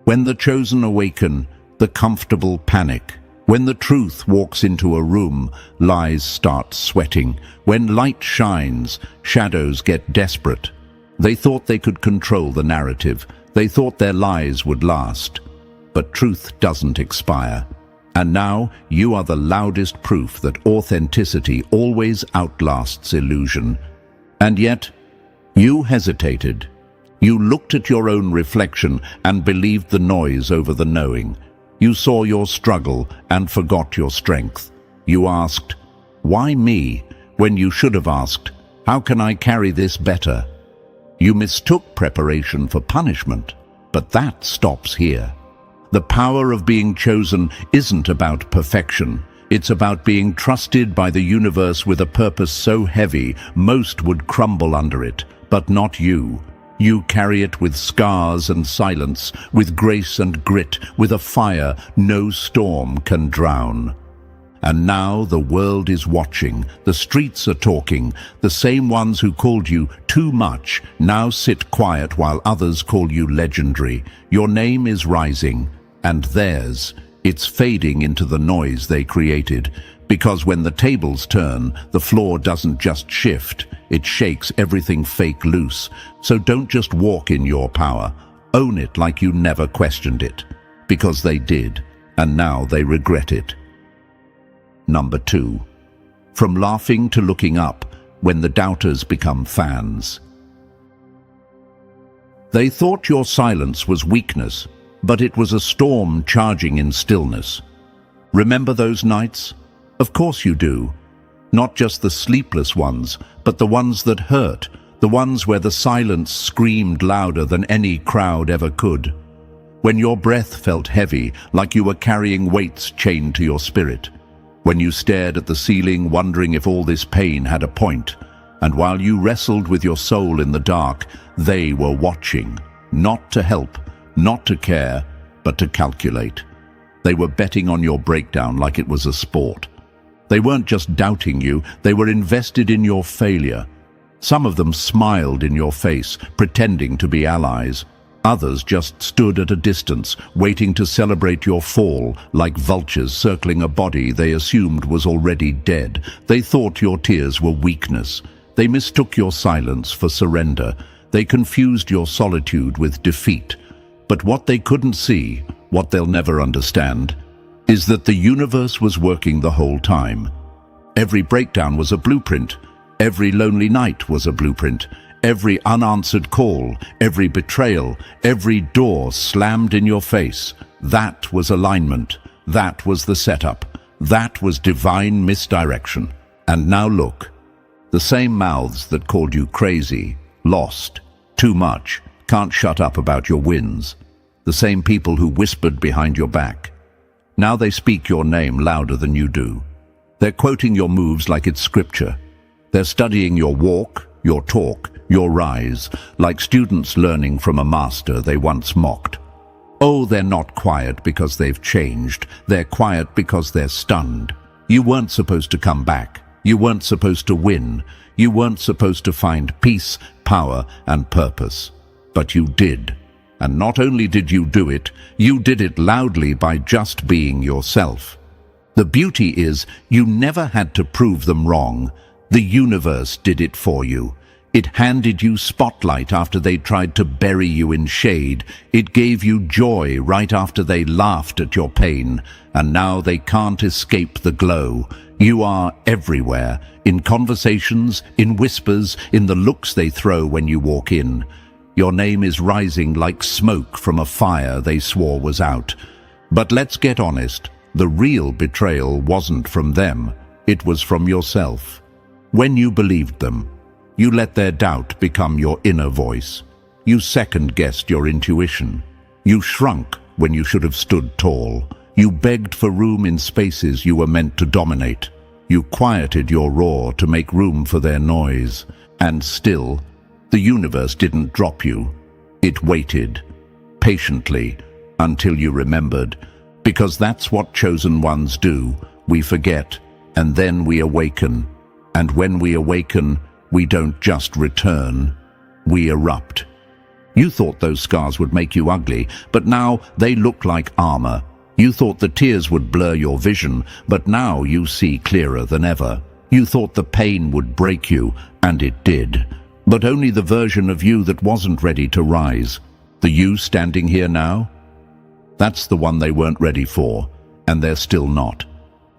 When the chosen awaken, the comfortable panic. When the truth walks into a room, lies start sweating. When light shines, shadows get desperate. They thought they could control the narrative. They thought their lies would last. But truth doesn't expire. And now you are the loudest proof that authenticity always outlasts illusion. And yet, you hesitated. You looked at your own reflection and believed the noise over the knowing. You saw your struggle and forgot your strength. You asked, "Why me?" when you should have asked, "How can I carry this better?" You mistook preparation for punishment, but that stops here. The power of being chosen isn't about perfection. It's about being trusted by the universe with a purpose so heavy most would crumble under it, but not you. You carry it with scars and silence, with grace and grit, with a fire no storm can drown. And now the world is watching, the streets are talking, the same ones who called you too much now sit quiet while others call you legendary. Your name is rising, and theirs, it's fading into the noise they created. Because when the tables turn, the floor doesn't just shift, it shakes everything fake loose. So don't just walk in your power, own it like you never questioned it. Because they did, and now they regret it. Number 2. From laughing to looking up, when the doubters become fans. They thought your silence was weakness, but it was a storm charging in stillness. Remember those nights? Of course you do. Not just the sleepless ones, but the ones that hurt, the ones where the silence screamed louder than any crowd ever could. When your breath felt heavy, like you were carrying weights chained to your spirit. When you stared at the ceiling, wondering if all this pain had a point. And while you wrestled with your soul in the dark, they were watching, not to help, not to care, but to calculate. They were betting on your breakdown like it was a sport. They weren't just doubting you, they were invested in your failure. Some of them smiled in your face, pretending to be allies. Others just stood at a distance, waiting to celebrate your fall, like vultures circling a body they assumed was already dead. They thought your tears were weakness. They mistook your silence for surrender. They confused your solitude with defeat. But what they couldn't see, what they'll never understand, is that the universe was working the whole time. Every breakdown was a blueprint. Every lonely night was a blueprint. Every unanswered call, every betrayal, every door slammed in your face. That was alignment. That was the setup. That was divine misdirection. And now look, the same mouths that called you crazy, lost, too much, can't shut up about your wins. The same people who whispered behind your back. Now they speak your name louder than you do. They're quoting your moves like it's scripture. They're studying your walk, your talk, your rise, like students learning from a master they once mocked. Oh, they're not quiet because they've changed. They're quiet because they're stunned. You weren't supposed to come back. You weren't supposed to win. You weren't supposed to find peace, power, and purpose. But you did. And not only did you do it, you did it loudly by just being yourself. The beauty is, you never had to prove them wrong. The universe did it for you. It handed you spotlight after they tried to bury you in shade. It gave you joy right after they laughed at your pain. And now they can't escape the glow. You are everywhere, in conversations, in whispers, in the looks they throw when you walk in. Your name is rising like smoke from a fire they swore was out. But let's get honest, the real betrayal wasn't from them, it was from yourself. When you believed them, you let their doubt become your inner voice. You second-guessed your intuition. You shrunk when you should have stood tall. You begged for room in spaces you were meant to dominate. You quieted your roar to make room for their noise. And still, the universe didn't drop you. It waited, patiently, until you remembered. Because that's what chosen ones do. We forget, and then we awaken. And when we awaken, we don't just return, we erupt. You thought those scars would make you ugly, but now they look like armor. You thought the tears would blur your vision, but now you see clearer than ever. You thought the pain would break you, and it did. But only the version of you that wasn't ready to rise. The you standing here now? That's the one they weren't ready for, and they're still not.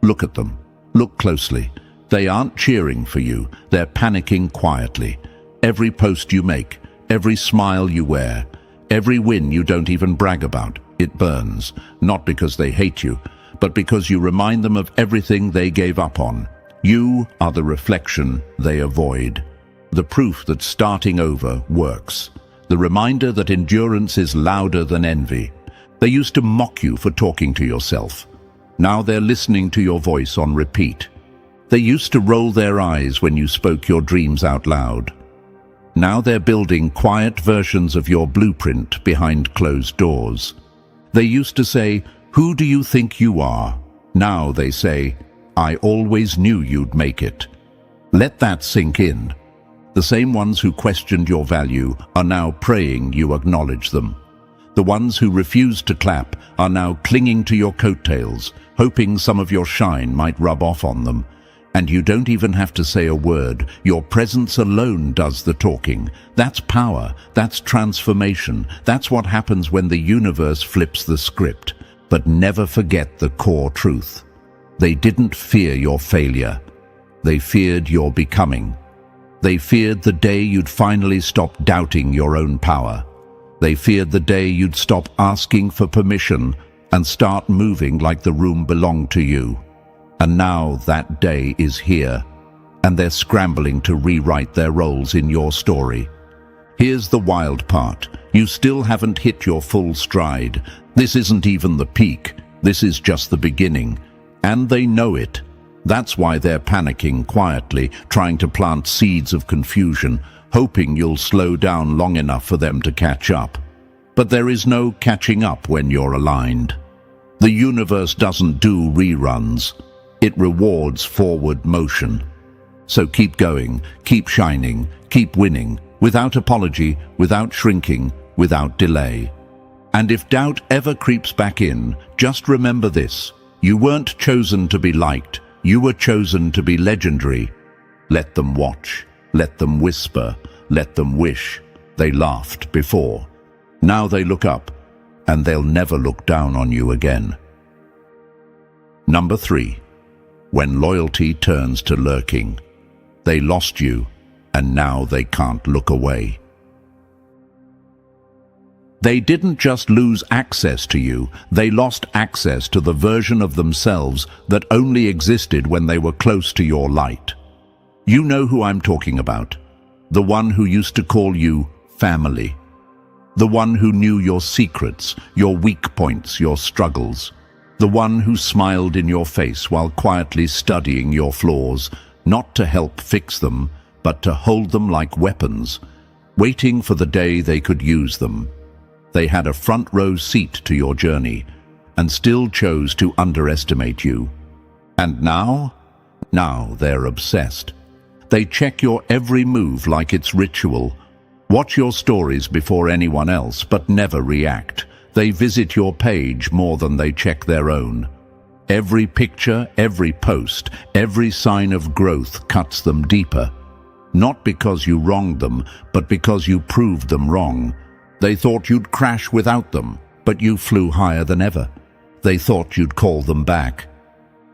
Look at them. Look closely. They aren't cheering for you, they're panicking quietly. Every post you make, every smile you wear, every win you don't even brag about, it burns. Not because they hate you, but because you remind them of everything they gave up on. You are the reflection they avoid. The proof that starting over works. The reminder that endurance is louder than envy. They used to mock you for talking to yourself. Now they're listening to your voice on repeat. They used to roll their eyes when you spoke your dreams out loud. Now they're building quiet versions of your blueprint behind closed doors. They used to say, "Who do you think you are?" Now they say, "I always knew you'd make it." Let that sink in. The same ones who questioned your value are now praying you acknowledge them. The ones who refused to clap are now clinging to your coattails, hoping some of your shine might rub off on them. And you don't even have to say a word. Your presence alone does the talking. That's power. That's transformation. That's what happens when the universe flips the script. But never forget the core truth. They didn't fear your failure. They feared your becoming. They feared the day you'd finally stop doubting your own power. They feared the day you'd stop asking for permission and start moving like the room belonged to you. And now that day is here, and they're scrambling to rewrite their roles in your story. Here's the wild part. You still haven't hit your full stride. This isn't even the peak. This is just the beginning. And they know it. That's why they're panicking quietly, trying to plant seeds of confusion, hoping you'll slow down long enough for them to catch up. But there is no catching up when you're aligned. The universe doesn't do reruns. It rewards forward motion. So keep going, keep shining, keep winning, without apology, without shrinking, without delay. And if doubt ever creeps back in, just remember this. You weren't chosen to be liked. You were chosen to be legendary. Let them watch. Let them whisper. Let them wish. They laughed before. Now they look up, and they'll never look down on you again. Number 3. When loyalty turns to lurking. They lost you, and now they can't look away. They didn't just lose access to you, they lost access to the version of themselves that only existed when they were close to your light. You know who I'm talking about. The one who used to call you family. The one who knew your secrets, your weak points, your struggles. The one who smiled in your face while quietly studying your flaws, not to help fix them, but to hold them like weapons, waiting for the day they could use them. They had a front row seat to your journey, and still chose to underestimate you. And now? Now they're obsessed. They check your every move like it's ritual, watch your stories before anyone else, but never react. They visit your page more than they check their own. Every picture, every post, every sign of growth cuts them deeper. Not because you wronged them, but because you proved them wrong. They thought you'd crash without them, but you flew higher than ever. They thought you'd call them back.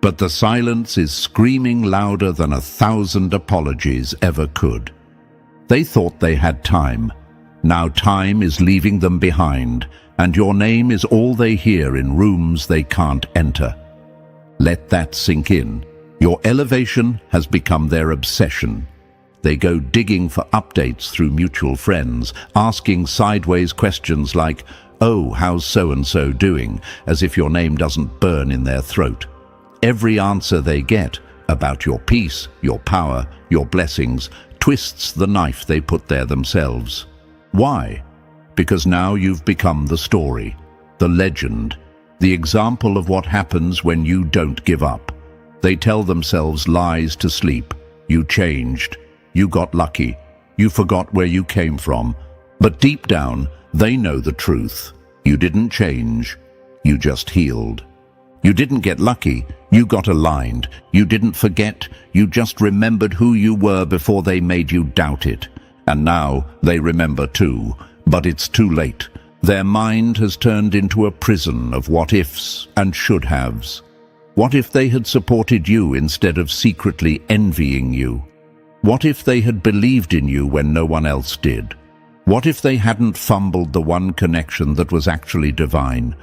But the silence is screaming louder than 1,000 apologies ever could. They thought they had time. Now time is leaving them behind, and your name is all they hear in rooms they can't enter. Let that sink in. Your elevation has become their obsession. They go digging for updates through mutual friends, asking sideways questions like, "Oh, how's so-and-so doing?" as if your name doesn't burn in their throat. Every answer they get about your peace, your power, your blessings, twists the knife they put there themselves. Why? Because now you've become the story, the legend, the example of what happens when you don't give up. They tell themselves lies to sleep. You changed. You got lucky. You forgot where you came from. But deep down, they know the truth. You didn't change. You just healed. You didn't get lucky. You got aligned. You didn't forget. You just remembered who you were before they made you doubt it. And now they remember too. But it's too late. Their mind has turned into a prison of what-ifs and should-haves. What if they had supported you instead of secretly envying you? What if they had believed in you when no one else did? What if they hadn't fumbled the one connection that was actually divine?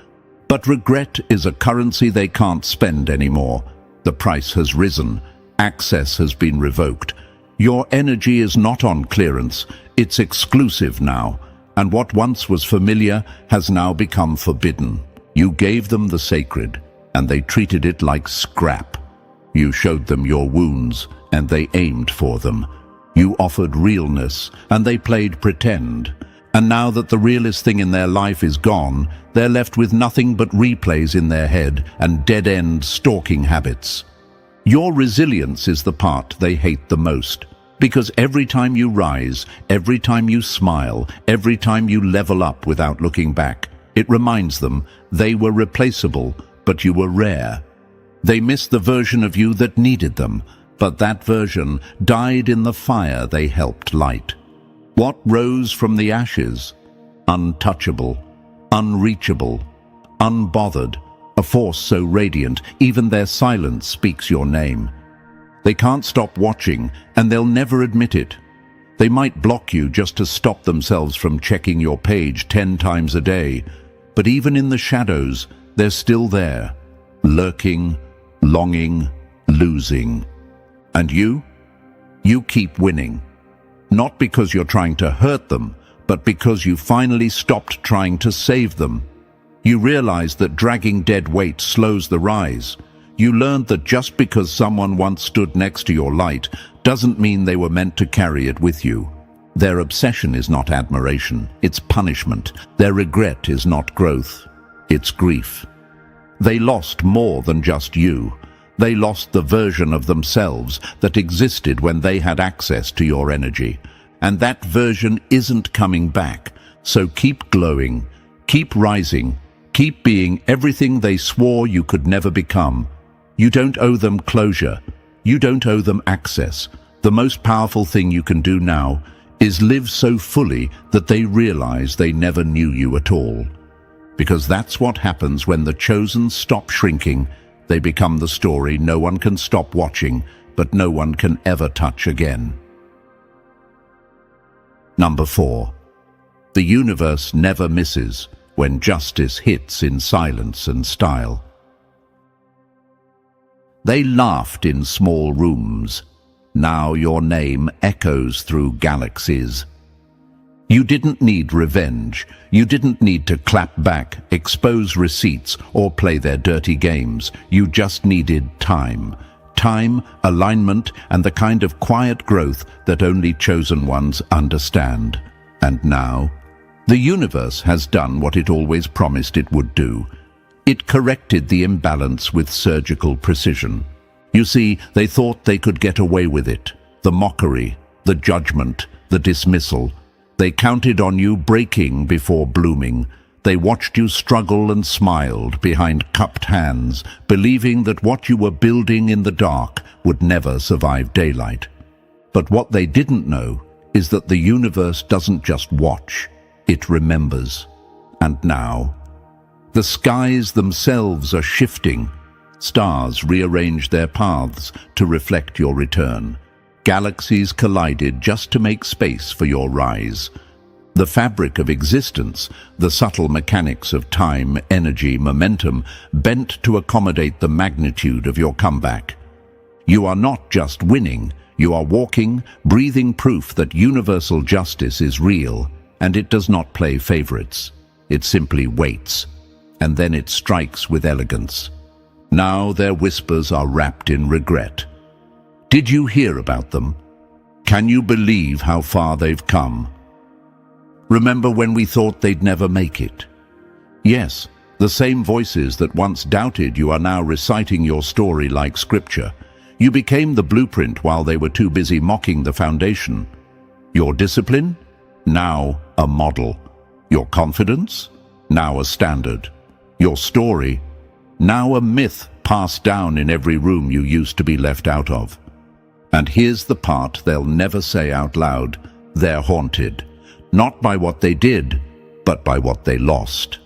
But regret is a currency they can't spend anymore. The price has risen. Access has been revoked. Your energy is not on clearance. It's exclusive now. And what once was familiar has now become forbidden. You gave them the sacred, and they treated it like scrap. You showed them your wounds, and they aimed for them. You offered realness, and they played pretend. And now that the realest thing in their life is gone, they're left with nothing but replays in their head and dead-end stalking habits. Your resilience is the part they hate the most. Because every time you rise, every time you smile, every time you level up without looking back, it reminds them they were replaceable, but you were rare. They miss the version of you that needed them, but that version died in the fire they helped light. What rose from the ashes? Untouchable, unreachable, unbothered, a force so radiant, even their silence speaks your name. They can't stop watching, and they'll never admit it. They might block you just to stop themselves from checking your page 10 times a day, but even in the shadows, they're still there, lurking, longing, losing. And you? You keep winning. Not because you're trying to hurt them, but because you finally stopped trying to save them. You realize that dragging dead weight slows the rise. You learned that just because someone once stood next to your light doesn't mean they were meant to carry it with you. Their obsession is not admiration, it's punishment. Their regret is not growth, it's grief. They lost more than just you. They lost the version of themselves that existed when they had access to your energy. And that version isn't coming back. So keep glowing, keep rising, keep being everything they swore you could never become. You don't owe them closure. You don't owe them access. The most powerful thing you can do now is live so fully that they realize they never knew you at all. Because that's what happens when the chosen stop shrinking. They become the story no one can stop watching, but no one can ever touch again. Number 4. The universe never misses when justice hits in silence and style. They laughed in small rooms. Now your name echoes through galaxies. You didn't need revenge. You didn't need to clap back, expose receipts, or play their dirty games. You just needed time. Time, alignment, and the kind of quiet growth that only chosen ones understand. And now, the universe has done what it always promised it would do. It corrected the imbalance with surgical precision. You see, they thought they could get away with it. The mockery, the judgment, the dismissal. They counted on you breaking before blooming. They watched you struggle and smiled behind cupped hands, believing that what you were building in the dark would never survive daylight. But what they didn't know is that the universe doesn't just watch, it remembers. And now, the skies themselves are shifting. Stars rearranged their paths to reflect your return. Galaxies collided just to make space for your rise. The fabric of existence, the subtle mechanics of time, energy, momentum, bent to accommodate the magnitude of your comeback. You are not just winning, you are walking, breathing proof that universal justice is real, and it does not play favorites. It simply waits, and then it strikes with elegance. Now their whispers are wrapped in regret. Did you hear about them? Can you believe how far they've come? Remember when we thought they'd never make it? Yes, the same voices that once doubted you are now reciting your story like scripture. You became the blueprint while they were too busy mocking the foundation. Your discipline? Now a model. Your confidence? Now a standard. Your story? Now a myth passed down in every room you used to be left out of. And here's the part they'll never say out loud. They're haunted. Not by what they did, but by what they lost.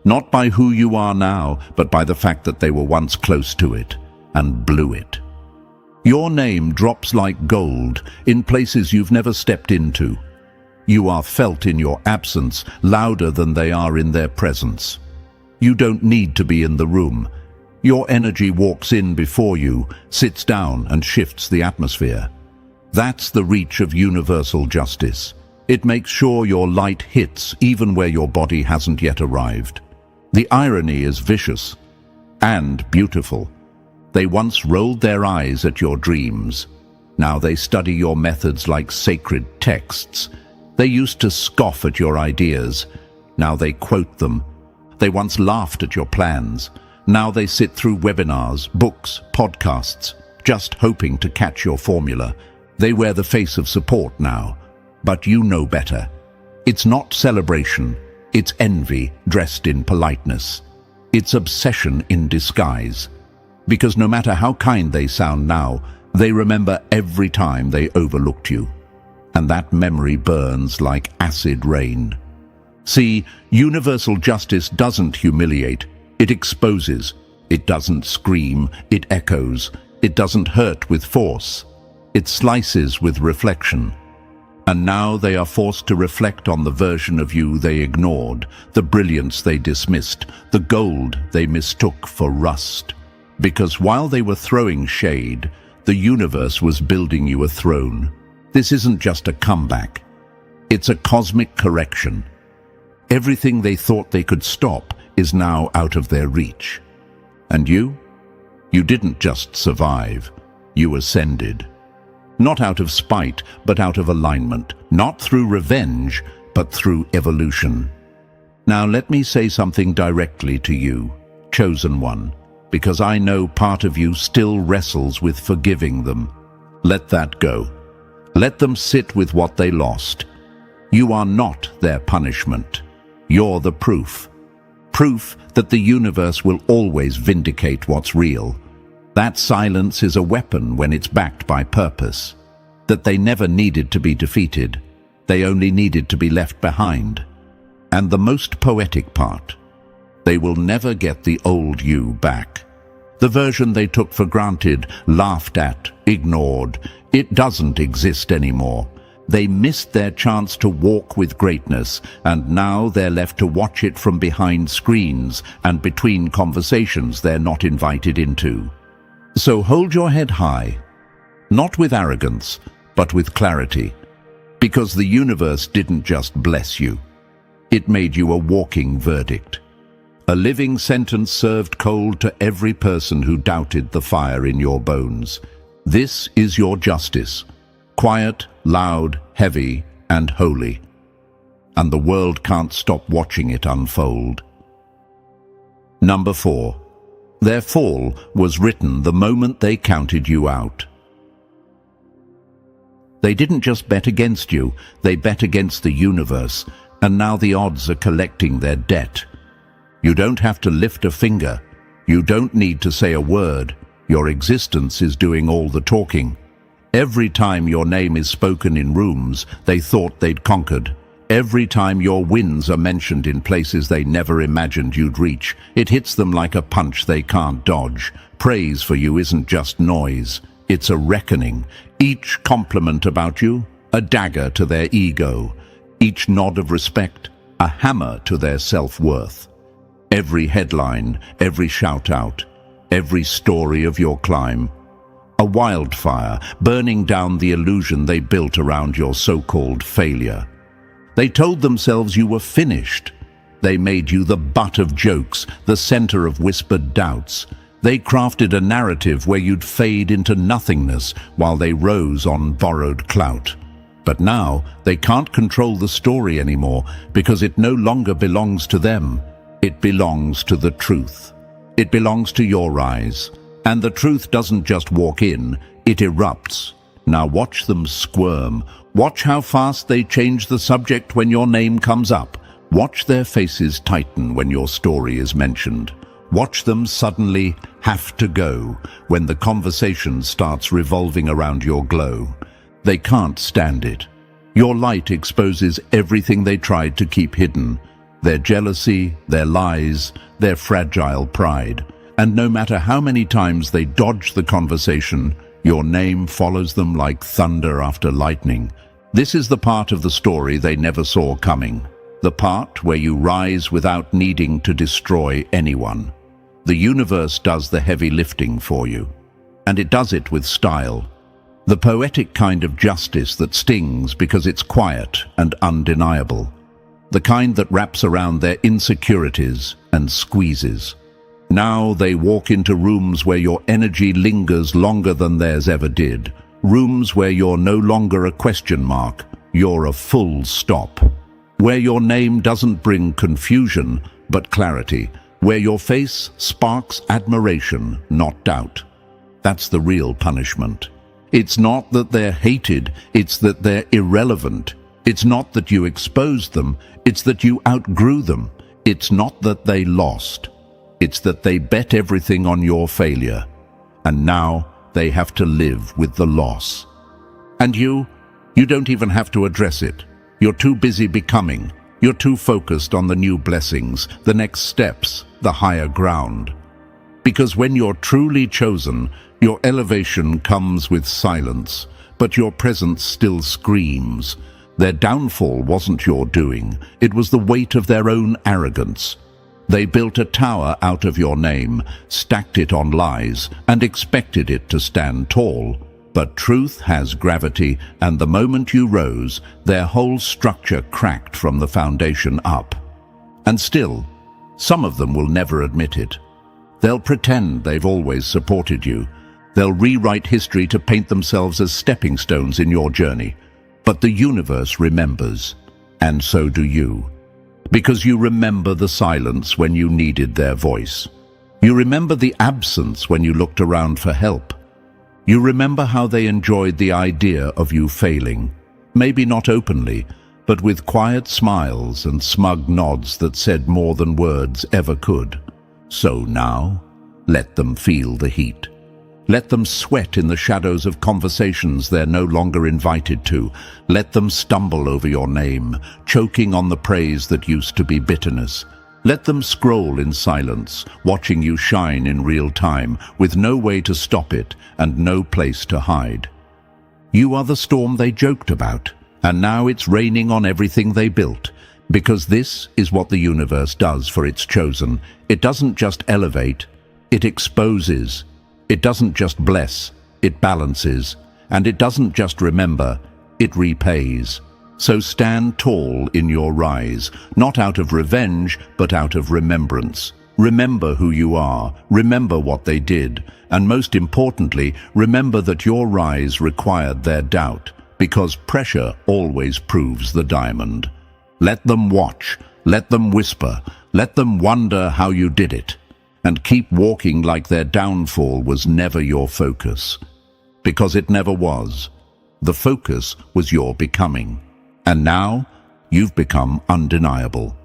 Not by who you are now, but by the fact that they were once close to it and blew it. Your name drops like gold in places you've never stepped into. You are felt in your absence louder than they are in their presence. You don't need to be in the room. Your energy walks in before you, sits down and shifts the atmosphere. That's the reach of universal justice. It makes sure your light hits even where your body hasn't yet arrived. The irony is vicious and beautiful. They once rolled their eyes at your dreams. Now they study your methods like sacred texts. They used to scoff at your ideas. Now they quote them. They once laughed at your plans. Now they sit through webinars, books, podcasts, just hoping to catch your formula. They wear the face of support now. But you know better. It's not celebration. It's envy dressed in politeness. It's obsession in disguise. Because no matter how kind they sound now, they remember every time they overlooked you. And that memory burns like acid rain. See, universal justice doesn't humiliate. It exposes. It doesn't scream. It echoes. It doesn't hurt with force. It slices with reflection. And now they are forced to reflect on the version of you they ignored, the brilliance they dismissed, the gold they mistook for rust. Because while they were throwing shade, the universe was building you a throne. This isn't just a comeback. It's a cosmic correction. Everything they thought they could stop is now out of their reach. And you? You didn't just survive. You ascended. Not out of spite, but out of alignment. Not through revenge, but through evolution. Now let me say something directly to you, chosen one, because I know part of you still wrestles with forgiving them. Let that go. Let them sit with what they lost. You are not their punishment. You're the proof. Proof that the universe will always vindicate what's real. That silence is a weapon when it's backed by purpose. That they never needed to be defeated. They only needed to be left behind. And the most poetic part, they will never get the old you back. The version they took for granted, laughed at, ignored. It doesn't exist anymore. They missed their chance to walk with greatness, and now they're left to watch it from behind screens and between conversations they're not invited into. So hold your head high, not with arrogance, but with clarity, because the universe didn't just bless you. It made you a walking verdict, a living sentence served cold to every person who doubted the fire in your bones. This is your justice, quiet, loud, heavy, and holy, and the world can't stop watching it unfold. Number 4. Their fall was written the moment they counted you out. They didn't just bet against you, they bet against the universe, and now the odds are collecting their debt. You don't have to lift a finger. You don't need to say a word. Your existence is doing all the talking. Every time your name is spoken in rooms they thought they'd conquered, every time your wins are mentioned in places they never imagined you'd reach, it hits them like a punch they can't dodge. Praise for you isn't just noise, it's a reckoning. Each compliment about you, a dagger to their ego. Each nod of respect, a hammer to their self-worth. Every headline, every shout-out, every story of your climb. A wildfire burning down the illusion they built around your so-called failure. They told themselves you were finished. They made you the butt of jokes, the center of whispered doubts. They crafted a narrative where you'd fade into nothingness while they rose on borrowed clout. But now they can't control the story anymore because it no longer belongs to them. It belongs to the truth. It belongs to your eyes. And the truth doesn't just walk in, it erupts. Now watch them squirm. Watch how fast they change the subject when your name comes up. Watch their faces tighten when your story is mentioned. Watch them suddenly have to go when the conversation starts revolving around your glow. They can't stand it. Your light exposes everything they tried to keep hidden. Their jealousy, their lies, their fragile pride. And no matter how many times they dodge the conversation, your name follows them like thunder after lightning. This is the part of the story they never saw coming. The part where you rise without needing to destroy anyone. The universe does the heavy lifting for you. And it does it with style. The poetic kind of justice that stings because it's quiet and undeniable. The kind that wraps around their insecurities and squeezes. Now they walk into rooms where your energy lingers longer than theirs ever did. Rooms where you're no longer a question mark, you're a full stop. Where your name doesn't bring confusion, but clarity. Where your face sparks admiration, not doubt. That's the real punishment. It's not that they're hated, it's that they're irrelevant. It's not that you exposed them, it's that you outgrew them. It's not that they lost. It's that they bet everything on your failure, and now they have to live with the loss. And you don't even have to address it. You're too busy becoming. You're too focused on the new blessings, the next steps, the higher ground. Because when you're truly chosen, your elevation comes with silence, but your presence still screams. Their downfall wasn't your doing. It was the weight of their own arrogance. They built a tower out of your name, stacked it on lies, and expected it to stand tall. But truth has gravity, and the moment you rose, their whole structure cracked from the foundation up. And still, some of them will never admit it. They'll pretend they've always supported you. They'll rewrite history to paint themselves as stepping stones in your journey. But the universe remembers, and so do you. Because you remember the silence when you needed their voice. You remember the absence when you looked around for help. You remember how they enjoyed the idea of you failing. Maybe not openly, but with quiet smiles and smug nods that said more than words ever could. So now, let them feel the heat. Let them sweat in the shadows of conversations they're no longer invited to. Let them stumble over your name, choking on the praise that used to be bitterness. Let them scroll in silence, watching you shine in real time, with no way to stop it and no place to hide. You are the storm they joked about, and now it's raining on everything they built. Because this is what the universe does for its chosen. It doesn't just elevate, it exposes. It doesn't just bless, it balances. And it doesn't just remember, it repays. So stand tall in your rise, not out of revenge, but out of remembrance. Remember who you are, remember what they did, and most importantly, remember that your rise required their doubt, because pressure always proves the diamond. Let them watch, let them whisper, let them wonder how you did it. And keep walking like their downfall was never your focus. Because it never was. The focus was your becoming. And now, you've become undeniable.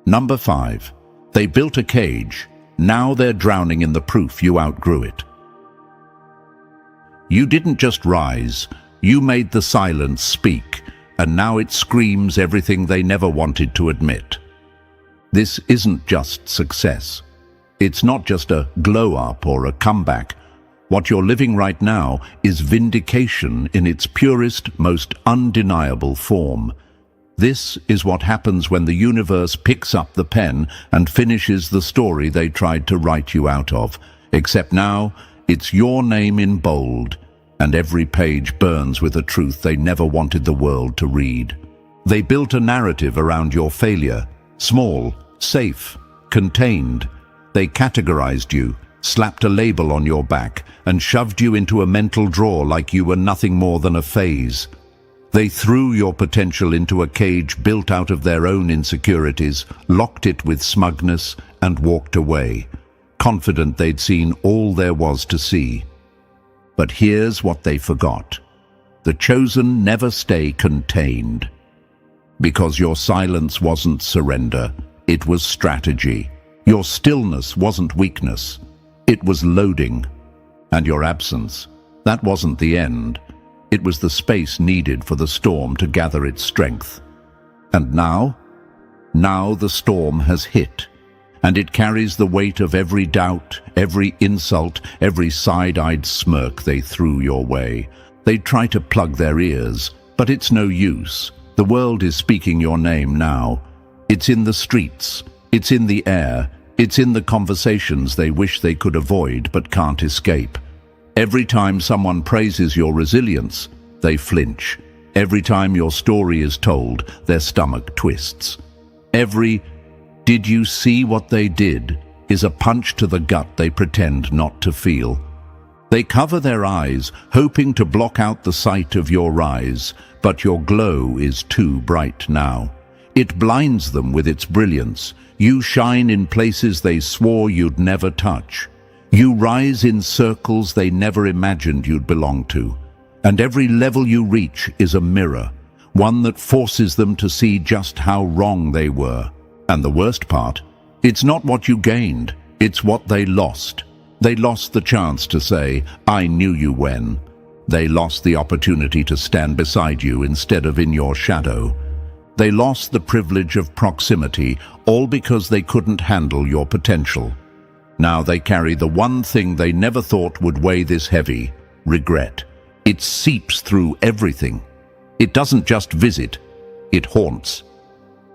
Number 5. They built a cage. Now they're drowning in the proof you outgrew it. You didn't just rise, you made the silence speak, and now it screams everything they never wanted to admit. This isn't just success. It's not just a glow-up or a comeback. What you're living right now is vindication in its purest, most undeniable form. This is what happens when the universe picks up the pen and finishes the story they tried to write you out of. Except now, it's your name in bold, and every page burns with a truth they never wanted the world to read. They built a narrative around your failure, small, safe, contained. They categorized you, slapped a label on your back, and shoved you into a mental drawer like you were nothing more than a phase. They threw your potential into a cage built out of their own insecurities, locked it with smugness, and walked away, confident they'd seen all there was to see. But here's what they forgot. The chosen never stay contained. Because your silence wasn't surrender, it was strategy. Your stillness wasn't weakness, it was loading. And your absence, that wasn't the end. It was the space needed for the storm to gather its strength. And now the storm has hit, and it carries the weight of every doubt, every insult, every side-eyed smirk they threw your way. They try to plug their ears, but it's no use. The world is speaking your name now. It's in the streets, it's in the air, it's in the conversations they wish they could avoid but can't escape. Every time someone praises your resilience, they flinch. Every time your story is told, their stomach twists. Every "did you see what they did?" is a punch to the gut they pretend not to feel. They cover their eyes, hoping to block out the sight of your rise, but your glow is too bright now. It blinds them with its brilliance. You shine in places they swore you'd never touch. You rise in circles they never imagined you'd belong to. And every level you reach is a mirror, one that forces them to see just how wrong they were. And the worst part, it's not what you gained, it's what they lost. They lost the chance to say, "I knew you when." They lost the opportunity to stand beside you instead of in your shadow. They lost the privilege of proximity, all because they couldn't handle your potential. Now they carry the one thing they never thought would weigh this heavy: regret. It seeps through everything. It doesn't just visit, it haunts.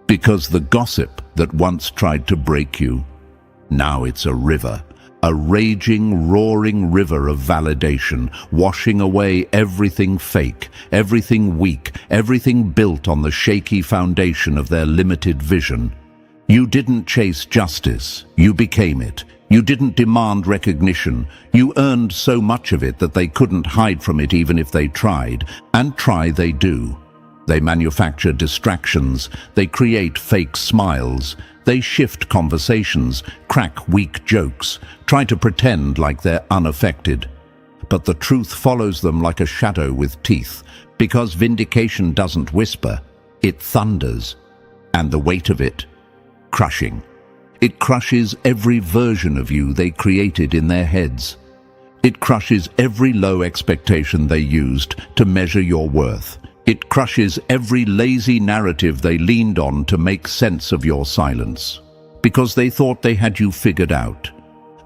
Because the gossip that once tried to break you, now it's a river. A raging, roaring river of validation, washing away everything fake, everything weak, everything built on the shaky foundation of their limited vision. You didn't chase justice, you became it. You didn't demand recognition. You earned so much of it that they couldn't hide from it even if they tried. And try they do. They manufacture distractions. They create fake smiles. They shift conversations, crack weak jokes, try to pretend like they're unaffected. But the truth follows them like a shadow with teeth, because vindication doesn't whisper, it thunders. And the weight of it, crushing. It crushes every version of you they created in their heads. It crushes every low expectation they used to measure your worth. It crushes every lazy narrative they leaned on to make sense of your silence. Because they thought they had you figured out.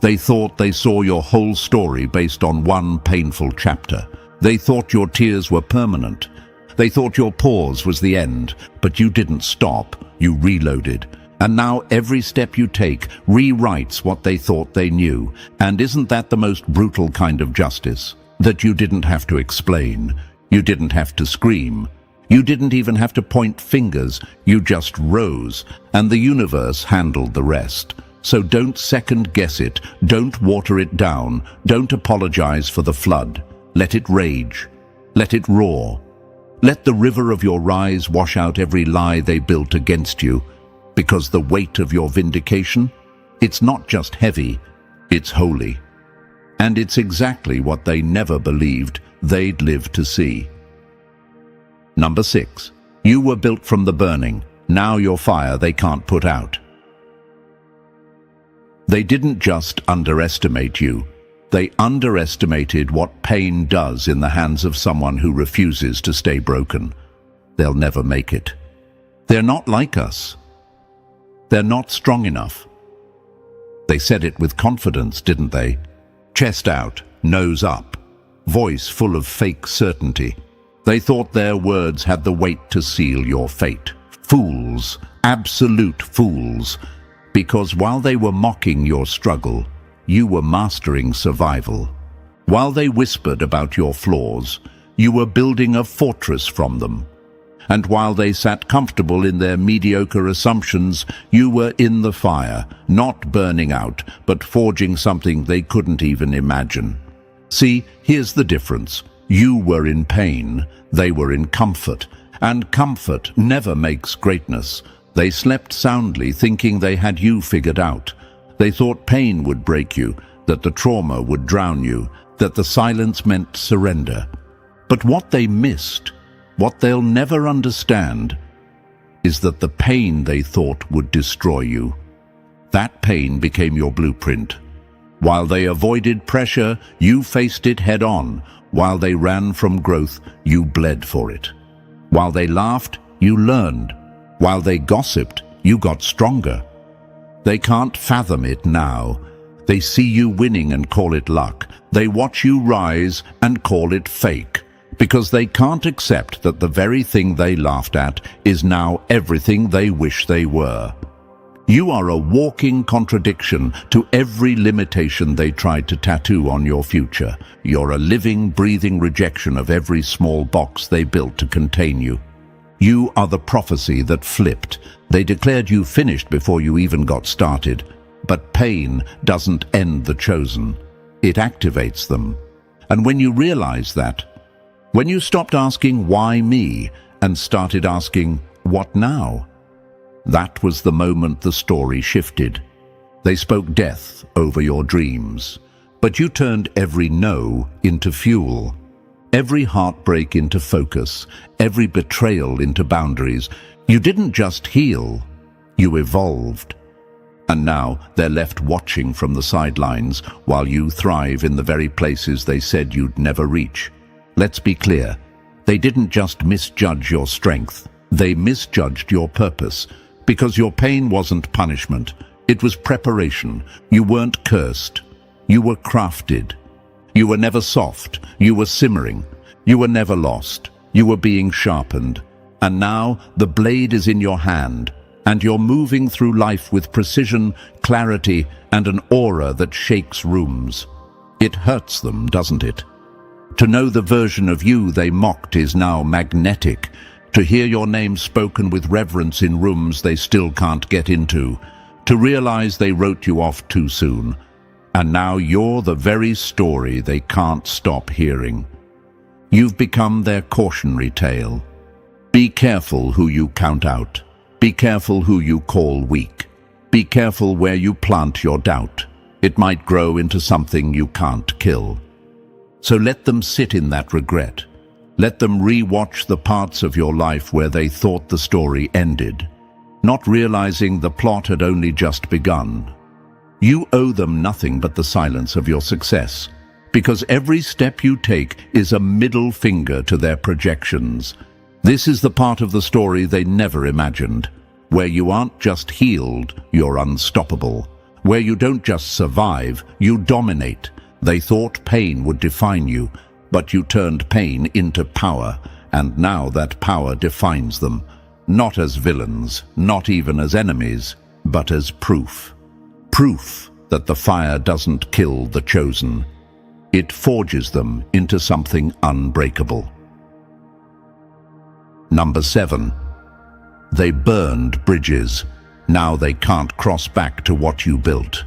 They thought they saw your whole story based on one painful chapter. They thought your tears were permanent. They thought your pause was the end, but you didn't stop, you reloaded. And now every step you take rewrites what they thought they knew. And isn't that the most brutal kind of justice? That you didn't have to explain. You didn't have to scream. You didn't even have to point fingers. You just rose, and the universe handled the rest. So don't second-guess it. Don't water it down. Don't apologize for the flood. Let it rage. Let it roar. Let the river of your rise wash out every lie they built against you. Because the weight of your vindication, it's not just heavy, it's holy. And it's exactly what they never believed they'd live to see. Number 6. You were built from the burning. Now you're fire they can't put out. They didn't just underestimate you. They underestimated what pain does in the hands of someone who refuses to stay broken. They'll never make it. They're not like us. They're not strong enough. They said it with confidence, didn't they? Chest out, nose up, voice full of fake certainty. They thought their words had the weight to seal your fate. Fools, absolute fools, because while they were mocking your struggle, you were mastering survival. While they whispered about your flaws, you were building a fortress from them. And while they sat comfortable in their mediocre assumptions, you were in the fire, not burning out, but forging something they couldn't even imagine. See, here's the difference. You were in pain, they were in comfort, and comfort never makes greatness. They slept soundly, thinking they had you figured out. They thought pain would break you, that the trauma would drown you, that the silence meant surrender. But what they missed, what they'll never understand, is that the pain they thought would destroy you, that pain became your blueprint. While they avoided pressure, you faced it head-on. While they ran from growth, you bled for it. While they laughed, you learned. While they gossiped, you got stronger. They can't fathom it now. They see you winning and call it luck. They watch you rise and call it fake, because they can't accept that the very thing they laughed at is now everything they wish they were. You are a walking contradiction to every limitation they tried to tattoo on your future. You're a living, breathing rejection of every small box they built to contain you. You are the prophecy that flipped. They declared you finished before you even got started. But pain doesn't end the chosen. It activates them. And when you realize that, when you stopped asking, why me, and started asking, what now? That was the moment the story shifted. They spoke death over your dreams, but you turned every no into fuel, every heartbreak into focus, every betrayal into boundaries. You didn't just heal, you evolved. And now they're left watching from the sidelines while you thrive in the very places they said you'd never reach. Let's be clear, they didn't just misjudge your strength, they misjudged your purpose. Because your pain wasn't punishment, it was preparation. You weren't cursed, you were crafted. You were never soft, you were simmering. You were never lost, you were being sharpened. And now the blade is in your hand, and you're moving through life with precision, clarity, and an aura that shakes rooms. It hurts them, doesn't it? To know the version of you they mocked is now magnetic. To hear your name spoken with reverence in rooms they still can't get into. To realize they wrote you off too soon. And now you're the very story they can't stop hearing. You've become their cautionary tale. Be careful who you count out. Be careful who you call weak. Be careful where you plant your doubt. It might grow into something you can't kill. So let them sit in that regret. Let them re-watch the parts of your life where they thought the story ended, not realizing the plot had only just begun. You owe them nothing but the silence of your success, because every step you take is a middle finger to their projections. This is the part of the story they never imagined, where you aren't just healed, you're unstoppable. Where you don't just survive, you dominate. They thought pain would define you, but you turned pain into power, and now that power defines them, not as villains, not even as enemies, but as proof. Proof that the fire doesn't kill the chosen. It forges them into something unbreakable. Number 7. They burned bridges. Now they can't cross back to what you built.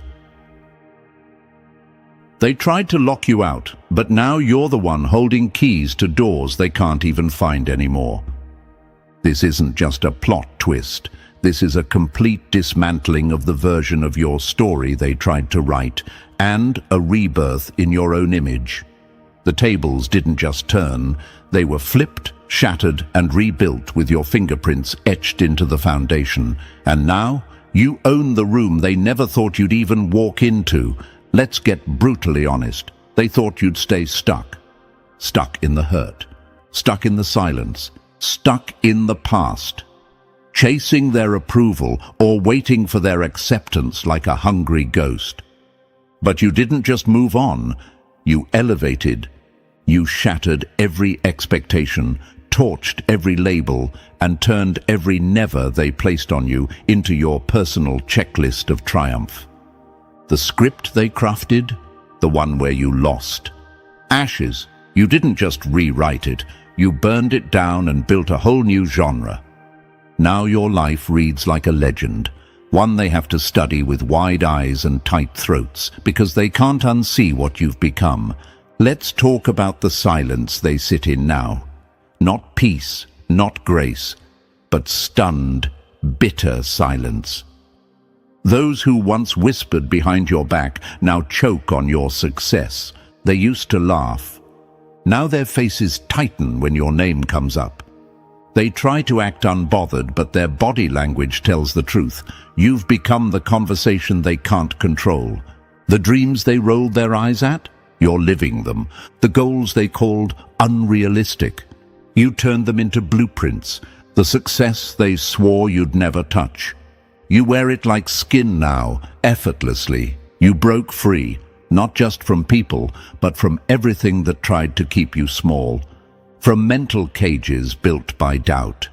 They tried to lock you out, but now you're the one holding keys to doors they can't even find anymore. This isn't just a plot twist. This is a complete dismantling of the version of your story they tried to write, and a rebirth in your own image. The tables didn't just turn, they were flipped, shattered, and rebuilt with your fingerprints etched into the foundation. And now, you own the room they never thought you'd even walk into. Let's get brutally honest. They thought you'd stay stuck. Stuck in the hurt. Stuck in the silence. Stuck in the past. chasing their approval or waiting for their acceptance like a hungry ghost. But you didn't just move on, you elevated. You shattered every expectation, torched every label, and turned every never they placed on you into your personal checklist of triumph. The script they crafted, the one where you lost. Ashes, you didn't just rewrite it, you burned it down and built a whole new genre. Now your life reads like a legend, one they have to study with wide eyes and tight throats, because they can't unsee what you've become. Let's talk about the silence they sit in now. Not peace, not grace, but stunned, bitter silence. Those who once whispered behind your back now choke on your success. They used to laugh. Now their faces tighten when your name comes up. They try to act unbothered, but their body language tells the truth. You've become the conversation they can't control. The dreams they rolled their eyes at, you're living them. The goals they called unrealistic, you turned them into blueprints. The success they swore you'd never touch, you wear it like skin now, effortlessly. You broke free, not just from people, but from everything that tried to keep you small. From mental cages built by doubt,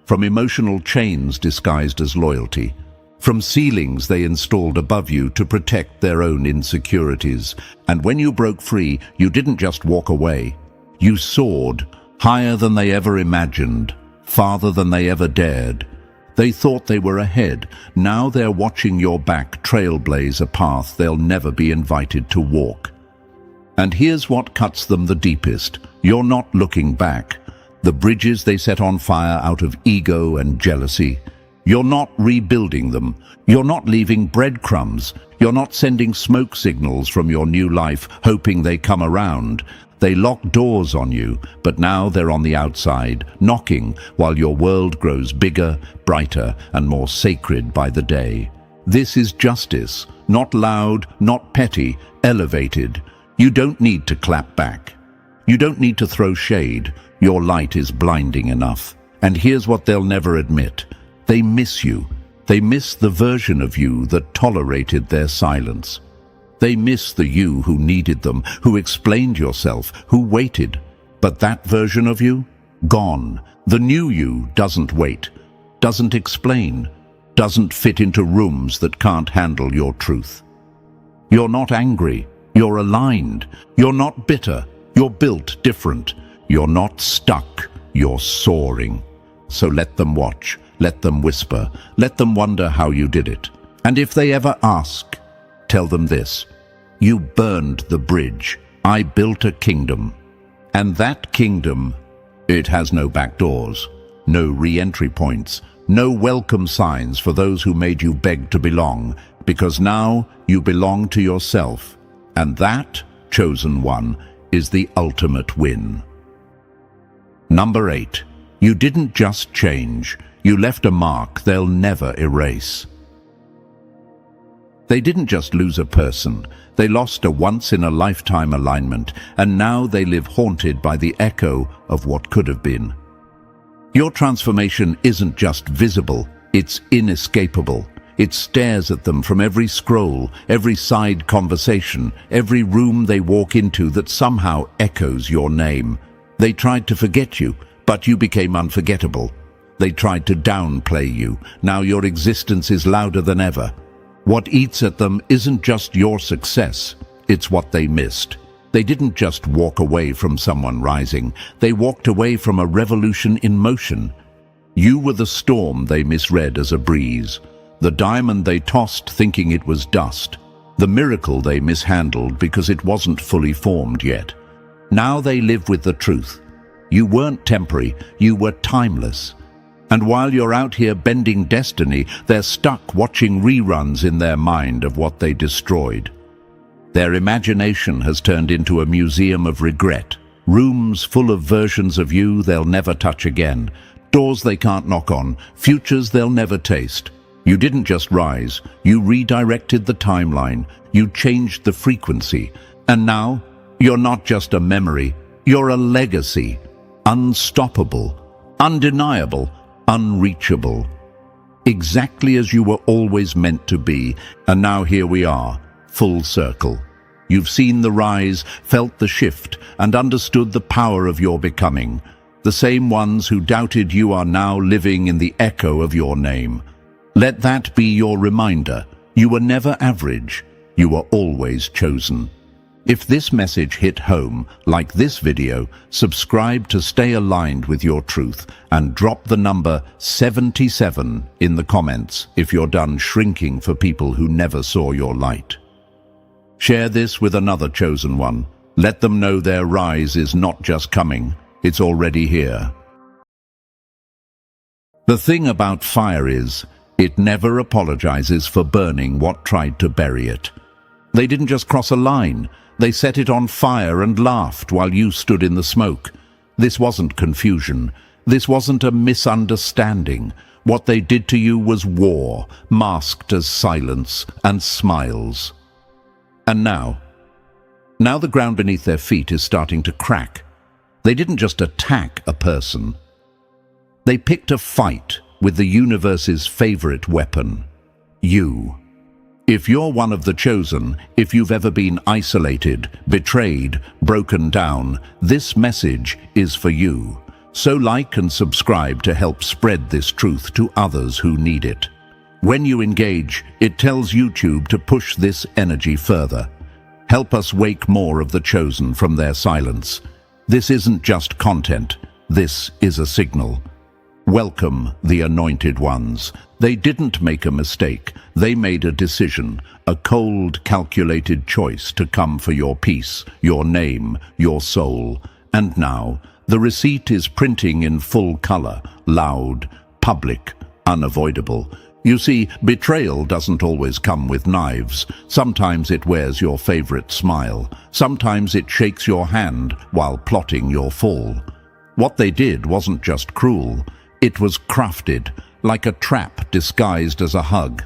from emotional chains disguised as loyalty, from ceilings they installed above you to protect their own insecurities. And when you broke free, you didn't just walk away. You soared, higher than they ever imagined, farther than they ever dared. They thought they were ahead. Now they're watching your back trailblaze a path they'll never be invited to walk. And here's what cuts them the deepest. You're not looking back. The bridges they set on fire out of ego and jealousy, you're not rebuilding them. You're not leaving breadcrumbs. You're not sending smoke signals from your new life, hoping they come around. They locked doors on you, but now they're on the outside, knocking while your world grows bigger, brighter, and more sacred by the day. This is justice, not loud, not petty, elevated. You don't need to clap back. You don't need to throw shade. Your light is blinding enough. And here's what they'll never admit. They miss you. They miss the version of you that tolerated their silence. They miss the you who needed them, who explained yourself, who waited. But that version of you? Gone. The new you doesn't wait, doesn't explain, doesn't fit into rooms that can't handle your truth. You're not angry. You're aligned. You're not bitter. You're built different. You're not stuck. You're soaring. So let them watch. Let them whisper. Let them wonder how you did it. And if they ever ask, tell them this: you burned the bridge. I built a kingdom. And that kingdom, it has no back doors, no re-entry points, no welcome signs for those who made you beg to belong, because now you belong to yourself. And that, chosen one, is the ultimate win. Number 8. You didn't just change. You left a mark they'll never erase. They didn't just lose a person. They lost a once-in-a-lifetime alignment, and now they live haunted by the echo of what could have been. Your transformation isn't just visible, it's inescapable. It stares at them from every scroll, every side conversation, every room they walk into that somehow echoes your name. They tried to forget you, but you became unforgettable. They tried to downplay you. Now your existence is louder than ever. What eats at them isn't just your success, it's what they missed. They didn't just walk away from someone rising, they walked away from a revolution in motion. You were the storm they misread as a breeze, the diamond they tossed thinking it was dust, the miracle they mishandled because it wasn't fully formed yet. Now they live with the truth. You weren't temporary, you were timeless. And while you're out here bending destiny, they're stuck watching reruns in their mind of what they destroyed. Their imagination has turned into a museum of regret, rooms full of versions of you they'll never touch again, doors they can't knock on, futures they'll never taste. You didn't just rise, you redirected the timeline, you changed the frequency, and now you're not just a memory, you're a legacy, unstoppable, undeniable, unreachable. exactly as you were always meant to be, and now here we are, full circle. You've seen the rise, felt the shift, and understood the power of your becoming. The same ones who doubted you are now living in the echo of your name. Let that be your reminder. You were never average. You were always chosen. If this message hit home, like this video, subscribe to stay aligned with your truth and drop the number 77 in the comments if you're done shrinking for people who never saw your light. Share this with another chosen one. Let them know their rise is not just coming, it's already here. The thing about fire is, it never apologizes for burning what tried to bury it. They didn't just cross a line. They set it on fire and laughed while you stood in the smoke. This wasn't confusion. This wasn't a misunderstanding. What they did to you was war, masked as silence and smiles. And now the ground beneath their feet is starting to crack. They didn't just attack a person. They picked a fight with the universe's favorite weapon, you. If you're one of the chosen, if you've ever been isolated, betrayed, broken down, this message is for you. So like and subscribe to help spread this truth to others who need it. When you engage, it tells YouTube to push this energy further. Help us wake more of the chosen from their silence. This isn't just content, this is a signal. Welcome, the anointed ones. They didn't make a mistake. They made a decision, a cold, calculated choice to come for your peace, your name, your soul. And now, the receipt is printing in full color, loud, public, unavoidable. You see, betrayal doesn't always come with knives. Sometimes it wears your favorite smile. Sometimes it shakes your hand while plotting your fall. What they did wasn't just cruel. It was crafted, like a trap disguised as a hug.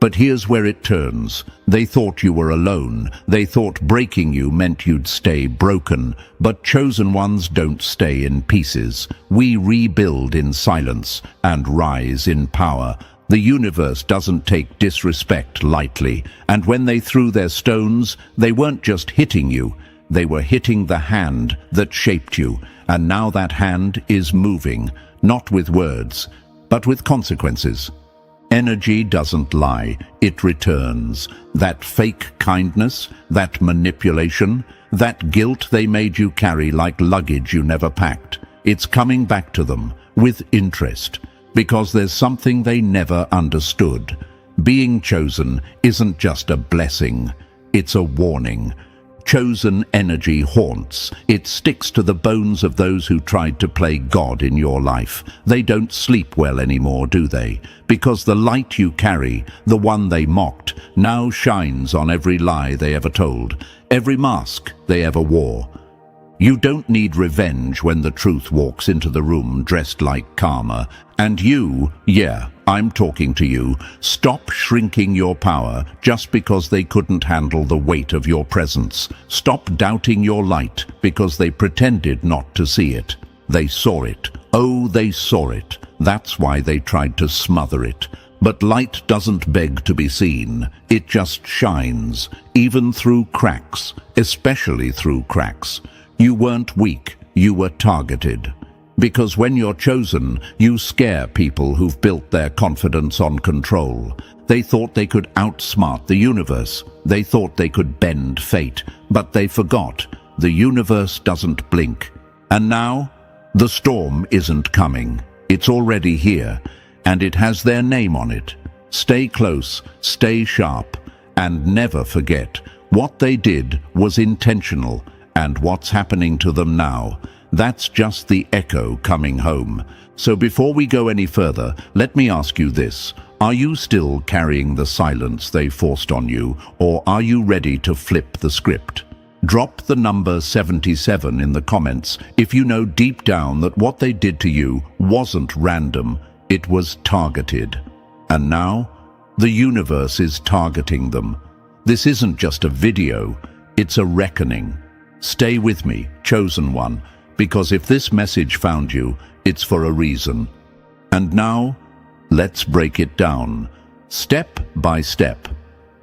But here's where it turns. They thought you were alone. They thought breaking you meant you'd stay broken. But chosen ones don't stay in pieces. We rebuild in silence and rise in power. The universe doesn't take disrespect lightly. And when they threw their stones, they weren't just hitting you. They were hitting the hand that shaped you. And now that hand is moving. Not with words, but with consequences. Energy doesn't lie, it returns. That fake kindness, that manipulation, that guilt they made you carry like luggage you never packed, it's coming back to them with interest, because there's something they never understood. Being chosen isn't just a blessing, it's a warning. Chosen energy haunts. It sticks to the bones of those who tried to play God in your life. They don't sleep well anymore, do they? Because the light you carry, the one they mocked, now shines on every lie they ever told, every mask they ever wore. You don't need revenge when the truth walks into the room dressed like karma. And you, yeah, I'm talking to you, stop shrinking your power just because they couldn't handle the weight of your presence. Stop doubting your light because they pretended not to see it. They saw it. Oh, they saw it. That's why they tried to smother it. But light doesn't beg to be seen. It just shines, even through cracks, especially through cracks. You weren't weak, you were targeted. Because when you're chosen, you scare people who've built their confidence on control. They thought they could outsmart the universe. They thought they could bend fate. But they forgot. The universe doesn't blink. And now, the storm isn't coming. It's already here, and it has their name on it. Stay close, stay sharp, and never forget, what they did was intentional. And what's happening to them now, that's just the echo coming home. So before we go any further, let me ask you this. Are you still carrying the silence they forced on you, or are you ready to flip the script? Drop the number 77 in the comments if you know deep down that what they did to you wasn't random, it was targeted. And now, the universe is targeting them. This isn't just a video, it's a reckoning. Stay with me, chosen one, because if this message found you, it's for a reason. And now, Let's break it down, step by step.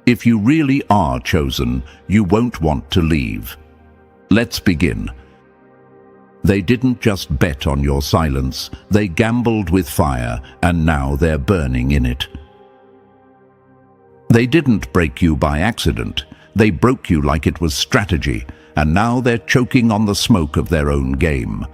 If you really are chosen, you won't want to leave. Let's begin. They didn't just bet on your silence, they gambled with fire, and now they're burning in it. They didn't break you by accident. They broke you like it was strategy, and now they're choking on the smoke of their own game.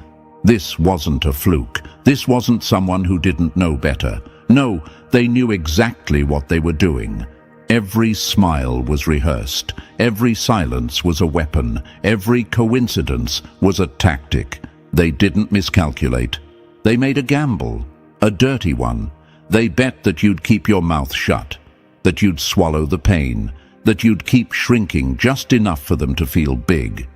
This wasn't a fluke. This wasn't someone who didn't know better. No, they knew exactly what they were doing. Every smile was rehearsed. Every silence was a weapon. Every coincidence was a tactic. They didn't miscalculate. They made a gamble, a dirty one. They bet that you'd keep your mouth shut, that you'd swallow the pain, that you'd keep shrinking just enough for them to feel big.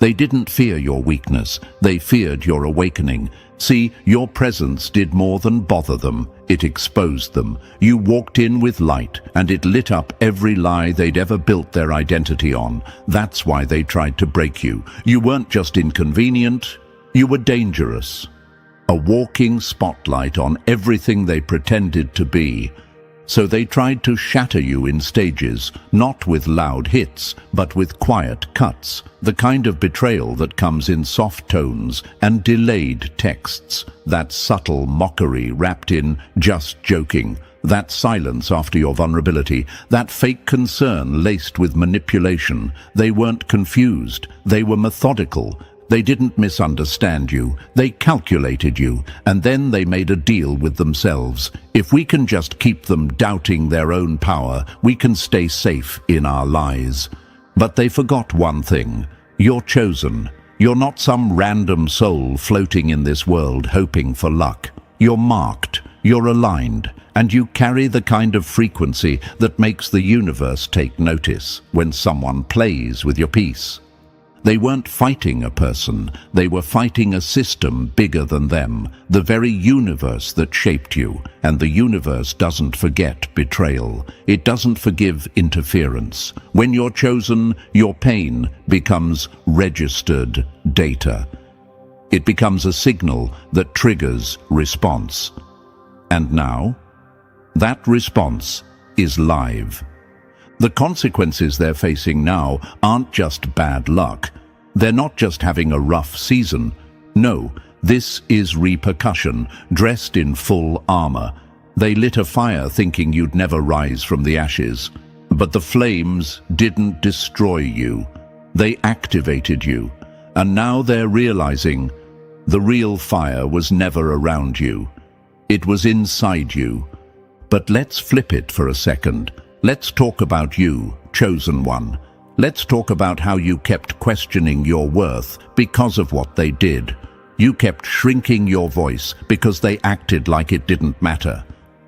They didn't fear your weakness. They feared your awakening. See, your presence did more than bother them. It exposed them. You walked in with light, and it lit up every lie they'd ever built their identity on. That's why they tried to break you. You weren't just inconvenient, you were dangerous. A walking spotlight on everything they pretended to be. So they tried to shatter you in stages, not with loud hits, but with quiet cuts, the kind of betrayal that comes in soft tones and delayed texts, that subtle mockery wrapped in just joking, that silence after your vulnerability, that fake concern laced with manipulation. They weren't confused, they were methodical. They didn't misunderstand you, they calculated you, and then they made a deal with themselves. If we can just keep them doubting their own power, we can stay safe in our lies. But they forgot one thing. You're chosen. You're not some random soul floating in this world hoping for luck. You're marked, you're aligned, and you carry the kind of frequency that makes the universe take notice when someone plays with your peace. They weren't fighting a person, they were fighting a system bigger than them, the very universe that shaped you. And the universe doesn't forget betrayal. It doesn't forgive interference. When you're chosen, your pain becomes registered data. It becomes a signal that triggers response. And now, that response is live. The consequences they're facing now aren't just bad luck. They're not just having a rough season. No, this is repercussion, dressed in full armor. They lit a fire thinking you'd never rise from the ashes. But the flames didn't destroy you. They activated you. And now they're realizing the real fire was never around you. It was inside you. But let's flip it for a second. Let's talk about you, chosen one. Let's talk about how you kept questioning your worth because of what they did. You kept shrinking your voice because they acted like it didn't matter.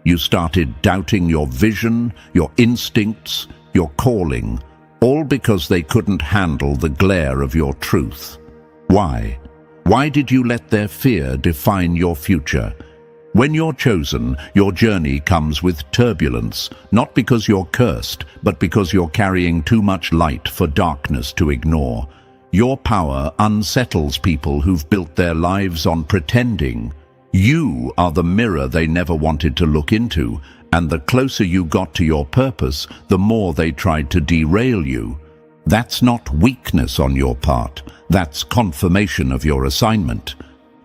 You started doubting your vision, your instincts, your calling, all because they couldn't handle the glare of your truth. Why? Why did you let their fear define your future? When you're chosen, your journey comes with turbulence, not because you're cursed, but because you're carrying too much light for darkness to ignore. Your power unsettles people who've built their lives on pretending. You are the mirror they never wanted to look into, and the closer you got to your purpose, the more they tried to derail you. That's not weakness on your part, that's confirmation of your assignment.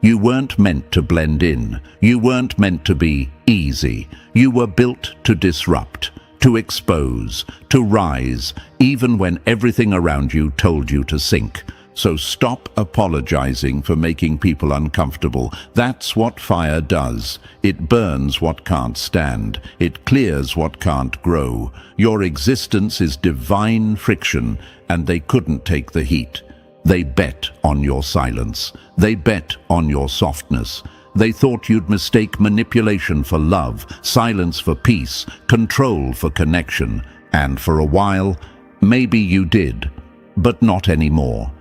You weren't meant to blend in. You weren't meant to be easy. You were built to disrupt, to expose, to rise, even when everything around you told you to sink. So stop apologizing for making people uncomfortable. That's what fire does. It burns what can't stand. It clears what can't grow. Your existence is divine friction, and they couldn't take the heat. They bet on your silence. They bet on your softness. They thought you'd mistake manipulation for love, silence for peace, control for connection. And for a while, maybe you did, but not anymore.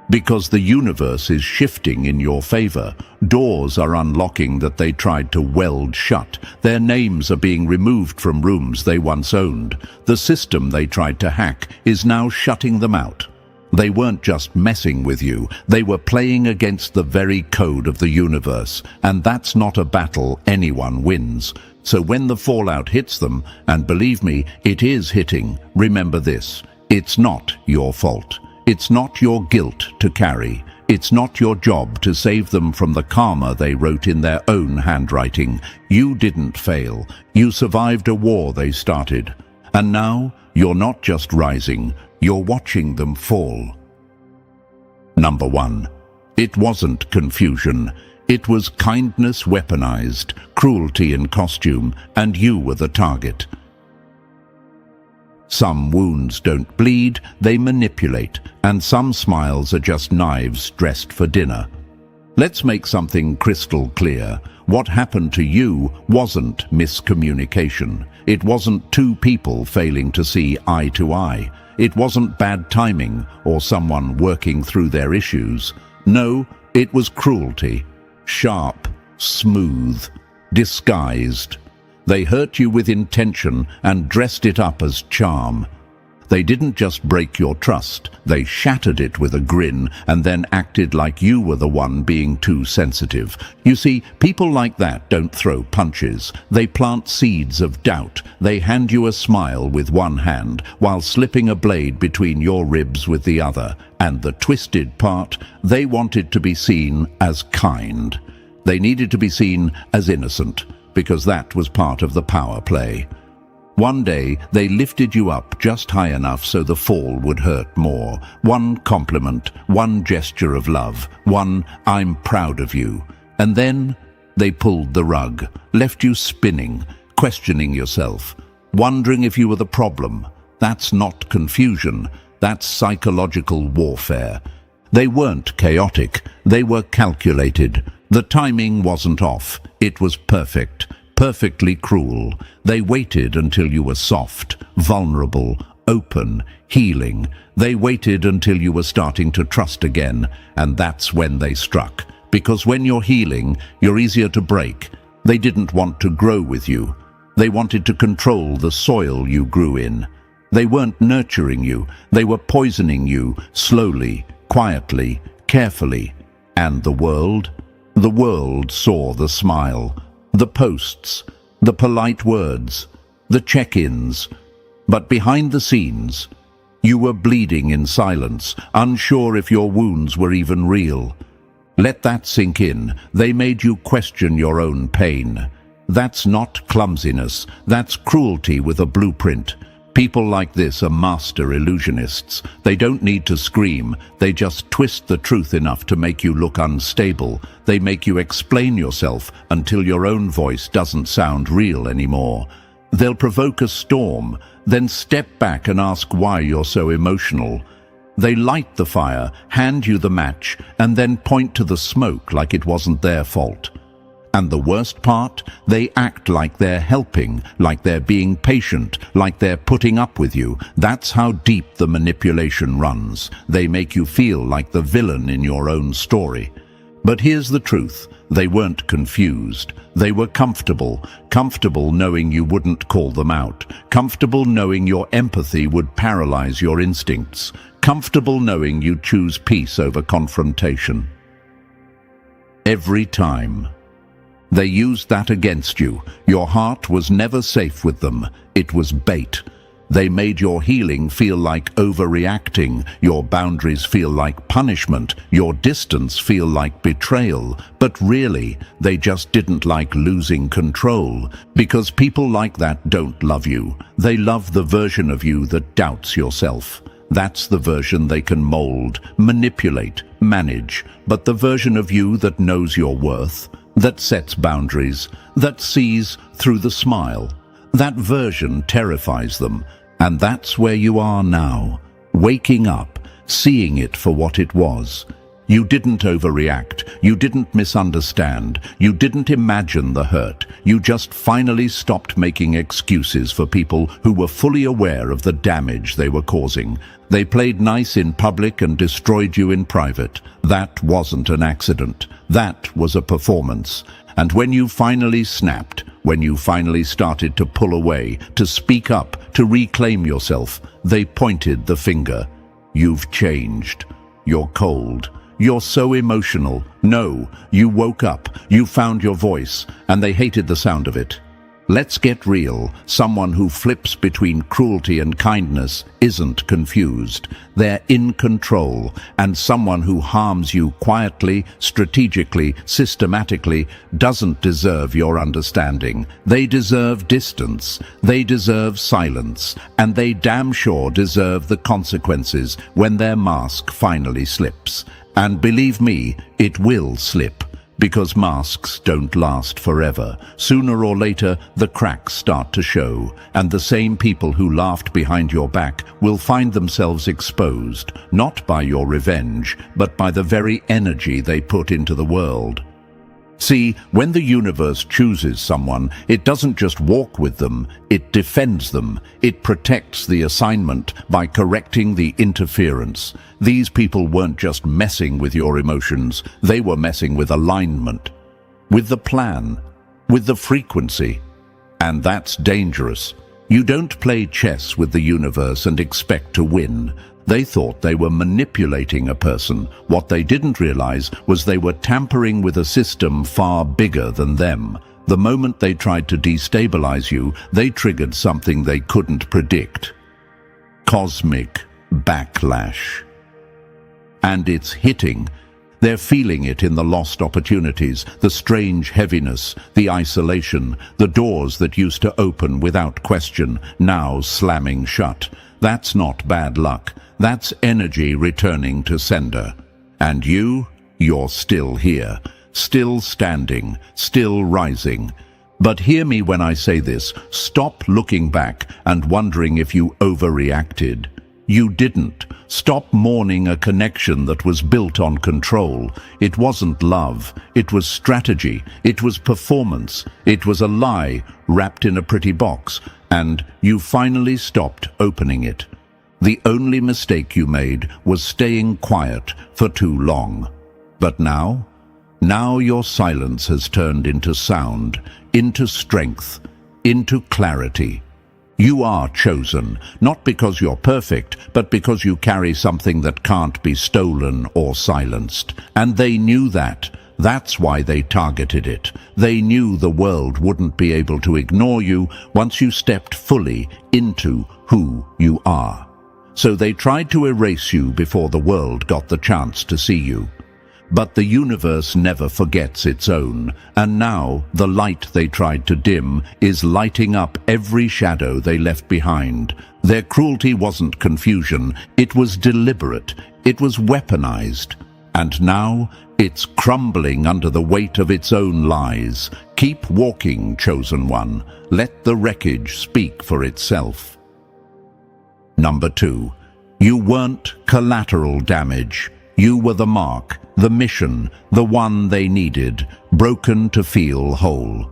Because the universe is shifting in your favor. Doors are unlocking that they tried to weld shut. Their names are being removed from rooms they once owned. The system they tried to hack is now shutting them out. They weren't just messing with you, they were playing against the very code of the universe, and that's not a battle anyone wins. So when the fallout hits them, and believe me, it is hitting, remember this: it's not your fault. It's not your guilt to carry. It's not your job to save them from the karma they wrote in their own handwriting. You didn't fail. You survived a war they started. And now, you're not just rising, you're watching them fall. Number 1. It wasn't confusion. It was kindness weaponized, cruelty in costume, and you were the target. Some wounds don't bleed, they manipulate, and some smiles are just knives dressed for dinner. Let's make something crystal clear. What happened to you wasn't miscommunication. It wasn't two people failing to see eye to eye. It wasn't bad timing or someone working through their issues. No, it was cruelty. Sharp, smooth, disguised. They hurt you with intention and dressed it up as charm. They didn't just break your trust, they shattered it with a grin and then acted like you were the one being too sensitive. You see, people like that don't throw punches. They plant seeds of doubt. They hand you a smile with one hand while slipping a blade between your ribs with the other. And the twisted part, they wanted to be seen as kind. They needed to be seen as innocent, because that was part of the power play. One day, they lifted you up just high enough so the fall would hurt more. One compliment, one gesture of love, one "I'm proud of you." And then, they pulled the rug, left you spinning, questioning yourself, wondering if you were the problem. That's not confusion, that's psychological warfare. They weren't chaotic, they were calculated. The timing wasn't off, it was perfect. Perfectly cruel. They waited until you were soft, vulnerable, open, healing. They waited until you were starting to trust again, and that's when they struck. Because when you're healing, you're easier to break. They didn't want to grow with you. They wanted to control the soil you grew in. They weren't nurturing you. They were poisoning you, slowly, quietly, carefully. And the world saw the smile. The posts, the polite words, the check-ins. But behind the scenes, you were bleeding in silence, unsure if your wounds were even real. Let that sink in. They made you question your own pain. That's not clumsiness, that's cruelty with a blueprint. People like this are master illusionists. They don't need to scream, they just twist the truth enough to make you look unstable. They make you explain yourself until your own voice doesn't sound real anymore. They'll provoke a storm, then step back and ask why you're so emotional. They light the fire, hand you the match, and then point to the smoke like it wasn't their fault. And the worst part, they act like they're helping, like they're being patient, like they're putting up with you. That's how deep the manipulation runs. They make you feel like the villain in your own story. But here's the truth. They weren't confused. They were comfortable. Comfortable knowing you wouldn't call them out. Comfortable knowing your empathy would paralyze your instincts. Comfortable knowing you'd choose peace over confrontation. Every time. They used that against you. Your heart was never safe with them. It was bait. They made your healing feel like overreacting, your boundaries feel like punishment, your distance feel like betrayal. But really, they just didn't like losing control. Because people like that don't love you. They love the version of you that doubts yourself. That's the version they can mold, manipulate, manage. But the version of you that knows your worth, that sets boundaries, that sees through the smile, that version terrifies them. And that's where you are now, waking up, seeing it for what it was. You didn't overreact, you didn't misunderstand, you didn't imagine the hurt. You just finally stopped making excuses for people who were fully aware of the damage they were causing. They played nice in public and destroyed you in private. That wasn't an accident. That was a performance. And when you finally snapped, when you finally started to pull away, to speak up, to reclaim yourself, they pointed the finger. You've changed. You're cold. You're so emotional. No, you woke up, you found your voice, and they hated the sound of it. Let's get real. Someone who flips between cruelty and kindness isn't confused. They're in control. And someone who harms you quietly, strategically, systematically doesn't deserve your understanding. They deserve distance. They deserve silence. And they damn sure deserve the consequences when their mask finally slips. And believe me, it will slip. Because masks don't last forever. Sooner or later, the cracks start to show, and the same people who laughed behind your back will find themselves exposed, not by your revenge, but by the very energy they put into the world. See, when the universe chooses someone, it doesn't just walk with them, it defends them. It protects the assignment by correcting the interference. These people weren't just messing with your emotions, they were messing with alignment, with the plan, with the frequency. And that's dangerous. You don't play chess with the universe and expect to win. They thought they were manipulating a person. What they didn't realize was they were tampering with a system far bigger than them. The moment they tried to destabilize you, they triggered something they couldn't predict. Cosmic backlash. And it's hitting. They're feeling it in the lost opportunities, the strange heaviness, the isolation, the doors that used to open without question, now slamming shut. That's not bad luck. That's energy returning to sender. And you're still here, still standing, still rising. But hear me when I say this. Stop looking back and wondering if you overreacted. You didn't. Stop mourning a connection that was built on control. It wasn't love. It was strategy. It was performance. It was a lie wrapped in a pretty box. And you finally stopped opening it. The only mistake you made was staying quiet for too long. But now your silence has turned into sound, into strength, into clarity. You are chosen, not because you're perfect, but because you carry something that can't be stolen or silenced. And they knew that. That's why they targeted it. They knew the world wouldn't be able to ignore you once you stepped fully into who you are. So they tried to erase you before the world got the chance to see you. But the universe never forgets its own, and now the light they tried to dim is lighting up every shadow they left behind. Their cruelty wasn't confusion, it was deliberate, it was weaponized. And now it's crumbling under the weight of its own lies. Keep walking, chosen one. Let the wreckage speak for itself. Number 2. You weren't collateral damage. You were the mark, the mission, the one they needed, broken to feel whole.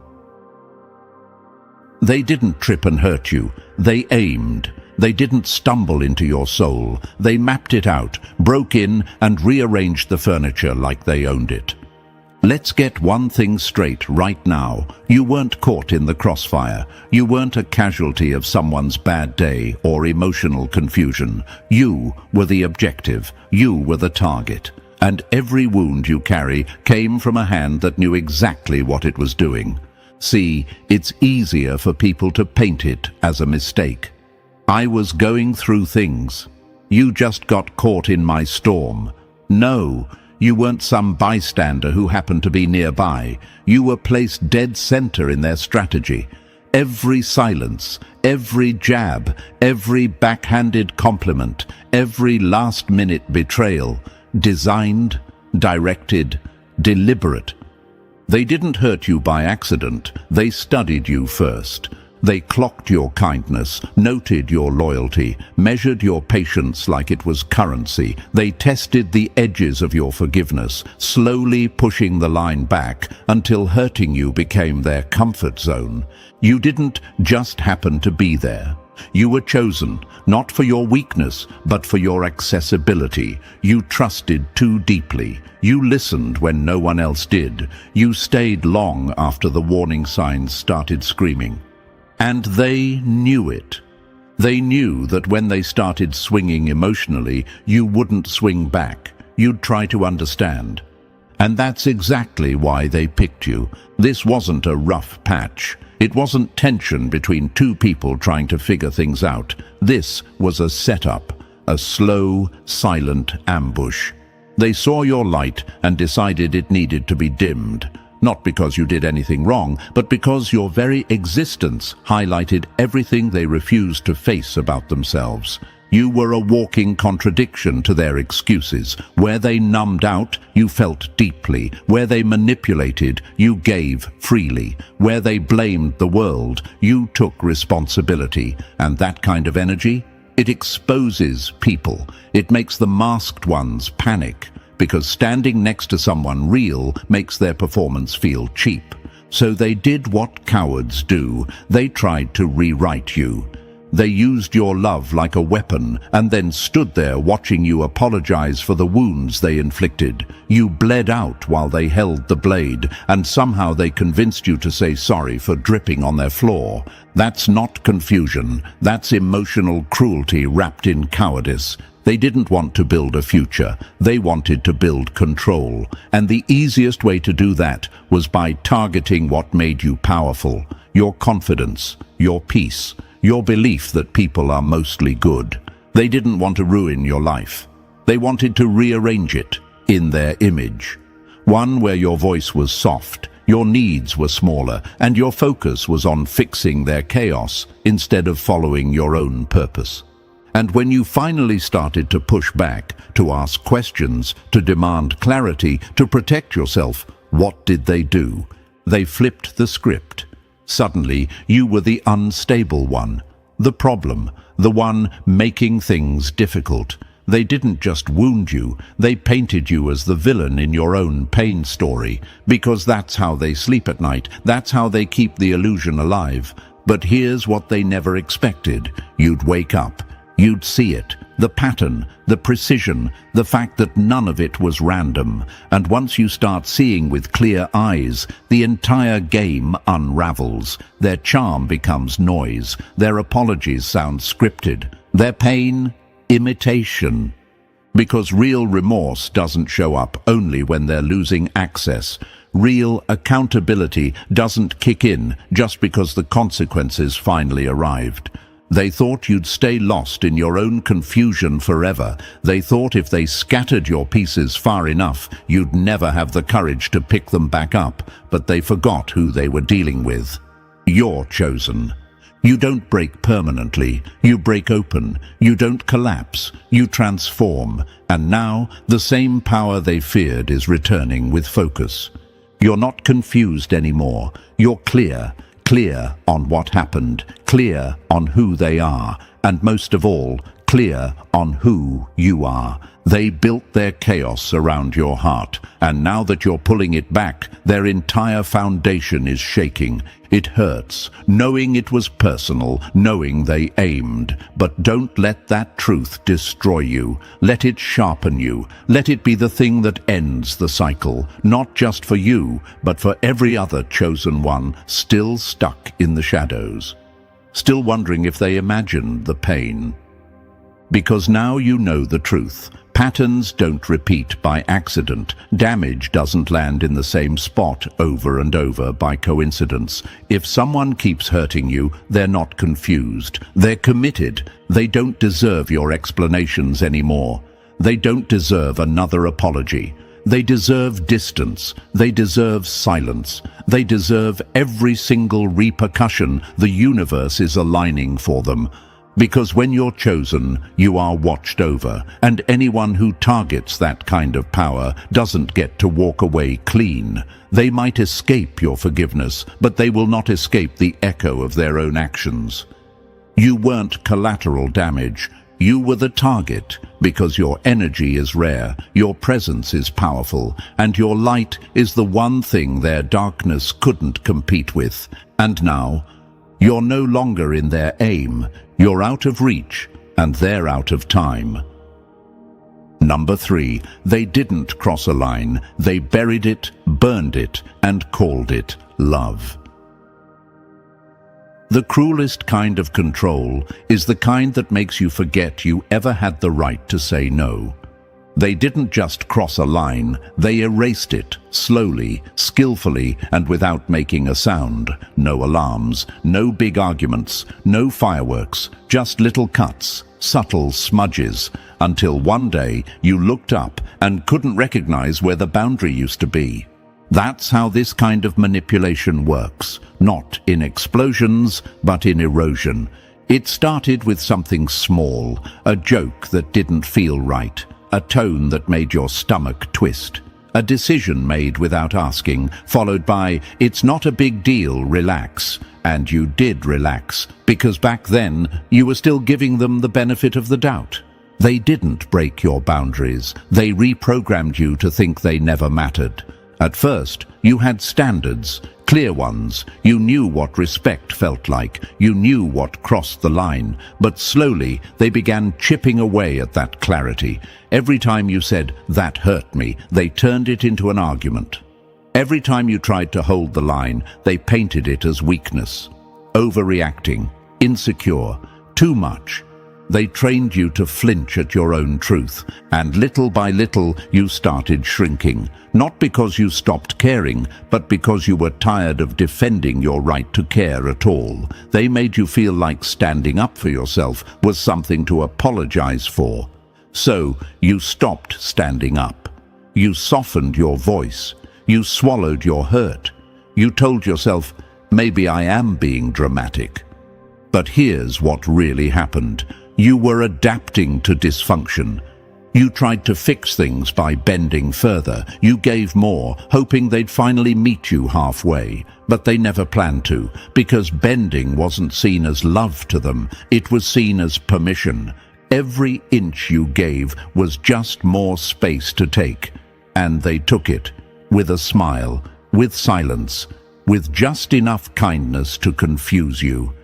They didn't trip and hurt you. They aimed. They didn't stumble into your soul. They mapped it out, broke in, and rearranged the furniture like they owned it. Let's get one thing straight right now. You weren't caught in the crossfire. You weren't a casualty of someone's bad day or emotional confusion. You were the objective. You were the target. And every wound you carry came from a hand that knew exactly what it was doing. See, it's easier for people to paint it as a mistake. I was going through things. You just got caught in my storm. No. You weren't some bystander who happened to be nearby. You were placed dead center in their strategy. Every silence, every jab, every backhanded compliment, every last-minute betrayal, designed, directed, deliberate. They didn't hurt you by accident. They studied you first. They clocked your kindness, noted your loyalty, measured your patience like it was currency. They tested the edges of your forgiveness, slowly pushing the line back until hurting you became their comfort zone. You didn't just happen to be there. You were chosen, not for your weakness, but for your accessibility. You trusted too deeply. You listened when no one else did. You stayed long after the warning signs started screaming. And they knew it. They knew that when they started swinging emotionally, you wouldn't swing back. You'd try to understand. And that's exactly why they picked you. This wasn't a rough patch. It wasn't tension between two people trying to figure things out. This was a setup, a slow, silent ambush. They saw your light and decided it needed to be dimmed. Not because you did anything wrong, but because your very existence highlighted everything they refused to face about themselves. You were a walking contradiction to their excuses. Where they numbed out, you felt deeply. Where they manipulated, you gave freely. Where they blamed the world, you took responsibility. And that kind of energy, it exposes people. It makes the masked ones panic, because standing next to someone real makes their performance feel cheap. So they did what cowards do. They tried to rewrite you. They used your love like a weapon and then stood there watching you apologize for the wounds they inflicted. You bled out while they held the blade, and somehow they convinced you to say sorry for dripping on their floor. That's not confusion. That's emotional cruelty wrapped in cowardice. They didn't want to build a future. They wanted to build control. And the easiest way to do that was by targeting what made you powerful. Your confidence, your peace, your belief that people are mostly good. They didn't want to ruin your life. They wanted to rearrange it in their image. One where your voice was soft, your needs were smaller, and your focus was on fixing their chaos instead of following your own purpose. And when you finally started to push back, to ask questions, to demand clarity, to protect yourself, what did they do? They flipped the script. Suddenly, you were the unstable one, the problem, the one making things difficult. They didn't just wound you, they painted you as the villain in your own pain story, because that's how they sleep at night, that's how they keep the illusion alive. But here's what they never expected. You'd wake up. You'd see it, the pattern, the precision, the fact that none of it was random. And once you start seeing with clear eyes, the entire game unravels. Their charm becomes noise. Their apologies sound scripted. Their pain, imitation. Because real remorse doesn't show up only when they're losing access. Real accountability doesn't kick in just because the consequences finally arrived. They thought you'd stay lost in your own confusion forever. They thought if they scattered your pieces far enough, you'd never have the courage to pick them back up. But they forgot who they were dealing with. You're chosen. You don't break permanently. You break open. You don't collapse. You transform. And now, the same power they feared is returning with focus. You're not confused anymore. You're clear. Clear on what happened, clear on who they are, and most of all, clear on who you are. They built their chaos around your heart, and now that you're pulling it back, their entire foundation is shaking. It hurts, knowing it was personal, knowing they aimed. But don't let that truth destroy you. Let it sharpen you. Let it be the thing that ends the cycle, not just for you, but for every other chosen one still stuck in the shadows, still wondering if they imagined the pain. Because now you know the truth. Patterns don't repeat by accident. Damage doesn't land in the same spot over and over by coincidence. If someone keeps hurting you, they're not confused. They're committed. They don't deserve your explanations anymore. They don't deserve another apology. They deserve distance. They deserve silence. They deserve every single repercussion the universe is aligning for them. Because when you're chosen, you are watched over, and anyone who targets that kind of power doesn't get to walk away clean. They might escape your forgiveness, but they will not escape the echo of their own actions. You weren't collateral damage. You were the target, because your energy is rare, your presence is powerful, and your light is the one thing their darkness couldn't compete with. And now, you're no longer in their aim. You're out of reach, and they're out of time. Number 3, they didn't cross a line. They buried it, burned it, and called it love. The cruelest kind of control is the kind that makes you forget you ever had the right to say no. They didn't just cross a line, they erased it, slowly, skillfully, and without making a sound. No alarms, no big arguments, no fireworks, just little cuts, subtle smudges, until one day you looked up and couldn't recognize where the boundary used to be. That's how this kind of manipulation works, not in explosions, but in erosion. It started with something small, a joke that didn't feel right, a tone that made your stomach twist, a decision made without asking, followed by, "It's not a big deal, relax." And you did relax, because back then you were still giving them the benefit of the doubt. They didn't break your boundaries, they reprogrammed you to think they never mattered. At first, you had standards, clear ones. You knew what respect felt like. You knew what crossed the line. But slowly, they began chipping away at that clarity. Every time you said, "That hurt me," they turned it into an argument. Every time you tried to hold the line, they painted it as weakness. Overreacting, insecure, too much. They trained you to flinch at your own truth, and little by little you started shrinking. Not because you stopped caring, but because you were tired of defending your right to care at all. They made you feel like standing up for yourself was something to apologize for. So you stopped standing up. You softened your voice. You swallowed your hurt. You told yourself, "Maybe I am being dramatic." But here's what really happened. You were adapting to dysfunction. You tried to fix things by bending further. You gave more, hoping they'd finally meet you halfway. But they never planned to, because bending wasn't seen as love to them. It was seen as permission. Every inch you gave was just more space to take. And they took it, with a smile, with silence, with just enough kindness to confuse you.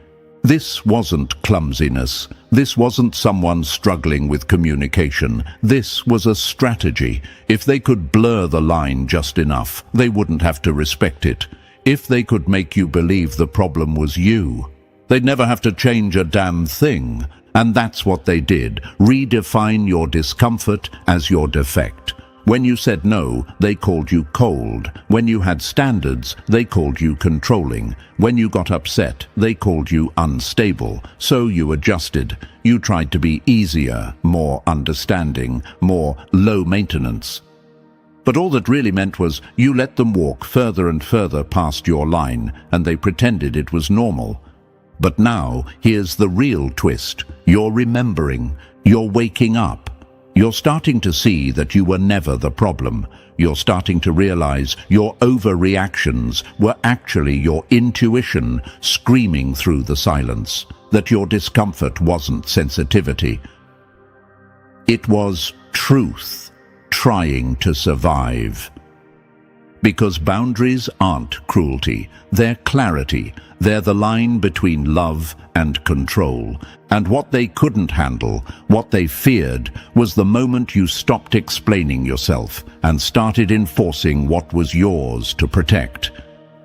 This wasn't clumsiness. This wasn't someone struggling with communication. This was a strategy. If they could blur the line just enough, they wouldn't have to respect it. If they could make you believe the problem was you, they'd never have to change a damn thing. And that's what they did, redefine your discomfort as your defect. When you said no, they called you cold. When you had standards, they called you controlling. When you got upset, they called you unstable. So you adjusted. You tried to be easier, more understanding, more low maintenance. But all that really meant was you let them walk further and further past your line, and they pretended it was normal. But now, here's the real twist. You're remembering. You're waking up. You're starting to see that you were never the problem. You're starting to realize your overreactions were actually your intuition screaming through the silence, that your discomfort wasn't sensitivity. It was truth trying to survive. Because boundaries aren't cruelty, they're clarity. They're the line between love and control. And what they couldn't handle, what they feared, was the moment you stopped explaining yourself and started enforcing what was yours to protect.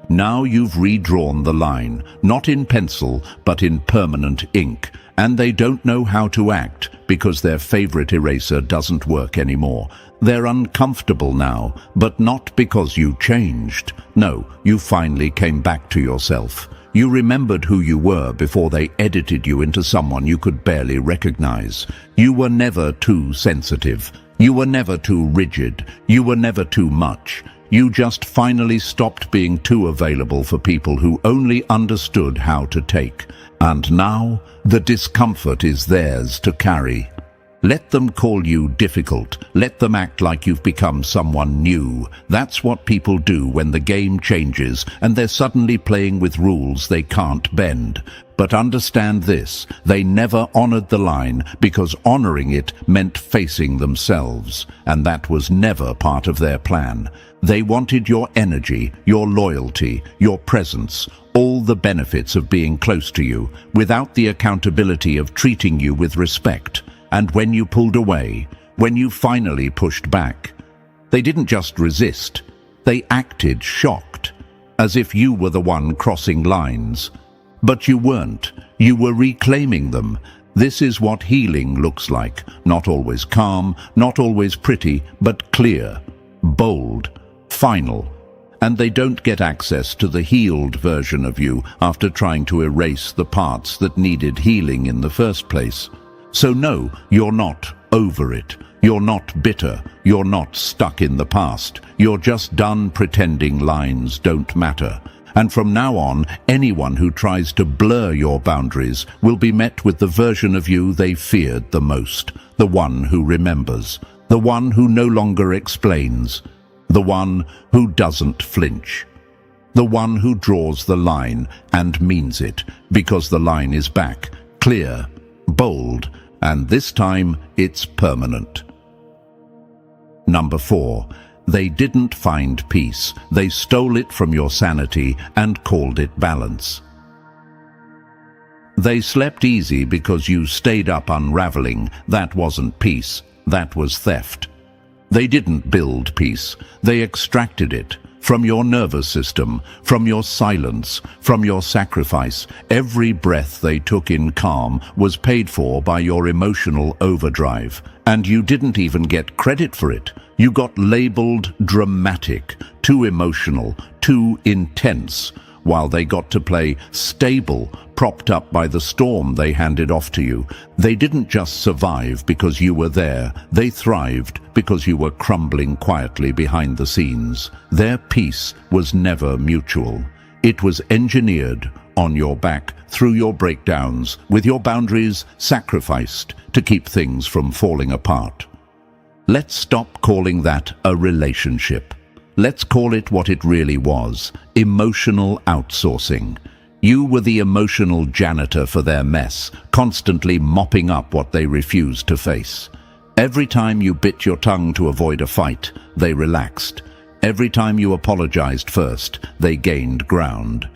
Now you've redrawn the line, not in pencil, but in permanent ink. And they don't know how to act because their favorite eraser doesn't work anymore. They're uncomfortable now, but not because you changed. No, you finally came back to yourself. You remembered who you were before they edited you into someone you could barely recognize. You were never too sensitive. You were never too rigid. You were never too much. You just finally stopped being too available for people who only understood how to take. And now, the discomfort is theirs to carry. Let them call you difficult. Let them act like you've become someone new. That's what people do when the game changes and they're suddenly playing with rules they can't bend. But understand this, they never honored the line because honoring it meant facing themselves, and that was never part of their plan. They wanted your energy, your loyalty, your presence, all the benefits of being close to you, without the accountability of treating you with respect. And when you pulled away, when you finally pushed back, they didn't just resist, they acted shocked, as if you were the one crossing lines. But you weren't. You were reclaiming them. This is what healing looks like. Not always calm, not always pretty, but clear, bold, final. And they don't get access to the healed version of you after trying to erase the parts that needed healing in the first place. So no, you're not over it. You're not bitter. You're not stuck in the past. You're just done pretending lines don't matter. And from now on, anyone who tries to blur your boundaries will be met with the version of you they feared the most. The one who remembers. The one who no longer explains. The one who doesn't flinch. The one who draws the line and means it, because the line is back, clear, bold, and this time it's permanent. Number 4. They didn't find peace. They stole it from your sanity and called it balance. They slept easy because you stayed up unraveling. That wasn't peace. That was theft. They didn't build peace. They extracted it from your nervous system, from your silence, from your sacrifice. Every breath they took in calm was paid for by your emotional overdrive. And you didn't even get credit for it. You got labeled dramatic, too emotional, too intense, while they got to play stable, propped up by the storm they handed off to you. They didn't just survive because you were there. They thrived because you were crumbling quietly behind the scenes. Their peace was never mutual. It was engineered on your back, through your breakdowns, with your boundaries sacrificed to keep things from falling apart. Let's stop calling that a relationship. Let's call it what it really was: emotional outsourcing. You were the emotional janitor for their mess, constantly mopping up what they refused to face. Every time you bit your tongue to avoid a fight, they relaxed. Every time you apologized first, they gained ground.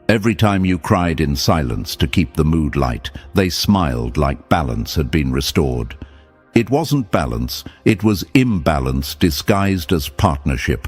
Every time you cried in silence to keep the mood light, they smiled like balance had been restored. It wasn't balance, it was imbalance disguised as partnership.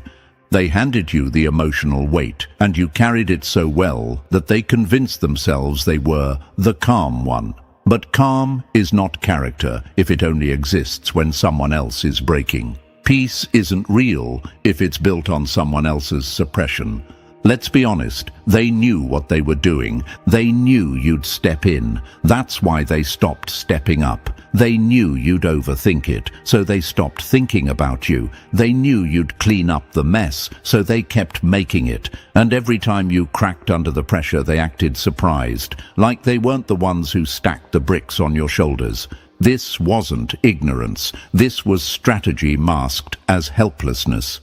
They handed you the emotional weight, and you carried it so well that they convinced themselves they were the calm one. But calm is not character if it only exists when someone else is breaking. Peace isn't real if it's built on someone else's suppression. Let's be honest, they knew what they were doing. They knew you'd step in. That's why they stopped stepping up. They knew you'd overthink it, so they stopped thinking about you. They knew you'd clean up the mess, so they kept making it. And every time you cracked under the pressure, they acted surprised, like they weren't the ones who stacked the bricks on your shoulders. This wasn't ignorance. This was strategy masked as helplessness.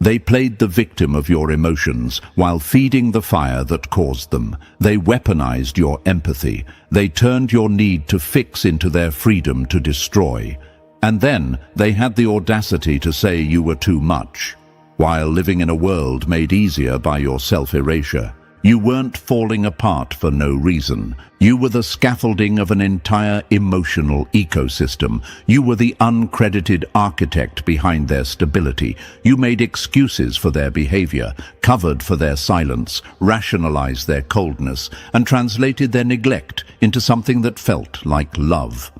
They played the victim of your emotions while feeding the fire that caused them. They weaponized your empathy. They turned your need to fix into their freedom to destroy. And then they had the audacity to say you were too much, while living in a world made easier by your self-erasure. You weren't falling apart for no reason. You were the scaffolding of an entire emotional ecosystem. You were the uncredited architect behind their stability. You made excuses for their behavior, covered for their silence, rationalized their coldness, and translated their neglect into something that felt like love.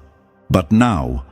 But now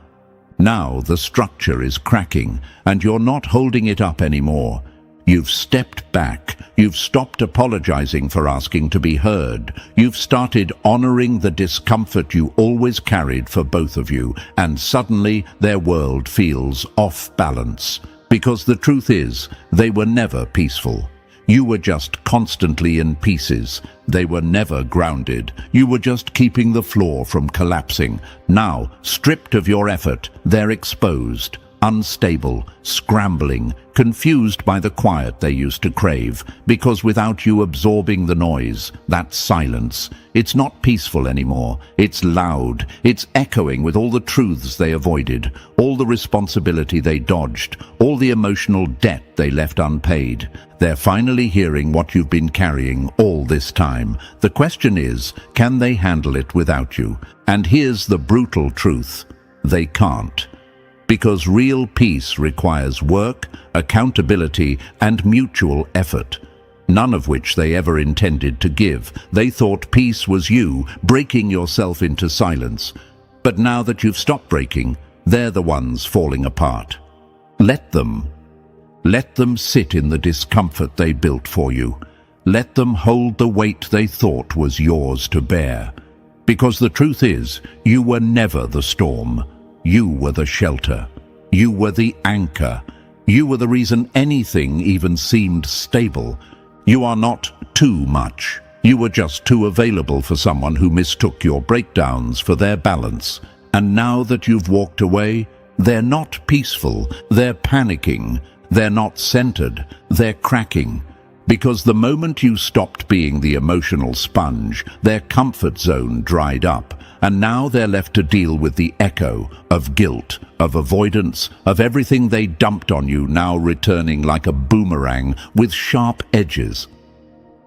the structure is cracking, and you're not holding it up anymore. You've stepped back. You've stopped apologizing for asking to be heard. You've started honoring the discomfort you always carried for both of you, and suddenly their world feels off balance. Because the truth is, they were never peaceful. You were just constantly in pieces. They were never grounded. You were just keeping the floor from collapsing. Now, stripped of your effort, they're exposed. Unstable, scrambling, confused by the quiet they used to crave, because without you absorbing the noise, that silence, it's not peaceful anymore. It's loud. It's echoing with all the truths they avoided, all the responsibility they dodged, all the emotional debt they left unpaid. They're finally hearing what you've been carrying all this time. The question is, can they handle it without you? And here's the brutal truth: they can't. Because real peace requires work, accountability, and mutual effort. none of which they ever intended to give. They thought peace was you breaking yourself into silence. But now that you've stopped breaking, they're the ones falling apart. Let them sit in the discomfort they built for you. Let them hold the weight they thought was yours to bear. Because the truth is, you were never the storm. You were the shelter. You were the anchor. You were the reason anything even seemed stable. You are not too much. You were just too available for someone who mistook your breakdowns for their balance. And now that you've walked away, they're not peaceful. They're panicking. They're not centered. They're cracking. Because the moment you stopped being the emotional sponge, their comfort zone dried up, and now they're left to deal with the echo of guilt, of avoidance, of everything they dumped on you now returning like a boomerang with sharp edges.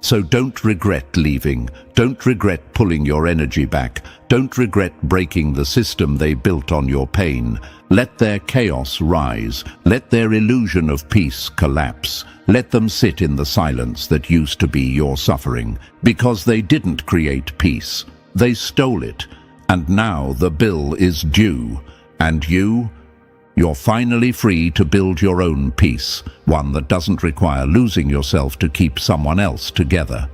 So don't regret leaving. Don't regret pulling your energy back. Don't regret breaking the system they built on your pain. Let their chaos rise. Let their illusion of peace collapse. Let them sit in the silence that used to be your suffering. Because they didn't create peace. They stole it. And now the bill is due. And you're finally free to build your own peace, one that doesn't require losing yourself to keep someone else together.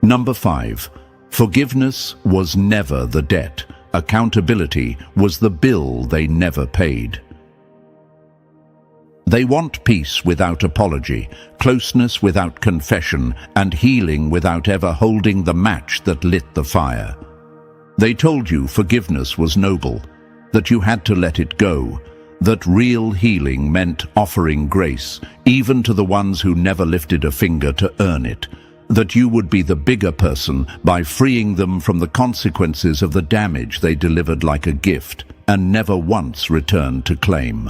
Number 5. Forgiveness was never the debt. Accountability was the bill they never paid. They want peace without apology, closeness without confession, and healing without ever holding the match that lit the fire. They told you forgiveness was noble, that you had to let it go, that real healing meant offering grace, even to the ones who never lifted a finger to earn it, that you would be the bigger person by freeing them from the consequences of the damage they delivered like a gift and never once returned to claim.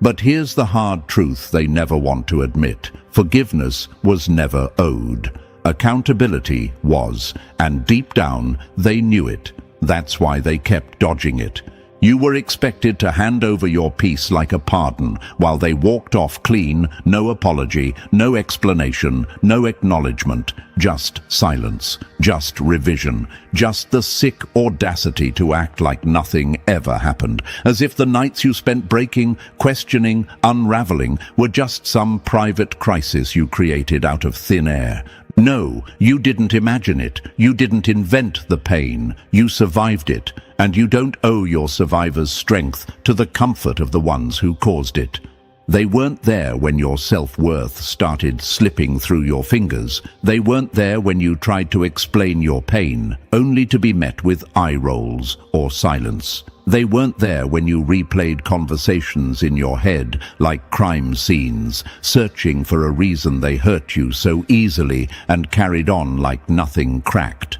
But here's the hard truth they never want to admit. Forgiveness was never owed. Accountability was, and deep down they knew it. That's why they kept dodging it. You were expected to hand over your peace like a pardon, while they walked off clean, no apology, no explanation, no acknowledgement, just silence, just revision, just the sick audacity to act like nothing ever happened, as if the nights you spent breaking, questioning, unraveling were just some private crisis you created out of thin air. No, you didn't imagine it. You didn't invent the pain. You survived it. And you don't owe your survivor's strength to the comfort of the ones who caused it. They weren't there when your self-worth started slipping through your fingers. They weren't there when you tried to explain your pain, only to be met with eye rolls or silence. They weren't there when you replayed conversations in your head like crime scenes, searching for a reason they hurt you so easily and carried on like nothing cracked.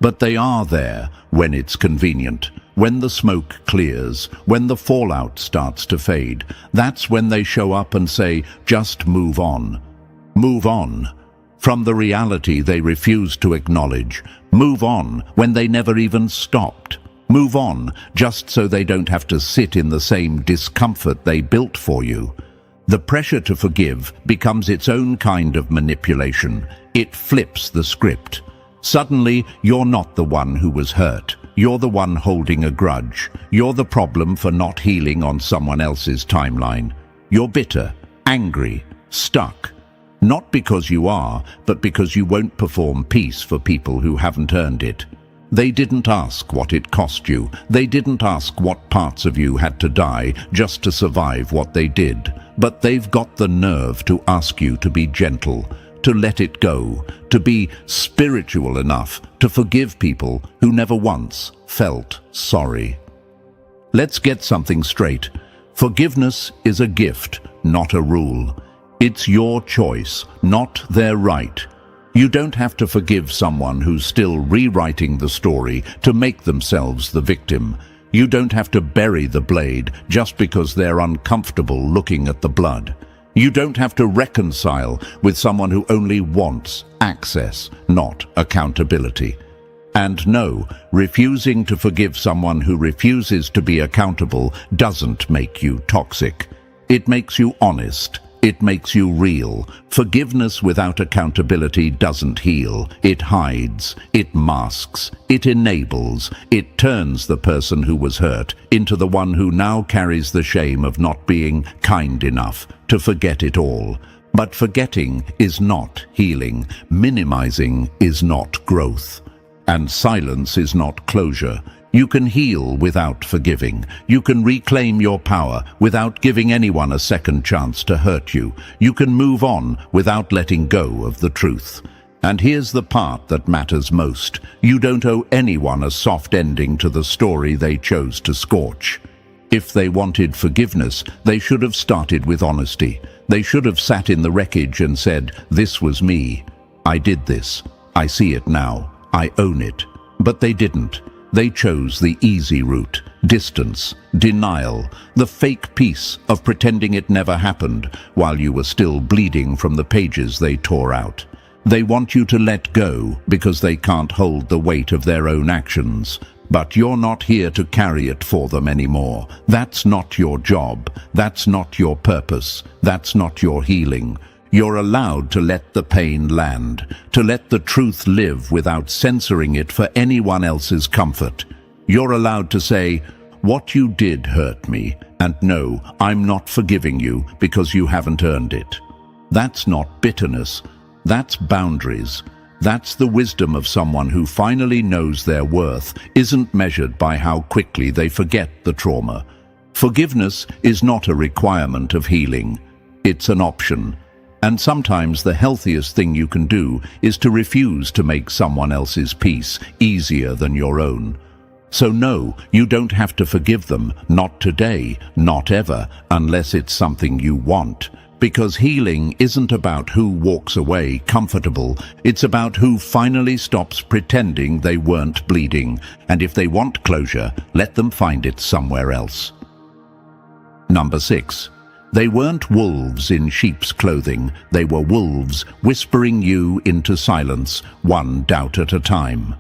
But they are there when it's convenient, when the smoke clears, when the fallout starts to fade. That's when they show up and say, just move on. Move on from the reality they refuse to acknowledge. Move on when they never even stopped. Move on just so they don't have to sit in the same discomfort they built for you. The pressure to forgive becomes its own kind of manipulation. It flips the script. Suddenly, you're not the one who was hurt. You're the one holding a grudge. You're the problem for not healing on someone else's timeline. You're bitter, angry, stuck. Not because you are, but because you won't perform peace for people who haven't earned it. They didn't ask what it cost you. They didn't ask what parts of you had to die just to survive what they did. But they've got the nerve to ask you to be gentle, to let it go, to be spiritual enough to forgive people who never once felt sorry. Let's get something straight. Forgiveness is a gift, not a rule. It's your choice, not their right. You don't have to forgive someone who's still rewriting the story to make themselves the victim. You don't have to bury the blade just because they're uncomfortable looking at the blood. You don't have to reconcile with someone who only wants access, not accountability. And no, refusing to forgive someone who refuses to be accountable doesn't make you toxic. It makes you honest, It makes you real. Forgiveness without accountability doesn't heal. It hides, it masks, it enables, it turns the person who was hurt into the one who now carries the shame of not being kind enough to forget it all. But forgetting is not healing. Minimizing is not growth. And silence is not closure. You can heal without forgiving. You can reclaim your power without giving anyone a second chance to hurt you. You can move on without letting go of the truth. And here's the part that matters most. You don't owe anyone a soft ending to the story they chose to scorch. If they wanted forgiveness, they should have started with honesty. They should have sat in the wreckage and said, "This was me. I did this. I see it now. I own it." But they didn't. They chose the easy route, distance, denial, the fake peace of pretending it never happened while you were still bleeding from the pages they tore out. They want you to let go because they can't hold the weight of their own actions. But you're not here to carry it for them anymore. That's not your job. That's not your purpose. That's not your healing. You're allowed to let the pain land, to let the truth live without censoring it for anyone else's comfort. You're allowed to say, "What you did hurt me, and no, I'm not forgiving you because you haven't earned it." That's not bitterness. That's boundaries. That's the wisdom of someone who finally knows their worth isn't measured by how quickly they forget the trauma. Forgiveness is not a requirement of healing. It's an option. And sometimes the healthiest thing you can do is to refuse to make someone else's peace easier than your own. So no, you don't have to forgive them, not today, not ever, unless it's something you want. Because healing isn't about who walks away comfortable, it's about who finally stops pretending they weren't bleeding. And if they want closure, let them find it somewhere else. Number 6. They weren't wolves in sheep's clothing. They were wolves whispering you into silence, one doubt at a time.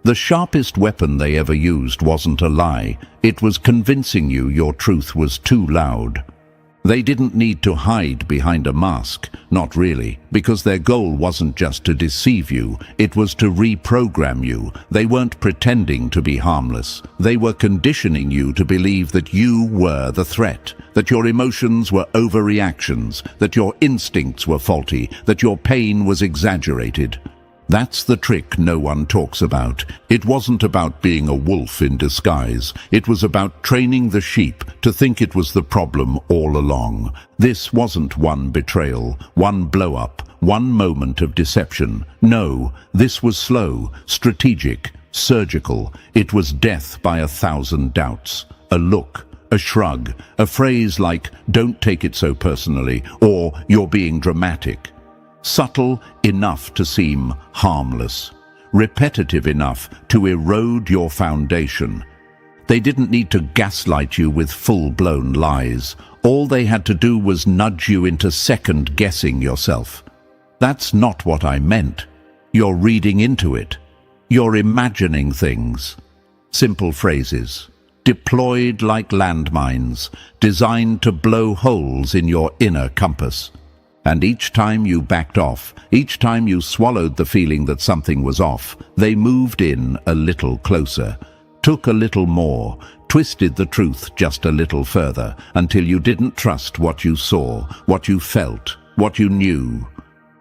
The sharpest weapon they ever used wasn't a lie. It was convincing you your truth was too loud. They didn't need to hide behind a mask, not really, because their goal wasn't just to deceive you, it was to reprogram you. They weren't pretending to be harmless. They were conditioning you to believe that you were the threat, that your emotions were overreactions, that your instincts were faulty, that your pain was exaggerated. That's the trick no one talks about. It wasn't about being a wolf in disguise. It was about training the sheep to think it was the problem all along. This wasn't one betrayal, one blow-up, one moment of deception. No, this was slow, strategic, surgical. It was death by 1,000 doubts. A look, a shrug, a phrase like, "Don't take it so personally," or "You're being dramatic." Subtle enough to seem harmless, repetitive enough to erode your foundation. They didn't need to gaslight you with full-blown lies. All they had to do was nudge you into second-guessing yourself. "That's not what I meant." You're reading into it. You're imagining things. Simple phrases, deployed like landmines, designed to blow holes in your inner compass. And each time you backed off, each time you swallowed the feeling that something was off, they moved in a little closer, took a little more, twisted the truth just a little further, until you didn't trust what you saw, what you felt, what you knew.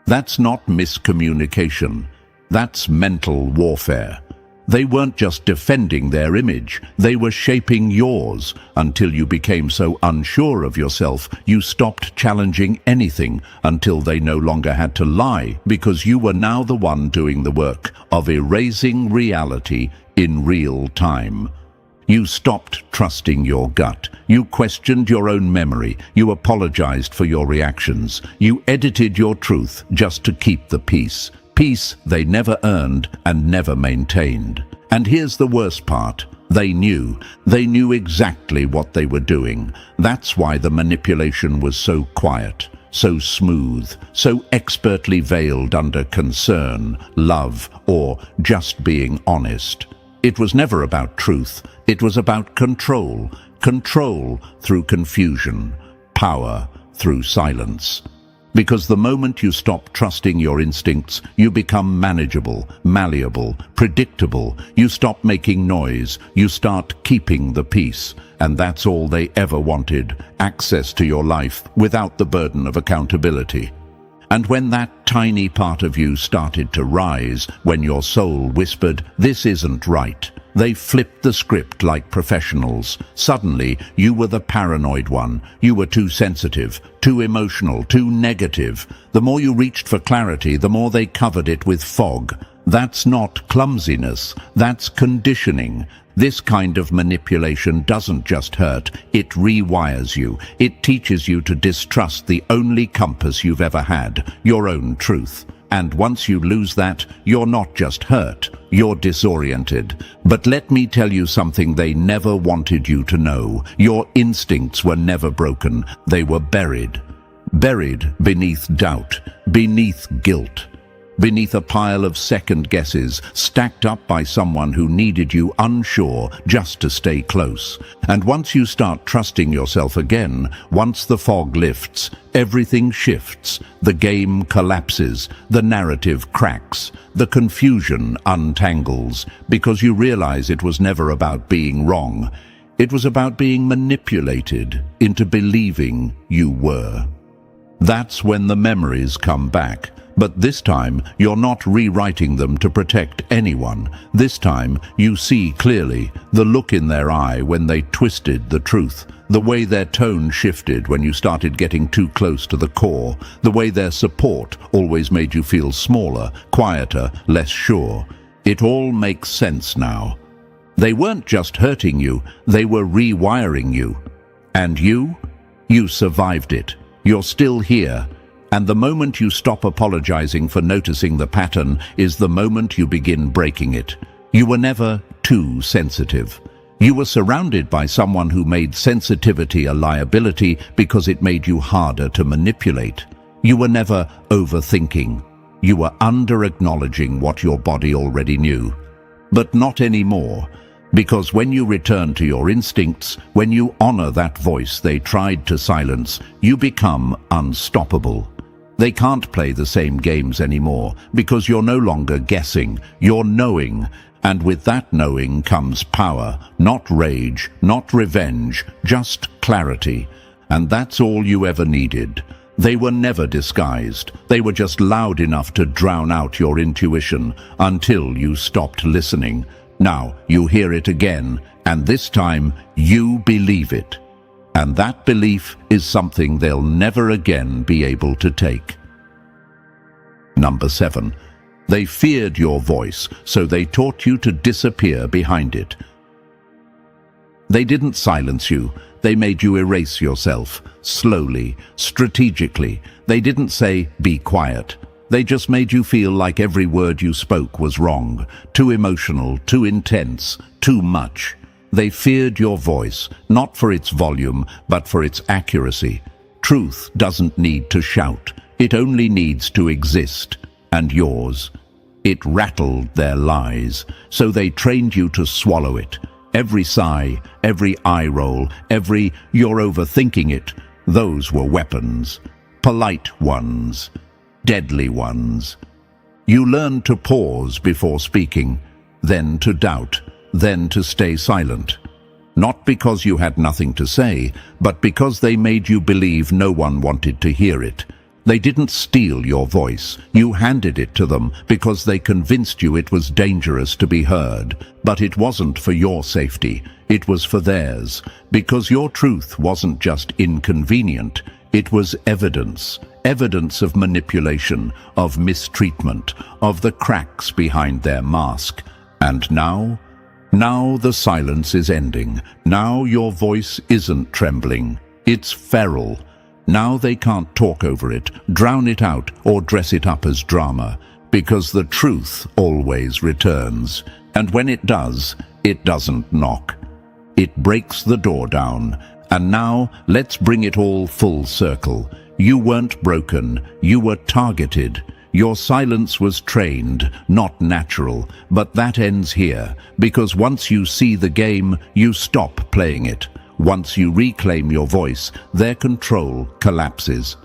That's not miscommunication. That's mental warfare. They weren't just defending their image, they were shaping yours, until you became so unsure of yourself you stopped challenging anything, until they no longer had to lie, because you were now the one doing the work of erasing reality in real time. You stopped trusting your gut. You questioned your own memory. You apologized for your reactions. You edited your truth just to keep the peace. Peace they never earned and never maintained. And here's the worst part. They knew. They knew exactly what they were doing. That's why the manipulation was so quiet, so smooth, so expertly veiled under concern, love, or just being honest. It was never about truth. It was about control. Control through confusion. power through silence. Because the moment you stop trusting your instincts, you become manageable, malleable, predictable. You stop making noise. You start keeping the peace. And that's all they ever wanted, access to your life without the burden of accountability. And when that tiny part of you started to rise, when your soul whispered, "This isn't right," they flipped the script like professionals. Suddenly, you were the paranoid one. You were too sensitive, too emotional, too negative. The more you reached for clarity, the more they covered it with fog. That's not clumsiness, that's conditioning. This kind of manipulation doesn't just hurt, it rewires you. It teaches you to distrust the only compass you've ever had, your own truth. And once you lose that, you're not just hurt, you're disoriented. But let me tell you something they never wanted you to know. Your instincts were never broken, they were buried. Buried beneath doubt, beneath guilt, beneath a pile of second guesses, stacked up by someone who needed you unsure just to stay close. And once you start trusting yourself again, once the fog lifts, everything shifts. The game collapses, the narrative cracks, the confusion untangles, because you realize it was never about being wrong. It was about being manipulated into believing you were. That's when the memories come back. But this time, you're not rewriting them to protect anyone. This time, you see clearly the look in their eye when they twisted the truth, the way their tone shifted when you started getting too close to the core, the way their support always made you feel smaller, quieter, less sure. It all makes sense now. They weren't just hurting you, they were rewiring you. And you survived it. You're still here. And the moment you stop apologizing for noticing the pattern is the moment you begin breaking it. You were never too sensitive. You were surrounded by someone who made sensitivity a liability because it made you harder to manipulate. You were never overthinking. You were under-acknowledging what your body already knew. But not anymore. Because when you return to your instincts, when you honor that voice they tried to silence, you become unstoppable. They can't play the same games anymore because you're no longer guessing, you're knowing. And with that knowing comes power, not rage, not revenge, just clarity. And that's all you ever needed. They were never disguised. They were just loud enough to drown out your intuition until you stopped listening. Now you hear it again, and this time you believe it. And that belief is something they'll never again be able to take. Number 7. They feared your voice, so they taught you to disappear behind it. They didn't silence you. They made you erase yourself, slowly, strategically. They didn't say, "Be quiet." They just made you feel like every word you spoke was wrong, too emotional, too intense, too much. They feared your voice, not for its volume, but for its accuracy. Truth doesn't need to shout. It only needs to exist. And yours. It rattled their lies, so they trained you to swallow it. Every sigh, every eye roll, every "you're overthinking it," those were weapons. Polite ones. Deadly ones. You learned to pause before speaking, then to doubt, then to stay silent. Not because you had nothing to say, but because they made you believe no one wanted to hear it. They didn't steal your voice. You handed it to them because they convinced you it was dangerous to be heard. But it wasn't for your safety. It was for theirs. Because your truth wasn't just inconvenient. It was evidence. Evidence of manipulation, of mistreatment, of the cracks behind their mask. And now the silence is ending. Now your voice isn't trembling. It's feral. Now they can't talk over it, drown it out, or dress it up as drama, because the truth always returns. And when it does, it doesn't knock. It breaks the door down. And now, let's bring it all full circle. You weren't broken, you were targeted. Your silence was trained, not natural, but that ends here, because once you see the game, you stop playing it. Once you reclaim your voice, their control collapses.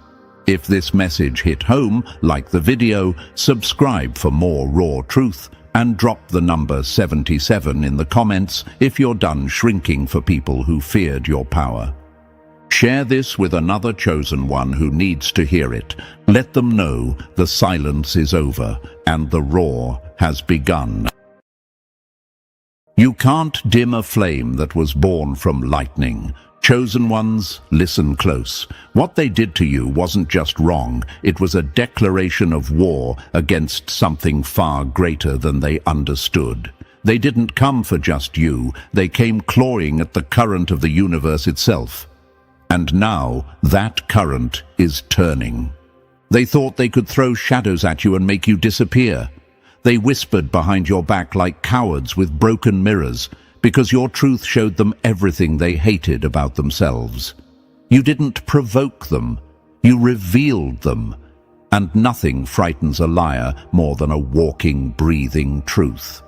If this message hit home, like the video, subscribe for more raw truth, and drop the number 77 in the comments if you're done shrinking for people who feared your power. Share this with another chosen one who needs to hear it. Let them know the silence is over and the roar has begun. You can't dim a flame that was born from lightning. Chosen ones, listen close. What they did to you wasn't just wrong, it was a declaration of war against something far greater than they understood. They didn't come for just you, they came clawing at the current of the universe itself. And now that current is turning. They thought they could throw shadows at you and make you disappear. They whispered behind your back like cowards with broken mirrors, because your truth showed them everything they hated about themselves. You didn't provoke them, you revealed them. And nothing frightens a liar more than a walking, breathing truth.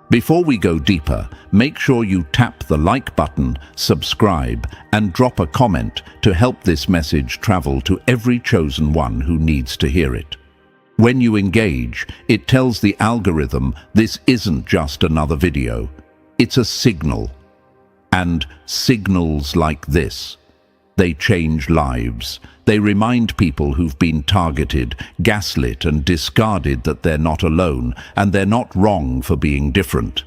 Before we go deeper, make sure you tap the like button, subscribe, and drop a comment to help this message travel to every chosen one who needs to hear it. When you engage, it tells the algorithm this isn't just another video. It's a signal. And signals like this, they change lives. They remind people who've been targeted, gaslit, and discarded that they're not alone, and they're not wrong for being different.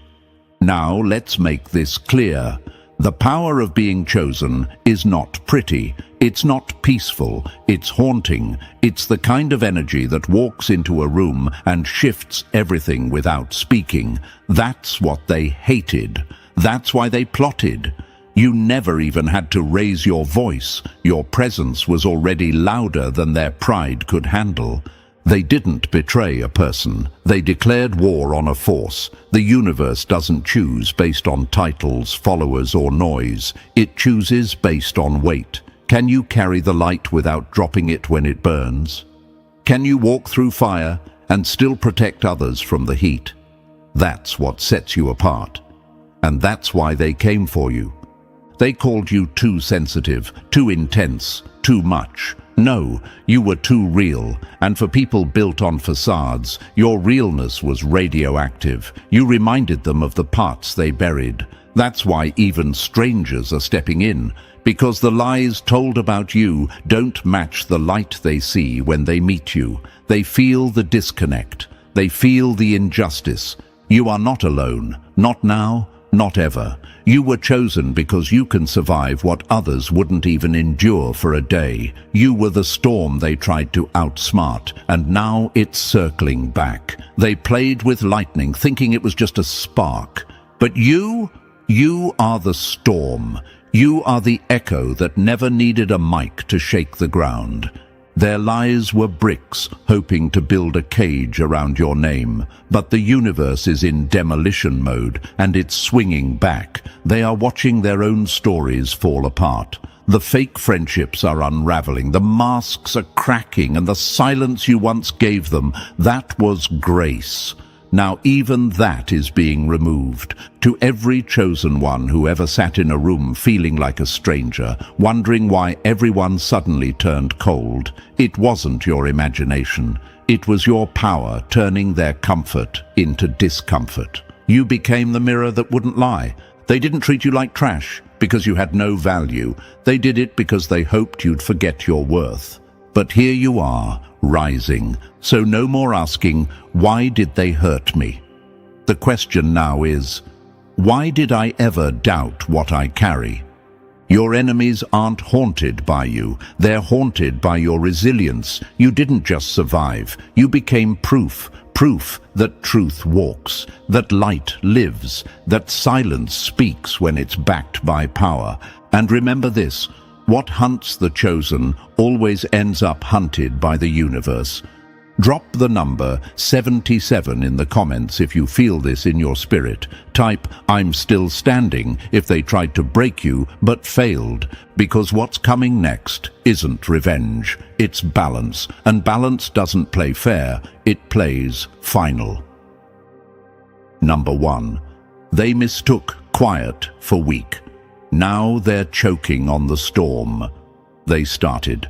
Now let's make this clear. The power of being chosen is not pretty, it's not peaceful, it's haunting. It's the kind of energy that walks into a room and shifts everything without speaking. That's what they hated. That's why they plotted. You never even had to raise your voice. Your presence was already louder than their pride could handle. They didn't betray a person. They declared war on a force. The universe doesn't choose based on titles, followers, or noise. It chooses based on weight. Can you carry the light without dropping it when it burns? Can you walk through fire and still protect others from the heat? That's what sets you apart. And that's why they came for you. They called you too sensitive, too intense, too much. No, you were too real, and for people built on facades, your realness was radioactive. You reminded them of the parts they buried. That's why even strangers are stepping in, because the lies told about you don't match the light they see when they meet you. They feel the disconnect. They feel the injustice. You are not alone, not now, not ever. You were chosen because you can survive what others wouldn't even endure for a day. You were the storm they tried to outsmart, and now it's circling back. They played with lightning, thinking it was just a spark. But you are the storm. You are the echo that never needed a mic to shake the ground. Their lies were bricks, hoping to build a cage around your name. But the universe is in demolition mode, and it's swinging back. They are watching their own stories fall apart. The fake friendships are unraveling, the masks are cracking, and the silence you once gave them, that was grace. Now even that is being removed. To every chosen one who ever sat in a room feeling like a stranger, wondering why everyone suddenly turned cold, it wasn't your imagination. It was your power turning their comfort into discomfort. You became the mirror that wouldn't lie. They didn't treat you like trash because you had no value. They did it because they hoped you'd forget your worth. But here you are, rising. So no more asking, why did they hurt me? The question now is, why did I ever doubt what I carry? Your enemies aren't haunted by you. They're haunted by your resilience. You didn't just survive. You became proof that truth walks, that light lives, that silence speaks when it's backed by power. And remember this, what hunts the chosen always ends up hunted by the universe. Drop the number 77 in the comments if you feel this in your spirit. Type, I'm still standing if they tried to break you but failed, because what's coming next isn't revenge, it's balance. And balance doesn't play fair, it plays final. Number 1. They mistook quiet for weak. Now they're choking on the storm. They started.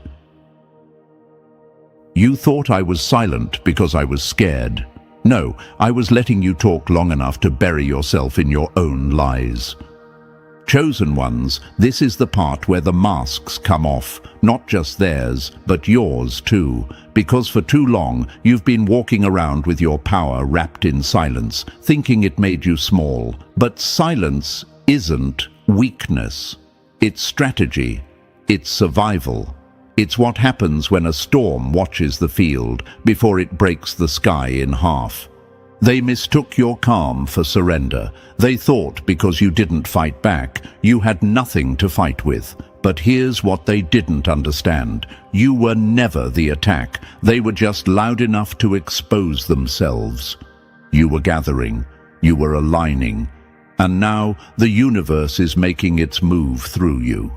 You thought I was silent because I was scared. No, I was letting you talk long enough to bury yourself in your own lies. Chosen ones, this is the part where the masks come off, not just theirs, but yours too, because for too long you've been walking around with your power wrapped in silence, thinking it made you small. But silence isn't weakness. It's strategy. It's survival. It's what happens when a storm watches the field before it breaks the sky in half. They mistook your calm for surrender. They thought because you didn't fight back, you had nothing to fight with. But here's what they didn't understand. You were never the attack. They were just loud enough to expose themselves. You were gathering. You were aligning. And now the universe is making its move through you.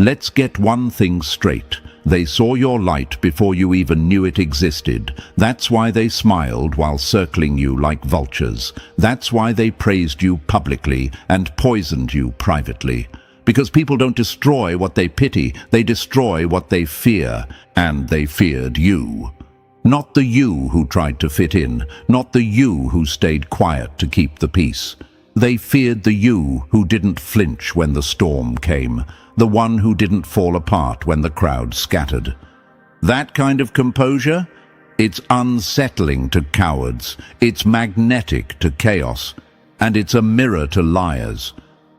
Let's get one thing straight. They saw your light before you even knew it existed. That's why they smiled while circling you like vultures. That's why they praised you publicly and poisoned you privately. Because people don't destroy what they pity, they destroy what they fear. And they feared you. Not the you who tried to fit in, not the you who stayed quiet to keep the peace. They feared the you who didn't flinch when the storm came, the one who didn't fall apart when the crowd scattered. That kind of composure? It's unsettling to cowards, it's magnetic to chaos, and it's a mirror to liars.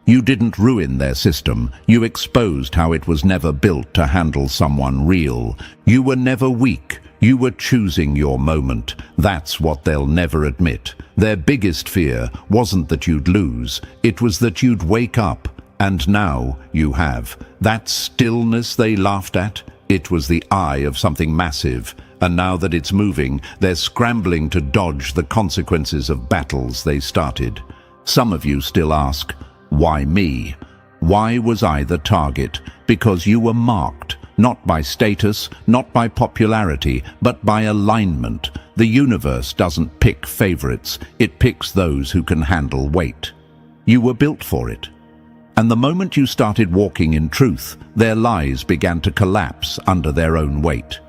You didn't ruin their system, you exposed how it was never built to handle someone real. You were never weak, you were choosing your moment. That's what they'll never admit. Their biggest fear wasn't that you'd lose, it was that you'd wake up. And now you have. That stillness they laughed at, it was the eye of something massive. And now that it's moving, they're scrambling to dodge the consequences of battles they started. Some of you still ask, why me? Why was I the target? Because you were marked, not by status, not by popularity, but by alignment. The universe doesn't pick favorites, it picks those who can handle weight. You were built for it. And the moment you started walking in truth, their lies began to collapse under their own weight.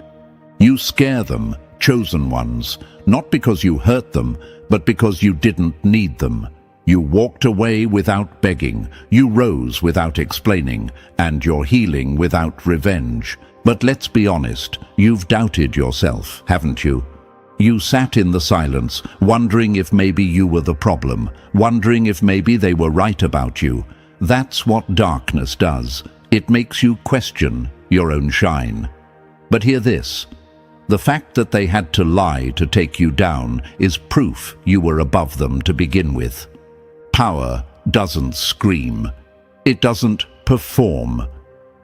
You scare them, chosen ones, not because you hurt them, but because you didn't need them. You walked away without begging, you rose without explaining, and you're healing without revenge. But let's be honest, you've doubted yourself, haven't you? You sat in the silence, wondering if maybe you were the problem, wondering if maybe they were right about you. That's what darkness does. It makes you question your own shine. But hear this. The fact that they had to lie to take you down is proof you were above them to begin with. Power doesn't scream. It doesn't perform.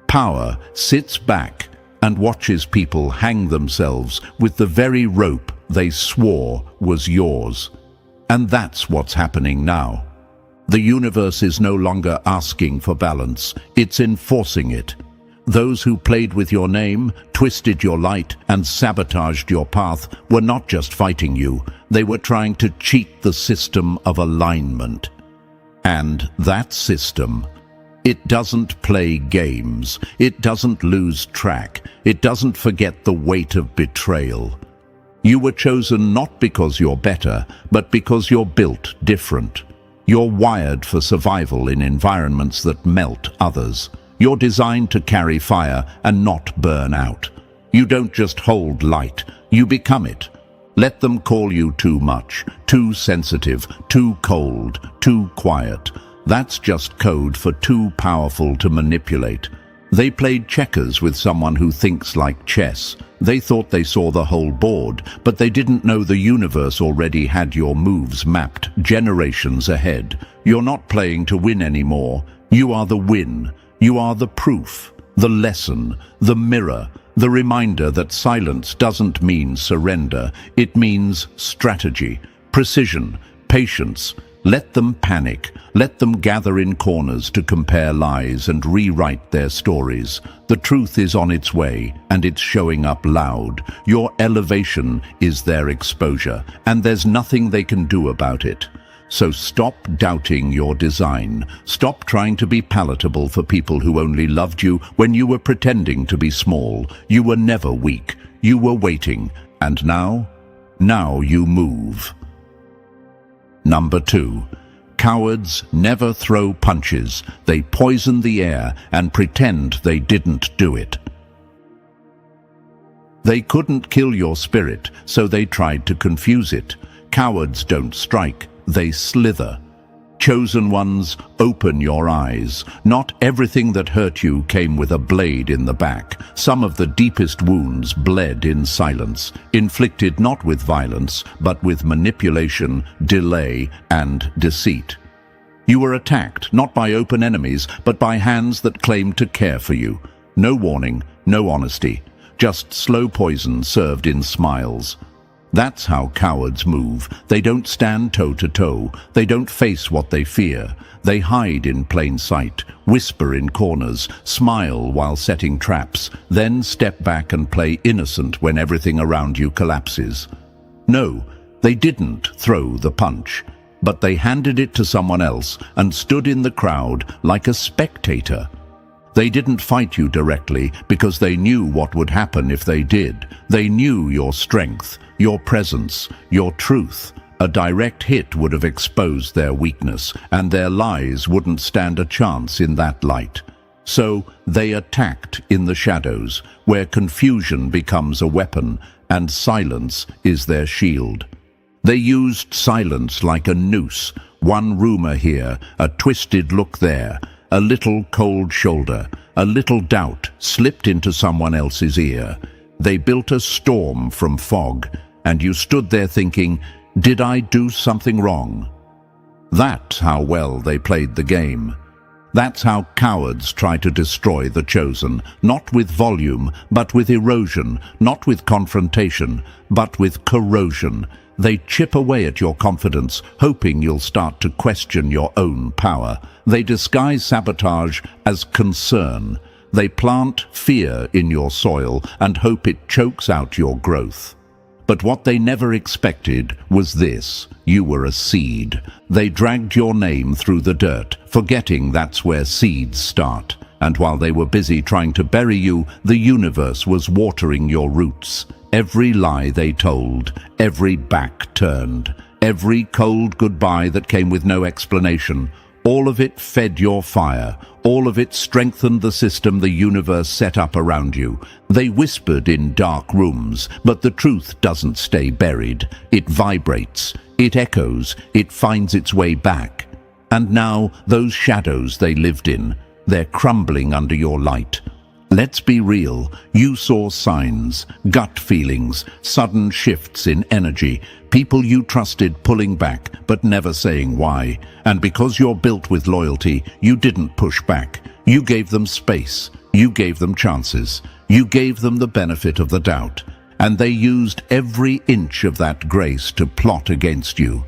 Power sits back and watches people hang themselves with the very rope they swore was yours. And that's what's happening now. The universe is no longer asking for balance, it's enforcing it. Those who played with your name, twisted your light, and sabotaged your path were not just fighting you, they were trying to cheat the system of alignment. And that system, it doesn't play games, it doesn't lose track, it doesn't forget the weight of betrayal. You were chosen not because you're better, but because you're built different. You're wired for survival in environments that melt others. You're designed to carry fire and not burn out. You don't just hold light, you become it. Let them call you too much, too sensitive, too cold, too quiet. That's just code for too powerful to manipulate. They played checkers with someone who thinks like chess. They thought they saw the whole board, but they didn't know the universe already had your moves mapped generations ahead. You're not playing to win anymore. You are the win. You are the proof, the lesson, the mirror, the reminder that silence doesn't mean surrender. It means strategy, precision, patience. Let them panic. Let them gather in corners to compare lies and rewrite their stories. The truth is on its way, and it's showing up loud. Your elevation is their exposure, and there's nothing they can do about it. So stop doubting your design. Stop trying to be palatable for people who only loved you when you were pretending to be small. You were never weak. You were waiting. And now you move. Number 2. Cowards never throw punches. They poison the air and pretend they didn't do it. They couldn't kill your spirit, so they tried to confuse it. Cowards don't strike, they slither. Chosen ones, open your eyes. Not everything that hurt you came with a blade in the back. Some of the deepest wounds bled in silence, inflicted not with violence, but with manipulation, delay, and deceit. You were attacked, not by open enemies, but by hands that claimed to care for you. No warning, no honesty. Just slow poison served in smiles. That's how cowards move. They don't stand toe-to-toe. They don't face what they fear. They hide in plain sight, whisper in corners, smile while setting traps, then step back and play innocent when everything around you collapses. No, they didn't throw the punch, but they handed it to someone else and stood in the crowd like a spectator. They didn't fight you directly because they knew what would happen if they did. They knew your strength, your presence, your truth. A direct hit would have exposed their weakness, and their lies wouldn't stand a chance in that light. So they attacked in the shadows, where confusion becomes a weapon, and silence is their shield. They used silence like a noose, one rumor here, a twisted look there, a little cold shoulder, a little doubt slipped into someone else's ear. They built a storm from fog, and you stood there thinking, did I do something wrong? That's how well they played the game. That's how cowards try to destroy the chosen, not with volume, but with erosion, not with confrontation, but with corrosion. They chip away at your confidence, hoping you'll start to question your own power. They disguise sabotage as concern. They plant fear in your soil and hope it chokes out your growth. But what they never expected was this: you were a seed. They dragged your name through the dirt, forgetting that's where seeds start. And while they were busy trying to bury you, the universe was watering your roots. Every lie they told, every back turned, every cold goodbye that came with no explanation, all of it fed your fire. All of it strengthened the system the universe set up around you. They whispered in dark rooms, but the truth doesn't stay buried. It vibrates, it echoes, it finds its way back. And now, those shadows they lived in, they're crumbling under your light. Let's be real. You saw signs, gut feelings, sudden shifts in energy, people you trusted pulling back but never saying why. And because you're built with loyalty, you didn't push back. You gave them space. You gave them chances. You gave them the benefit of the doubt. And they used every inch of that grace to plot against you.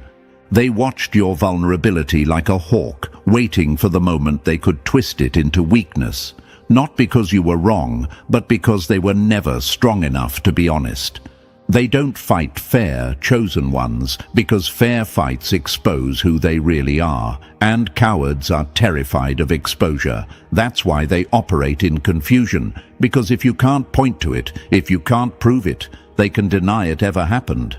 They watched your vulnerability like a hawk, waiting for the moment they could twist it into weakness. Not because you were wrong, but because they were never strong enough to be honest. They don't fight fair, chosen ones, because fair fights expose who they really are, and cowards are terrified of exposure. That's why they operate in confusion, because if you can't point to it, if you can't prove it, they can deny it ever happened.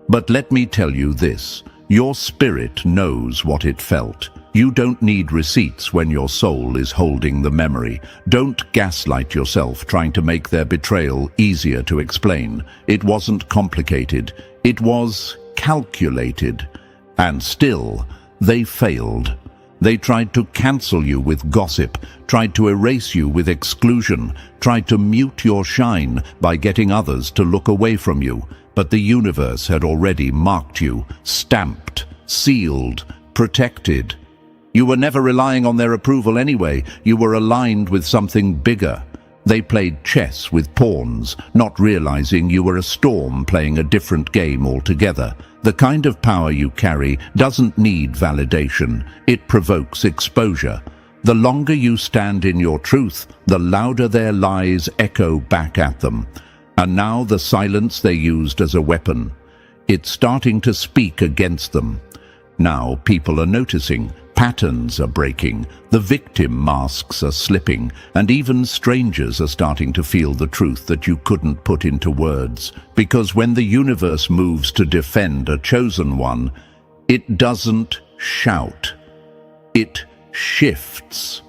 But let me tell you this, your spirit knows what it felt. You don't need receipts when your soul is holding the memory. Don't gaslight yourself trying to make their betrayal easier to explain. It wasn't complicated. It was calculated. And still, they failed. They tried to cancel you with gossip, tried to erase you with exclusion, tried to mute your shine by getting others to look away from you. But the universe had already marked you, stamped, sealed, protected. You were never relying on their approval anyway. You were aligned with something bigger. They played chess with pawns, not realizing you were a storm playing a different game altogether. The kind of power you carry doesn't need validation. It provokes exposure. The longer you stand in your truth, the louder their lies echo back at them. And now the silence they used as a weapon, it's starting to speak against them. Now people are noticing, patterns are breaking, the victim masks are slipping, and even strangers are starting to feel the truth that you couldn't put into words. Because when the universe moves to defend a chosen one, it doesn't shout, it shifts.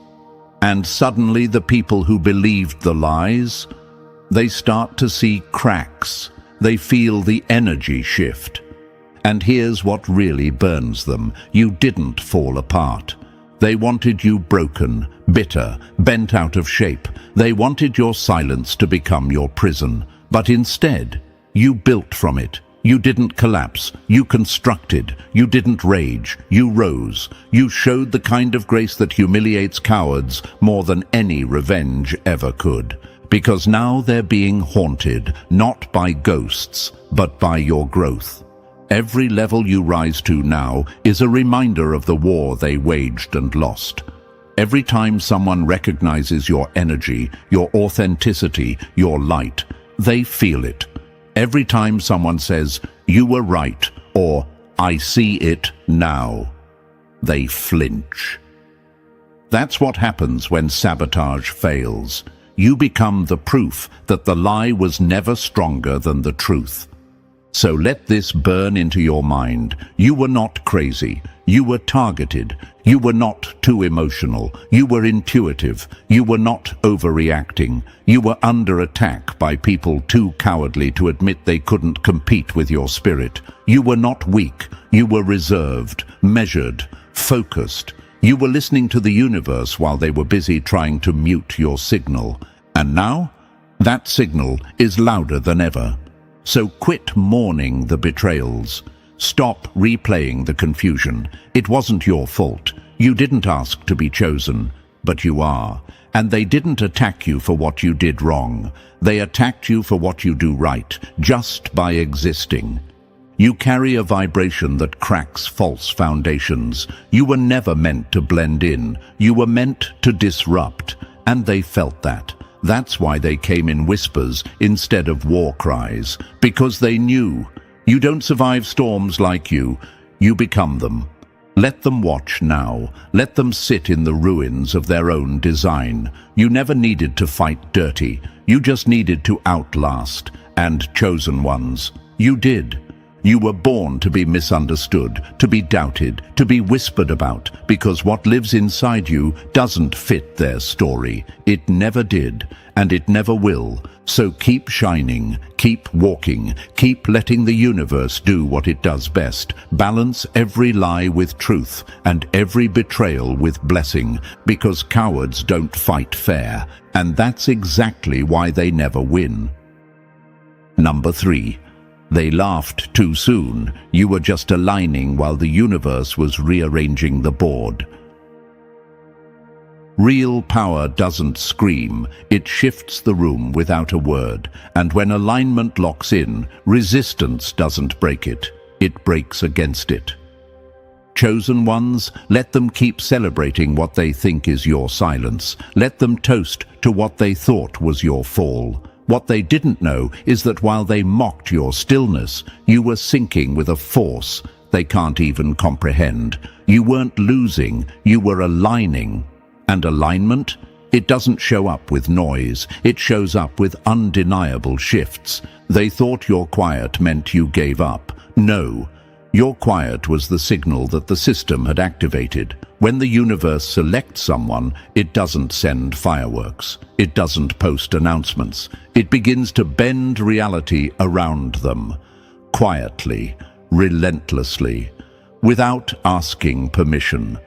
And suddenly the people who believed the lies, they start to see cracks. They feel the energy shift. And here's what really burns them. You didn't fall apart. They wanted you broken, bitter, bent out of shape. They wanted your silence to become your prison. But instead, you built from it. You didn't collapse. You constructed. You didn't rage. You rose. You showed the kind of grace that humiliates cowards more than any revenge ever could. Because now they're being haunted, not by ghosts, but by your growth. Every level you rise to now is a reminder of the war they waged and lost. Every time someone recognizes your energy, your authenticity, your light, they feel it. Every time someone says, "You were right," or "I see it now," they flinch. That's what happens when sabotage fails. You become the proof that the lie was never stronger than the truth. So let this burn into your mind. You were not crazy. You were targeted. You were not too emotional. You were intuitive. You were not overreacting. You were under attack by people too cowardly to admit they couldn't compete with your spirit. You were not weak. You were reserved, measured, focused. You were listening to the universe while they were busy trying to mute your signal. And now, that signal is louder than ever. So quit mourning the betrayals. Stop replaying the confusion. It wasn't your fault. You didn't ask to be chosen, but you are. And they didn't attack you for what you did wrong. They attacked you for what you do right, just by existing. You carry a vibration that cracks false foundations. You were never meant to blend in. You were meant to disrupt. And they felt that. That's why they came in whispers instead of war cries, because they knew. You don't survive storms like you become them. Let them watch now. Let them sit in the ruins of their own design. You never needed to fight dirty. You just needed to outlast. And chosen ones, you did. You were born to be misunderstood, to be doubted, to be whispered about, because what lives inside you doesn't fit their story. It never did, and it never will. So keep shining, keep walking, keep letting the universe do what it does best. Balance every lie with truth and every betrayal with blessing, because cowards don't fight fair, and that's exactly why they never win. Number 3. They laughed too soon. You were just aligning while the universe was rearranging the board. Real power doesn't scream. It shifts the room without a word. And when alignment locks in, resistance doesn't break it. It breaks against it. Chosen ones, let them keep celebrating what they think is your silence. Let them toast to what they thought was your fall. What they didn't know is that while they mocked your stillness, you were sinking with a force they can't even comprehend. You weren't losing, you were aligning. And alignment? It doesn't show up with noise, it shows up with undeniable shifts. They thought your quiet meant you gave up. No, your quiet was the signal that the system had activated. When the universe selects someone, it doesn't send fireworks. It doesn't post announcements. It begins to bend reality around them. Quietly, relentlessly, without asking permission.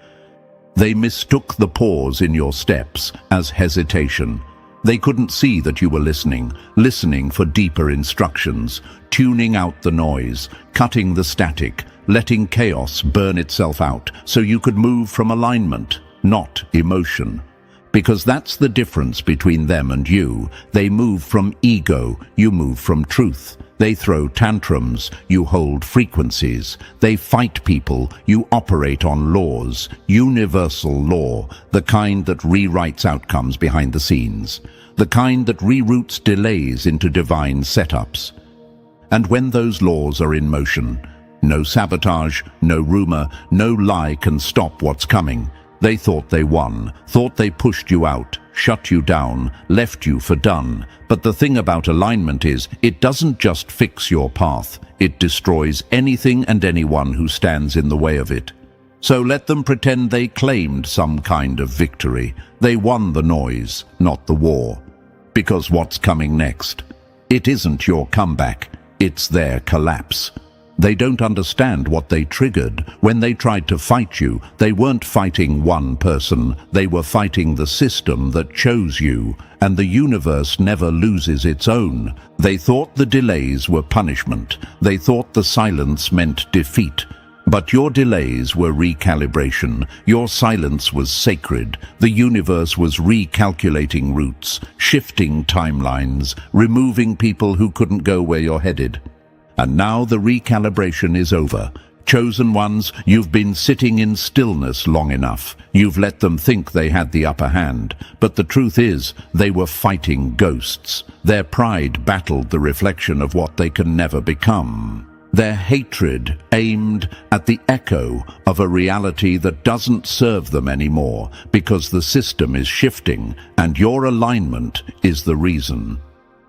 They mistook the pause in your steps as hesitation. They couldn't see that you were listening for deeper instructions, tuning out the noise, cutting the static, letting chaos burn itself out so you could move from alignment, not emotion. Because that's the difference between them and you. They move from ego, you move from truth. They throw tantrums, you hold frequencies. They fight people, you operate on laws, universal law, the kind that rewrites outcomes behind the scenes, the kind that reroutes delays into divine setups. And when those laws are in motion, No sabotage, no rumor, no lie can stop what's coming. They thought they won, thought they pushed you out, shut you down, left you for done. But the thing about alignment is, it doesn't just fix your path, it destroys anything and anyone who stands in the way of it. So let them pretend they claimed some kind of victory. They won the noise, not the war. Because what's coming next? It isn't your comeback, it's their collapse. They don't understand what they triggered. When they tried to fight you, they weren't fighting one person, they were fighting the system that chose you, and the universe never loses its own. They thought the delays were punishment. They thought the silence meant defeat. But your delays were recalibration. Your silence was sacred. The universe was recalculating routes, shifting timelines, removing people who couldn't go where you're headed. And now the recalibration is over. Chosen ones, you've been sitting in stillness long enough. You've let them think they had the upper hand. But the truth is, they were fighting ghosts. Their pride battled the reflection of what they can never become. Their hatred aimed at the echo of a reality that doesn't serve them anymore because the system is shifting and your alignment is the reason.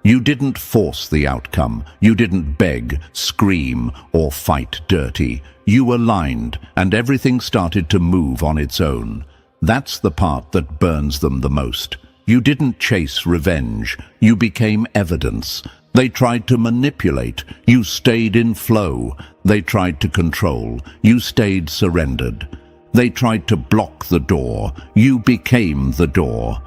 You didn't force the outcome. You didn't beg, scream, or fight dirty. You aligned, and everything started to move on its own. That's the part that burns them the most. You didn't chase revenge. You became evidence. They tried to manipulate. You stayed in flow. They tried to control. You stayed surrendered. They tried to block the door. You became the door.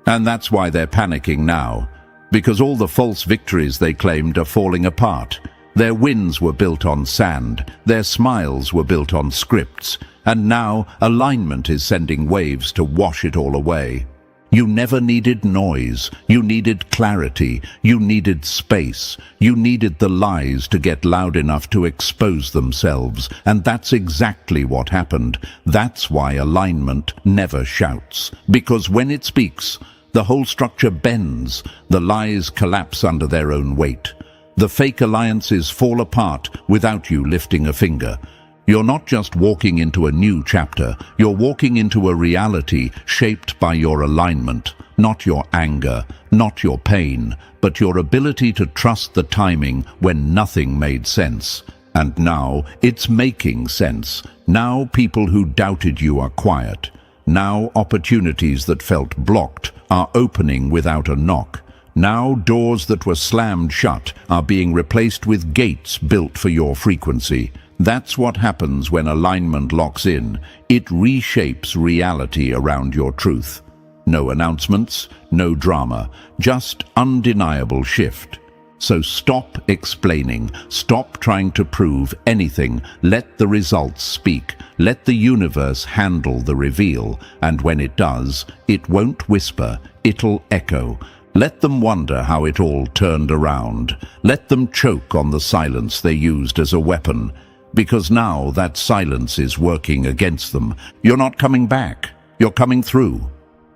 And that's why they're panicking now. Because all the false victories they claimed are falling apart. Their wins were built on sand, their smiles were built on scripts, and now alignment is sending waves to wash it all away. You never needed noise, you needed clarity, you needed space, you needed the lies to get loud enough to expose themselves, and that's exactly what happened. That's why alignment never shouts, because when it speaks, the whole structure bends, the lies collapse under their own weight. The fake alliances fall apart without you lifting a finger. You're not just walking into a new chapter, you're walking into a reality shaped by your alignment, not your anger, not your pain, but your ability to trust the timing when nothing made sense. And now it's making sense. Now people who doubted you are quiet. Now opportunities that felt blocked are opening without a knock. Now doors that were slammed shut are being replaced with gates built for your frequency. That's what happens when alignment locks in. It reshapes reality around your truth. No announcements, no drama, just undeniable shift. So stop explaining, stop trying to prove anything, let the results speak, let the universe handle the reveal, and when it does, it won't whisper, it'll echo. Let them wonder how it all turned around. Let them choke on the silence they used as a weapon, because now that silence is working against them. You're not coming back, you're coming through.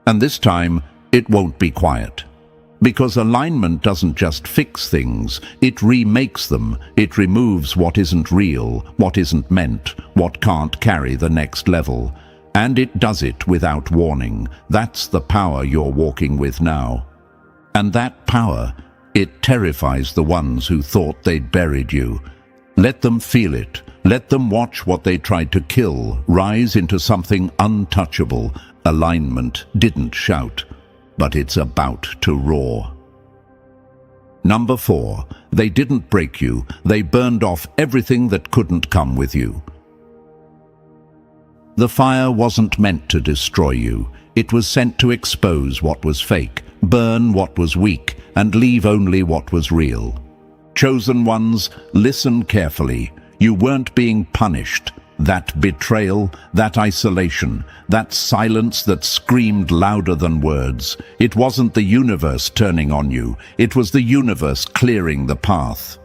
And this time, it won't be quiet. Because alignment doesn't just fix things, it remakes them. It removes what isn't real, what isn't meant, what can't carry the next level. And it does it without warning. That's the power you're walking with now. And that power, it terrifies the ones who thought they'd buried you. Let them feel it. Let them watch what they tried to kill rise into something untouchable. Alignment didn't shout, but it's about to roar. Number 4, they didn't break you, they burned off everything that couldn't come with you. The fire wasn't meant to destroy you, it was sent to expose what was fake, burn what was weak, and leave only what was real. Chosen ones, listen carefully. You weren't being punished. That betrayal, that isolation, that silence that screamed louder than words. It wasn't the universe turning on you. It was the universe clearing the path.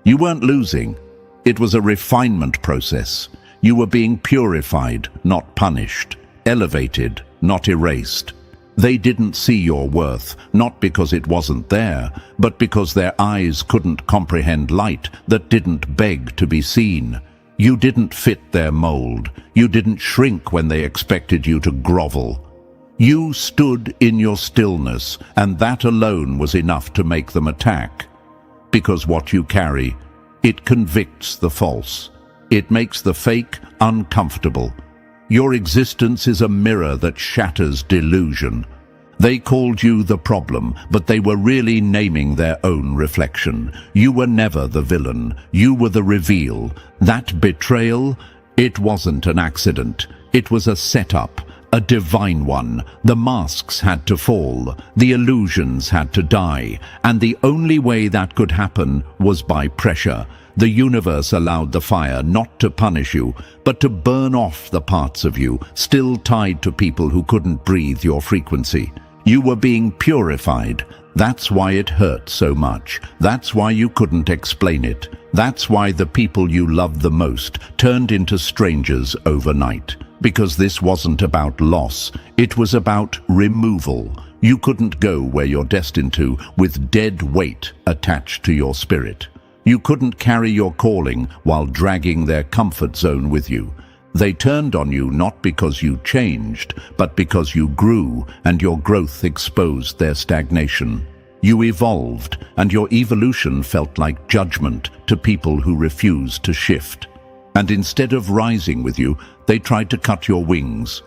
You weren't losing. It was a refinement process. You were being purified, not punished. Elevated, not erased. They didn't see your worth, not because it wasn't there, but because their eyes couldn't comprehend light that didn't beg to be seen. You didn't fit their mold. You didn't shrink when they expected you to grovel. You stood in your stillness, and that alone was enough to make them attack. Because what you carry, it convicts the false. It makes the fake uncomfortable. Your existence is a mirror that shatters delusion. They called you the problem, but they were really naming their own reflection. You were never the villain. You were the reveal. That betrayal, it wasn't an accident. It was a setup, a divine one. The masks had to fall. The illusions had to die. And the only way that could happen was by pressure. The universe allowed the fire not to punish you, but to burn off the parts of you still tied to people who couldn't breathe your frequency. You were being purified. That's why it hurt so much. That's why you couldn't explain it. That's why the people you loved the most turned into strangers overnight. Because this wasn't about loss. It was about removal. You couldn't go where you're destined to with dead weight attached to your spirit. You couldn't carry your calling while dragging their comfort zone with you. They turned on you not because you changed, but because you grew, and your growth exposed their stagnation. You evolved, and your evolution felt like judgment to people who refused to shift. And instead of rising with you, they tried to cut your wings.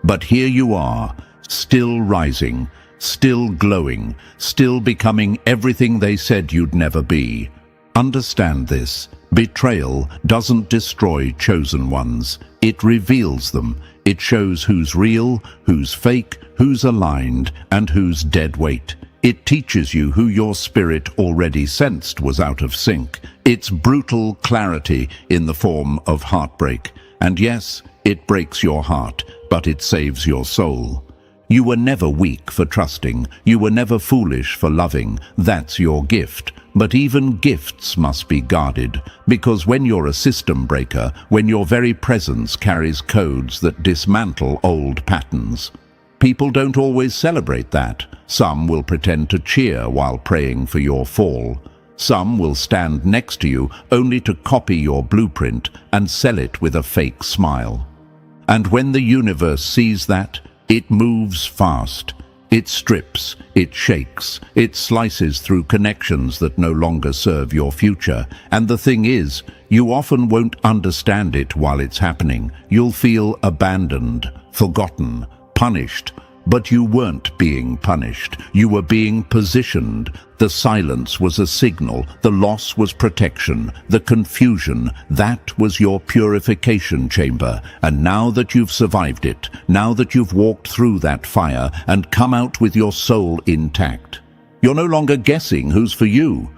But here you are, still rising, still glowing, still becoming everything they said you'd never be. Understand this. Betrayal doesn't destroy chosen ones. It reveals them. It shows who's real, who's fake, who's aligned, and who's dead weight. It teaches you who your spirit already sensed was out of sync. It's brutal clarity in the form of heartbreak. And yes, it breaks your heart, but it saves your soul. You were never weak for trusting. You were never foolish for loving. That's your gift. But even gifts must be guarded, because when you're a system breaker, when your very presence carries codes that dismantle old patterns, people don't always celebrate that. Some will pretend to cheer while praying for your fall. Some will stand next to you only to copy your blueprint and sell it with a fake smile. And when the universe sees that, it moves fast. It strips, it shakes, it slices through connections that no longer serve your future. And the thing is, you often won't understand it while it's happening. You'll feel abandoned, forgotten, punished. But you weren't being punished. You were being positioned. The silence was a signal. The loss was protection. The confusion, that was your purification chamber. And now that you've survived it, now that you've walked through that fire and come out with your soul intact, you're no longer guessing who's for you.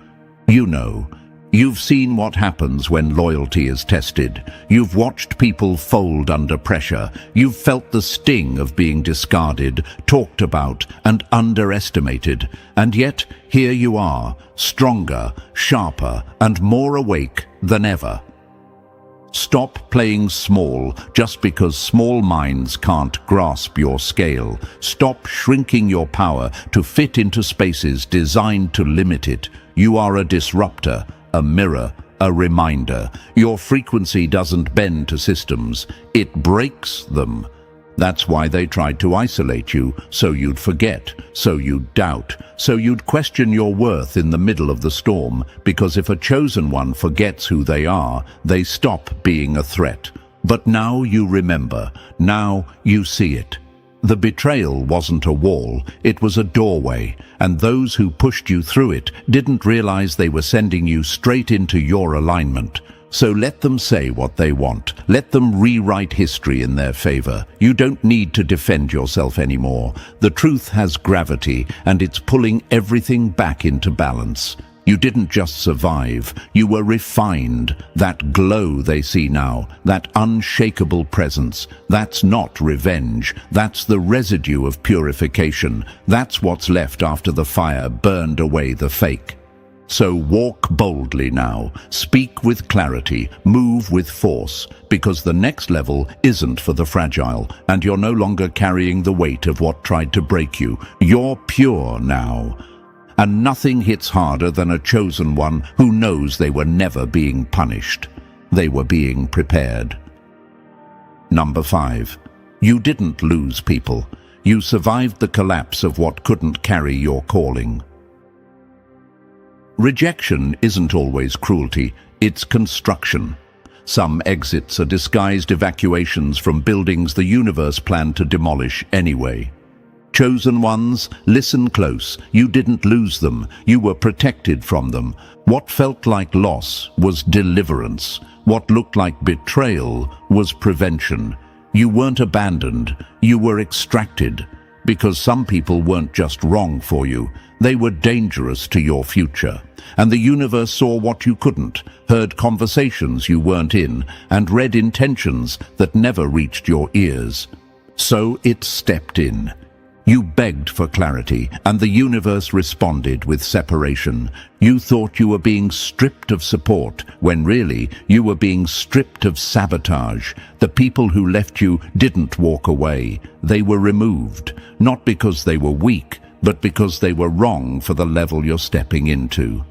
You know. You've seen what happens when loyalty is tested. You've watched people fold under pressure. You've felt the sting of being discarded, talked about, and underestimated. And yet, here you are, stronger, sharper, and more awake than ever. Stop playing small just because small minds can't grasp your scale. Stop shrinking your power to fit into spaces designed to limit it. You are a disruptor, a mirror, a reminder. Your frequency doesn't bend to systems, it breaks them. That's why they tried to isolate you, so you'd forget, so you'd doubt, so you'd question your worth in the middle of the storm, because if a chosen one forgets who they are, they stop being a threat. But now you remember, now you see it. The betrayal wasn't a wall, it was a doorway, and those who pushed you through it didn't realize they were sending you straight into your alignment. So let them say what they want. Let them rewrite history in their favor. You don't need to defend yourself anymore. The truth has gravity, and it's pulling everything back into balance. You didn't just survive, you were refined. That glow they see now, that unshakable presence, that's not revenge. That's the residue of purification. That's what's left after the fire burned away the fake. So walk boldly now, speak with clarity, move with force, because the next level isn't for the fragile, and you're no longer carrying the weight of what tried to break you. You're pure now. And nothing hits harder than a chosen one who knows they were never being punished. They were being prepared. Number 5. You didn't lose people. You survived the collapse of what couldn't carry your calling. Rejection isn't always cruelty, it's construction. Some exits are disguised evacuations from buildings the universe planned to demolish anyway. Chosen ones, listen close. You didn't lose them. You were protected from them. What felt like loss was deliverance. What looked like betrayal was prevention. You weren't abandoned. You were extracted. Because some people weren't just wrong for you. They were dangerous to your future. And the universe saw what you couldn't, heard conversations you weren't in, and read intentions that never reached your ears. So it stepped in. You begged for clarity, and the universe responded with separation. You thought you were being stripped of support, when really you were being stripped of sabotage. The people who left you didn't walk away. They were removed, not because they were weak, but because they were wrong for the level you're stepping into.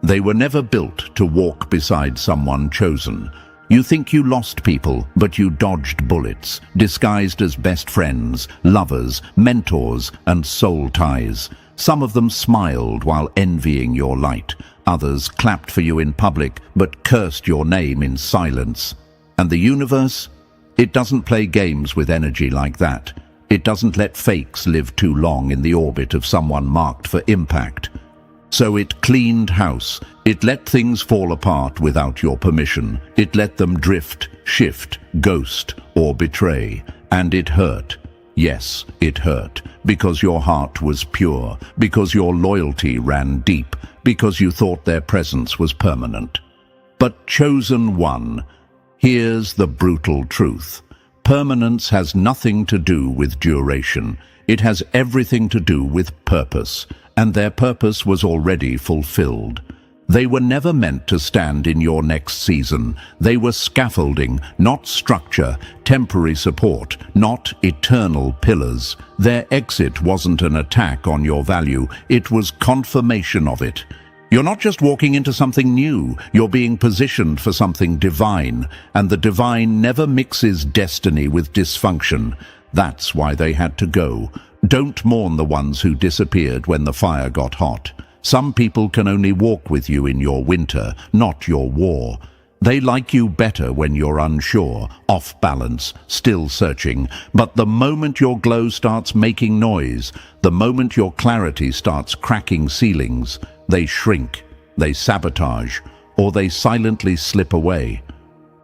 They were never built to walk beside someone chosen. You think you lost people, but you dodged bullets, disguised as best friends, lovers, mentors, and soul ties. Some of them smiled while envying your light. Others clapped for you in public, but cursed your name in silence. And the universe? It doesn't play games with energy like that. It doesn't let fakes live too long in the orbit of someone marked for impact. So it cleaned house. It let things fall apart without your permission. It let them drift, shift, ghost, or betray. And it hurt. Yes, it hurt. Because your heart was pure. Because your loyalty ran deep. Because you thought their presence was permanent. But chosen one. Here's the brutal truth. Permanence has nothing to do with duration. It has everything to do with purpose. And their purpose was already fulfilled. They were never meant to stand in your next season. They were scaffolding, not structure, temporary support, not eternal pillars. Their exit wasn't an attack on your value, it was confirmation of it. You're not just walking into something new, you're being positioned for something divine, and the divine never mixes destiny with dysfunction. That's why they had to go. Don't mourn the ones who disappeared when the fire got hot. Some people can only walk with you in your winter, not your war. They like you better when you're unsure, off balance, still searching. But the moment your glow starts making noise, the moment your clarity starts cracking ceilings, they shrink, they sabotage, or they silently slip away.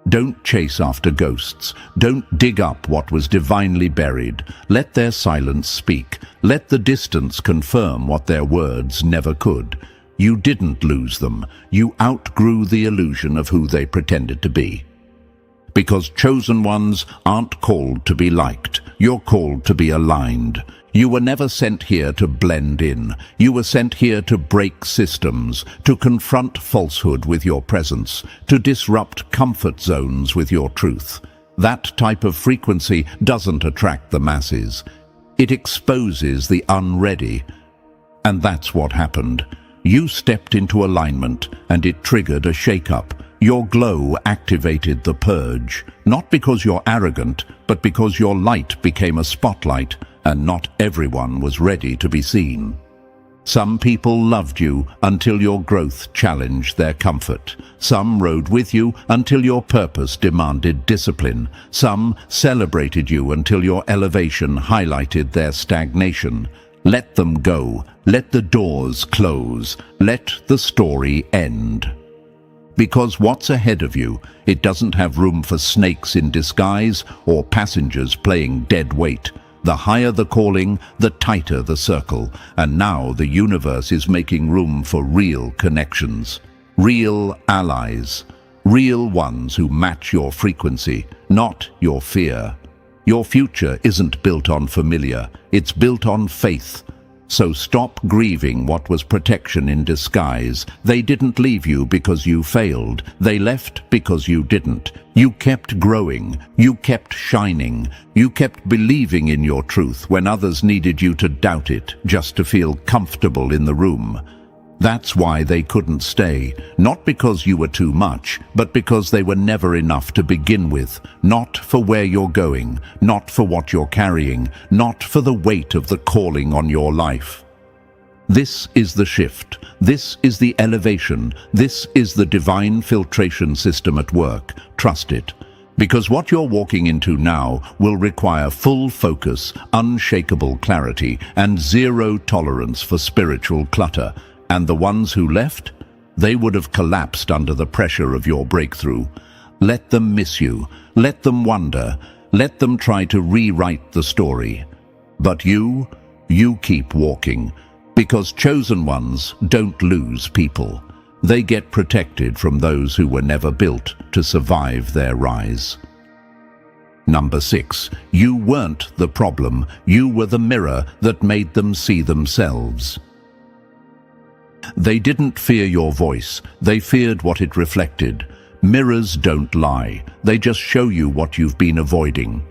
Don't chase after ghosts. Don't dig up what was divinely buried. Let their silence speak. Let the distance confirm what their words never could. You didn't lose them. You outgrew the illusion of who they pretended to be. Because chosen ones aren't called to be liked. You're called to be aligned. You were never sent here to blend in. You were sent here to break systems, to confront falsehood with your presence, to disrupt comfort zones with your truth. That type of frequency doesn't attract the masses. It exposes the unready. And that's what happened. You stepped into alignment, and it triggered a shake-up. Your glow activated the purge, not because you're arrogant, but because your light became a spotlight, and not everyone was ready to be seen. Some people loved you until your growth challenged their comfort. Some rode with you until your purpose demanded discipline. Some celebrated you until your elevation highlighted their stagnation. Let them go. Let the doors close. Let the story end. Because what's ahead of you, it doesn't have room for snakes in disguise or passengers playing dead weight. The higher the calling, the tighter the circle, and now the universe is making room for real connections, real allies, real ones who match your frequency, not your fear. Your future isn't built on familiar, it's built on faith. So stop grieving what was protection in disguise. They didn't leave you because you failed. They left because you didn't. You kept growing. You kept shining. You kept believing in your truth when others needed you to doubt it just to feel comfortable in the room. That's why they couldn't stay, not because you were too much, but because they were never enough to begin with, not for where you're going, not for what you're carrying, not for the weight of the calling on your life. This is the shift. This is the elevation. This is the divine filtration system at work. Trust it. Because what you're walking into now will require full focus, unshakable clarity, and zero tolerance for spiritual clutter. And the ones who left? They would have collapsed under the pressure of your breakthrough. Let them miss you. Let them wonder. Let them try to rewrite the story. But you keep walking. Because chosen ones don't lose people. They get protected from those who were never built to survive their rise. Number 6. You weren't the problem. You were the mirror that made them see themselves. They didn't fear your voice. They feared what it reflected. Mirrors don't lie. They just show you what you've been avoiding.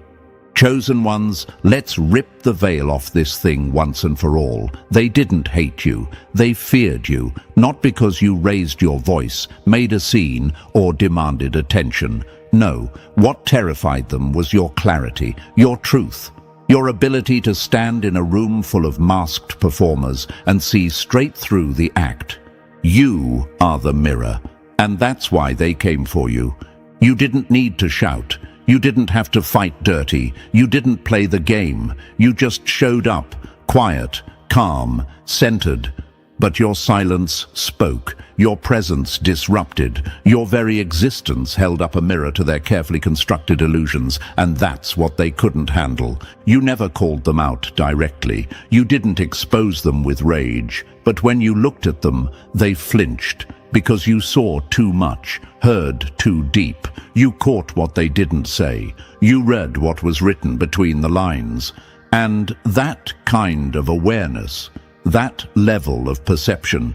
Chosen ones, let's rip the veil off this thing once and for all. They didn't hate you. They feared you, not because you raised your voice, made a scene, or demanded attention. No, what terrified them was your clarity, your truth, your ability to stand in a room full of masked performers and see straight through the act. You are the mirror, and that's why they came for you. You didn't need to shout. You didn't have to fight dirty. You didn't play the game. You just showed up, quiet, calm, centered. But your silence spoke. Your presence disrupted. Your very existence held up a mirror to their carefully constructed illusions, and that's what they couldn't handle. You never called them out directly. You didn't expose them with rage. But when you looked at them, they flinched. Because you saw too much, heard too deep. You caught what they didn't say. You read what was written between the lines. And that kind of awareness, that level of perception,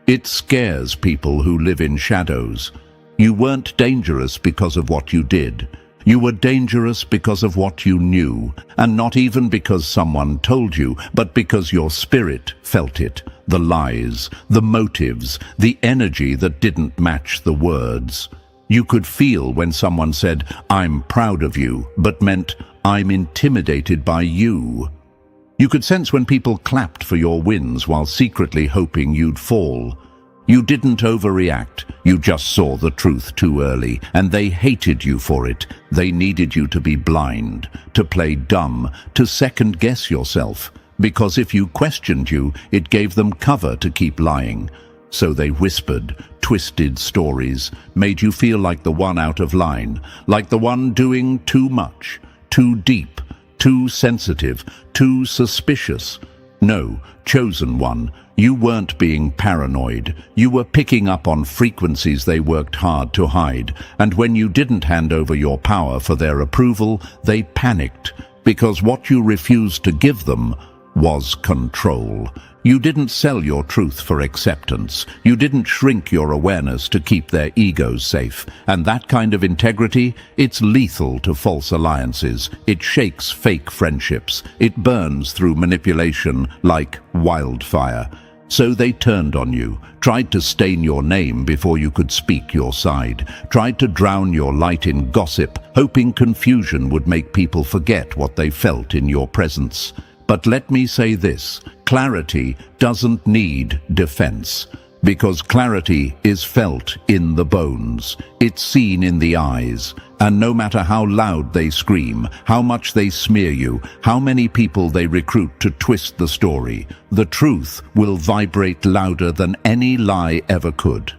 it scares people who live in shadows. You weren't dangerous because of what you did. You were dangerous because of what you knew, and not even because someone told you, but because your spirit felt it. The lies, the motives, the energy that didn't match the words. You could feel when someone said, "I'm proud of you," but meant, "I'm intimidated by you." You could sense when people clapped for your wins while secretly hoping you'd fall. You didn't overreact. You just saw the truth too early, and they hated you for it. They needed you to be blind, to play dumb, to second-guess yourself. Because if you questioned you, it gave them cover to keep lying. So they whispered, twisted stories, made you feel like the one out of line, like the one doing too much, too deep, too sensitive, too suspicious. No, chosen one, you weren't being paranoid. You were picking up on frequencies they worked hard to hide. And when you didn't hand over your power for their approval, they panicked, because what you refused to give them was control. You didn't sell your truth for acceptance. You didn't shrink your awareness to keep their egos safe. And that kind of integrity, it's lethal to false alliances. It shakes fake friendships. It burns through manipulation like wildfire. So they turned on you, tried to stain your name before you could speak your side, tried to drown your light in gossip, hoping confusion would make people forget what they felt in your presence. But let me say this, clarity doesn't need defense, because clarity is felt in the bones. It's seen in the eyes, and no matter how loud they scream, how much they smear you, how many people they recruit to twist the story, the truth will vibrate louder than any lie ever could.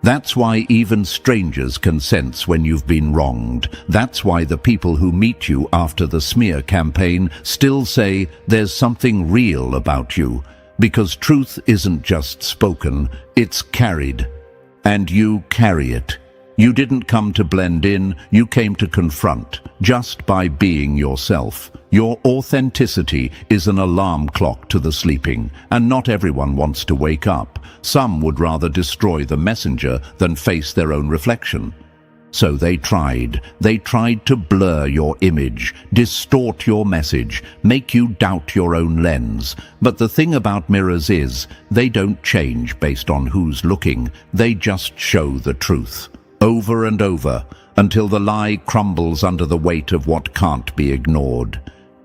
That's why even strangers can sense when you've been wronged. That's why the people who meet you after the smear campaign still say there's something real about you. Because truth isn't just spoken, it's carried. And you carry it. You didn't come to blend in, you came to confront, just by being yourself. Your authenticity is an alarm clock to the sleeping, and not everyone wants to wake up. Some would rather destroy the messenger than face their own reflection. So they tried. They tried to blur your image, distort your message, make you doubt your own lens. But the thing about mirrors is, they don't change based on who's looking. They just show the truth, over and over, until the lie crumbles under the weight of what can't be ignored.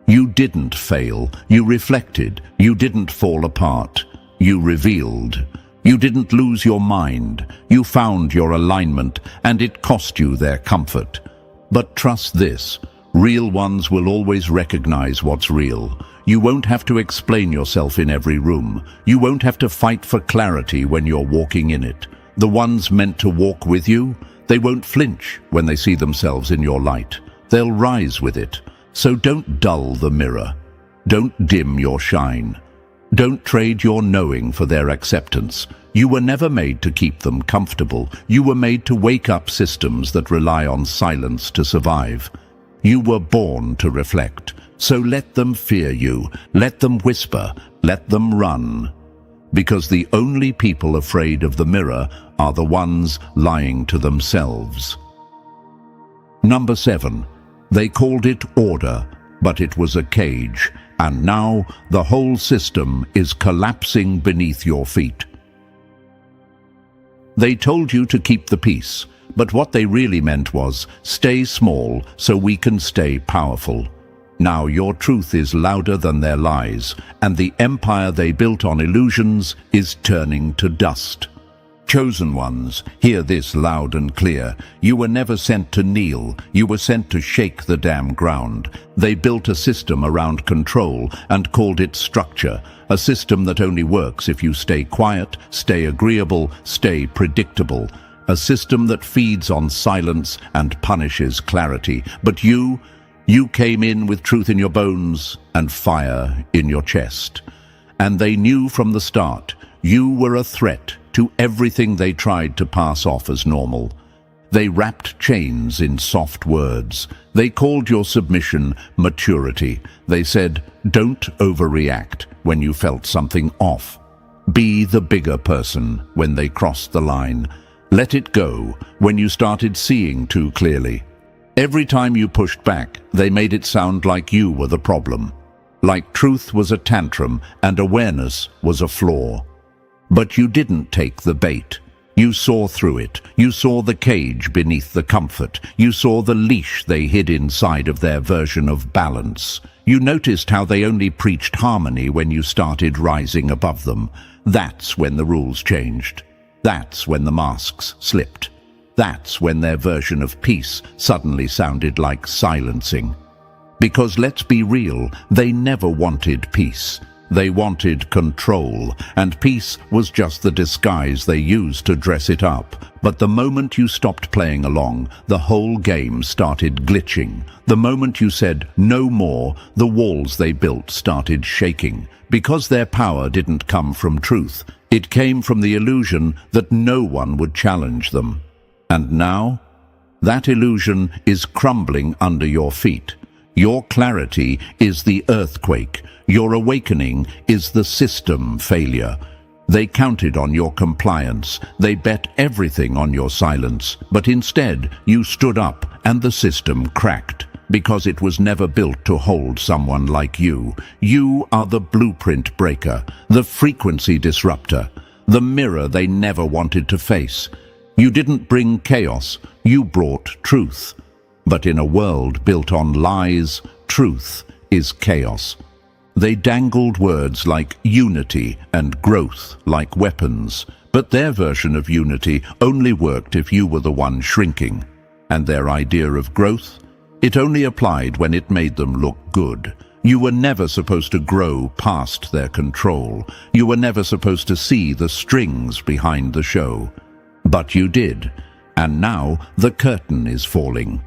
You didn't fail. You reflected. You didn't fall apart. You revealed. You didn't lose your mind. You found your alignment, and it cost you their comfort. But trust this, real ones will always recognize what's real. You won't have to explain yourself in every room. You won't have to fight for clarity when you're walking in it. The ones meant to walk with you, they won't flinch when they see themselves in your light. They'll rise with it. So don't dull the mirror. Don't dim your shine. Don't trade your knowing for their acceptance. You were never made to keep them comfortable. You were made to wake up systems that rely on silence to survive. You were born to reflect. So let them fear you. Let them whisper. Let them run. Because the only people afraid of the mirror are the ones lying to themselves. Number 7. They called it order, but it was a cage. And now the whole system is collapsing beneath your feet. They told you to keep the peace, but what they really meant was, stay small so we can stay powerful. Now your truth is louder than their lies, and the empire they built on illusions is turning to dust. Chosen ones, hear this loud and clear. You were never sent to kneel. You were sent to shake the damn ground. They built a system around control and called it structure. A system that only works if you stay quiet, stay agreeable, stay predictable. A system that feeds on silence and punishes clarity. But you came in with truth in your bones and fire in your chest. And they knew from the start you were a threat to everything they tried to pass off as normal. They wrapped chains in soft words. They called your submission maturity. They said, don't overreact when you felt something off. Be the bigger person when they crossed the line. Let it go when you started seeing too clearly. Every time you pushed back, they made it sound like you were the problem. Like truth was a tantrum and awareness was a flaw. But you didn't take the bait. You saw through it. You saw the cage beneath the comfort. You saw the leash they hid inside of their version of balance. You noticed how they only preached harmony when you started rising above them. That's when the rules changed. That's when the masks slipped. That's when their version of peace suddenly sounded like silencing. Because let's be real, they never wanted peace. They wanted control, and peace was just the disguise they used to dress it up. But the moment you stopped playing along, the whole game started glitching. The moment you said, no more, the walls they built started shaking. Because their power didn't come from truth. It came from the illusion that no one would challenge them. And now, that illusion is crumbling under your feet. Your clarity is the earthquake. Your awakening is the system failure. They counted on your compliance. They bet everything on your silence. But instead, you stood up and the system cracked. Because it was never built to hold someone like you. You are the blueprint breaker, the frequency disruptor, the mirror they never wanted to face. You didn't bring chaos, you brought truth. But in a world built on lies, truth is chaos. They dangled words like unity and growth like weapons, but their version of unity only worked if you were the one shrinking. And their idea of growth? It only applied when it made them look good. You were never supposed to grow past their control. You were never supposed to see the strings behind the show. But you did, and now the curtain is falling.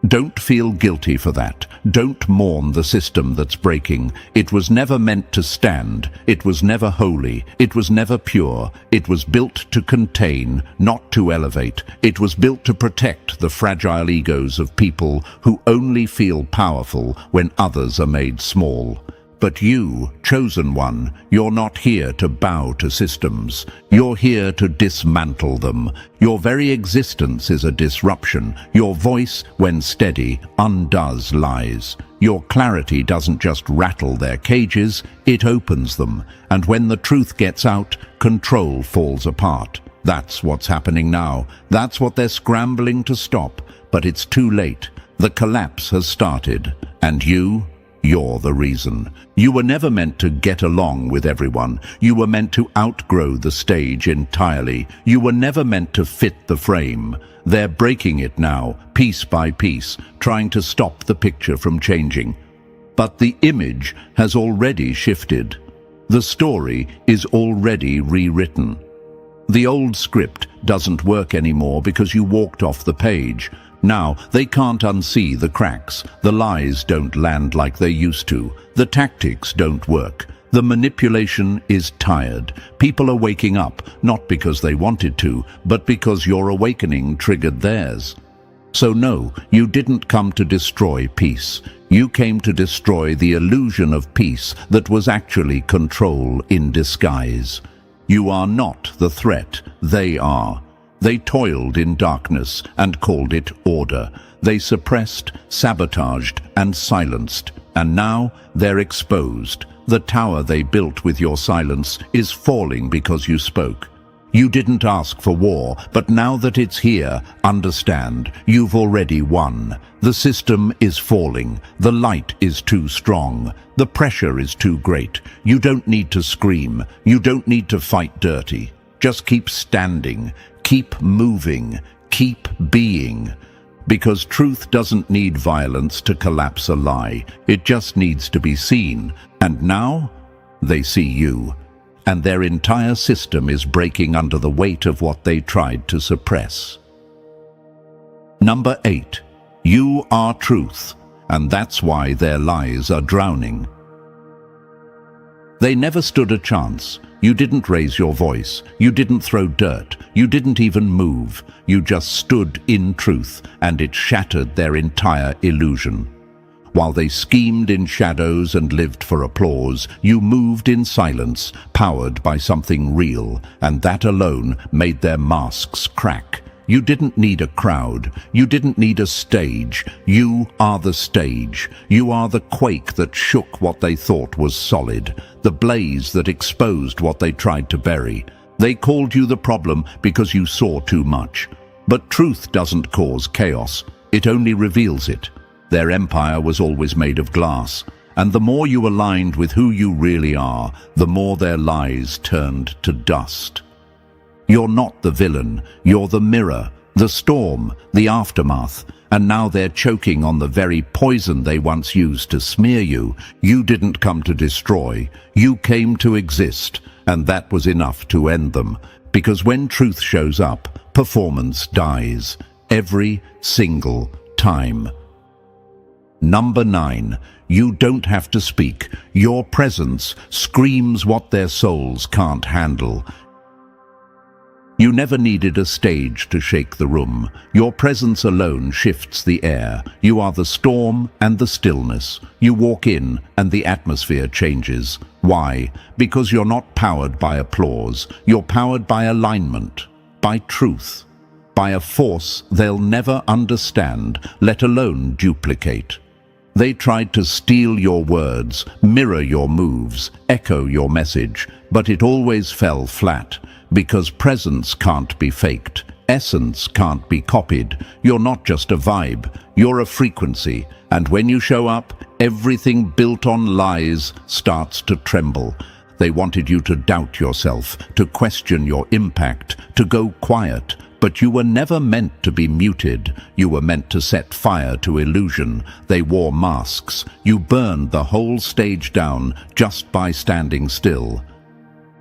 Don't feel guilty for that. Don't mourn the system that's breaking. It was never meant to stand. It was never holy. It was never pure. It was built to contain, not to elevate. It was built to protect the fragile egos of people who only feel powerful when others are made small. But you, chosen one, you're not here to bow to systems. You're here to dismantle them. Your very existence is a disruption. Your voice, when steady, undoes lies. Your clarity doesn't just rattle their cages, it opens them. And when the truth gets out, control falls apart. That's what's happening now. That's what they're scrambling to stop. But it's too late. The collapse has started. And you're the reason. You were never meant to get along with everyone. You were meant to outgrow the stage entirely. You were never meant to fit the frame. They're breaking it now, piece by piece, trying to stop the picture from changing. But the image has already shifted. The story is already rewritten. The old script doesn't work anymore because you walked off the page. Now, they can't unsee the cracks. The lies don't land like they used to. The tactics don't work. The manipulation is tired. People are waking up, not because they wanted to, but because your awakening triggered theirs. So no, you didn't come to destroy peace. You came to destroy the illusion of peace that was actually control in disguise. You are not the threat, they are. They toiled in darkness and called it order. They suppressed, sabotaged, and silenced. And now they're exposed. The tower they built with your silence is falling because you spoke. You didn't ask for war, but now that it's here, understand, you've already won. The system is falling. The light is too strong. The pressure is too great. You don't need to scream. You don't need to fight dirty. Just keep standing. Keep moving, keep being. Because truth doesn't need violence to collapse a lie. It just needs to be seen. And now, they see you. And their entire system is breaking under the weight of what they tried to suppress. Number 8. You are truth. And that's why their lies are drowning. They never stood a chance. You didn't raise your voice. You didn't throw dirt. You didn't even move. You just stood in truth, and it shattered their entire illusion. While they schemed in shadows and lived for applause, you moved in silence, powered by something real, and that alone made their masks crack. You didn't need a crowd. You didn't need a stage. You are the stage. You are the quake that shook what they thought was solid, the blaze that exposed what they tried to bury. They called you the problem because you saw too much. But truth doesn't cause chaos. It only reveals it. Their empire was always made of glass, and the more you aligned with who you really are, the more their lies turned to dust. You're not the villain, you're the mirror, the storm, the aftermath, and now they're choking on the very poison they once used to smear you. You didn't come to destroy, you came to exist, and that was enough to end them. Because when truth shows up, performance dies, every single time. Number 9. You don't have to speak. Your presence screams what their souls can't handle. You never needed a stage to shake the room. Your presence alone shifts the air. You are the storm and the stillness. You walk in and the atmosphere changes. Why? Because you're not powered by applause. You're powered by alignment, by truth, by a force they'll never understand, let alone duplicate. They tried to steal your words, mirror your moves, echo your message, but it always fell flat. Because presence can't be faked, essence can't be copied. You're not just a vibe, you're a frequency. And when you show up, everything built on lies starts to tremble. They wanted you to doubt yourself, to question your impact, to go quiet. But you were never meant to be muted. You were meant to set fire to illusion. They wore masks. You burned the whole stage down just by standing still.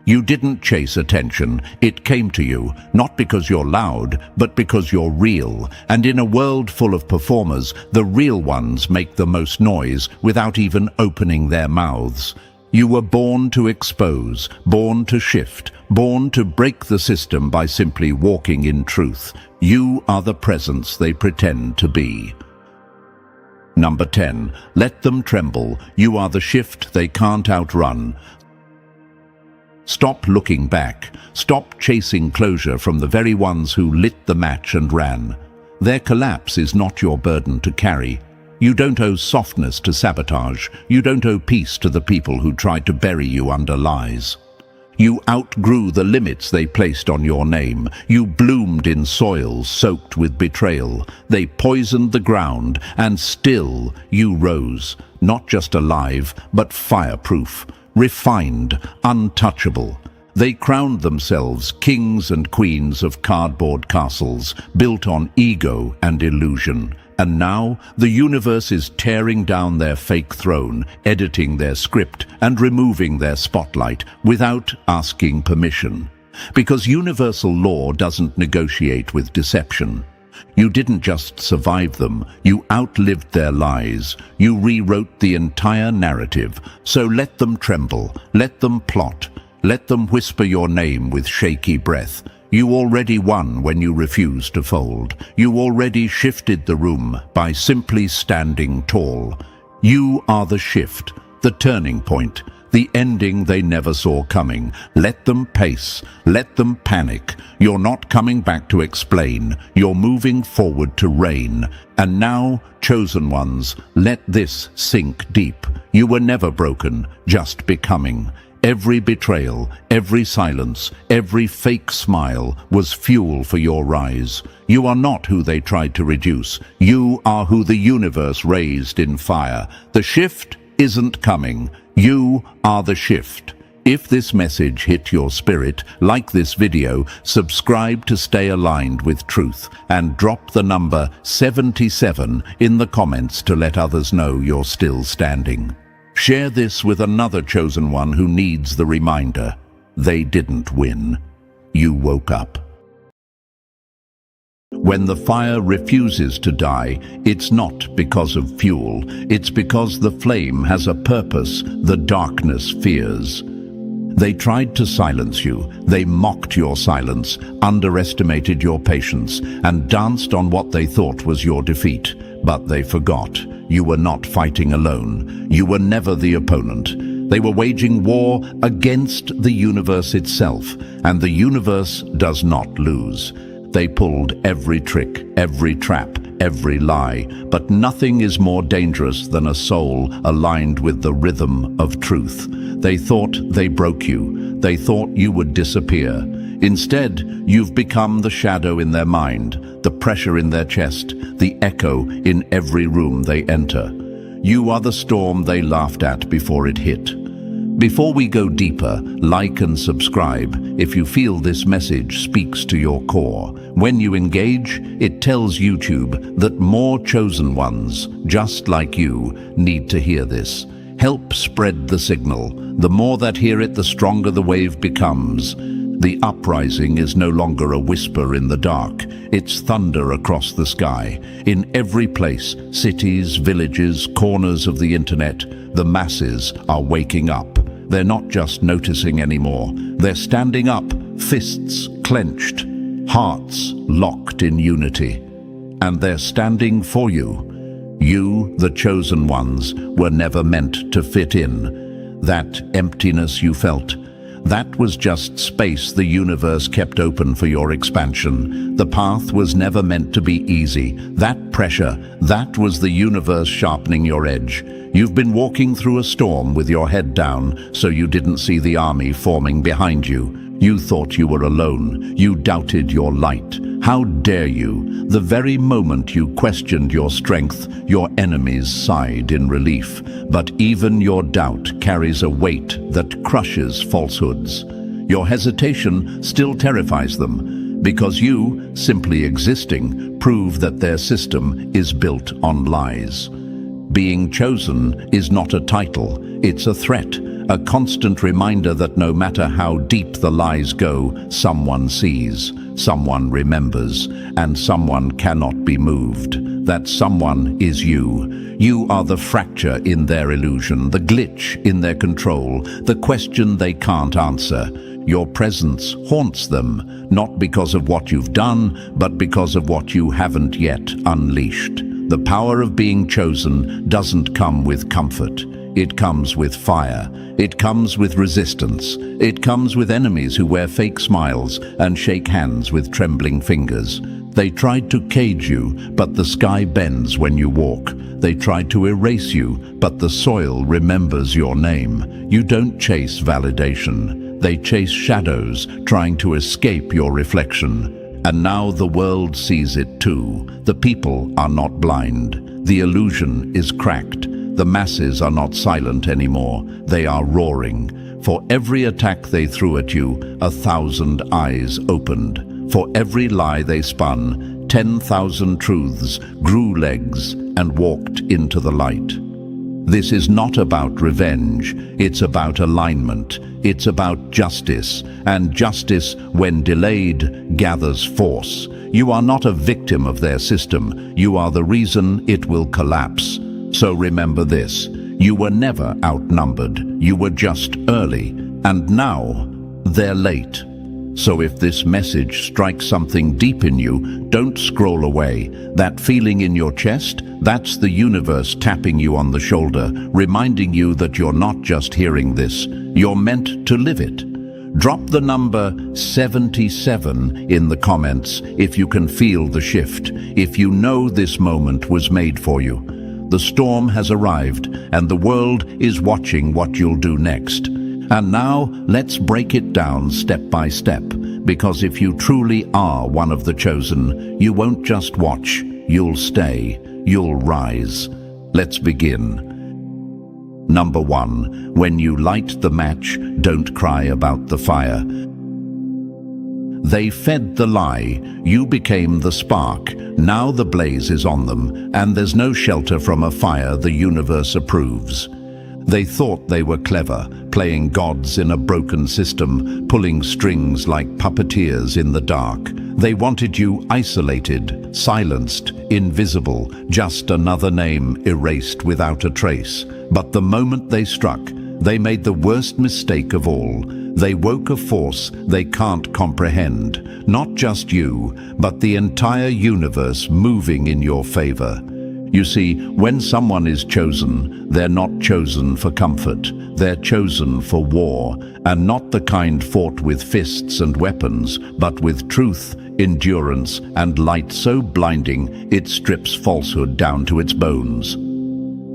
You didn't chase attention. It came to you, not because you're loud, but because you're real. And in a world full of performers, the real ones make the most noise without even opening their mouths. You were born to expose, born to shift, born to break the system by simply walking in truth. You are the presence they pretend to be. Number 10. Let them tremble. You are the shift they can't outrun. Stop looking back. Stop chasing closure from the very ones who lit the match and ran. Their collapse is not your burden to carry. You don't owe softness to sabotage. You don't owe peace to the people who tried to bury you under lies. You outgrew the limits they placed on your name. You bloomed in soil soaked with betrayal. They poisoned the ground, and still you rose, not just alive, but fireproof, refined, untouchable. They crowned themselves kings and queens of cardboard castles, built on ego and illusion. And now the universe is tearing down their fake throne, editing their script and removing their spotlight without asking permission. Because universal law doesn't negotiate with deception. You didn't just survive them, you outlived their lies. You rewrote the entire narrative. So let them tremble, let them plot, let them whisper your name with shaky breath. You already won when you refused to fold. You already shifted the room by simply standing tall. You are the shift, the turning point, the ending they never saw coming. Let them pace, let them panic. You're not coming back to explain. You're moving forward to reign. And now, chosen ones, let this sink deep. You were never broken, just becoming. Every betrayal, every silence, every fake smile was fuel for your rise. You are not who they tried to reduce. You are who the universe raised in fire. The shift isn't coming. You are the shift. If this message hit your spirit, like this video, subscribe to stay aligned with truth, and drop the number 77 in the comments to let others know you're still standing. Share this with another chosen one who needs the reminder. They didn't win. You woke up. When the fire refuses to die, it's not because of fuel. It's because the flame has a purpose the darkness fears. They tried to silence you. They mocked your silence, underestimated your patience, and danced on what they thought was your defeat. But they forgot. You were not fighting alone. You were never the opponent. They were waging war against the universe itself, and the universe does not lose. They pulled every trick, every trap, every lie, but nothing is more dangerous than a soul aligned with the rhythm of truth. They thought they broke you. They thought you would disappear. Instead, you've become the shadow in their mind, the pressure in their chest, the echo in every room they enter. You are the storm they laughed at before it hit. Before we go deeper, like and subscribe if you feel this message speaks to your core. When you engage, it tells YouTube that more chosen ones, just like you, need to hear this. Help spread the signal. The more that hear it, the stronger the wave becomes. The uprising is no longer a whisper in the dark. It's thunder across the sky. In every place, cities, villages, corners of the internet, the masses are waking up. They're not just noticing anymore. They're standing up, fists clenched, hearts locked in unity. And they're standing for you. You, the chosen ones, were never meant to fit in. That emptiness you felt, that was just space the universe kept open for your expansion. The path was never meant to be easy. That pressure, that was the universe sharpening your edge. You've been walking through a storm with your head down, so you didn't see the army forming behind you. You thought you were alone. You doubted your light. How dare you? The very moment you questioned your strength, your enemies sighed in relief. But even your doubt carries a weight that crushes falsehoods. Your hesitation still terrifies them, because you, simply existing, prove that their system is built on lies. Being chosen is not a title, it's a threat, a constant reminder that no matter how deep the lies go, someone sees, someone remembers, and someone cannot be moved. That someone is you. You are the fracture in their illusion, the glitch in their control, the question they can't answer. Your presence haunts them, not because of what you've done, but because of what you haven't yet unleashed. The power of being chosen doesn't come with comfort. It comes with fire. It comes with resistance. It comes with enemies who wear fake smiles and shake hands with trembling fingers. They tried to cage you, but the sky bends when you walk. They tried to erase you, but the soil remembers your name. You don't chase validation. They chase shadows, trying to escape your reflection. And now the world sees it too. The people are not blind. The illusion is cracked. The masses are not silent anymore. They are roaring. For every attack they threw at you, 1,000 eyes opened. For every lie they spun, 10,000 truths grew legs and walked into the light. This is not about revenge. It's about alignment. It's about justice. And justice, when delayed, gathers force. You are not a victim of their system. You are the reason it will collapse. So remember this, you were never outnumbered, you were just early, and now they're late. So if this message strikes something deep in you, don't scroll away. That feeling in your chest, that's the universe tapping you on the shoulder, reminding you that you're not just hearing this, you're meant to live it. Drop the number 77 in the comments if you can feel the shift, if you know this moment was made for you. The storm has arrived, and the world is watching what you'll do next. And now, let's break it down step by step, because if you truly are one of the chosen, you won't just watch, you'll stay, you'll rise. Let's begin. Number 1, when you light the match, don't cry about the fire. They fed the lie, you became the spark, now the blaze is on them, and there's no shelter from a fire the universe approves. They thought they were clever, playing gods in a broken system, pulling strings like puppeteers in the dark. They wanted you isolated, silenced, invisible, just another name erased without a trace. But the moment they struck, they made the worst mistake of all. They woke a force they can't comprehend. Not just you, but the entire universe moving in your favor. You see, when someone is chosen, they're not chosen for comfort. They're chosen for war, and not the kind fought with fists and weapons, but with truth, endurance, and light so blinding it strips falsehood down to its bones.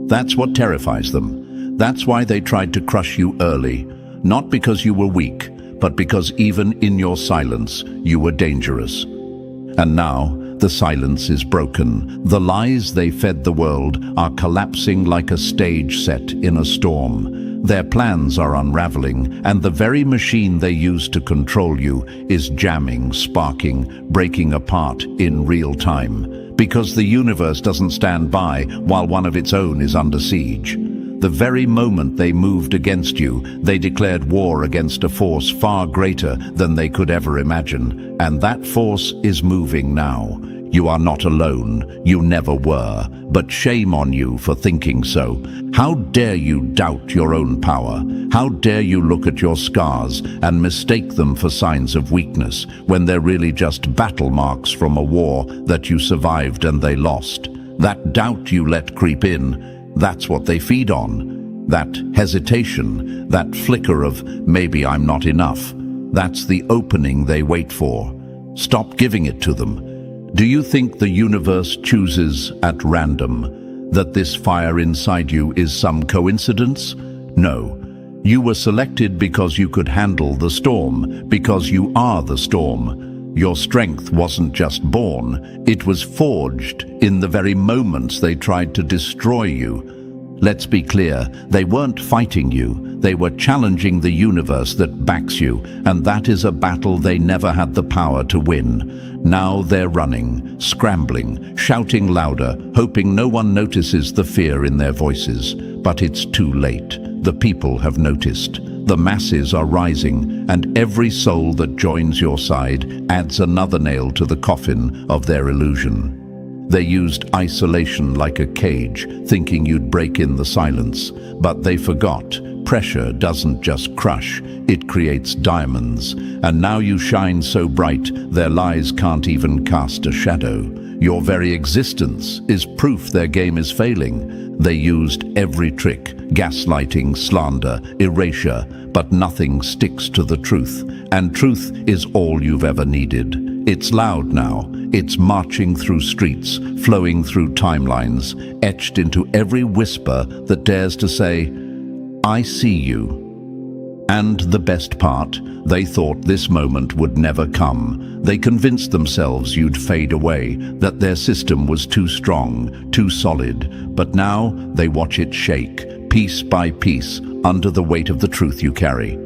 That's what terrifies them. That's why they tried to crush you early. Not because you were weak, but because even in your silence, you were dangerous. And now, the silence is broken. The lies they fed the world are collapsing like a stage set in a storm. Their plans are unraveling, and the very machine they use to control you is jamming, sparking, breaking apart in real time. Because the universe doesn't stand by while one of its own is under siege. The very moment they moved against you, they declared war against a force far greater than they could ever imagine. And that force is moving now. You are not alone. You never were. But shame on you for thinking so. How dare you doubt your own power? How dare you look at your scars and mistake them for signs of weakness when they're really just battle marks from a war that you survived and they lost? That doubt you let creep in, that's what they feed on. That hesitation, that flicker of maybe I'm not enough. That's the opening they wait for. Stop giving it to them. Do you think the universe chooses at random? That this fire inside you is some coincidence? No. You were selected because you could handle the storm, because you are the storm. Your strength wasn't just born, it was forged in the very moments they tried to destroy you. Let's be clear, they weren't fighting you, they were challenging the universe that backs you, and that is a battle they never had the power to win. Now they're running, scrambling, shouting louder, hoping no one notices the fear in their voices. But it's too late. The people have noticed. The masses are rising, and every soul that joins your side adds another nail to the coffin of their illusion. They used isolation like a cage, thinking you'd break in the silence. But they forgot. Pressure doesn't just crush, it creates diamonds. And now you shine so bright, their lies can't even cast a shadow. Your very existence is proof their game is failing. They used every trick, gaslighting, slander, erasure, but nothing sticks to the truth. And truth is all you've ever needed. It's loud now. It's marching through streets, flowing through timelines, etched into every whisper that dares to say, I see you. And the best part, they thought this moment would never come. They convinced themselves you'd fade away, that their system was too strong, too solid. But now they watch it shake, piece by piece, under the weight of the truth you carry.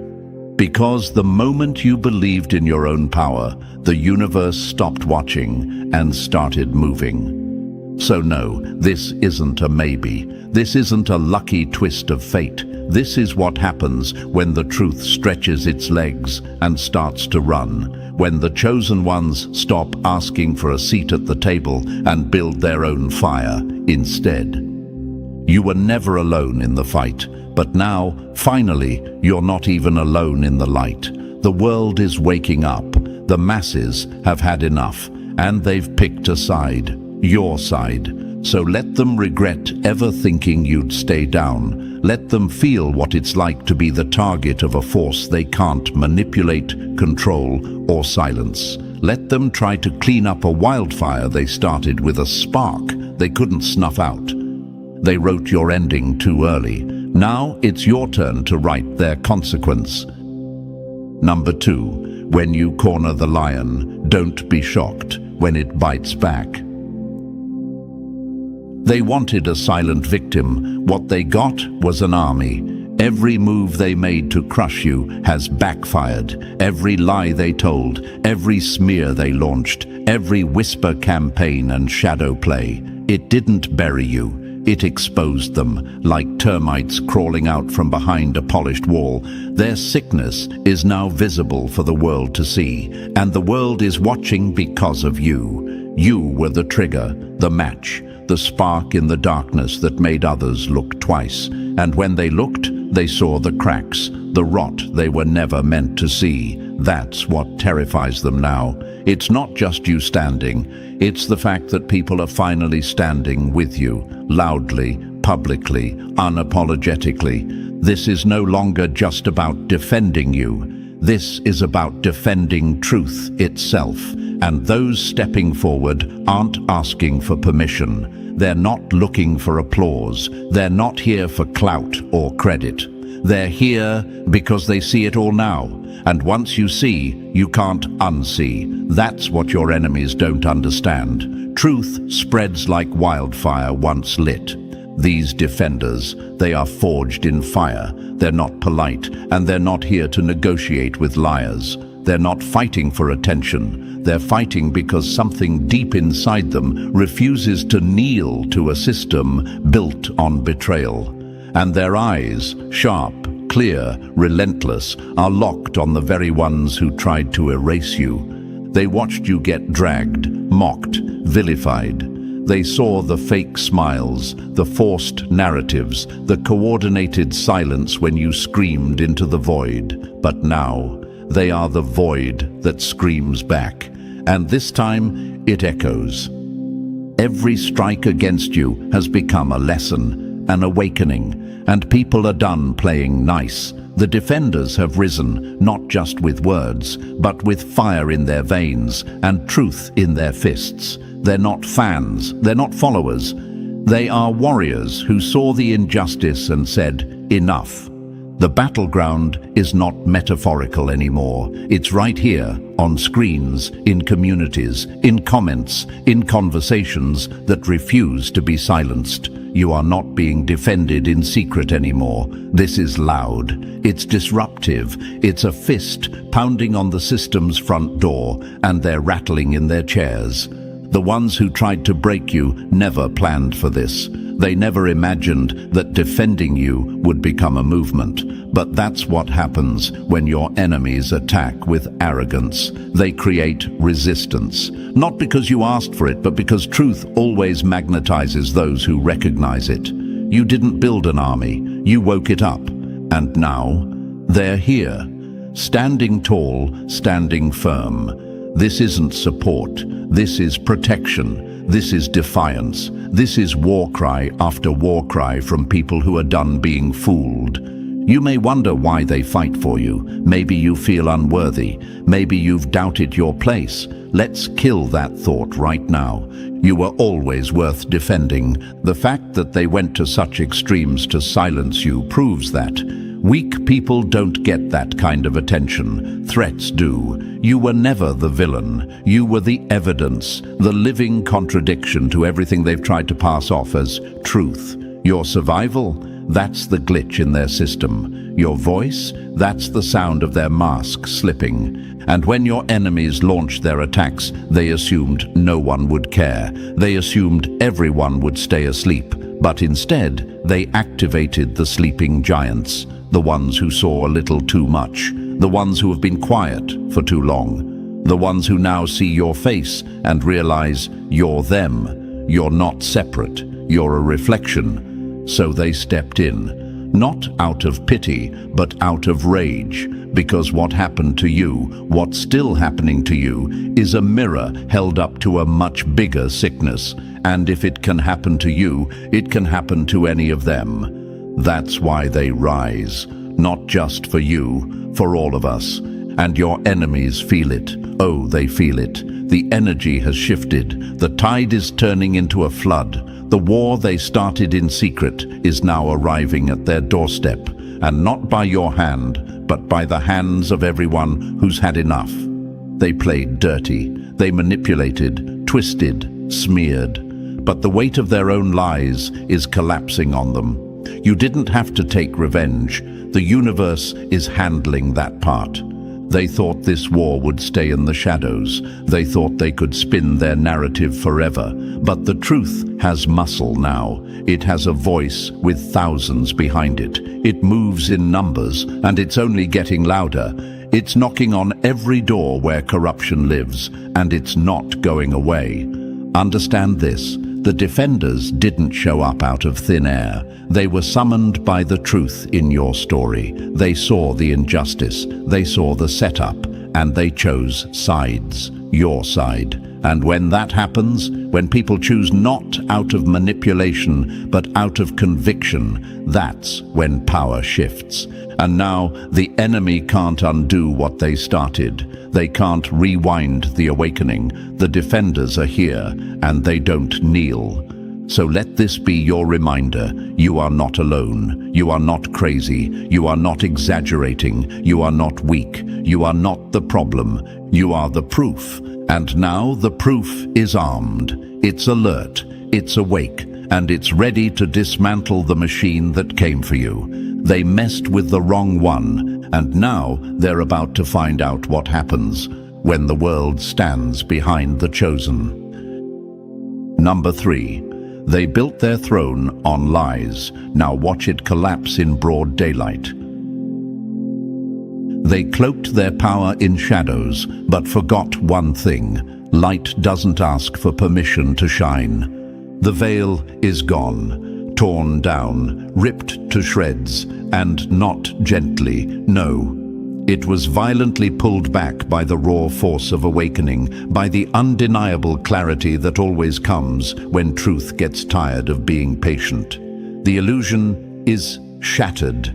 Because the moment you believed in your own power, the universe stopped watching and started moving. So no, this isn't a maybe. This isn't a lucky twist of fate. This is what happens when the truth stretches its legs and starts to run, when the chosen ones stop asking for a seat at the table and build their own fire instead. You were never alone in the fight, but now, finally, you're not even alone in the light. The world is waking up. The masses have had enough, and they've picked a side, your side. So let them regret ever thinking you'd stay down. Let them feel what it's like to be the target of a force they can't manipulate, control, or silence. Let them try to clean up a wildfire they started with a spark they couldn't snuff out. They wrote your ending too early. Now it's your turn to write their consequence. Number 2, when you corner the lion, don't be shocked when it bites back. They wanted a silent victim. What they got was an army. Every move they made to crush you has backfired. Every lie they told, every smear they launched, every whisper campaign and shadow play. It didn't bury you. It exposed them, like termites crawling out from behind a polished wall. Their sickness is now visible for the world to see, and the world is watching because of you. You were the trigger, the match, the spark in the darkness that made others look twice. And when they looked, they saw the cracks, the rot they were never meant to see. That's what terrifies them now. It's not just you standing, it's the fact that people are finally standing with you, loudly, publicly, unapologetically. This is no longer just about defending you. This is about defending truth itself. And those stepping forward aren't asking for permission. They're not looking for applause. They're not here for clout or credit. They're here because they see it all now. And once you see, you can't unsee. That's what your enemies don't understand. Truth spreads like wildfire once lit. These defenders, they are forged in fire. They're not polite, and they're not here to negotiate with liars. They're not fighting for attention. They're fighting because something deep inside them refuses to kneel to a system built on betrayal. And their eyes, sharp, clear, relentless, are locked on the very ones who tried to erase you. They watched you get dragged, mocked, vilified. They saw the fake smiles, the forced narratives, the coordinated silence when you screamed into the void. But now, they are the void that screams back. And this time, it echoes. Every strike against you has become a lesson, an awakening, and people are done playing nice. The defenders have risen, not just with words, but with fire in their veins and truth in their fists. They're not fans, they're not followers. They are warriors who saw the injustice and said, enough. The battleground is not metaphorical anymore. It's right here, on screens, in communities, in comments, in conversations that refuse to be silenced. You are not being defended in secret anymore. This is loud. It's disruptive. It's a fist pounding on the system's front door, and they're rattling in their chairs. The ones who tried to break you never planned for this. They never imagined that defending you would become a movement. But that's what happens when your enemies attack with arrogance. They create resistance. Not because you asked for it, but because truth always magnetizes those who recognize it. You didn't build an army. You woke it up. And now, they're here. Standing tall, standing firm. This isn't support. This is protection. This is defiance. This is war cry after war cry from people who are done being fooled. You may wonder why they fight for you. Maybe you feel unworthy. Maybe you've doubted your place. Let's kill that thought right now. You were always worth defending. The fact that they went to such extremes to silence you proves that. Weak people don't get that kind of attention. Threats do. You were never the villain. You were the evidence, the living contradiction to everything they've tried to pass off as truth. Your survival? That's the glitch in their system. Your voice? That's the sound of their mask slipping. And when your enemies launched their attacks, they assumed no one would care. They assumed everyone would stay asleep. But instead, they activated the sleeping giants, the ones who saw a little too much, the ones who have been quiet for too long, the ones who now see your face and realize you're them. You're not separate. You're a reflection. So they stepped in, not out of pity, but out of rage, because what happened to you, what's still happening to you, is a mirror held up to a much bigger sickness. And if it can happen to you, it can happen to any of them. That's why they rise, not just for you, for all of us. And your enemies feel it. Oh, they feel it. The energy has shifted. The tide is turning into a flood. The war they started in secret is now arriving at their doorstep, and not by your hand, but by the hands of everyone who's had enough. They played dirty. They manipulated, twisted, smeared. But the weight of their own lies is collapsing on them. You didn't have to take revenge. The universe is handling that part. They thought this war would stay in the shadows. They thought they could spin their narrative forever. But the truth has muscle now. It has a voice with thousands behind it. It moves in numbers, and it's only getting louder. It's knocking on every door where corruption lives, and it's not going away. Understand this. The defenders didn't show up out of thin air. They were summoned by the truth in your story. They saw the injustice, they saw the setup, and they chose sides, your side. And when that happens, when people choose not out of manipulation, but out of conviction, that's when power shifts. And now the enemy can't undo what they started. They can't rewind the awakening. The defenders are here, and they don't kneel. So let this be your reminder. You are not alone. You are not crazy. You are not exaggerating. You are not weak. You are not the problem. You are the proof. And now the proof is armed. It's alert. It's awake. And it's ready to dismantle the machine that came for you. They messed with the wrong one, and now they're about to find out what happens when the world stands behind the chosen. Number 3. They built their throne on lies. Now watch it collapse in broad daylight. They cloaked their power in shadows, but forgot one thing. Light doesn't ask for permission to shine. The veil is gone, torn down, ripped to shreds, and not gently, no. It was violently pulled back by the raw force of awakening, by the undeniable clarity that always comes when truth gets tired of being patient. The illusion is shattered,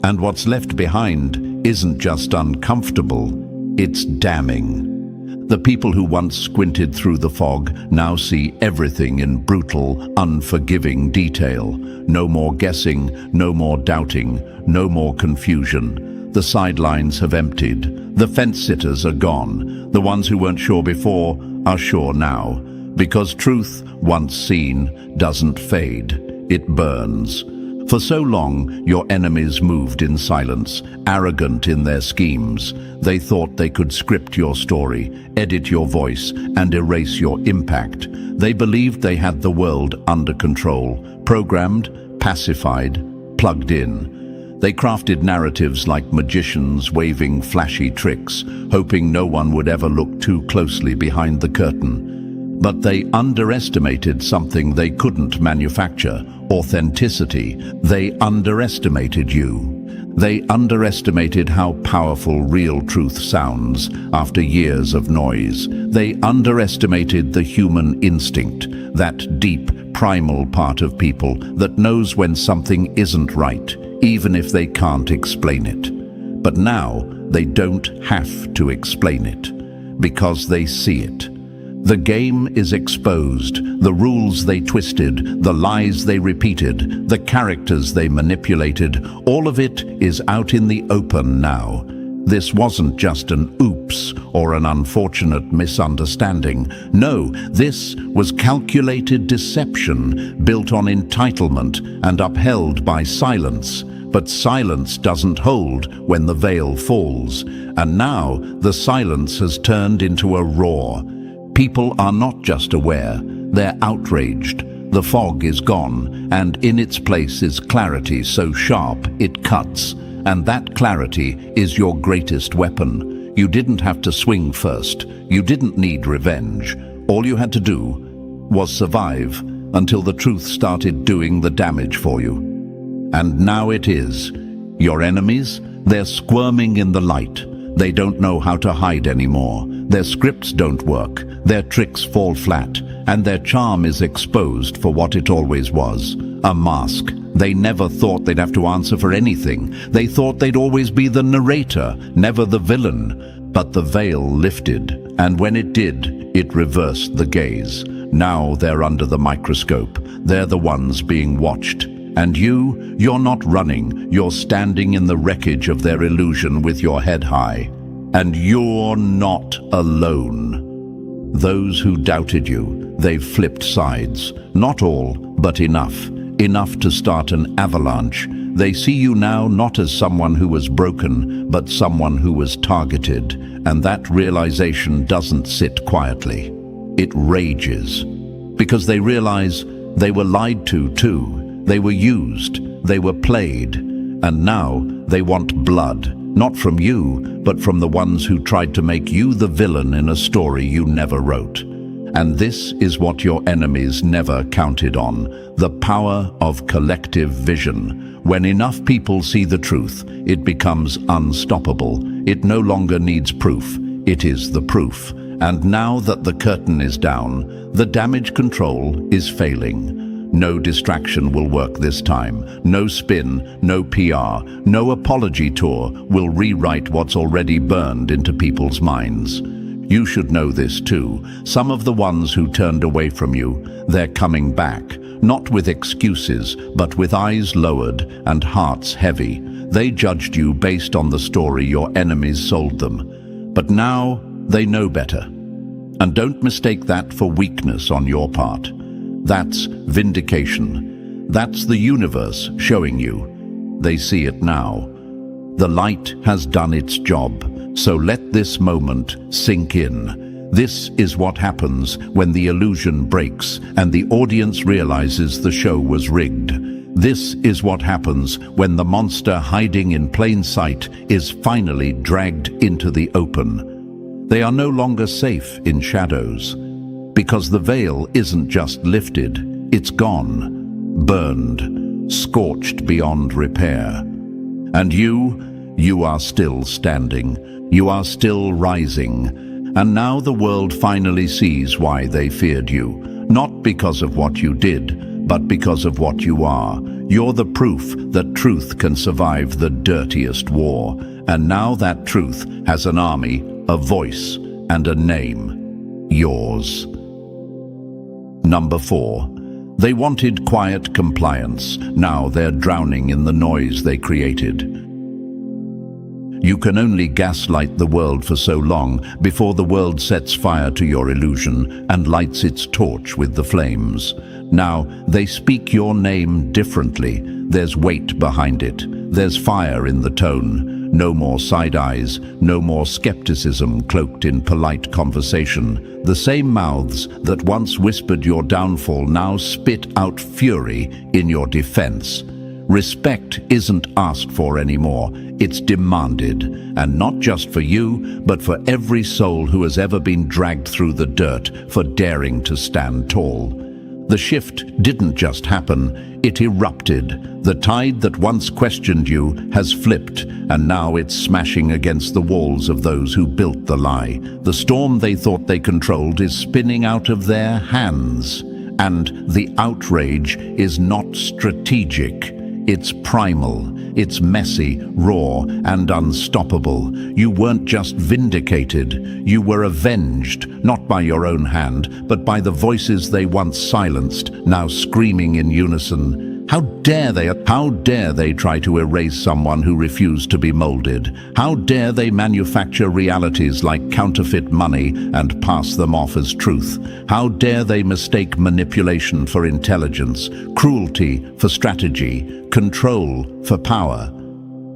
and what's left behind isn't just uncomfortable, it's damning. The people who once squinted through the fog now see everything in brutal, unforgiving detail. No more guessing, no more doubting, no more confusion. The sidelines have emptied. The fence-sitters are gone. The ones who weren't sure before are sure now. Because truth, once seen, doesn't fade. It burns. For so long, your enemies moved in silence, arrogant in their schemes. They thought they could script your story, edit your voice, and erase your impact. They believed they had the world under control, programmed, pacified, plugged in. They crafted narratives like magicians waving flashy tricks, hoping no one would ever look too closely behind the curtain. But they underestimated something they couldn't manufacture: authenticity. They underestimated you. They underestimated how powerful real truth sounds after years of noise. They underestimated the human instinct, that deep, primal part of people that knows when something isn't right, even if they can't explain it. But now they don't have to explain it, because they see it. The game is exposed, the rules they twisted, the lies they repeated, the characters they manipulated, all of it is out in the open now. This wasn't just an oops or an unfortunate misunderstanding. No, this was calculated deception built on entitlement and upheld by silence. But silence doesn't hold when the veil falls. And now the silence has turned into a roar. People are not just aware, they're outraged. The fog is gone, and in its place is clarity so sharp it cuts. And that clarity is your greatest weapon. You didn't have to swing first. You didn't need revenge. All you had to do was survive until the truth started doing the damage for you. And now it is. Your enemies, they're squirming in the light. They don't know how to hide anymore. Their scripts don't work, their tricks fall flat, and their charm is exposed for what it always was, a mask. They never thought they'd have to answer for anything. They thought they'd always be the narrator, never the villain. But the veil lifted, and when it did, it reversed the gaze. Now they're under the microscope. They're the ones being watched. And you're not running. You're standing in the wreckage of their illusion with your head high. And you're not alone. Those who doubted you, they've flipped sides. Not all, but enough. Enough to start an avalanche. They see you now not as someone who was broken, but someone who was targeted. And that realization doesn't sit quietly. It rages. Because they realize they were lied to too. They were used, they were played, and now they want blood, not from you, but from the ones who tried to make you the villain in a story you never wrote. And this is what your enemies never counted on, the power of collective vision. When enough people see the truth, it becomes unstoppable. It no longer needs proof, it is the proof. And now that the curtain is down, the damage control is failing. No distraction will work this time. No spin, no PR, no apology tour will rewrite what's already burned into people's minds. You should know this too. Some of the ones who turned away from you, they're coming back. Not with excuses, but with eyes lowered and hearts heavy. They judged you based on the story your enemies sold them. But now they know better. And don't mistake that for weakness on your part. That's vindication. That's the universe showing you. They see it now. The light has done its job, so let this moment sink in. This is what happens when the illusion breaks and the audience realizes the show was rigged. This is what happens when the monster hiding in plain sight is finally dragged into the open. They are no longer safe in shadows. Because the veil isn't just lifted, it's gone, burned, scorched beyond repair. And you are still standing, you are still rising, and now the world finally sees why they feared you. Not because of what you did, but because of what you are. You're the proof that truth can survive the dirtiest war, and now that truth has an army, a voice, and a name. Yours. Number 4. They wanted quiet compliance. Now they're drowning in the noise they created. You can only gaslight the world for so long before the world sets fire to your illusion and lights its torch with the flames. Now they speak your name differently. There's weight behind it. There's fire in the tone. No more side eyes, no more skepticism cloaked in polite conversation. The same mouths that once whispered your downfall now spit out fury in your defense. Respect isn't asked for anymore, it's demanded. And not just for you, but for every soul who has ever been dragged through the dirt for daring to stand tall. The shift didn't just happen, it erupted. The tide that once questioned you has flipped, and now it's smashing against the walls of those who built the lie. The storm they thought they controlled is spinning out of their hands. And the outrage is not strategic. It's primal, it's messy, raw, and unstoppable. You weren't just vindicated, you were avenged, not by your own hand, but by the voices they once silenced, now screaming in unison. How dare they try to erase someone who refused to be molded? How dare they manufacture realities like counterfeit money and pass them off as truth? How dare they mistake manipulation for intelligence, cruelty for strategy, control for power?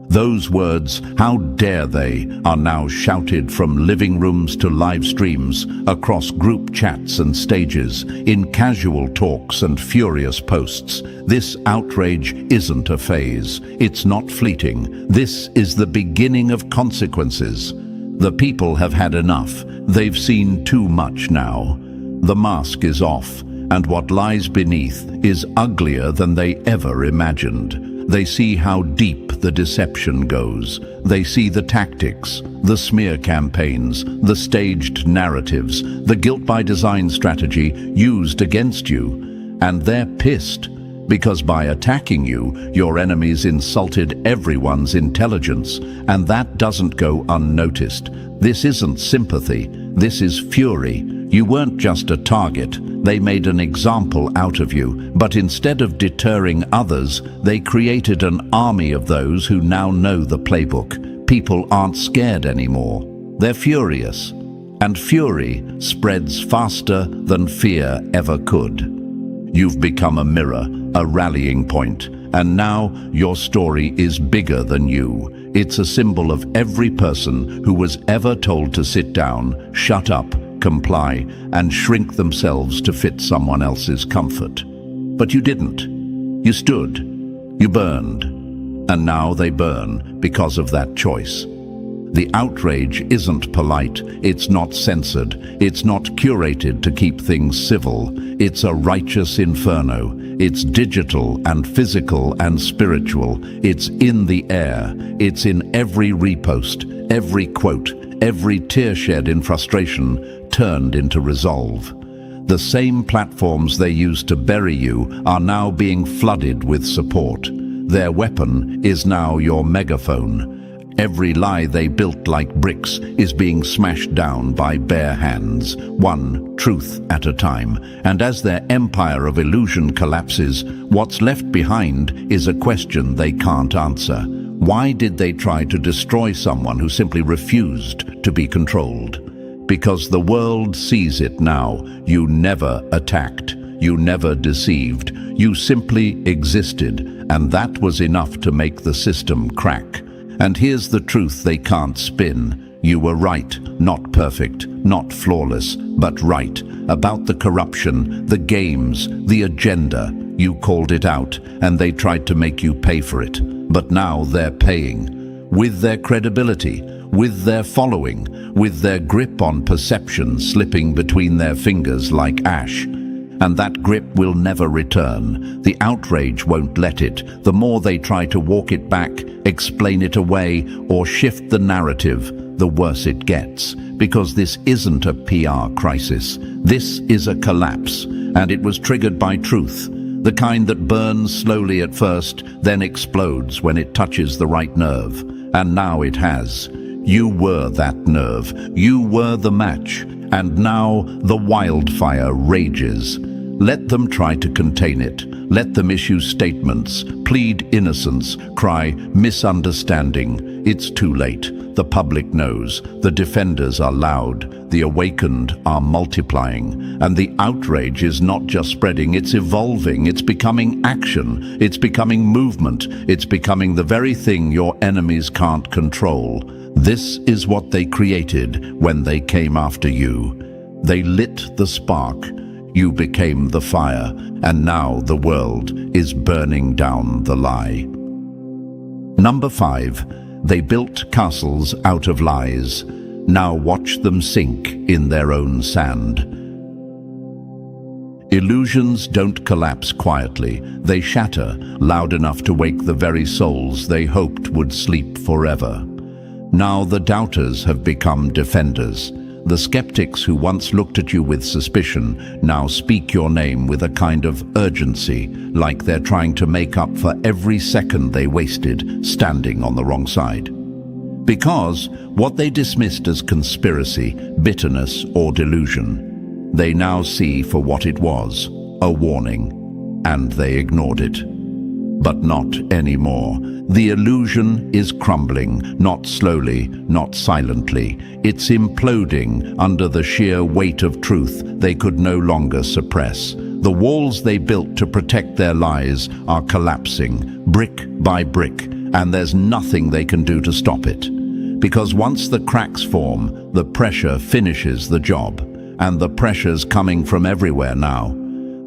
Those words, how dare they, are now shouted from living rooms to live streams, across group chats and stages, in casual talks and furious posts. This outrage isn't a phase. It's not fleeting. This is the beginning of consequences. The people have had enough. They've seen too much now. The mask is off, and what lies beneath is uglier than they ever imagined. They see how deep the deception goes. They see the tactics, the smear campaigns, the staged narratives, the guilt by design strategy used against you. And they're pissed, because by attacking you, your enemies insulted everyone's intelligence, and that doesn't go unnoticed. This isn't sympathy, this is fury. You weren't just a target, they made an example out of you, but instead of deterring others, they created an army of those who now know the playbook. People aren't scared anymore. They're furious. And fury spreads faster than fear ever could. You've become a mirror, a rallying point, and now your story is bigger than you. It's a symbol of every person who was ever told to sit down, shut up, comply, and shrink themselves to fit someone else's comfort. But you didn't. You stood. You burned. And now they burn because of that choice. The outrage isn't polite, it's not censored, it's not curated to keep things civil. It's a righteous inferno. It's digital and physical and spiritual. It's in the air. It's in every repost, every quote, every tear shed in frustration turned into resolve. The same platforms they used to bury you are now being flooded with support. Their weapon is now your megaphone. Every lie they built like bricks is being smashed down by bare hands, one truth at a time. And as their empire of illusion collapses, what's left behind is a question they can't answer. Why did they try to destroy someone who simply refused to be controlled? Because the world sees it now. You never attacked. You never deceived. You simply existed, and that was enough to make the system crack. And here's the truth they can't spin. You were right, not perfect, not flawless, but right, about the corruption, the games, the agenda. You called it out, and they tried to make you pay for it. But now they're paying. With their credibility, with their following, with their grip on perception slipping between their fingers like ash. And that grip will never return. The outrage won't let it. The more they try to walk it back, explain it away, or shift the narrative, the worse it gets. Because this isn't a PR crisis. This is a collapse, and it was triggered by truth. The kind that burns slowly at first, then explodes when it touches the right nerve. And now it has. You were that nerve. You were the match. And now the wildfire rages. Let them try to contain it. Let them issue statements, plead innocence, cry misunderstanding. It's too late. The public knows. The defenders are loud. The awakened are multiplying. And the outrage is not just spreading, it's evolving. It's becoming action. It's becoming movement. It's becoming the very thing your enemies can't control. This is what they created when they came after you. They lit the spark. You became the fire, and now the world is burning down the lie. Number 5. They built castles out of lies. Now watch them sink in their own sand. Illusions don't collapse quietly. They shatter, loud enough to wake the very souls they hoped would sleep forever. Now the doubters have become defenders. The skeptics who once looked at you with suspicion now speak your name with a kind of urgency, like they're trying to make up for every second they wasted standing on the wrong side. Because what they dismissed as conspiracy, bitterness, or delusion, they now see for what it was, a warning, and they ignored it. But not anymore. The illusion is crumbling, not slowly, not silently. It's imploding under the sheer weight of truth they could no longer suppress. The walls they built to protect their lies are collapsing, brick by brick, and there's nothing they can do to stop it. Because once the cracks form, the pressure finishes the job, and the pressure's coming from everywhere now.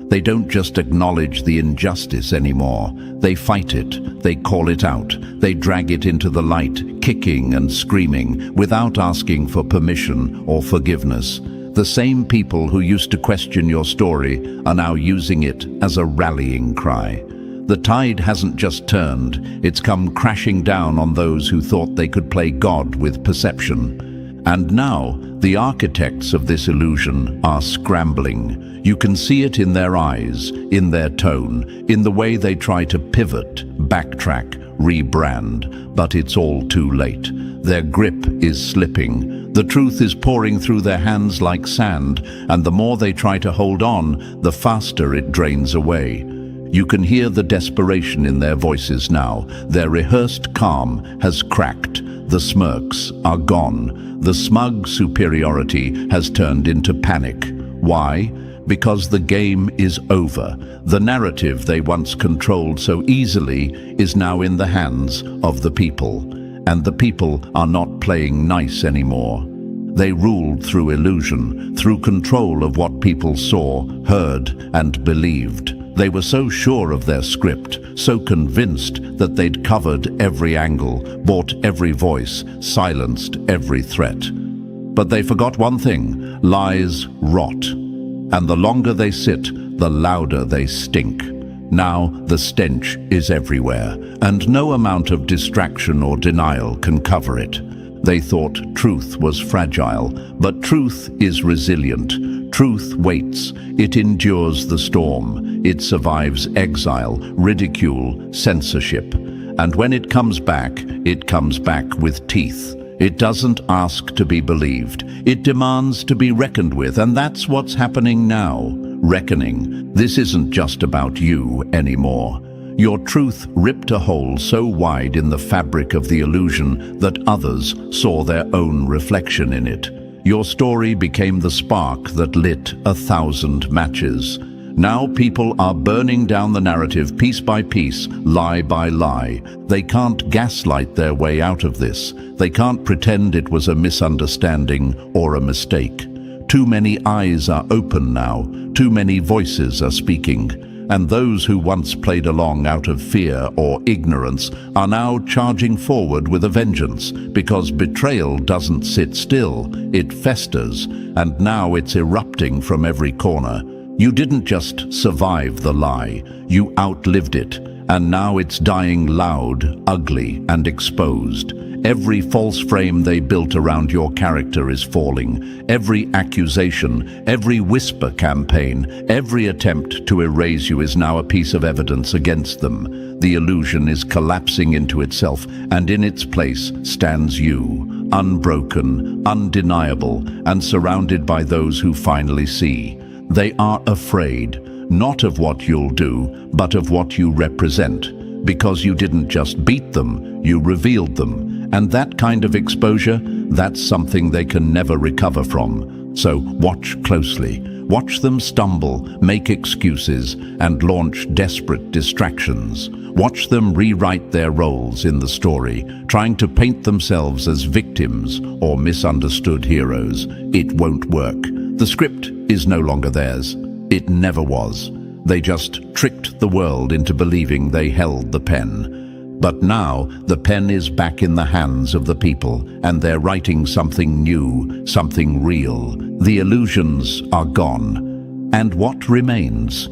They don't just acknowledge the injustice anymore. They fight it, they call it out, they drag it into the light, kicking and screaming, without asking for permission or forgiveness. The same people who used to question your story are now using it as a rallying cry. The tide hasn't just turned, it's come crashing down on those who thought they could play God with perception. And now, the architects of this illusion are scrambling. You can see it in their eyes, in their tone, in the way they try to pivot, backtrack, rebrand, but it's all too late. Their grip is slipping. The truth is pouring through their hands like sand, and the more they try to hold on, the faster it drains away. You can hear the desperation in their voices now. Their rehearsed calm has cracked. The smirks are gone. The smug superiority has turned into panic. Why? Because the game is over. The narrative they once controlled so easily is now in the hands of the people. And the people are not playing nice anymore. They ruled through illusion, through control of what people saw, heard, and believed. They were so sure of their script, so convinced that they'd covered every angle, bought every voice, silenced every threat. But they forgot one thing: lies rot. And the longer they sit, the louder they stink. Now the stench is everywhere, and no amount of distraction or denial can cover it. They thought truth was fragile, but truth is resilient. Truth waits. It endures the storm. It survives exile, ridicule, censorship. And when it comes back with teeth. It doesn't ask to be believed. It demands to be reckoned with, and that's what's happening now. Reckoning. This isn't just about you anymore. Your truth ripped a hole so wide in the fabric of the illusion that others saw their own reflection in it. Your story became the spark that lit 1,000 matches. Now people are burning down the narrative piece by piece, lie by lie. They can't gaslight their way out of this. They can't pretend it was a misunderstanding or a mistake. Too many eyes are open now. Too many voices are speaking. And those who once played along out of fear or ignorance are now charging forward with a vengeance, because betrayal doesn't sit still, it festers, and now it's erupting from every corner. You didn't just survive the lie, you outlived it, and now it's dying loud, ugly, and exposed. Every false frame they built around your character is falling. Every accusation, every whisper campaign, every attempt to erase you is now a piece of evidence against them. The illusion is collapsing into itself, and in its place stands you, unbroken, undeniable, and surrounded by those who finally see. They are afraid, not of what you'll do, but of what you represent. Because you didn't just beat them, you revealed them. And that kind of exposure, that's something they can never recover from. So watch closely. Watch them stumble, make excuses, and launch desperate distractions. Watch them rewrite their roles in the story, trying to paint themselves as victims or misunderstood heroes. It won't work. The script is no longer theirs. It never was. They just tricked the world into believing they held the pen. But now the pen is back in the hands of the people, and they're writing something new, something real. The illusions are gone. And what remains?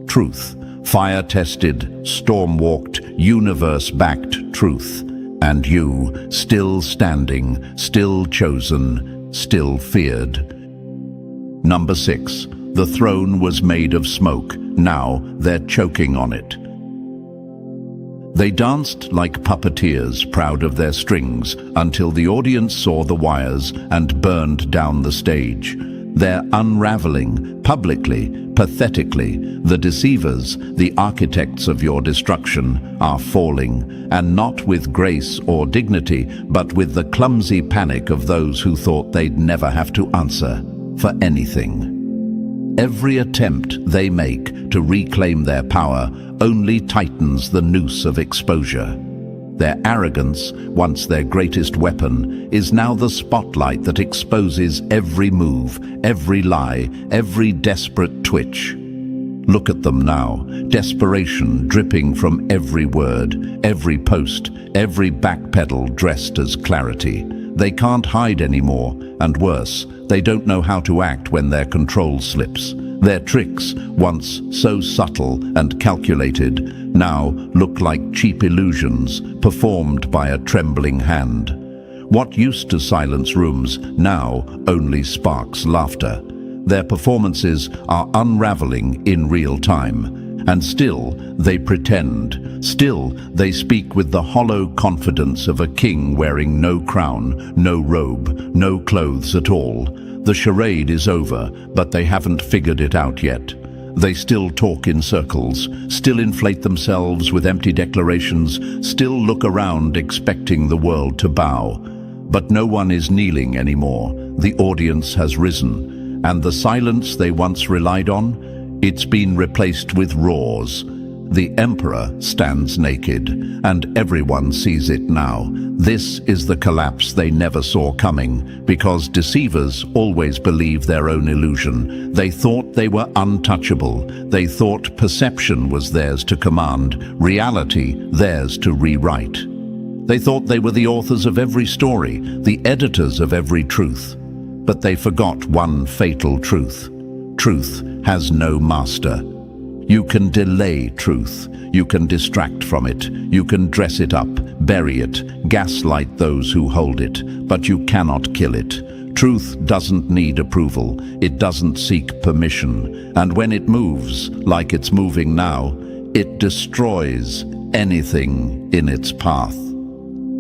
Truth. Fire-tested, storm-walked, universe-backed truth. And you, still standing, still chosen, still feared. Number 6. The throne was made of smoke. Now they're choking on it. They danced like puppeteers, proud of their strings, until the audience saw the wires and burned down the stage. They're unraveling, publicly, pathetically. The deceivers, the architects of your destruction, are falling, and not with grace or dignity, but with the clumsy panic of those who thought they'd never have to answer for anything. Every attempt they make to reclaim their power only tightens the noose of exposure. Their arrogance, once their greatest weapon, is now the spotlight that exposes every move, every lie, every desperate twitch. Look at them now, desperation dripping from every word, every post, every backpedal dressed as clarity. They can't hide anymore, and worse, they don't know how to act when their control slips. Their tricks, once so subtle and calculated, now look like cheap illusions performed by a trembling hand. What used to silence rooms now only sparks laughter. Their performances are unraveling in real time. And still they pretend, still they speak with the hollow confidence of a king wearing no crown, no robe, no clothes at all. The charade is over, but they haven't figured it out yet. They still talk in circles, still inflate themselves with empty declarations, still look around expecting the world to bow. But no one is kneeling anymore. The audience has risen, and the silence they once relied on, it's been replaced with roars. The emperor stands naked, and everyone sees it now. This is the collapse they never saw coming, because deceivers always believe their own illusion. They thought they were untouchable. They thought perception was theirs to command, reality theirs to rewrite. They thought they were the authors of every story, the editors of every truth. But they forgot one fatal truth. Truth has no master. You can delay truth. You can distract from it. You can dress it up, bury it, gaslight those who hold it, but you cannot kill it. Truth doesn't need approval. It doesn't seek permission. And when it moves, like it's moving now, it destroys anything in its path.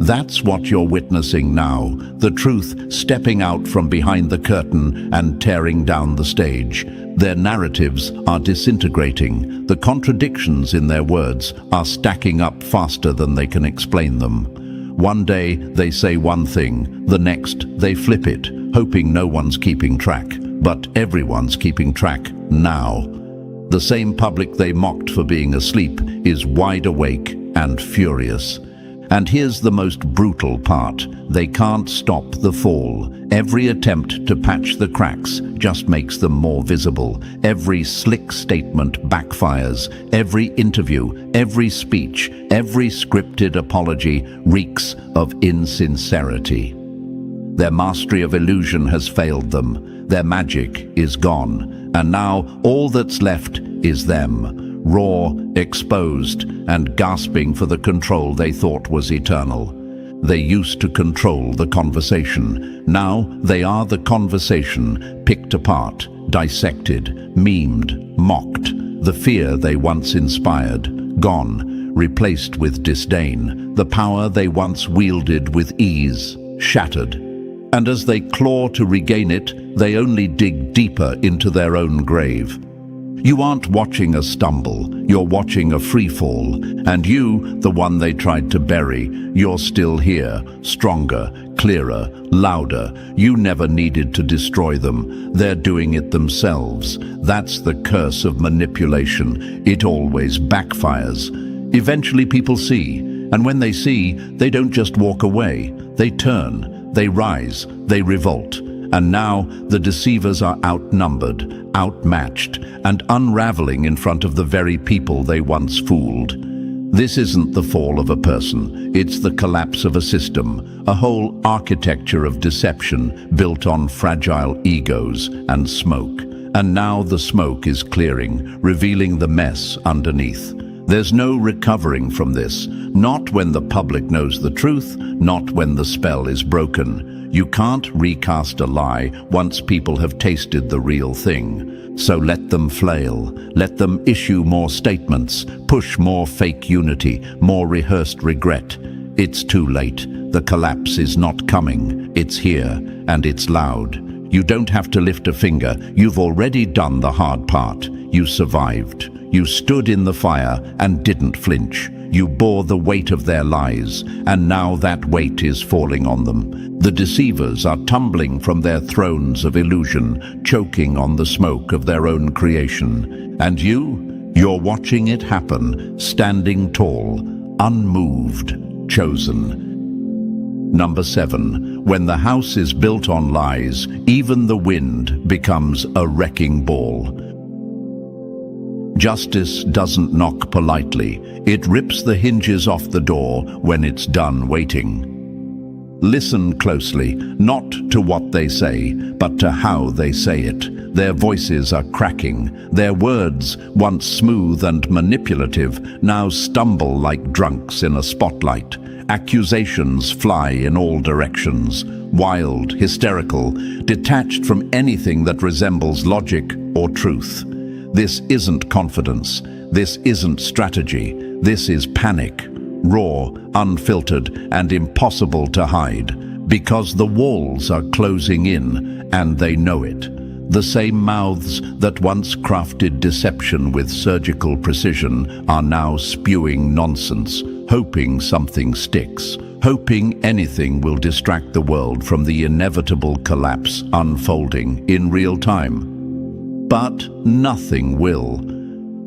That's what you're witnessing now, the truth stepping out from behind the curtain and tearing down the stage. Their narratives are disintegrating. The contradictions in their words are stacking up faster than they can explain them. One day they say one thing, the next they flip it, hoping no one's keeping track. But everyone's keeping track now. The same public they mocked for being asleep is wide awake and furious. And here's the most brutal part. They can't stop the fall. Every attempt to patch the cracks just makes them more visible. Every slick statement backfires. Every interview, every speech, every scripted apology reeks of insincerity. Their mastery of illusion has failed them. Their magic is gone. And now all that's left is them. Raw, exposed, and gasping for the control they thought was eternal. They used to control the conversation. Now they are the conversation, picked apart, dissected, memed, mocked. The fear they once inspired, gone, replaced with disdain. The power they once wielded with ease, shattered. And as they claw to regain it, they only dig deeper into their own grave. You aren't watching a stumble, you're watching a freefall. And you, the one they tried to bury, you're still here, stronger, clearer, louder. You never needed to destroy them. They're doing it themselves. That's the curse of manipulation. It always backfires. Eventually people see, and when they see, they don't just walk away. They turn, they rise, they revolt. And now the deceivers are outnumbered, outmatched, and unraveling in front of the very people they once fooled. This isn't the fall of a person, it's the collapse of a system, a whole architecture of deception built on fragile egos and smoke. And now the smoke is clearing, revealing the mess underneath. There's no recovering from this, not when the public knows the truth, not when the spell is broken. You can't recast a lie once people have tasted the real thing. So let them flail, let them issue more statements, push more fake unity, more rehearsed regret. It's too late. The collapse is not coming. It's here, and it's loud. You don't have to lift a finger. You've already done the hard part. You survived. You stood in the fire and didn't flinch. You bore the weight of their lies, and now that weight is falling on them. The deceivers are tumbling from their thrones of illusion, choking on the smoke of their own creation. And you're watching it happen, standing tall, unmoved, chosen. Number 7. When the house is built on lies, even the wind becomes a wrecking ball. Justice doesn't knock politely. It rips the hinges off the door when it's done waiting. Listen closely, not to what they say, but to how they say it. Their voices are cracking. Their words, once smooth and manipulative, now stumble like drunks in a spotlight. Accusations fly in all directions, wild, hysterical, detached from anything that resembles logic or truth. This isn't confidence. This isn't strategy. This is panic, raw, unfiltered, and impossible to hide, because the walls are closing in, and they know it. The same mouths that once crafted deception with surgical precision are now spewing nonsense, hoping something sticks, hoping anything will distract the world from the inevitable collapse unfolding in real time. But nothing will.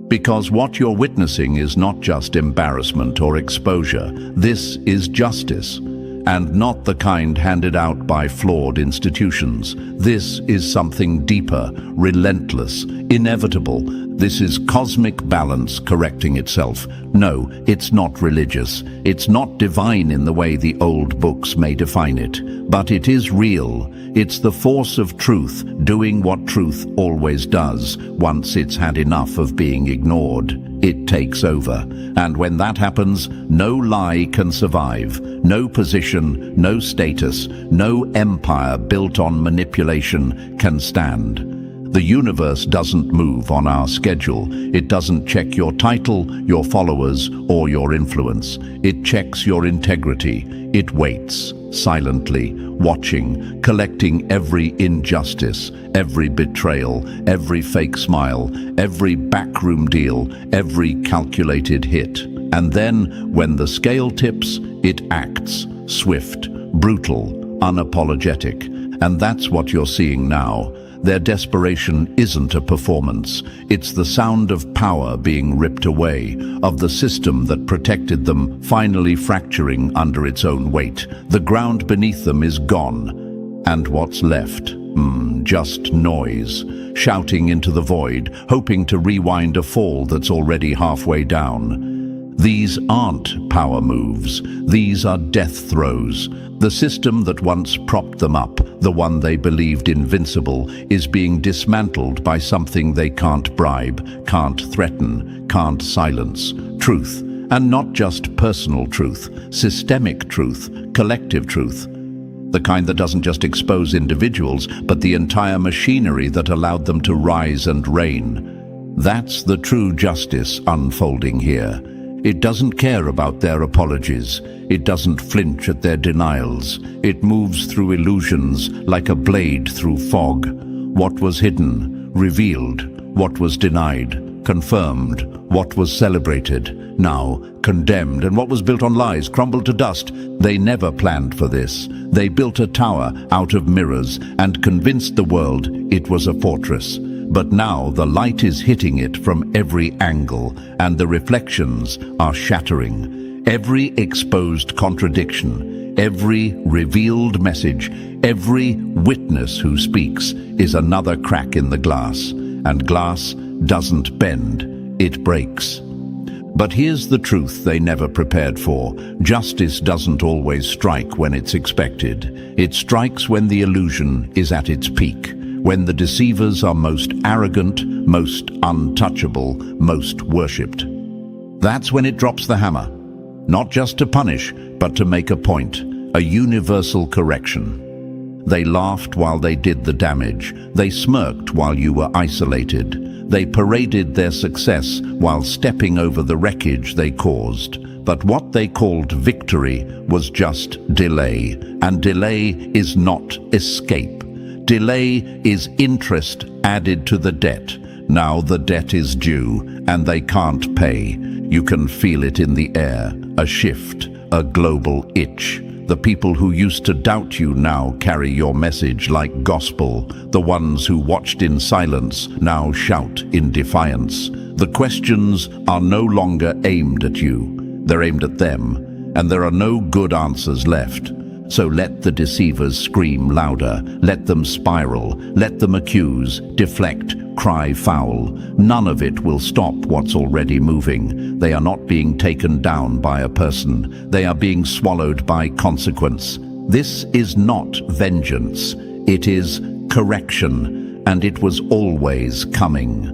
Because what you're witnessing is not just embarrassment or exposure. This is justice. And not the kind handed out by flawed institutions. This is something deeper, relentless, inevitable. This is cosmic balance correcting itself. No, it's not religious. It's not divine in the way the old books may define it. But it is real. It's the force of truth doing what truth always does. Once it's had enough of being ignored, it takes over. And when that happens, no lie can survive. No position, no status, no empire built on manipulation can stand. The universe doesn't move on our schedule. It doesn't check your title, your followers, or your influence. It checks your integrity. It waits, silently, watching, collecting every injustice, every betrayal, every fake smile, every backroom deal, every calculated hit. And then, when the scale tips, it acts, swift, brutal, unapologetic. And that's what you're seeing now. Their desperation isn't a performance. It's the sound of power being ripped away, of the system that protected them finally fracturing under its own weight. The ground beneath them is gone. And what's left? Just noise, shouting into the void, hoping to rewind a fall that's already halfway down. These aren't power moves. These are death throes. The system that once propped them up, the one they believed invincible, is being dismantled by something they can't bribe, can't threaten, can't silence. Truth. And not just personal truth, systemic truth, collective truth. The kind that doesn't just expose individuals, but the entire machinery that allowed them to rise and reign. That's the true justice unfolding here. It doesn't care about their apologies. It doesn't flinch at their denials. It moves through illusions like a blade through fog. What was hidden, revealed. What was denied, confirmed. What was celebrated, now condemned. And what was built on lies crumbled to dust. They never planned for this. They built a tower out of mirrors and convinced the world it was a fortress. But now the light is hitting it from every angle, and the reflections are shattering. Every exposed contradiction, every revealed message, every witness who speaks is another crack in the glass. And glass doesn't bend, it breaks. But here's the truth they never prepared for. Justice doesn't always strike when it's expected. It strikes when the illusion is at its peak. when the deceivers are most arrogant, most untouchable, most worshipped. That's when it drops the hammer, not just to punish, but to make a point, a universal correction. They laughed while they did the damage. They smirked while you were isolated. They paraded their success while stepping over the wreckage they caused. But what they called victory was just delay. And delay is not escape. Delay is interest added to the debt. Now the debt is due, and they can't pay. You can feel it in the air, a shift, a global itch. The people who used to doubt you now carry your message like gospel. The ones who watched in silence now shout in defiance. The questions are no longer aimed at you. They're aimed at them, and there are no good answers left. So let the deceivers scream louder. Let them spiral. Let them accuse, deflect, cry foul. None of it will stop what's already moving. They are not being taken down by a person. They are being swallowed by consequence. This is not vengeance. It is correction, and it was always coming.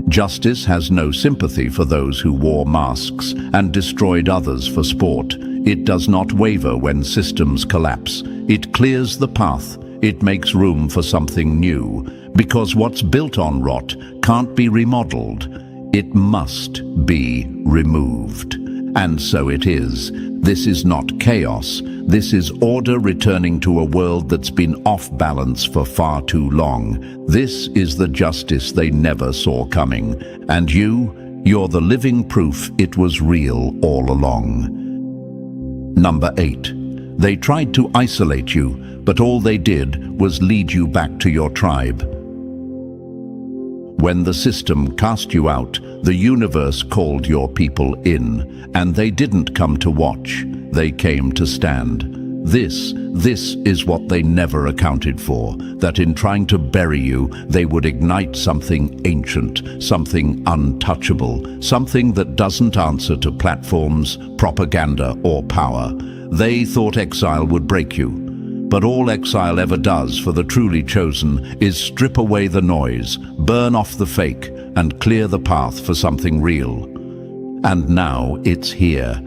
Justice has no sympathy for those who wore masks and destroyed others for sport. It does not waver when systems collapse. It clears the path. It makes room for something new. Because what's built on rot can't be remodeled. It must be removed. And so it is. This is not chaos. This is order returning to a world that's been off balance for far too long. This is the justice they never saw coming. And you're the living proof it was real all along. Number 8. They tried to isolate you, but all they did was lead you back to your tribe. When the system cast you out, the universe called your people in, and they didn't come to watch, they came to stand. This is what they never accounted for, that in trying to bury you, they would ignite something ancient, something untouchable, something that doesn't answer to platforms, propaganda, or power. They thought exile would break you. But all exile ever does for the truly chosen is strip away the noise, burn off the fake, and clear the path for something real. And now it's here.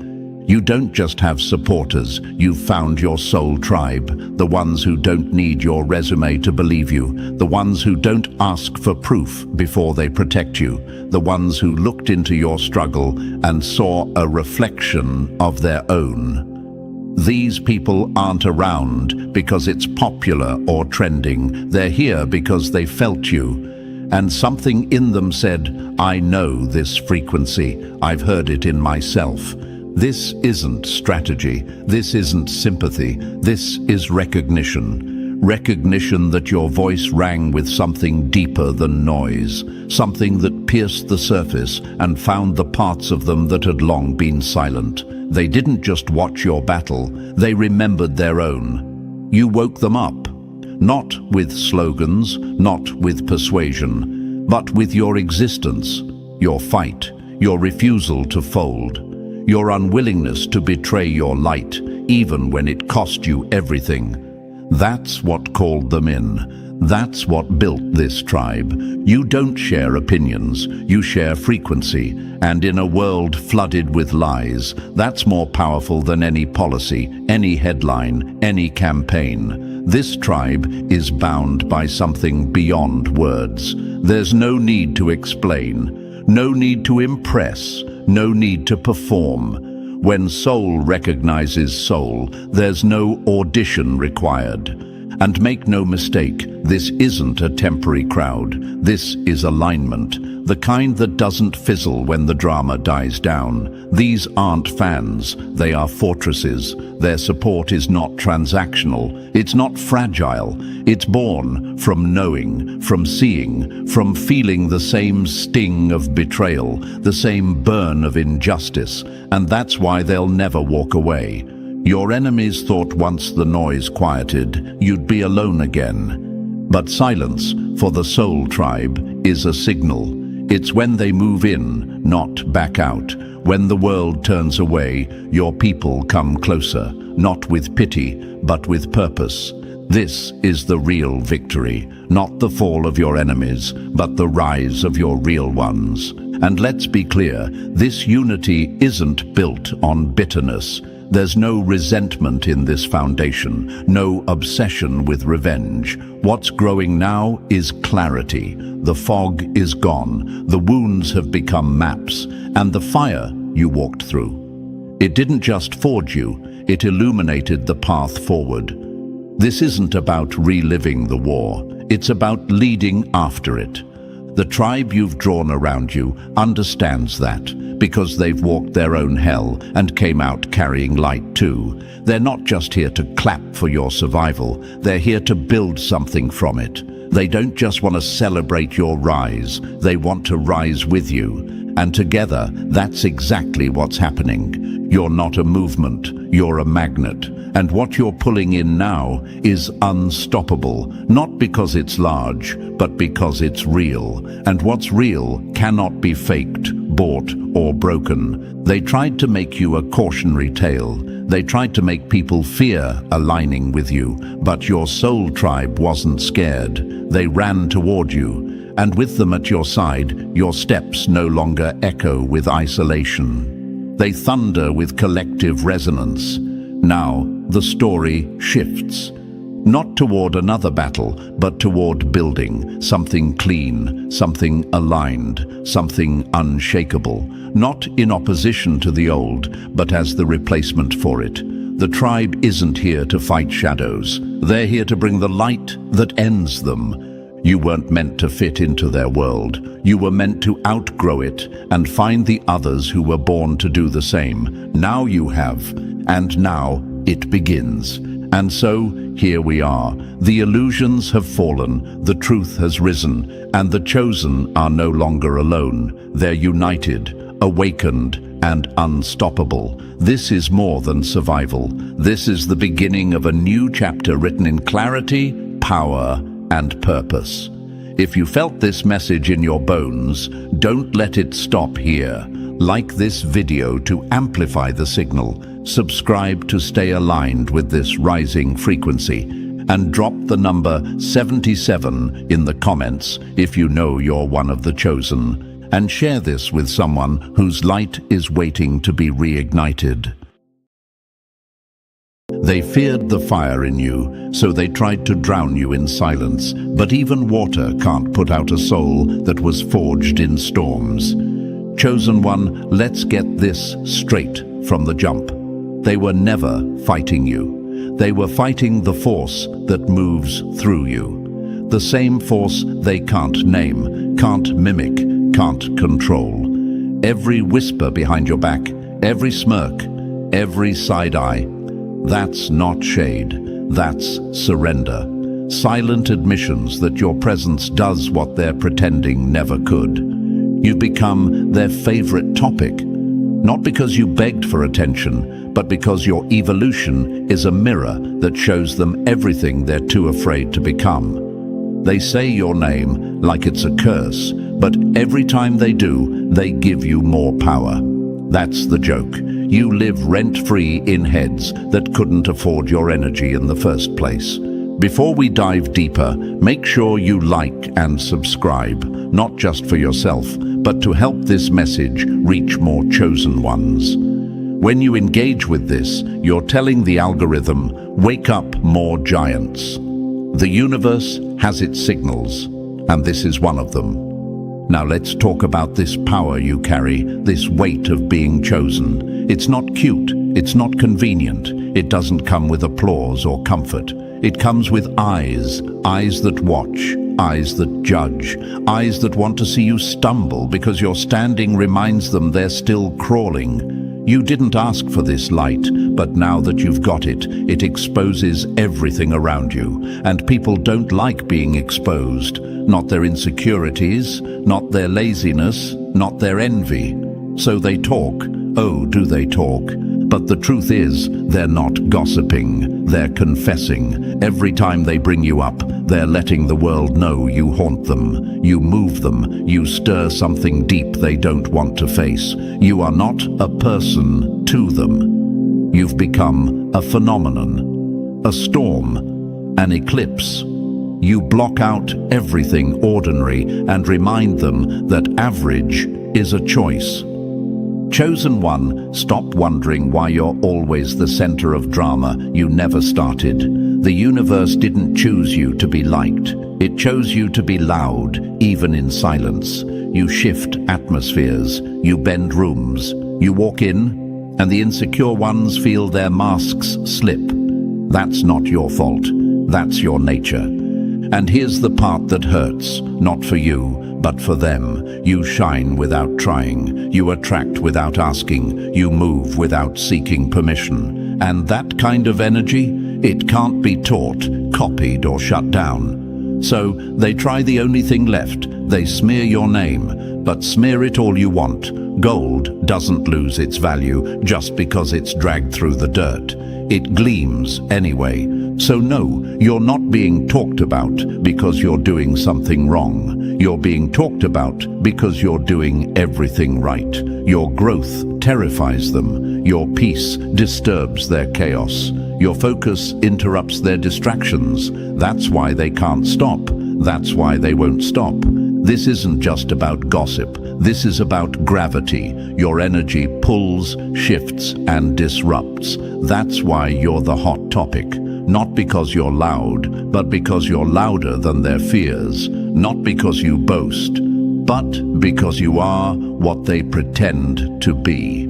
You don't just have supporters, you've found your soul tribe, the ones who don't need your resume to believe you, the ones who don't ask for proof before they protect you, the ones who looked into your struggle and saw a reflection of their own. These people aren't around because it's popular or trending. They're here because they felt you. And something in them said, I know this frequency. I've heard it in myself. This isn't strategy. This isn't sympathy. This is recognition. Recognition that your voice rang with something deeper than noise. Something that pierced the surface and found the parts of them that had long been silent. They didn't just watch your battle, they remembered their own. You woke them up, not with slogans, not with persuasion, but with your existence, your fight, your refusal to fold, your unwillingness to betray your light, even when it cost you everything. That's what called them in. That's what built this tribe. You don't share opinions, you share frequency. And in a world flooded with lies, that's more powerful than any policy, any headline, any campaign. This tribe is bound by something beyond words. There's no need to explain, no need to impress, no need to perform. When soul recognizes soul, there's no audition required. And make no mistake, this isn't a temporary crowd. This is alignment, the kind that doesn't fizzle when the drama dies down. These aren't fans, they are fortresses. Their support is not transactional, it's not fragile. It's born from knowing, from seeing, from feeling the same sting of betrayal, the same burn of injustice. And that's why they'll never walk away. Your enemies thought once the noise quieted, you'd be alone again. But silence, for the soul tribe, is a signal. It's when they move in, not back out. When the world turns away, your people come closer, not with pity, but with purpose. This is the real victory, not the fall of your enemies, but the rise of your real ones. And let's be clear, this unity isn't built on bitterness. There's no resentment in this foundation, no obsession with revenge. What's growing now is clarity. The fog is gone, the wounds have become maps, and the fire you walked through. It didn't just forge you, it illuminated the path forward. This isn't about reliving the war, it's about leading after it. The tribe you've drawn around you understands that, because they've walked their own hell and came out carrying light too. They're not just here to clap for your survival, they're here to build something from it. They don't just want to celebrate your rise, they want to rise with you. And together, that's exactly what's happening. You're not a movement, you're a magnet. And what you're pulling in now is unstoppable, not because it's large, but because it's real. And what's real cannot be faked, bought, or broken. They tried to make you a cautionary tale. They tried to make people fear aligning with you, but your soul tribe wasn't scared. They ran toward you, and with them at your side, your steps no longer echo with isolation. They thunder with collective resonance. Now, the story shifts. Not toward another battle, but toward building something clean, something aligned, something unshakable. Not in opposition to the old, but as the replacement for it. The tribe isn't here to fight shadows. They're here to bring the light that ends them. You weren't meant to fit into their world. You were meant to outgrow it and find the others who were born to do the same. Now you have, and now it begins. And so, here we are. The illusions have fallen, the truth has risen, and the chosen are no longer alone. They're united, awakened, and unstoppable. This is more than survival. This is the beginning of a new chapter written in clarity, power, and purpose. If you felt this message in your bones, don't let it stop here. Like this video to amplify the signal. Subscribe to stay aligned with this rising frequency. And drop the number 77 in the comments if you know you're one of the chosen. And share this with someone whose light is waiting to be reignited. They feared the fire in you, so they tried to drown you in silence. But even water can't put out a soul that was forged in storms. Chosen one, let's get this straight from the jump. They were never fighting you. They were fighting the force that moves through you. The same force they can't name, can't mimic, can't control. Every whisper behind your back, every smirk, every side eye, that's not shade, that's surrender. Silent admissions that your presence does what they're pretending never could. You've become their favorite topic, not because you begged for attention, but because your evolution is a mirror that shows them everything they're too afraid to become. They say your name like it's a curse, but every time they do, they give you more power. That's the joke. You live rent-free in heads that couldn't afford your energy in the first place. Before we dive deeper, make sure you like and subscribe, not just for yourself, but to help this message reach more chosen ones. When you engage with this, you're telling the algorithm, wake up more giants. The universe has its signals, and this is one of them. Now let's talk about this power you carry, this weight of being chosen. It's not cute, it's not convenient, it doesn't come with applause or comfort. It comes with eyes, eyes that watch, eyes that judge, eyes that want to see you stumble because your standing reminds them they're still crawling. You didn't ask for this light, but now that you've got it, it exposes everything around you. And people don't like being exposed. Not their insecurities, not their laziness, not their envy. So they talk. Oh, do they talk? But the truth is, they're not gossiping, they're confessing. Every time they bring you up, they're letting the world know you haunt them, you move them, you stir something deep they don't want to face. You are not a person to them. You've become a phenomenon, a storm, an eclipse. You block out everything ordinary and remind them that average is a choice. Chosen one, stop wondering why you're always the center of drama you never started. The universe didn't choose you to be liked. It chose you to be loud, even in silence. You shift atmospheres, you bend rooms. You walk in, and the insecure ones feel their masks slip. That's not your fault. That's your nature. And here's the part that hurts, not for you, but for them. You shine without trying. You attract without asking. You move without seeking permission. And that kind of energy, it can't be taught, copied, or shut down. So they try the only thing left. They smear your name, but smear it all you want. Gold doesn't lose its value just because it's dragged through the dirt. It gleams anyway. So no, you're not being talked about because you're doing something wrong. You're being talked about because you're doing everything right. Your growth terrifies them. Your peace disturbs their chaos. Your focus interrupts their distractions. That's why they can't stop. That's why they won't stop. This isn't just about gossip. This is about gravity. Your energy pulls, shifts, and disrupts. That's why you're the hot topic. Not because you're loud, but because you're louder than their fears. Not because you boast, but because you are what they pretend to be.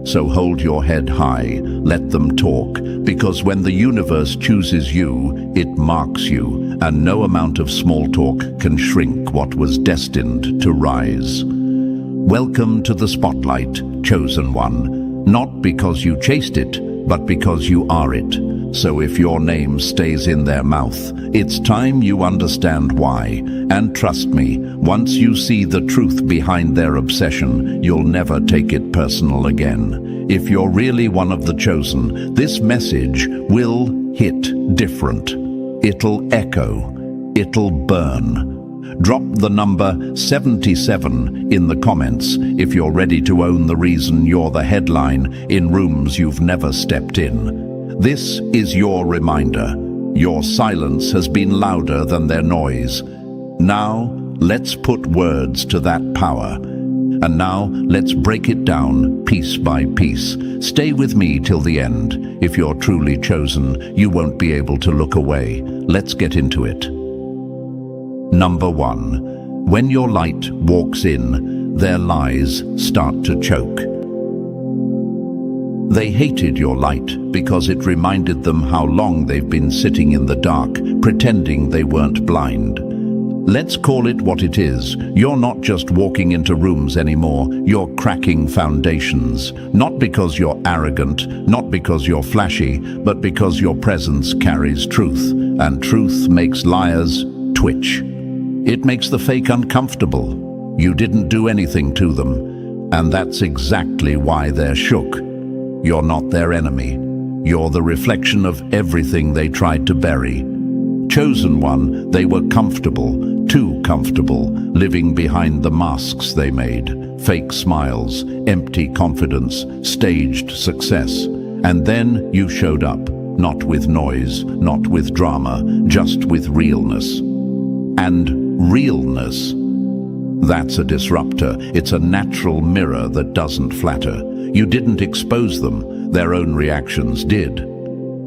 So hold your head high, let them talk, because when the universe chooses you, it marks you, and no amount of small talk can shrink what was destined to rise. Welcome to the spotlight, chosen one, not because you chased it, but because you are it. So if your name stays in their mouth, it's time you understand why. And trust me, once you see the truth behind their obsession, you'll never take it personal again. If you're really one of the chosen, this message will hit different. It'll echo. It'll burn. Drop the number 77 in the comments if you're ready to own the reason you're the headline in rooms you've never stepped in. This is your reminder. Your silence has been louder than their noise. Now, let's put words to that power. And now, let's break it down piece by piece. Stay with me till the end. If you're truly chosen, you won't be able to look away. Let's get into it. Number 1. When your light walks in, their lies start to choke. They hated your light because it reminded them how long they've been sitting in the dark, pretending they weren't blind. Let's call it what it is. You're not just walking into rooms anymore, you're cracking foundations. Not because you're arrogant, not because you're flashy, but because your presence carries truth. And truth makes liars twitch. It makes the fake uncomfortable. You didn't do anything to them. And that's exactly why they're shook. You're not their enemy. You're the reflection of everything they tried to bury. Chosen one, they were comfortable, too comfortable, living behind the masks they made. Fake smiles, empty confidence, staged success. And then you showed up, not with noise, not with drama, just with realness. And realness, that's a disruptor. It's a natural mirror that doesn't flatter. You didn't expose them, their own reactions did.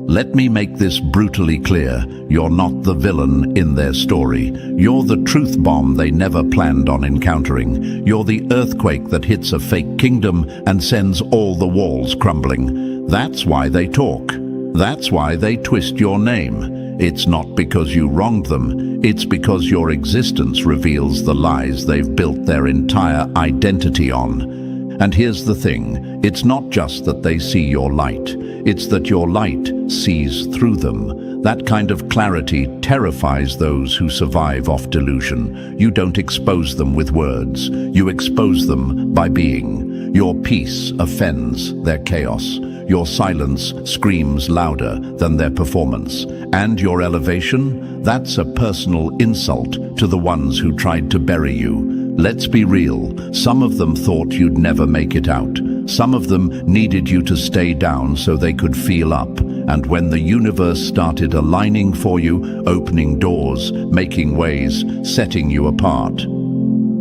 Let me make this brutally clear. You're not the villain in their story. You're the truth bomb they never planned on encountering. You're the earthquake that hits a fake kingdom and sends all the walls crumbling. That's why they talk. That's why they twist your name. It's not because you wronged them. It's because your existence reveals the lies they've built their entire identity on. And here's the thing, it's not just that they see your light, it's that your light sees through them. That kind of clarity terrifies those who survive off delusion. You don't expose them with words, you expose them by being. Your peace offends their chaos. Your silence screams louder than their performance. And your elevation, that's a personal insult to the ones who tried to bury you. Let's be real, some of them thought you'd never make it out. Some of them needed you to stay down so they could feel up. And when the universe started aligning for you, opening doors, making ways, setting you apart,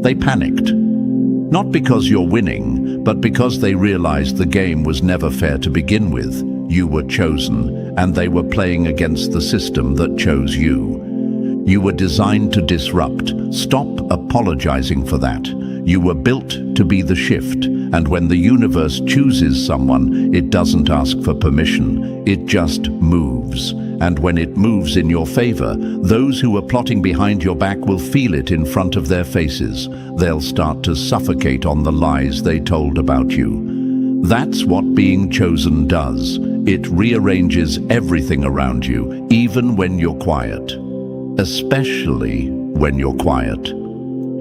they panicked. Not because you're winning, but because they realized the game was never fair to begin with. You were chosen, and they were playing against the system that chose you. You were designed to disrupt. Stop apologizing for that. You were built to be the shift, and when the universe chooses someone, it doesn't ask for permission, it just moves. And when it moves in your favor, those who are plotting behind your back will feel it in front of their faces. They'll start to suffocate on the lies they told about you. That's what being chosen does. It rearranges everything around you, even when you're quiet. Especially when you're quiet.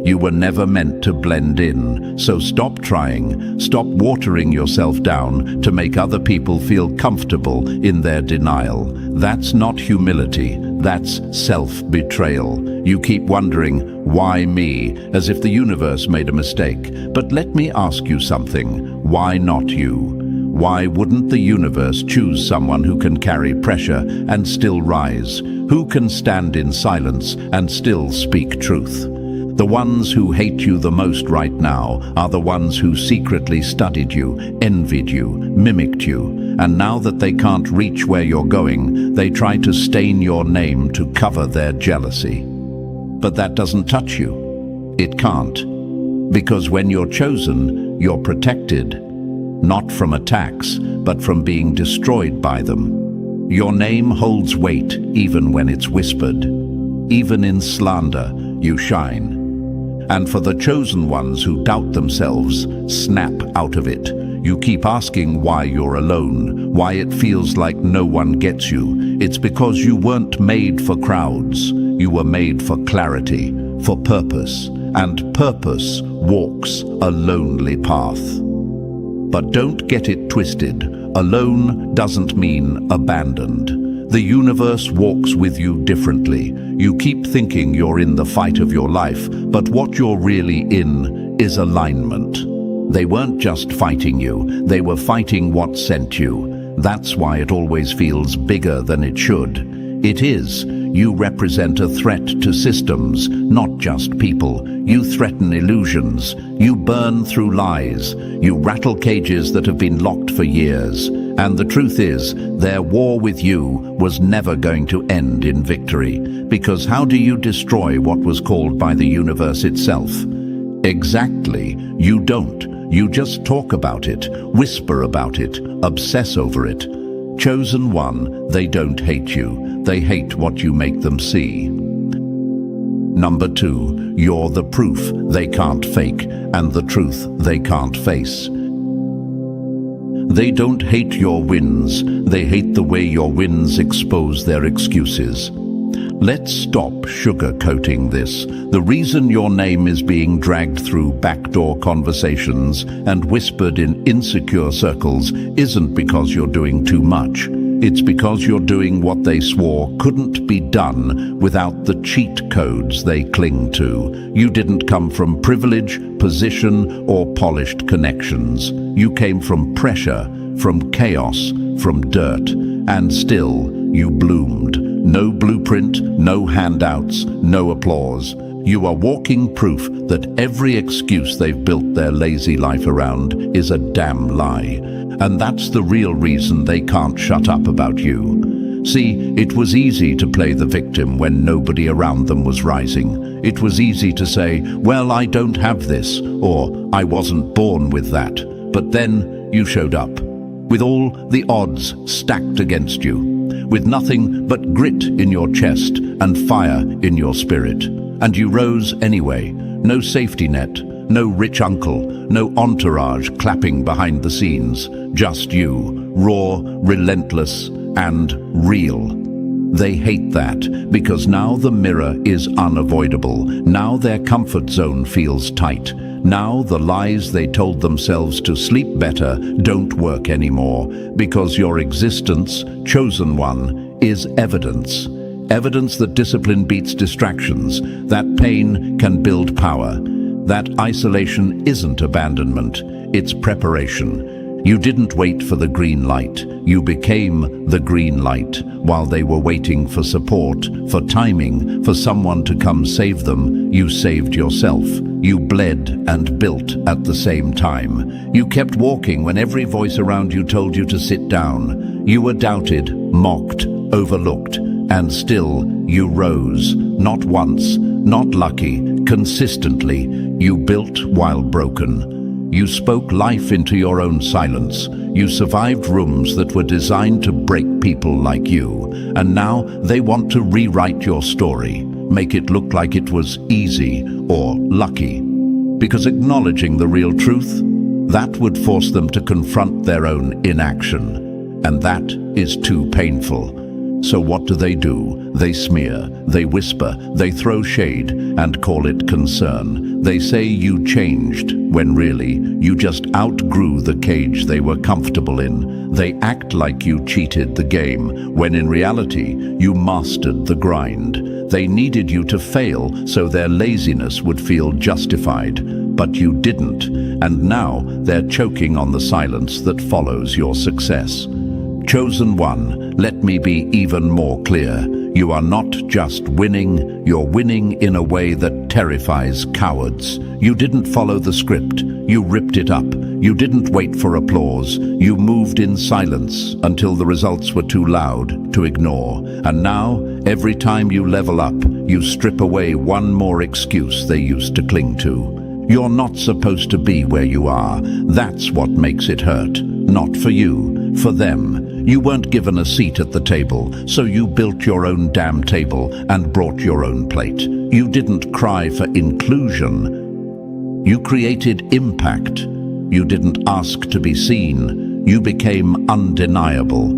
You were never meant to blend in, so stop trying. Stop watering yourself down to make other people feel comfortable in their denial. That's not humility, that's self-betrayal. You keep wondering, why me, as if the universe made a mistake. But let me ask you something, why not you? Why wouldn't the universe choose someone who can carry pressure and still rise? Who can stand in silence and still speak truth? The ones who hate you the most right now are the ones who secretly studied you, envied you, mimicked you, and now that they can't reach where you're going, they try to stain your name to cover their jealousy. But that doesn't touch you. It can't. Because when you're chosen, you're protected. Not from attacks, but from being destroyed by them. Your name holds weight even when it's whispered. Even in slander, you shine. And for the chosen ones who doubt themselves, snap out of it. You keep asking why you're alone, why it feels like no one gets you. It's because you weren't made for crowds. You were made for clarity, for purpose. And purpose walks a lonely path. But don't get it twisted. Alone doesn't mean abandoned. The universe walks with you differently. You keep thinking you're in the fight of your life, but what you're really in is alignment. They weren't just fighting you, they were fighting what sent you. That's why it always feels bigger than it should. It is. You represent a threat to systems, not just people. You threaten illusions. You burn through lies. You rattle cages that have been locked for years. And the truth is, their war with you was never going to end in victory. Because how do you destroy what was called by the universe itself? Exactly. You don't. You just talk about it, whisper about it, obsess over it. Chosen one, they don't hate you. They hate what you make them see. Number 2, you're the proof they can't fake and the truth they can't face. They don't hate your wins, they hate the way your wins expose their excuses. Let's stop sugarcoating this. The reason your name is being dragged through backdoor conversations and whispered in insecure circles isn't because you're doing too much. It's because you're doing what they swore couldn't be done without the cheat codes they cling to. You didn't come from privilege, position, or polished connections. You came from pressure, from chaos, from dirt, and still you bloomed. No blueprint, no handouts, no applause. You are walking proof that every excuse they've built their lazy life around is a damn lie. And that's the real reason they can't shut up about you. See, it was easy to play the victim when nobody around them was rising. It was easy to say, well, I don't have this, or I wasn't born with that. But then you showed up, with all the odds stacked against you, with nothing but grit in your chest and fire in your spirit. And you rose anyway. No safety net, no rich uncle, no entourage clapping behind the scenes. Just you, raw, relentless, and real. They hate that because now the mirror is unavoidable. Now their comfort zone feels tight. Now the lies they told themselves to sleep better don't work anymore because your existence, chosen one, is evidence. Evidence that discipline beats distractions, that pain can build power, that isolation isn't abandonment, it's preparation. You didn't wait for the green light. You became the green light while they were waiting for support, for timing, for someone to come save them. You saved yourself. You bled and built at the same time. You kept walking when every voice around you told you to sit down. You were doubted, mocked, overlooked, and still you rose. Not once, not lucky, consistently. You built while broken. You spoke life into your own silence. You survived rooms that were designed to break people like you. And now they want to rewrite your story, make it look like it was easy or lucky. Because acknowledging the real truth, that would force them to confront their own inaction. And that is too painful. So what do? They smear, they whisper, they throw shade and call it concern. They say you changed, when really you just outgrew the cage they were comfortable in. They act like you cheated the game, when in reality you mastered the grind. They needed you to fail so their laziness would feel justified, but you didn't, and now they're choking on the silence that follows your success. Chosen one, let me be even more clear. You are not just winning, you're winning in a way that terrifies cowards. You didn't follow the script, you ripped it up. You didn't wait for applause, you moved in silence until the results were too loud to ignore. And now, every time you level up, you strip away one more excuse they used to cling to. You're not supposed to be where you are. That's what makes it hurt. Not for you, for them. You weren't given a seat at the table, so you built your own damn table and brought your own plate. You didn't cry for inclusion. You created impact. You didn't ask to be seen. You became undeniable.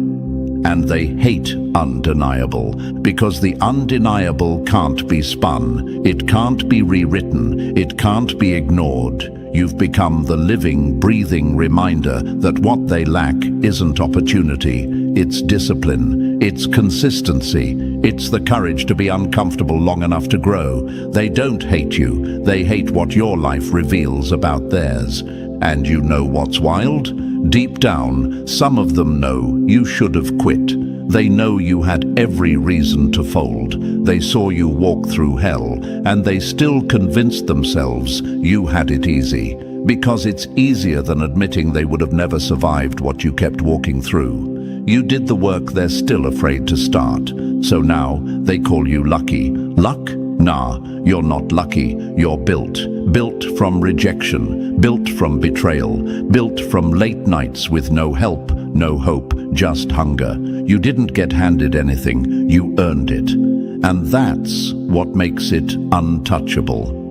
And they hate undeniable, because the undeniable can't be spun, it can't be rewritten, it can't be ignored. You've become the living, breathing reminder that what they lack isn't opportunity, it's discipline, it's consistency, it's the courage to be uncomfortable long enough to grow. They don't hate you, they hate what your life reveals about theirs. And you know what's wild? Deep down, some of them know you should have quit. They know you had every reason to fold. They saw you walk through hell, and they still convinced themselves you had it easy. Because it's easier than admitting they would have never survived what you kept walking through. You did the work they're still afraid to start. So now they call you lucky. Luck? Nah, you're not lucky. You're built. Built from rejection. Built from betrayal. Built from late nights with no help, no hope, just hunger. You didn't get handed anything. You earned it. And that's what makes it untouchable.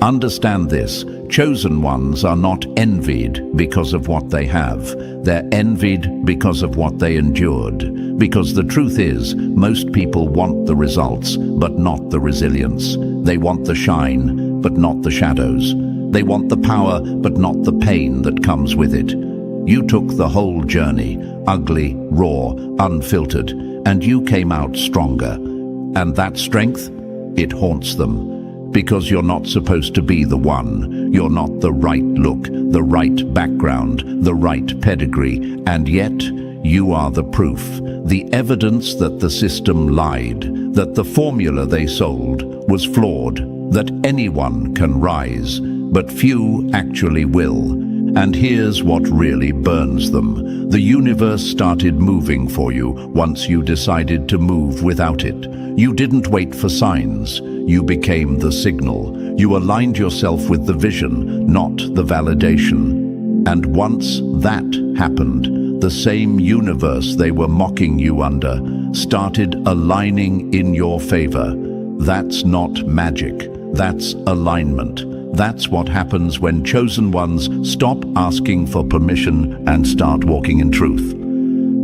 Understand this. Chosen ones are not envied because of what they have. They're envied because of what they endured. Because the truth is, most people want the results, but not the resilience. They want the shine, but not the shadows. They want the power, but not the pain that comes with it. You took the whole journey, ugly, raw, unfiltered, and you came out stronger. And that strength, it haunts them. Because you're not supposed to be the one. You're not the right look, the right background, the right pedigree, and yet you are the proof, the evidence that the system lied, that the formula they sold was flawed, that anyone can rise, but few actually will. And here's what really burns them. The universe started moving for you once you decided to move without it. You didn't wait for signs. You became the signal. You aligned yourself with the vision, not the validation. And once that happened, the same universe they were mocking you under started aligning in your favor. That's not magic. That's alignment. That's what happens when chosen ones stop asking for permission and start walking in truth.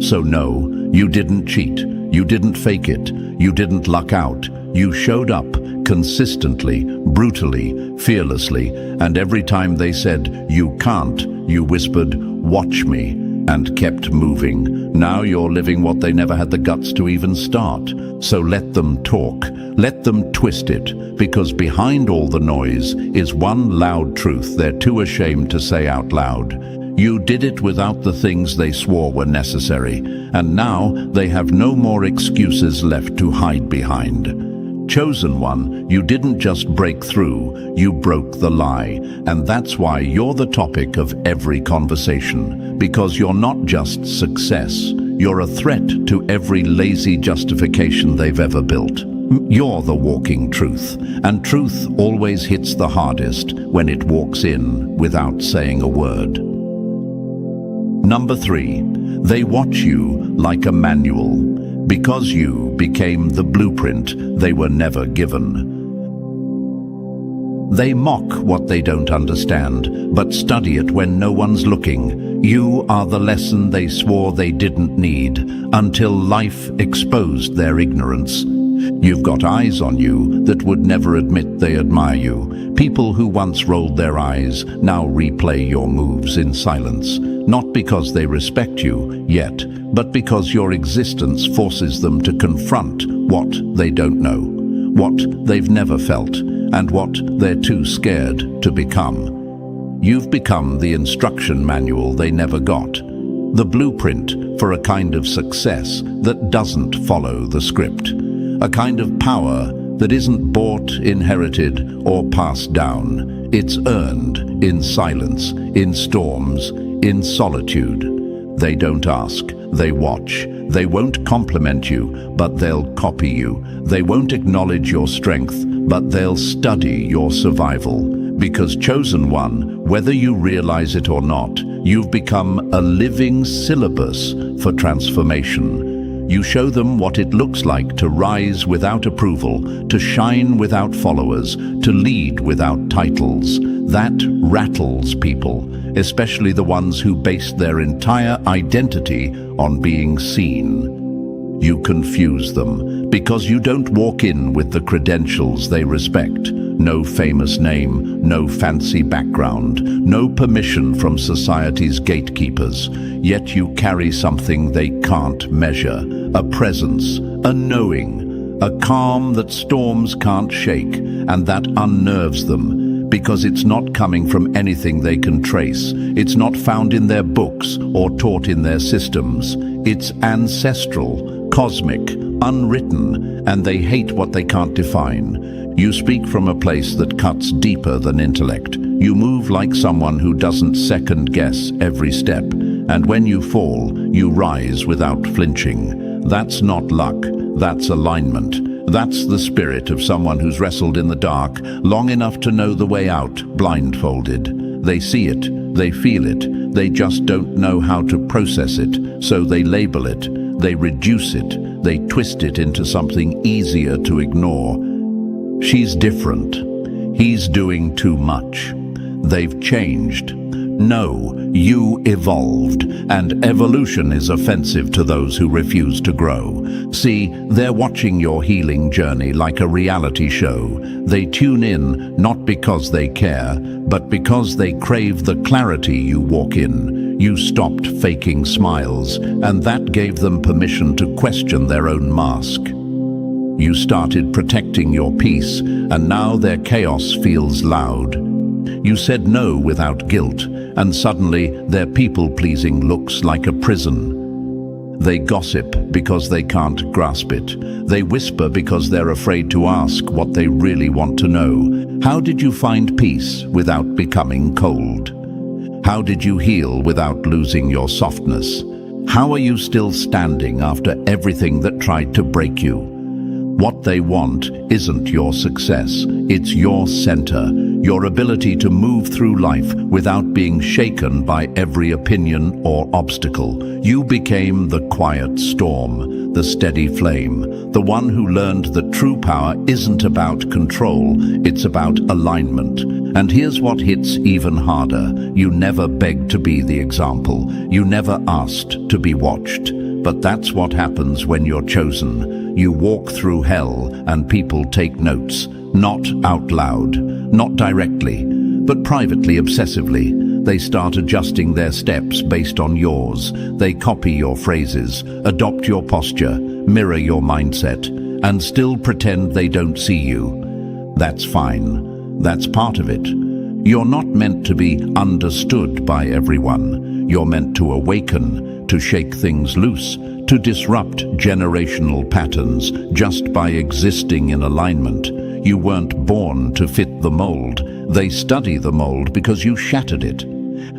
So no, you didn't cheat. You didn't fake it. You didn't luck out. You showed up consistently, brutally, fearlessly, and every time they said, "You can't," you whispered, "Watch me," and kept moving. Now you're living what they never had the guts to even start. So let them talk. Let them twist it, because behind all the noise is one loud truth they're too ashamed to say out loud. You did it without the things they swore were necessary, and now they have no more excuses left to hide behind. Chosen one, you didn't just break through, you broke the lie, and that's why you're the topic of every conversation, because you're not just success, you're a threat to every lazy justification they've ever built. You're the walking truth, and truth always hits the hardest when it walks in without saying a word. Number 3, they watch you like a manual, because you became the blueprint they were never given. They mock what they don't understand, but study it when no one's looking. You are the lesson they swore they didn't need, until life exposed their ignorance. You've got eyes on you that would never admit they admire you. People who once rolled their eyes now replay your moves in silence, not because they respect you yet, but because your existence forces them to confront what they don't know, what they've never felt, and what they're too scared to become. You've become the instruction manual they never got, the blueprint for a kind of success that doesn't follow the script. A kind of power that isn't bought, inherited, or passed down. It's earned in silence, in storms, in solitude. They don't ask, they watch. They won't compliment you, but they'll copy you. They won't acknowledge your strength, but they'll study your survival. Because chosen one, whether you realize it or not, you've become a living syllabus for transformation. You show them what it looks like to rise without approval, to shine without followers, to lead without titles. That rattles people, especially the ones who base their entire identity on being seen. You confuse them, because you don't walk in with the credentials they respect. No famous name, no fancy background, no permission from society's gatekeepers. Yet you carry something they can't measure, a presence, a knowing, a calm that storms can't shake, and that unnerves them, because it's not coming from anything they can trace. It's not found in their books or taught in their systems. It's ancestral, cosmic, unwritten, and they hate what they can't define. You speak from a place that cuts deeper than intellect. You move like someone who doesn't second-guess every step, and when you fall, you rise without flinching. That's not luck, that's alignment. That's the spirit of someone who's wrestled in the dark long enough to know the way out, blindfolded. They see it, they feel it, they just don't know how to process it, so they label it, they reduce it, they twist it into something easier to ignore. She's different. He's doing too much. They've changed. No, you evolved, and evolution is offensive to those who refuse to grow. See, they're watching your healing journey like a reality show. They tune in not because they care, but because they crave the clarity you walk in. You stopped faking smiles, and that gave them permission to question their own mask. You started protecting your peace, and now their chaos feels loud. You said no without guilt, and suddenly their people-pleasing looks like a prison. They gossip because they can't grasp it. They whisper because they're afraid to ask what they really want to know. How did you find peace without becoming cold? How did you heal without losing your softness? How are you still standing after everything that tried to break you? What they want isn't your success, it's your center, your ability to move through life without being shaken by every opinion or obstacle. You became the quiet storm, the steady flame, the one who learned that true power isn't about control, it's about alignment. And here's what hits even harder. You never begged to be the example. You never asked to be watched. But that's what happens when you're chosen. You walk through hell and people take notes, not out loud, not directly, but privately, obsessively. They start adjusting their steps based on yours. They copy your phrases, adopt your posture, mirror your mindset, and still pretend they don't see you. That's fine. That's part of it. You're not meant to be understood by everyone. You're meant to awaken, to shake things loose, to disrupt generational patterns just by existing in alignment. You weren't born to fit the mold. They study the mold because you shattered it.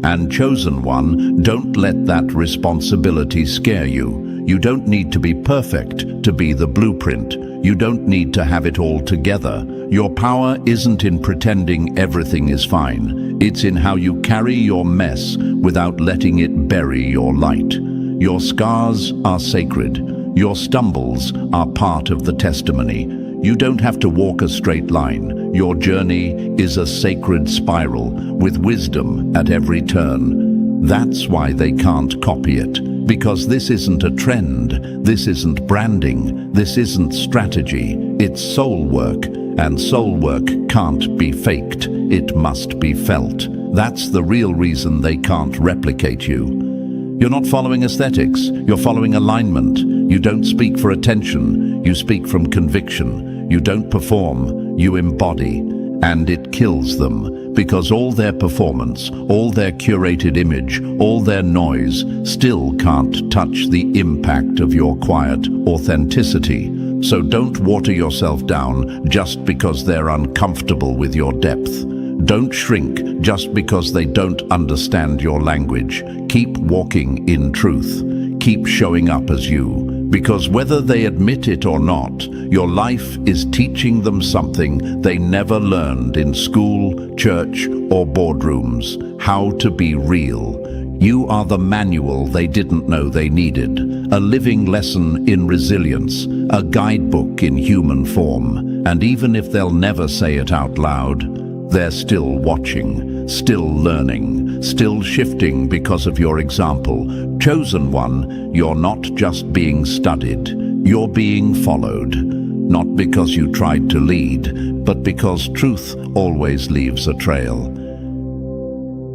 And chosen one, don't let that responsibility scare you. You don't need to be perfect to be the blueprint. You don't need to have it all together. Your power isn't in pretending everything is fine. It's in how you carry your mess without letting it bury your light. Your scars are sacred. Your stumbles are part of the testimony. You don't have to walk a straight line. Your journey is a sacred spiral with wisdom at every turn. That's why they can't copy it. Because this isn't a trend. This isn't branding. This isn't strategy. It's soul work. And soul work can't be faked. It must be felt. That's the real reason they can't replicate you. You're not following aesthetics. You're following alignment. You don't speak for attention. You speak from conviction. You don't perform. You embody. And it kills them, because all their performance, all their curated image, all their noise still can't touch the impact of your quiet authenticity. So don't water yourself down just because they're uncomfortable with your depth. Don't shrink just because they don't understand your language. Keep walking in truth. Keep showing up as you. Because whether they admit it or not, your life is teaching them something they never learned in school, church, or boardrooms: how to be real. You are the manual they didn't know they needed, a living lesson in resilience, a guidebook in human form. And even if they'll never say it out loud, they're still watching, still learning, still shifting because of your example. Chosen one, you're not just being studied, you're being followed. Not because you tried to lead, but because truth always leaves a trail.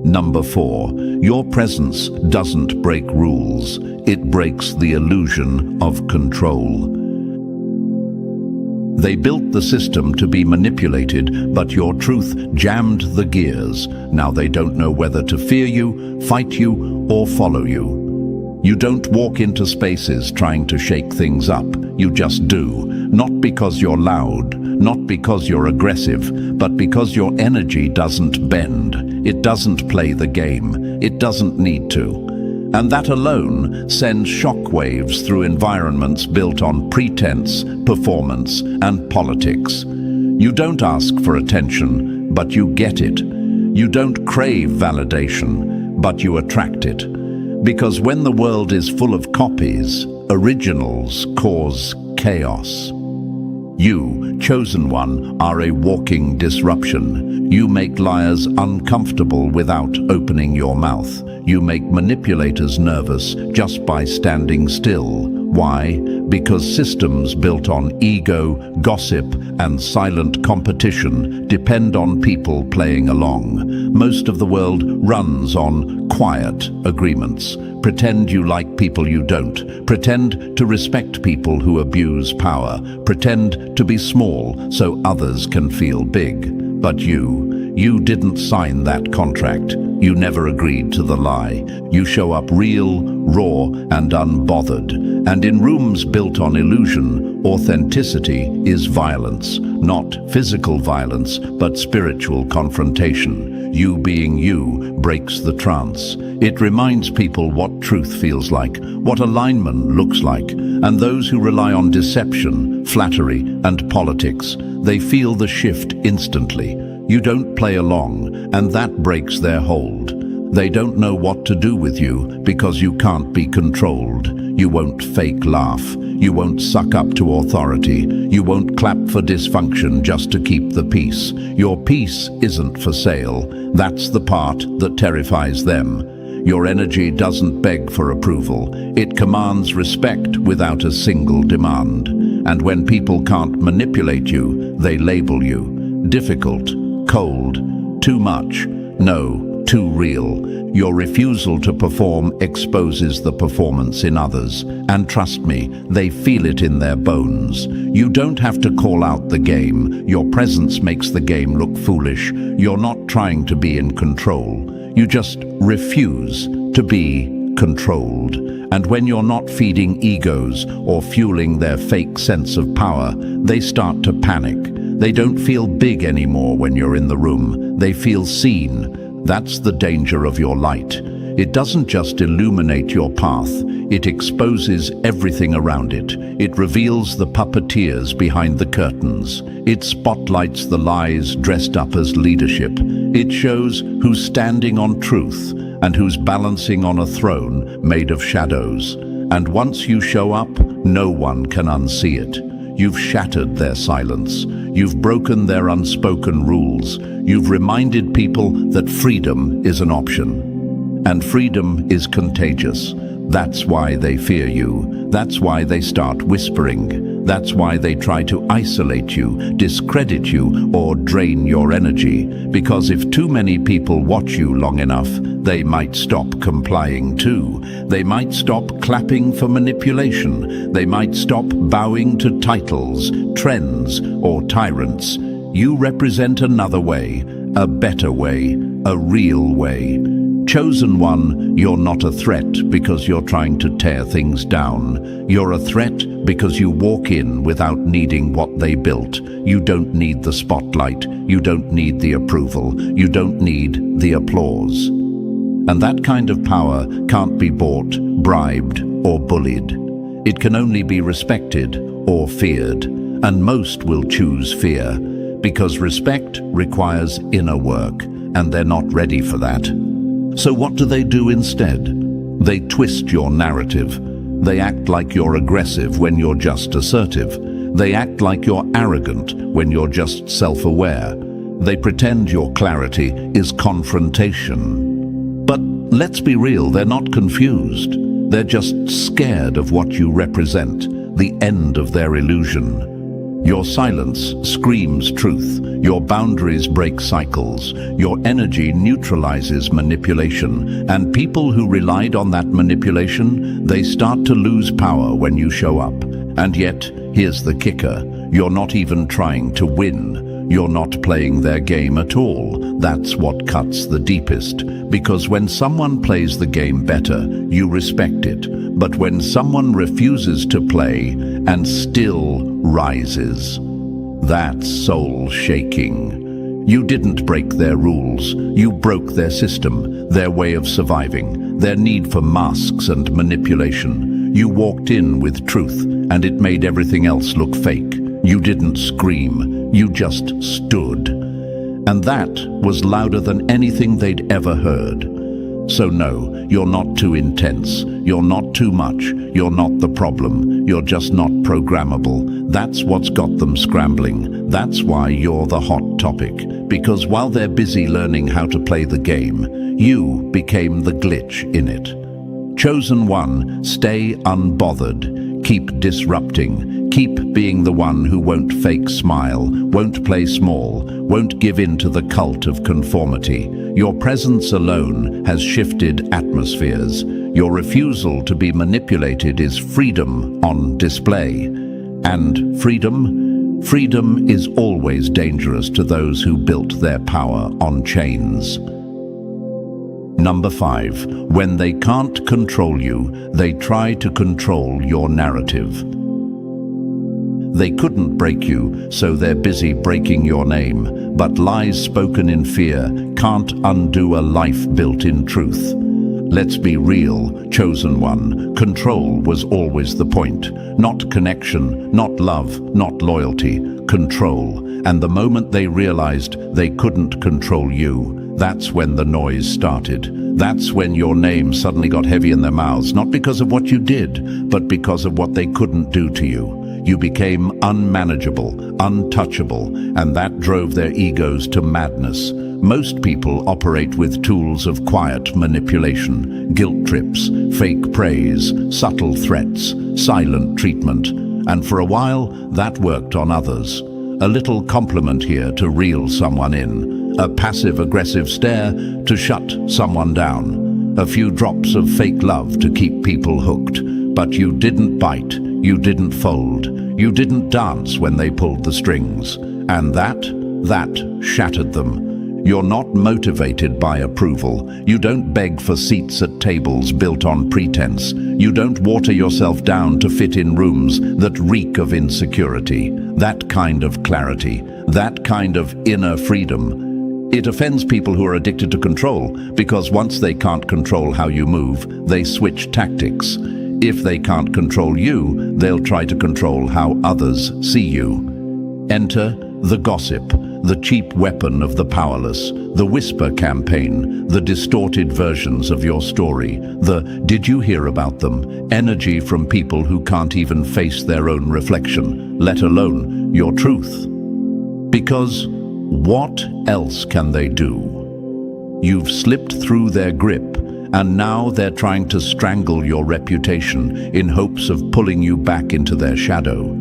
Number 4, your presence doesn't break rules. It breaks the illusion of control. They built the system to be manipulated, but your truth jammed the gears. Now they don't know whether to fear you, fight you, or follow you. You don't walk into spaces trying to shake things up. You just do. Not because you're loud, not because you're aggressive, but because your energy doesn't bend. It doesn't play the game. It doesn't need to. And that alone sends shockwaves through environments built on pretense, performance, and politics. You don't ask for attention, but you get it. You don't crave validation, but you attract it. Because when the world is full of copies, originals cause chaos. You, chosen one, are a walking disruption. You make liars uncomfortable without opening your mouth. You make manipulators nervous just by standing still. Why? Because systems built on ego, gossip, and silent competition depend on people playing along. Most of the world runs on quiet agreements. Pretend you like people you don't. Pretend to respect people who abuse power. Pretend to be small so others can feel big. But you didn't sign that contract. You never agreed to the lie. You show up real, raw, and unbothered. And in rooms built on illusion, authenticity is violence. Not physical violence, but spiritual confrontation. You being you breaks the trance. It reminds people what truth feels like, what alignment looks like. And those who rely on deception, flattery, and politics, they feel the shift instantly. You don't play along, and that breaks their hold. They don't know what to do with you because you can't be controlled. You won't fake laugh. You won't suck up to authority. You won't clap for dysfunction just to keep the peace. Your peace isn't for sale. That's the part that terrifies them. Your energy doesn't beg for approval. It commands respect without a single demand. And when people can't manipulate you, they label you difficult, cold, too much. No, too real. Your refusal to perform exposes the performance in others. And trust me, they feel it in their bones. You don't have to call out the game. Your presence makes the game look foolish. You're not trying to be in control. You just refuse to be controlled. And when you're not feeding egos or fueling their fake sense of power, they start to panic. They don't feel big anymore when you're in the room. They feel seen. That's the danger of your light. It doesn't just illuminate your path, it exposes everything around it. It reveals the puppeteers behind the curtains. It spotlights the lies dressed up as leadership. It shows who's standing on truth and who's balancing on a throne made of shadows. And once you show up, no one can unsee it. You've shattered their silence. You've broken their unspoken rules. You've reminded people that freedom is an option. And freedom is contagious. That's why they fear you. That's why they start whispering. That's why they try to isolate you, discredit you, or drain your energy. Because if too many people watch you long enough, they might stop complying too. They might stop clapping for manipulation. They might stop bowing to titles, trends, or tyrants. You represent another way, a better way, a real way. Chosen one, you're not a threat because you're trying to tear things down. You're a threat because you walk in without needing what they built. You don't need the spotlight. You don't need the approval. You don't need the applause. And that kind of power can't be bought, bribed, or bullied. It can only be respected or feared. And most will choose fear because respect requires inner work, and they're not ready for that. So what do they do instead? They twist your narrative. They act like you're aggressive when you're just assertive. They act like you're arrogant when you're just self-aware. They pretend your clarity is confrontation. But let's be real, they're not confused. They're just scared of what you represent, the end of their illusion. Your silence screams truth. Your boundaries break cycles. Your energy neutralizes manipulation. And people who relied on that manipulation, they start to lose power when you show up. And yet, here's the kicker. You're not even trying to win. You're not playing their game at all. That's what cuts the deepest. Because when someone plays the game better, you respect it. But when someone refuses to play and still rises, that's soul-shaking. You didn't break their rules. You broke their system, their way of surviving, their need for masks and manipulation. You walked in with truth, and it made everything else look fake. You didn't scream. You just stood. And that was louder than anything they'd ever heard. So no, you're not too intense. You're not too much. You're not the problem. You're just not programmable. That's what's got them scrambling. That's why you're the hot topic. Because while they're busy learning how to play the game, you became the glitch in it. Chosen one, stay unbothered. Keep disrupting. Keep being the one who won't fake smile, won't play small, won't give in to the cult of conformity. Your presence alone has shifted atmospheres. Your refusal to be manipulated is freedom on display. And freedom is always dangerous to those who built their power on chains. Number 5, when they can't control you, they try to control your narrative. They couldn't break you, so they're busy breaking your name. But lies spoken in fear can't undo a life built in truth. Let's be real, chosen one. Control was always the point. Not connection, not love, not loyalty. Control. And the moment they realized they couldn't control you, that's when the noise started. That's when your name suddenly got heavy in their mouths, not because of what you did, but because of what they couldn't do to you. You became unmanageable, untouchable, and that drove their egos to madness. Most people operate with tools of quiet manipulation, guilt trips, fake praise, subtle threats, silent treatment. And for a while, that worked on others. A little compliment here to reel someone in. a passive-aggressive stare to shut someone down, a few drops of fake love to keep people hooked. But you didn't bite, you didn't fold, you didn't dance when they pulled the strings. And that shattered them. You're not motivated by approval. You don't beg for seats at tables built on pretense. You don't water yourself down to fit in rooms that reek of insecurity. That kind of clarity, that kind of inner freedom, it offends people who are addicted to control, because once they can't control how you move, they switch tactics. If they can't control you, they'll try to control how others see you. Enter the gossip, the cheap weapon of the powerless, the whisper campaign, the distorted versions of your story, the "did you hear about them?" energy from people who can't even face their own reflection, let alone your truth. Because what else can they do? You've slipped through their grip, and now they're trying to strangle your reputation in hopes of pulling you back into their shadow.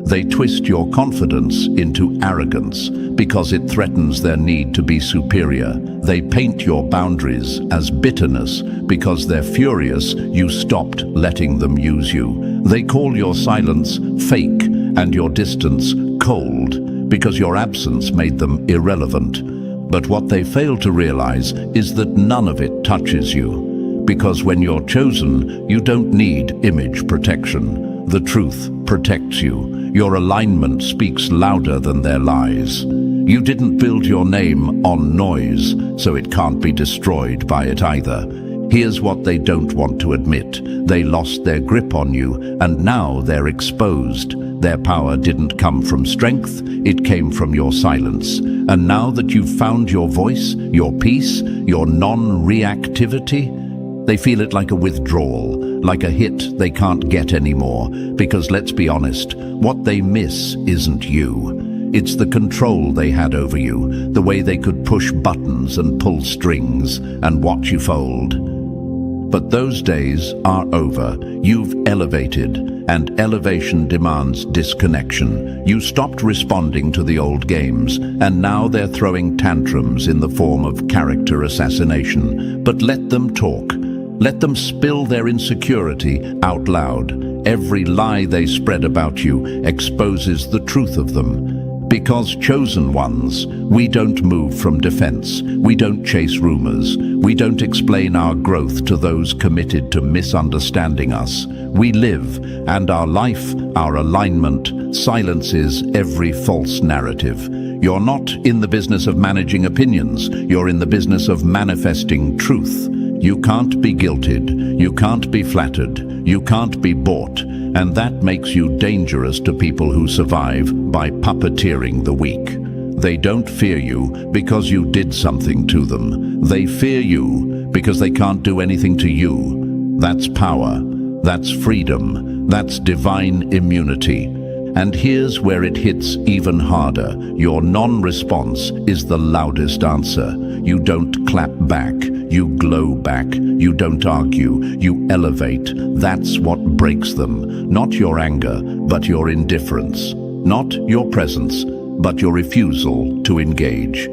They twist your confidence into arrogance because it threatens their need to be superior. They paint your boundaries as bitterness because they're furious you stopped letting them use you. They call your silence fake and your distance cold because your absence made them irrelevant. But what they fail to realize is that none of it touches you. Because when you're chosen, you don't need image protection. The truth protects you. Your alignment speaks louder than their lies. You didn't build your name on noise, so it can't be destroyed by it either. Here's what they don't want to admit. They lost their grip on you, and now they're exposed. Their power didn't come from strength, it came from your silence. And now that you've found your voice, your peace, your non-reactivity, they feel it like a withdrawal, like a hit they can't get anymore. Because let's be honest, what they miss isn't you. It's the control they had over you, the way they could push buttons and pull strings and watch you fold. But those days are over. You've elevated, and elevation demands disconnection. You stopped responding to the old games, and now they're throwing tantrums in the form of character assassination. But let them talk. Let them spill their insecurity out loud. Every lie they spread about you exposes the truth of them. Because chosen ones, we don't move from defense. We don't chase rumors. We don't explain our growth to those committed to misunderstanding us. We live, and our life, our alignment, silences every false narrative. You're not in the business of managing opinions. You're in the business of manifesting truth. You can't be guilted, you can't be flattered, you can't be bought, and that makes you dangerous to people who survive by puppeteering the weak. They don't fear you because you did something to them. They fear you because they can't do anything to you. That's power, that's freedom, that's divine immunity. And here's where it hits even harder. Your non-response is the loudest answer. You don't clap back, you glow back, you don't argue, you elevate. That's what breaks them. Not your anger, but your indifference. Not your presence, but your refusal to engage.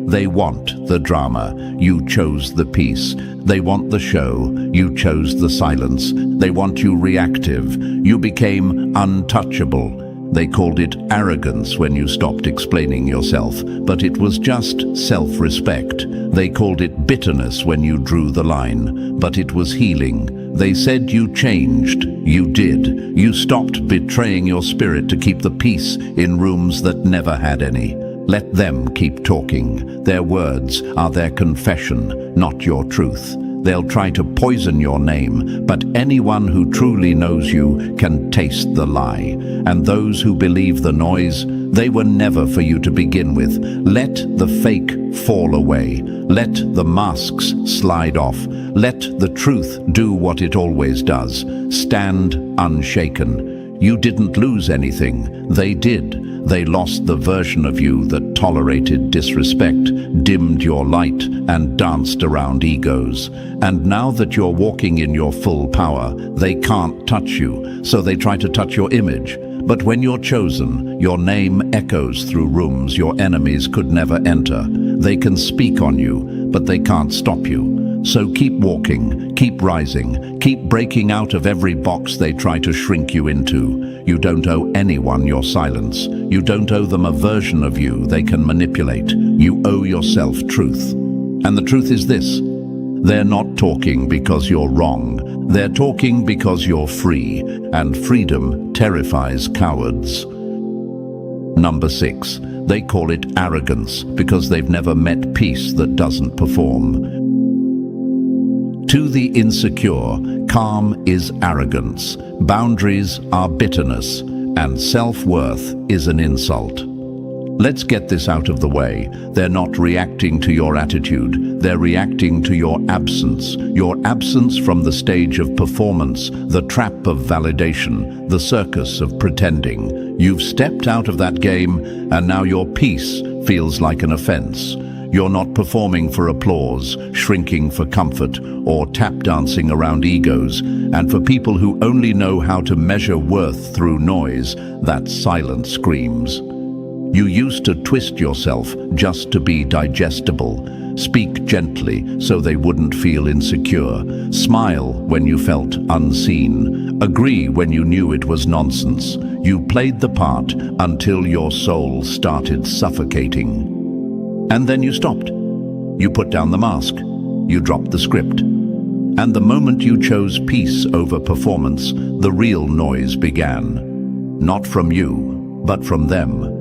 They want the drama, you chose the peace. They want the show, you chose the silence. They want you reactive, you became untouchable. They called it arrogance when you stopped explaining yourself, but it was just self-respect. They called it bitterness when you drew the line, but it was healing. They said you changed. You did. You stopped betraying your spirit to keep the peace in rooms that never had any. Let them keep talking. Their words are their confession, not your truth. They'll try to poison your name, but anyone who truly knows you can taste the lie. And those who believe the noise, they were never for you to begin with. Let the fake fall away. Let the masks slide off. Let the truth do what it always does. Stand unshaken. You didn't lose anything. They did. They lost the version of you that tolerated disrespect, dimmed your light, and danced around egos. And now that you're walking in your full power, they can't touch you, so they try to touch your image. But when you're chosen, your name echoes through rooms your enemies could never enter. They can speak on you, but they can't stop you. So keep walking, keep rising, keep breaking out of every box they try to shrink you into. You don't owe anyone your silence. You don't owe them a version of you they can manipulate. You owe yourself truth. And the truth is this: they're not talking because you're wrong. They're talking because you're free, and freedom terrifies cowards. Number 6. They call it arrogance because they've never met peace that doesn't perform. To the insecure, calm is arrogance, boundaries are bitterness, and self-worth is an insult. Let's get this out of the way. They're not reacting to your attitude, they're reacting to your absence from the stage of performance, the trap of validation, the circus of pretending. You've stepped out of that game, and now your peace feels like an offense. You're not performing for applause, shrinking for comfort, or tap dancing around egos. And for people who only know how to measure worth through noise, that silence screams. You used to twist yourself just to be digestible. Speak gently so they wouldn't feel insecure. Smile when you felt unseen. Agree when you knew it was nonsense. You played the part until your soul started suffocating. And then you stopped. You put down the mask. You dropped the script. And the moment you chose peace over performance, the real noise began. Not from you, but from them.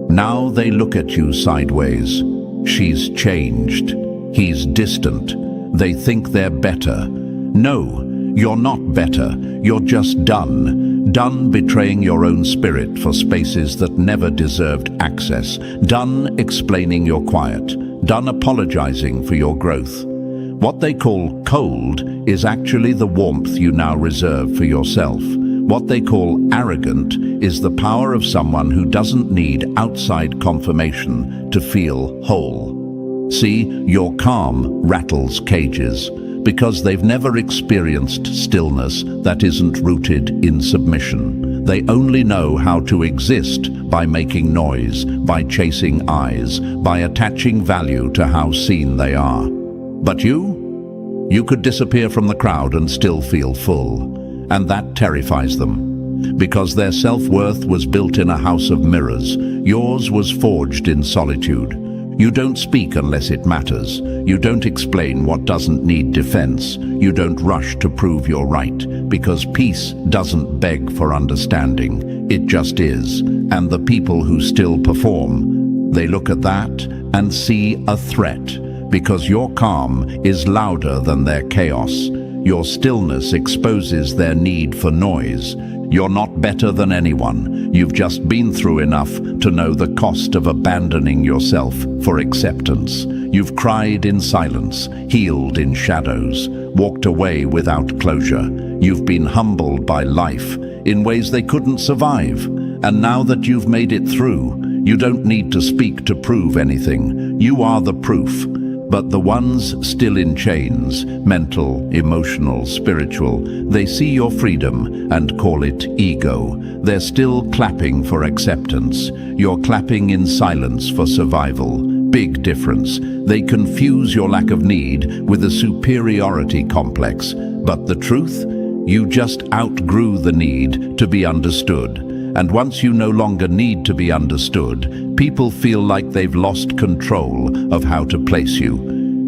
Now they look at you sideways. She's changed. He's distant. They think they're better. No, you're not better. You're just done. Done betraying your own spirit for spaces that never deserved access. Done explaining you're quiet. Done apologizing for your growth. What they call cold is actually the warmth you now reserve for yourself. What they call arrogant is the power of someone who doesn't need outside confirmation to feel whole. See, your calm rattles cages because they've never experienced stillness that isn't rooted in submission. They only know how to exist by making noise, by chasing eyes, by attaching value to how seen they are. But you could disappear from the crowd and still feel full. And that terrifies them, because their self-worth was built in a house of mirrors. Yours was forged in solitude. You don't speak unless it matters. You don't explain what doesn't need defense. You don't rush to prove you're right, because peace doesn't beg for understanding. It just is. And the people who still perform, they look at that and see a threat, because your calm is louder than their chaos. Your stillness exposes their need for noise. You're not better than anyone. You've just been through enough to know the cost of abandoning yourself for acceptance. You've cried in silence, healed in shadows, walked away without closure. You've been humbled by life in ways they couldn't survive. And now that you've made it through, you don't need to speak to prove anything. You are the proof. But the ones still in chains, mental, emotional, spiritual, they see your freedom and call it ego. They're still clapping for acceptance. You're clapping in silence for survival. Big difference. They confuse your lack of need with a superiority complex. But the truth? You just outgrew the need to be understood. And once you no longer need to be understood, people feel like they've lost control of how to place you.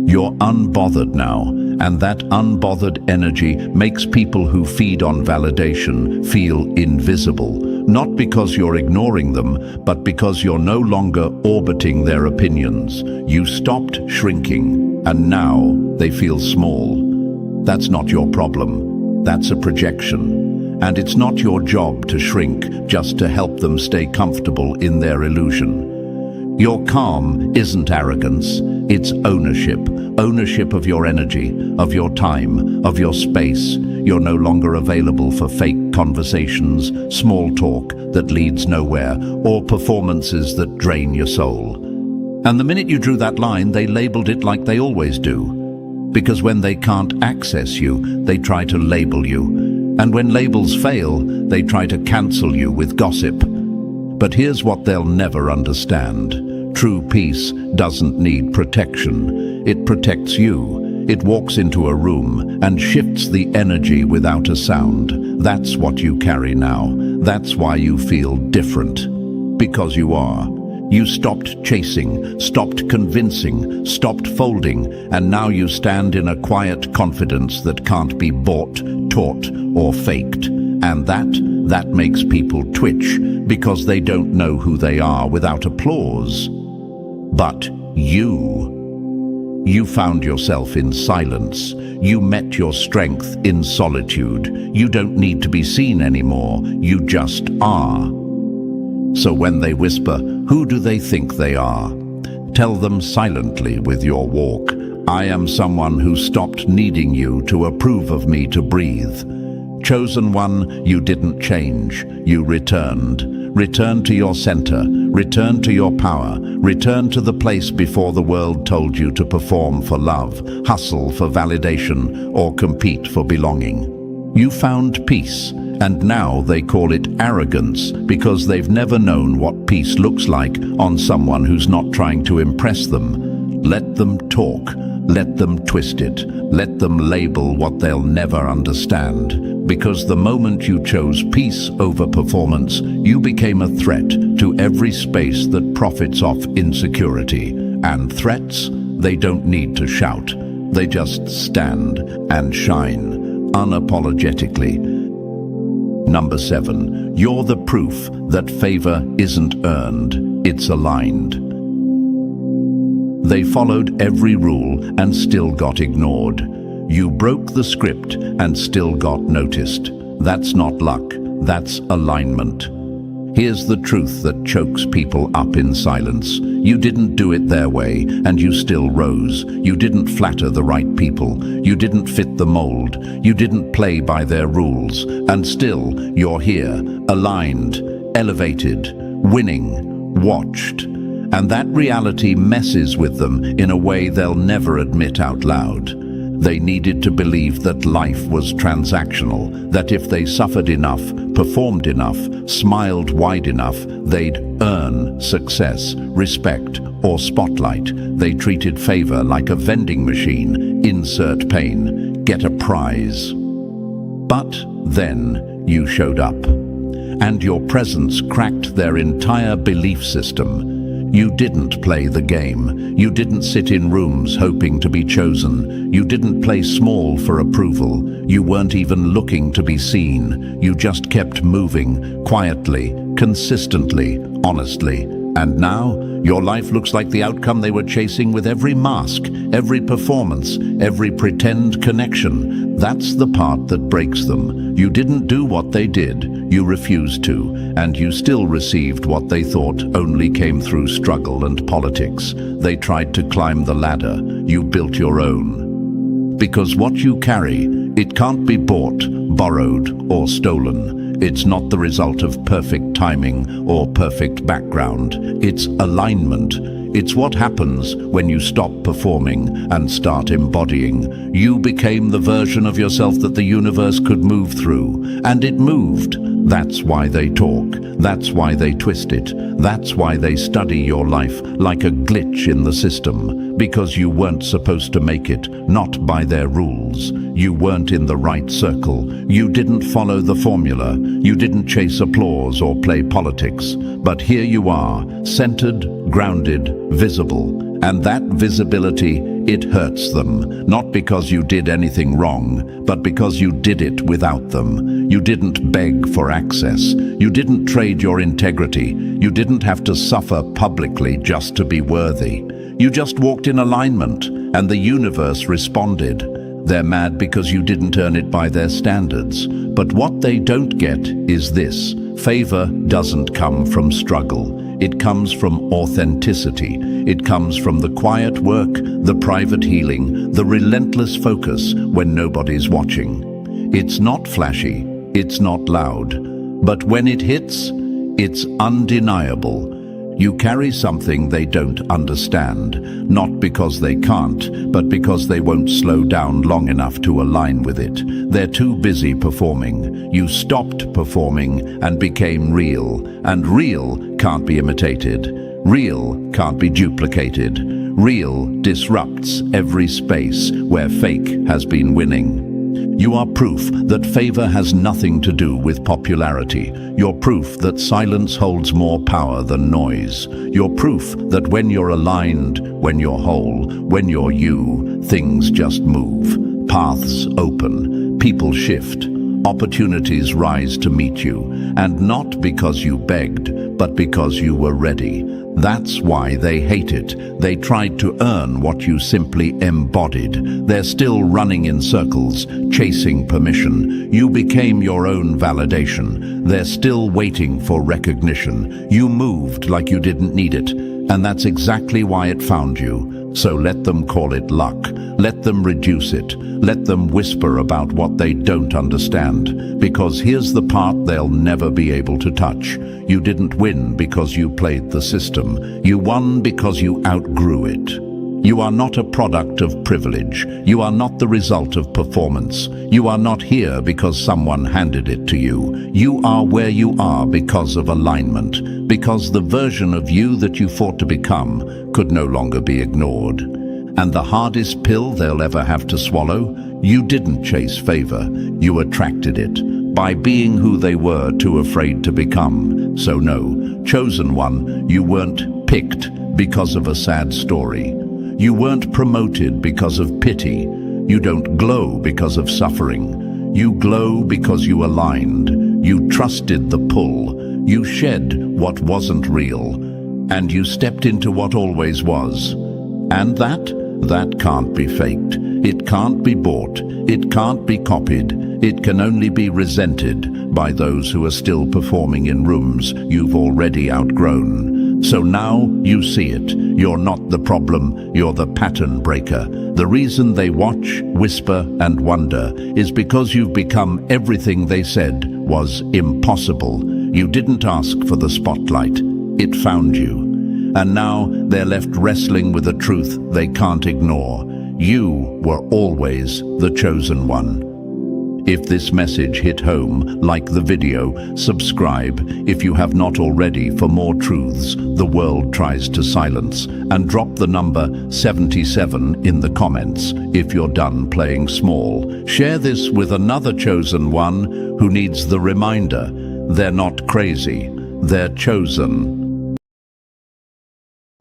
You're unbothered now, and that unbothered energy makes people who feed on validation feel invisible. Not because you're ignoring them, but because you're no longer orbiting their opinions. You stopped shrinking, and now they feel small. That's not your problem. That's a projection. And it's not your job to shrink just to help them stay comfortable in their illusion. Your calm isn't arrogance, it's ownership. Ownership of your energy, of your time, of your space. You're no longer available for fake conversations, small talk that leads nowhere, or performances that drain your soul. And the minute you drew that line, they labeled it like they always do. Because when they can't access you, they try to label you. And when labels fail, they try to cancel you with gossip. But here's what they'll never understand. True peace doesn't need protection. It protects you. It walks into a room and shifts the energy without a sound. That's what you carry now. That's why you feel different. Because you are. You stopped chasing, stopped convincing, stopped folding, and now you stand in a quiet confidence that can't be bought, taught, or faked. And that makes people twitch, because they don't know who they are without applause. But you found yourself in silence. You met your strength in solitude. You don't need to be seen anymore. You just are. So when they whisper, who do they think they are? Tell them silently with your walk, I am someone who stopped needing you to approve of me to breathe. Chosen one, you didn't change. You returned. Return to your center. Return to your power. Return to the place before the world told you to perform for love, hustle for validation, or compete for belonging. You found peace, and now they call it arrogance because they've never known what peace looks like on someone who's not trying to impress them. Let them talk. Let them twist it. Let them label what they'll never understand. Because the moment you chose peace over performance, you became a threat to every space that profits off insecurity. And threats, they don't need to shout. They just stand and shine, unapologetically. Number 7, you're the proof that favor isn't earned, it's aligned. They followed every rule and still got ignored. You broke the script and still got noticed. That's not luck, that's alignment. Here's the truth that chokes people up in silence. You didn't do it their way, and you still rose. You didn't flatter the right people. You didn't fit the mold. You didn't play by their rules. And still, you're here, aligned, elevated, winning, watched. And that reality messes with them in a way they'll never admit out loud. They needed to believe that life was transactional, that if they suffered enough, performed enough, smiled wide enough, they'd earn success, respect, or spotlight. They treated favor like a vending machine. Insert pain, get a prize. But then you showed up, and your presence cracked their entire belief system. You didn't play the game. You didn't sit in rooms hoping to be chosen. You didn't play small for approval. You weren't even looking to be seen. You just kept moving, quietly, consistently, honestly. And now, your life looks like the outcome they were chasing with every mask, every performance, every pretend connection. That's the part that breaks them. You didn't do what they did. You refused to, and you still received what they thought only came through struggle and politics. They tried to climb the ladder. You built your own. Because what you carry, it can't be bought, borrowed, or stolen. It's not the result of perfect timing or perfect background. It's alignment. It's what happens when you stop performing and start embodying. You became the version of yourself that the universe could move through, and it moved. That's why they talk. That's why they twist it. That's why they study your life like a glitch in the system. Because you weren't supposed to make it, not by their rules. You weren't in the right circle. You didn't follow the formula. You didn't chase applause or play politics. But here you are, centered, grounded, visible. And that visibility, it hurts them. Not because you did anything wrong, but because you did it without them. You didn't beg for access. You didn't trade your integrity. You didn't have to suffer publicly just to be worthy. You just walked in alignment, and the universe responded. They're mad because you didn't earn it by their standards. But what they don't get is this. Favor doesn't come from struggle. It comes from authenticity. It comes from the quiet work, the private healing, the relentless focus when nobody's watching. It's not flashy. It's not loud. But when it hits, it's undeniable. You carry something they don't understand, not because they can't, but because they won't slow down long enough to align with it. They're too busy performing. You stopped performing and became real, and real can't be imitated. Real can't be duplicated. Real disrupts every space where fake has been winning. You are proof that favor has nothing to do with popularity. You're proof that silence holds more power than noise. You're proof that when you're aligned, when you're whole, when you're you, things just move. Paths open, people shift, opportunities rise to meet you, and not because you begged, but because you were ready. That's why they hate it. They tried to earn what you simply embodied. They're still running in circles, chasing permission. You became your own validation. They're still waiting for recognition. You moved like you didn't need it, and that's exactly why it found you. So let them call it luck. Let them reduce it. Let them whisper about what they don't understand. Because here's the part they'll never be able to touch. You didn't win because you played the system. You won because you outgrew it. You are not a product of privilege. You are not the result of performance. You are not here because someone handed it to you. You are where you are because of alignment, because the version of you that you fought to become could no longer be ignored. And the hardest pill they'll ever have to swallow, you didn't chase favor, you attracted it, by being who they were too afraid to become. So no, chosen one, you weren't picked because of a sad story. You weren't promoted because of pity. You don't glow because of suffering. You glow because you aligned. You trusted the pull. You shed what wasn't real. And you stepped into what always was. And that can't be faked. It can't be bought. It can't be copied. It can only be resented by those who are still performing in rooms you've already outgrown. So now you see it. You're not the problem, you're the pattern breaker. The reason they watch, whisper, and wonder is because you've become everything they said was impossible. You didn't ask for the spotlight, it found you. And now they're left wrestling with a truth they can't ignore. You were always the chosen one. If this message hit home, like the video, subscribe if you have not already for more truths the world tries to silence, and drop the number 77 in the comments if you're done playing small. Share this with another chosen one who needs the reminder. They're not crazy, they're chosen.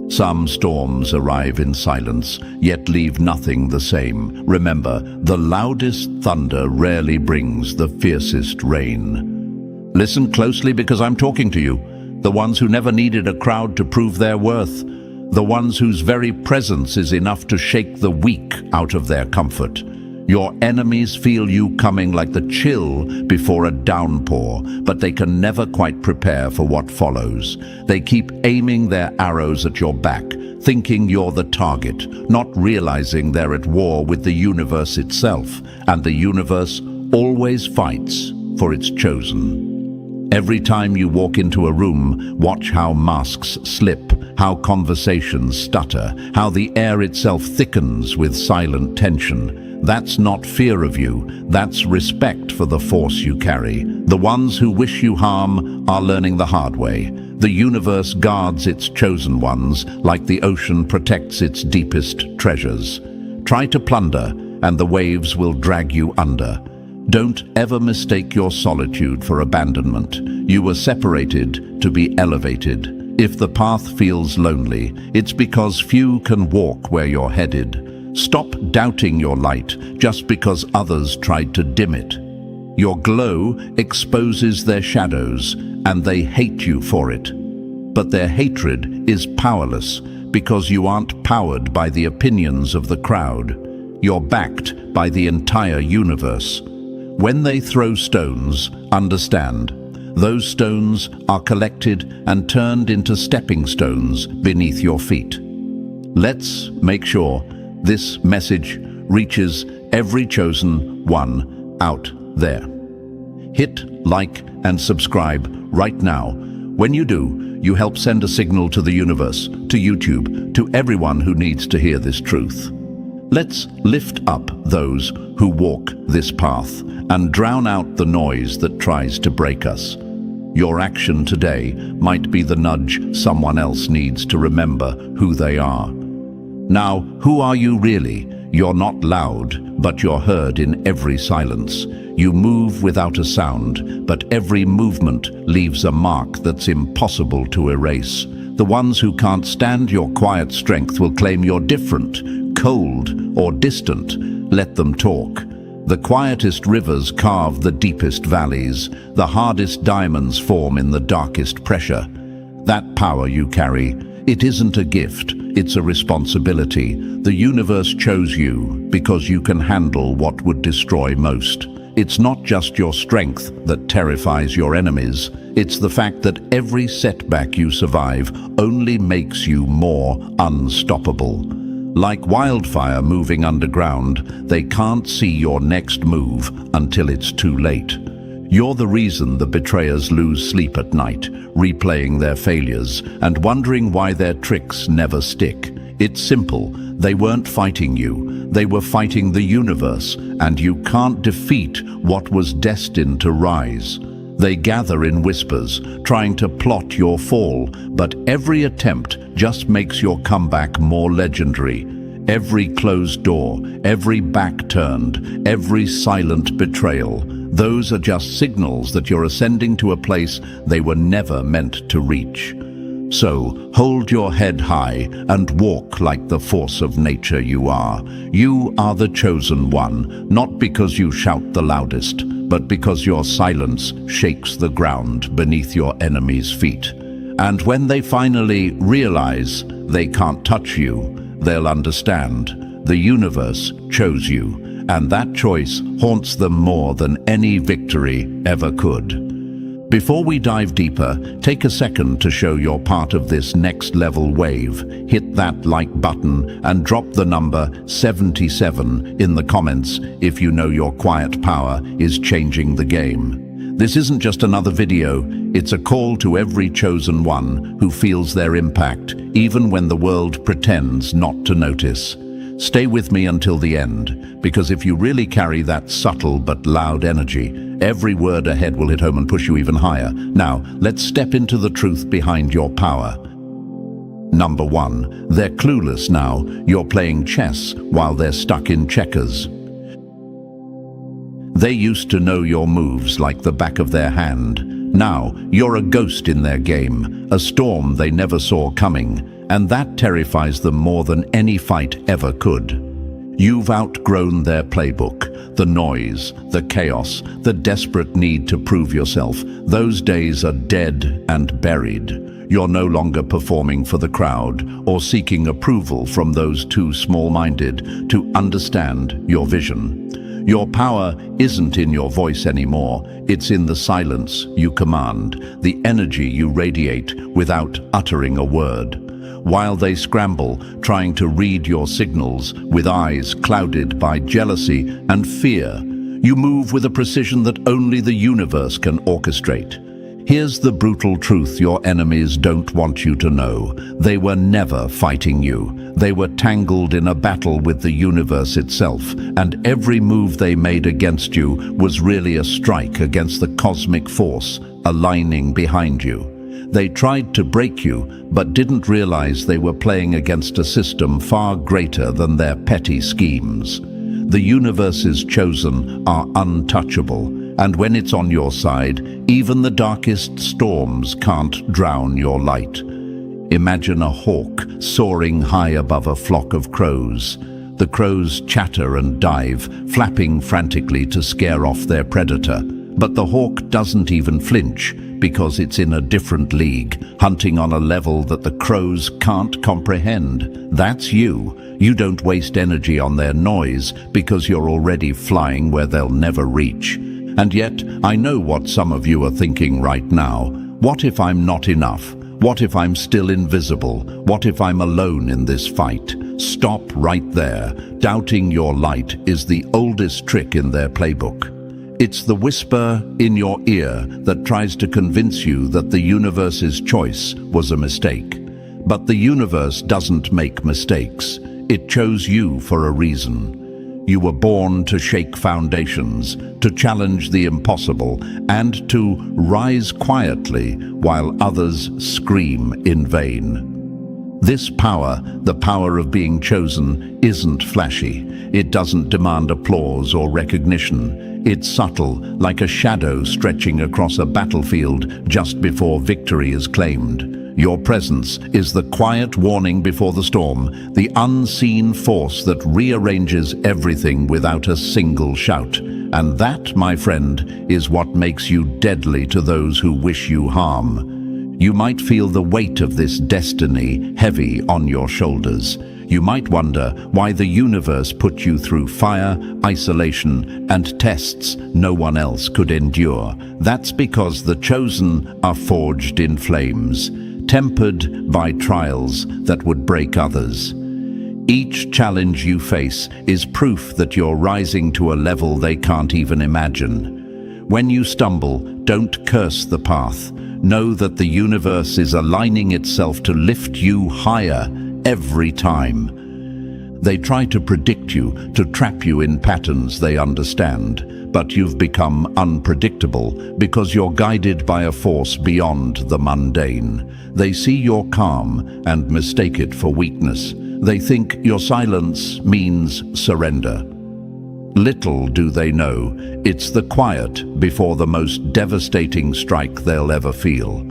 Some storms arrive in silence, yet leave nothing the same. Remember, the loudest thunder rarely brings the fiercest rain. Listen closely because I'm talking to you. The ones who never needed a crowd to prove their worth. The ones whose very presence is enough to shake the weak out of their comfort. Your enemies feel you coming like the chill before a downpour, but they can never quite prepare for what follows. They keep aiming their arrows at your back, thinking you're the target, not realizing they're at war with the universe itself, and the universe always fights for its chosen. Every time you walk into a room, watch how masks slip, how conversations stutter, how the air itself thickens with silent tension. That's not fear of you, that's respect for the force you carry. The ones who wish you harm are learning the hard way. The universe guards its chosen ones like the ocean protects its deepest treasures. Try to plunder, and the waves will drag you under. Don't ever mistake your solitude for abandonment. You were separated to be elevated. If the path feels lonely, it's because few can walk where you're headed. Stop doubting your light just because others tried to dim it. Your glow exposes their shadows, and they hate you for it. But their hatred is powerless because you aren't powered by the opinions of the crowd. You're backed by the entire universe. When they throw stones, understand, those stones are collected and turned into stepping stones beneath your feet. Let's make sure this message reaches every chosen one out there. Hit like and subscribe right now. When you do, you help send a signal to the universe, to YouTube, to everyone who needs to hear this truth. Let's lift up those who walk this path and drown out the noise that tries to break us. Your action today might be the nudge someone else needs to remember who they are. Now, who are you really? You're not loud, but you're heard in every silence. You move without a sound, but every movement leaves a mark that's impossible to erase. The ones who can't stand your quiet strength will claim you're different, cold, or distant. Let them talk. The quietest rivers carve the deepest valleys. The hardest diamonds form in the darkest pressure. That power you carry, it isn't a gift, it's a responsibility. The universe chose you because you can handle what would destroy most. It's not just your strength that terrifies your enemies. It's the fact that every setback you survive only makes you more unstoppable. Like wildfire moving underground, they can't see your next move until it's too late. You're the reason the betrayers lose sleep at night, replaying their failures and wondering why their tricks never stick. It's simple. They weren't fighting you. They were fighting the universe, and you can't defeat what was destined to rise. They gather in whispers, trying to plot your fall, but every attempt just makes your comeback more legendary. Every closed door, every back turned, every silent betrayal, those are just signals that you're ascending to a place they were never meant to reach. So, hold your head high and walk like the force of nature you are. You are the chosen one, not because you shout the loudest, but because your silence shakes the ground beneath your enemy's feet. And when they finally realize they can't touch you, they'll understand. The universe chose you, and that choice haunts them more than any victory ever could. Before we dive deeper, take a second to show you're part of this next level wave. Hit that like button and drop the number 77 in the comments if you know your quiet power is changing the game. This isn't just another video, it's a call to every chosen one who feels their impact, even when the world pretends not to notice. Stay with me until the end, because if you really carry that subtle but loud energy, every word ahead will hit home and push you even higher. Now, let's step into the truth behind your power. Number 1, they're clueless now. You're playing chess while they're stuck in checkers. They used to know your moves like the back of their hand. Now, you're a ghost in their game, a storm they never saw coming, and that terrifies them more than any fight ever could. You've outgrown their playbook, the noise, the chaos, the desperate need to prove yourself. Those days are dead and buried. You're no longer performing for the crowd or seeking approval from those too small-minded to understand your vision. Your power isn't in your voice anymore. It's in the silence you command, the energy you radiate without uttering a word. While they scramble, trying to read your signals with eyes clouded by jealousy and fear, you move with a precision that only the universe can orchestrate. Here's the brutal truth your enemies don't want you to know. They were never fighting you. They were tangled in a battle with the universe itself, and every move they made against you was really a strike against the cosmic force aligning behind you. They tried to break you, but didn't realize they were playing against a system far greater than their petty schemes. The universe's chosen are untouchable, and when it's on your side, even the darkest storms can't drown your light. Imagine a hawk soaring high above a flock of crows. The crows chatter and dive, flapping frantically to scare off their predator. But the hawk doesn't even flinch, because it's in a different league, hunting on a level that the crows can't comprehend. That's you. You don't waste energy on their noise because you're already flying where they'll never reach. And yet, I know what some of you are thinking right now. What if I'm not enough? What if I'm still invisible? What if I'm alone in this fight? Stop right there. Doubting your light is the oldest trick in their playbook. It's the whisper in your ear that tries to convince you that the universe's choice was a mistake. But the universe doesn't make mistakes. It chose you for a reason. You were born to shake foundations, to challenge the impossible, and to rise quietly while others scream in vain. This power, the power of being chosen, isn't flashy. It doesn't demand applause or recognition. It's subtle, like a shadow stretching across a battlefield just before victory is claimed. Your presence is the quiet warning before the storm, the unseen force that rearranges everything without a single shout. And that, my friend, is what makes you deadly to those who wish you harm. You might feel the weight of this destiny heavy on your shoulders. You might wonder why the universe put you through fire, isolation, and tests no one else could endure. That's because the chosen are forged in flames, tempered by trials that would break others. Each challenge you face is proof that you're rising to a level they can't even imagine. When you stumble, don't curse the path. Know that the universe is aligning itself to lift you higher every time. They try to predict you, to trap you in patterns they understand, but you've become unpredictable because you're guided by a force beyond the mundane. They see your calm and mistake it for weakness. They think your silence means surrender. Little do they know, it's the quiet before the most devastating strike they'll ever feel.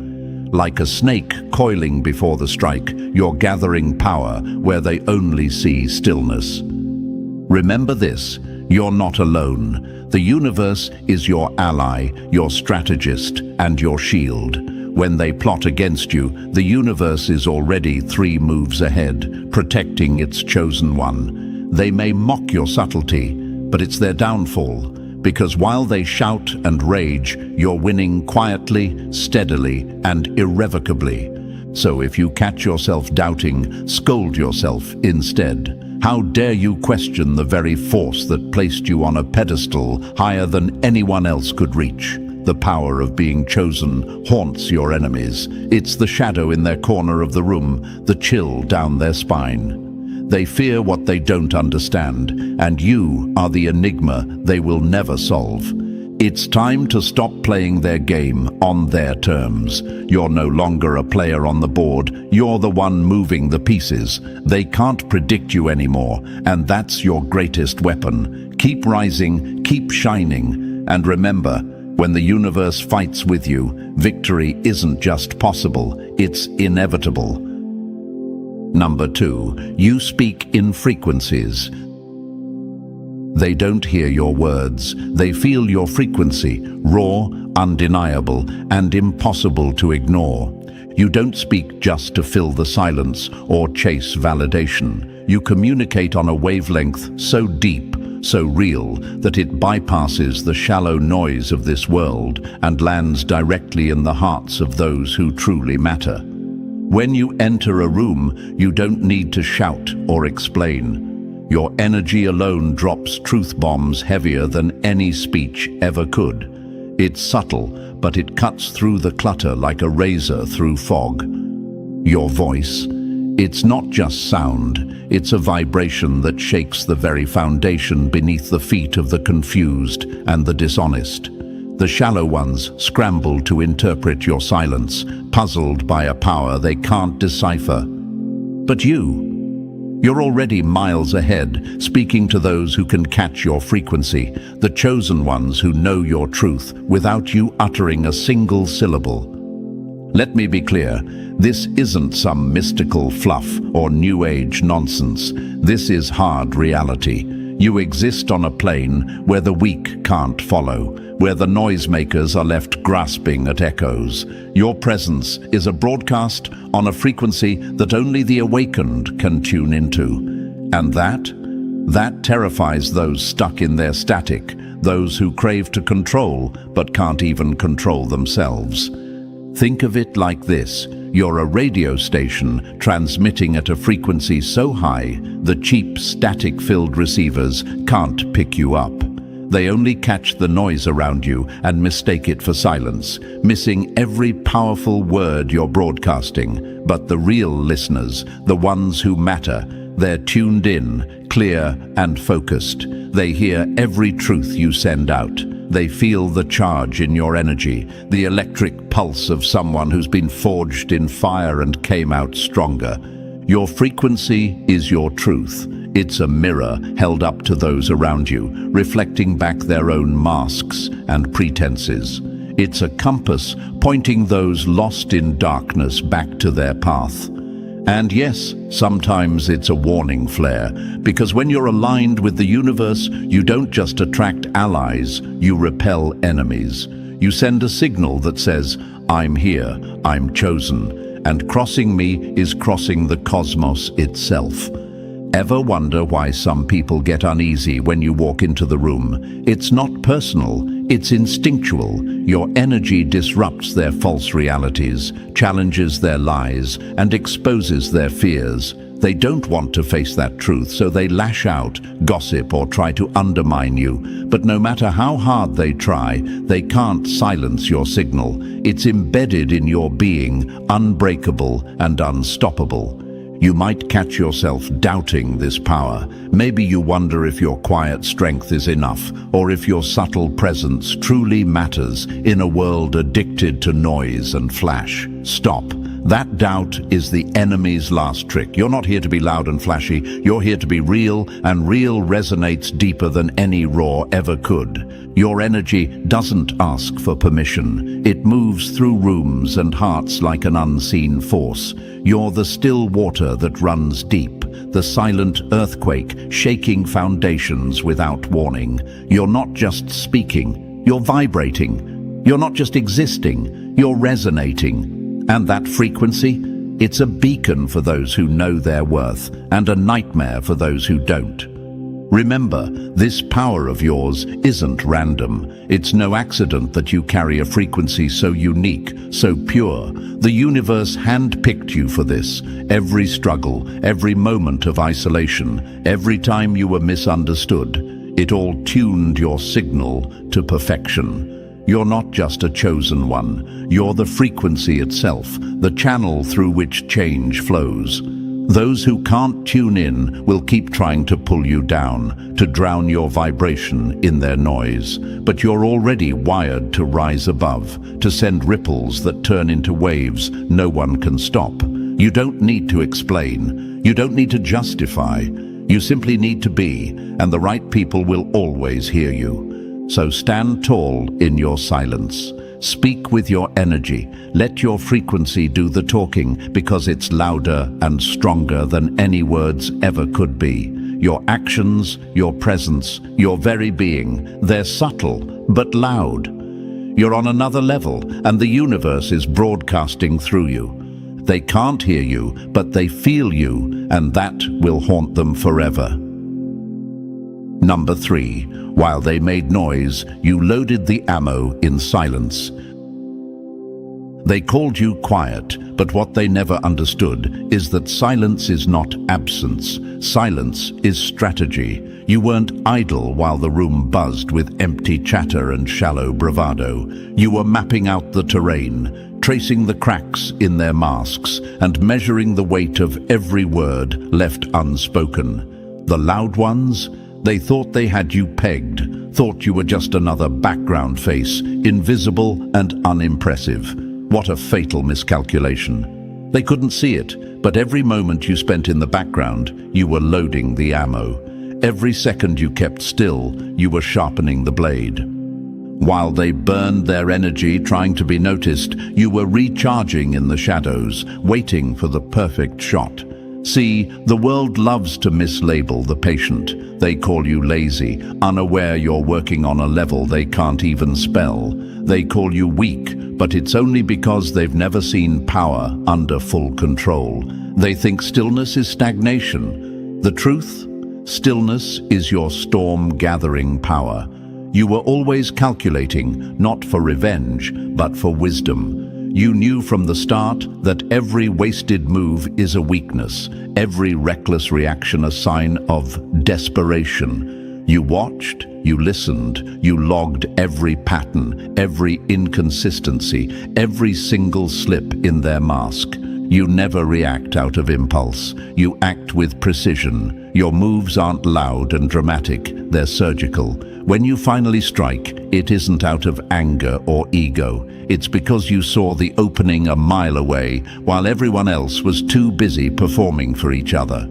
Like a snake coiling before the strike, you're gathering power where they only see stillness. Remember this, you're not alone. The universe is your ally, your strategist, and your shield. When they plot against you, the universe is already 3 moves ahead, protecting its chosen one. They may mock your subtlety, but it's their downfall, because while they shout and rage, you're winning quietly, steadily, and irrevocably. So if you catch yourself doubting, scold yourself instead. How dare you question the very force that placed you on a pedestal higher than anyone else could reach? The power of being chosen haunts your enemies. It's the shadow in their corner of the room, the chill down their spine. They fear what they don't understand, and you are the enigma they will never solve. It's time to stop playing their game on their terms. You're no longer a player on the board, you're the one moving the pieces. They can't predict you anymore, and that's your greatest weapon. Keep rising, keep shining, and remember, when the universe fights with you, victory isn't just possible, it's inevitable. Number 2, you speak in frequencies. They don't hear your words, they feel your frequency, raw, undeniable, and impossible to ignore. You don't speak just to fill the silence or chase validation. You communicate on a wavelength so deep, so real, that it bypasses the shallow noise of this world and lands directly in the hearts of those who truly matter. When you enter a room, you don't need to shout or explain. Your energy alone drops truth bombs heavier than any speech ever could. It's subtle, but it cuts through the clutter like a razor through fog. Your voice, it's not just sound, it's a vibration that shakes the very foundation beneath the feet of the confused and the dishonest. The shallow ones scramble to interpret your silence, puzzled by a power they can't decipher. But you're already miles ahead, speaking to those who can catch your frequency, the chosen ones who know your truth without you uttering a single syllable. Let me be clear, this isn't some mystical fluff or new age nonsense. This is hard reality. You exist on a plane where the weak can't follow, where the noisemakers are left grasping at echoes. Your presence is a broadcast on a frequency that only the awakened can tune into. And that terrifies those stuck in their static, those who crave to control but can't even control themselves. Think of it like this. You're a radio station transmitting at a frequency so high the cheap static-filled receivers can't pick you up. They only catch the noise around you and mistake it for silence, missing every powerful word you're broadcasting. But the real listeners, the ones who matter, they're tuned in, clear and focused. They hear every truth you send out. They feel the charge in your energy, the electric pulse of someone who's been forged in fire and came out stronger. Your frequency is your truth. It's a mirror held up to those around you, reflecting back their own masks and pretenses. It's a compass pointing those lost in darkness back to their path. And yes, sometimes it's a warning flare, because when you're aligned with the universe, you don't just attract allies, you repel enemies. You send a signal that says, I'm here, I'm chosen, and crossing me is crossing the cosmos itself. Ever wonder why some people get uneasy when you walk into the room? It's not personal, it's instinctual. Your energy disrupts their false realities, challenges their lies, and exposes their fears. They don't want to face that truth, so they lash out, gossip, or try to undermine you. But no matter how hard they try, they can't silence your signal. It's embedded in your being, unbreakable and unstoppable. You might catch yourself doubting this power. Maybe you wonder if your quiet strength is enough, or if your subtle presence truly matters in a world addicted to noise and flash. Stop. That doubt is the enemy's last trick. You're not here to be loud and flashy. You're here to be real, and real resonates deeper than any roar ever could. Your energy doesn't ask for permission. It moves through rooms and hearts like an unseen force. You're the still water that runs deep, the silent earthquake shaking foundations without warning. You're not just speaking, you're vibrating. You're not just existing, you're resonating. And that frequency, it's a beacon for those who know their worth and a nightmare for those who don't. Remember, this power of yours isn't random. It's no accident that you carry a frequency so unique, so pure. The universe handpicked you for this. Every struggle, every moment of isolation, every time you were misunderstood, it all tuned your signal to perfection. You're not just a chosen one. You're the frequency itself, the channel through which change flows. Those who can't tune in will keep trying to pull you down, to drown your vibration in their noise. But you're already wired to rise above, to send ripples that turn into waves no one can stop. You don't need to explain. You don't need to justify. You simply need to be, and the right people will always hear you. So stand tall in your silence. Speak with your energy. Let your frequency do the talking, because it's louder and stronger than any words ever could be. Your actions, your presence, your very being, they're subtle but loud. You're on another level, and the universe is broadcasting through you. They can't hear you, but they feel you, and that will haunt them forever. Number 3. While they made noise, you loaded the ammo in silence. They called you quiet, but what they never understood is that silence is not absence. Silence is strategy. You weren't idle while the room buzzed with empty chatter and shallow bravado. You were mapping out the terrain, tracing the cracks in their masks, and measuring the weight of every word left unspoken. The loud ones? They thought they had you pegged, thought you were just another background face, invisible and unimpressive. What a fatal miscalculation. They couldn't see it, but every moment you spent in the background, you were loading the ammo. Every second you kept still, you were sharpening the blade. While they burned their energy trying to be noticed, you were recharging in the shadows, waiting for the perfect shot. See, the world loves to mislabel the patient. They call you lazy, unaware you're working on a level they can't even spell. They call you weak, but it's only because they've never seen power under full control. They think stillness is stagnation. The truth? Stillness is your storm-gathering power. You were always calculating, not for revenge, but for wisdom. You knew from the start that every wasted move is a weakness, every reckless reaction a sign of desperation. You watched, you listened, you logged every pattern, every inconsistency, every single slip in their mask. You never react out of impulse. You act with precision. Your moves aren't loud and dramatic, they're surgical. When you finally strike, it isn't out of anger or ego. It's because you saw the opening a mile away while everyone else was too busy performing for each other.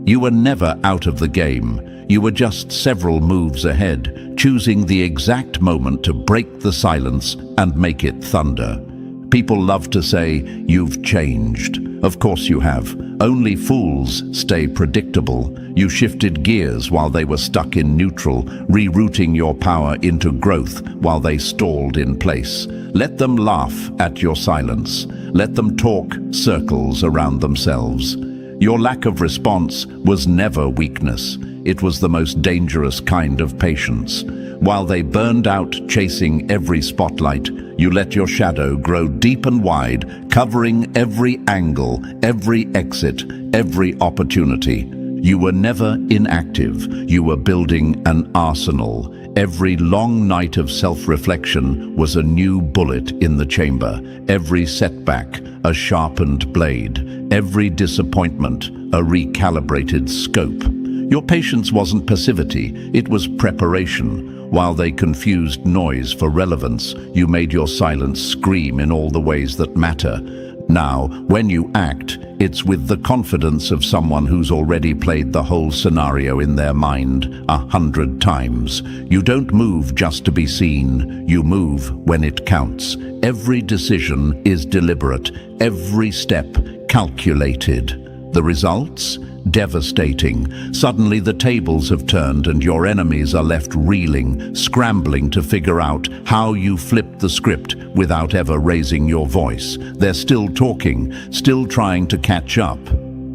You were never out of the game. You were just several moves ahead, choosing the exact moment to break the silence and make it thunder. People love to say, "You've changed." Of course you have. Only fools stay predictable. You shifted gears while they were stuck in neutral, rerouting your power into growth while they stalled in place. Let them laugh at your silence. Let them talk circles around themselves. Your lack of response was never weakness. It was the most dangerous kind of patience. While they burned out chasing every spotlight, you let your shadow grow deep and wide, covering every angle, every exit, every opportunity. You were never inactive. You were building an arsenal. Every long night of self-reflection was a new bullet in the chamber. Every setback, a sharpened blade. Every disappointment, a recalibrated scope. Your patience wasn't passivity, it was preparation. While they confused noise for relevance, you made your silence scream in all the ways that matter. Now, when you act, it's with the confidence of someone who's already played the whole scenario in their mind 100 times. You don't move just to be seen, you move when it counts. Every decision is deliberate, every step calculated. The results? Devastating. Suddenly the tables have turned and your enemies are left reeling, scrambling to figure out how you flipped the script without ever raising your voice. They're still talking, still trying to catch up.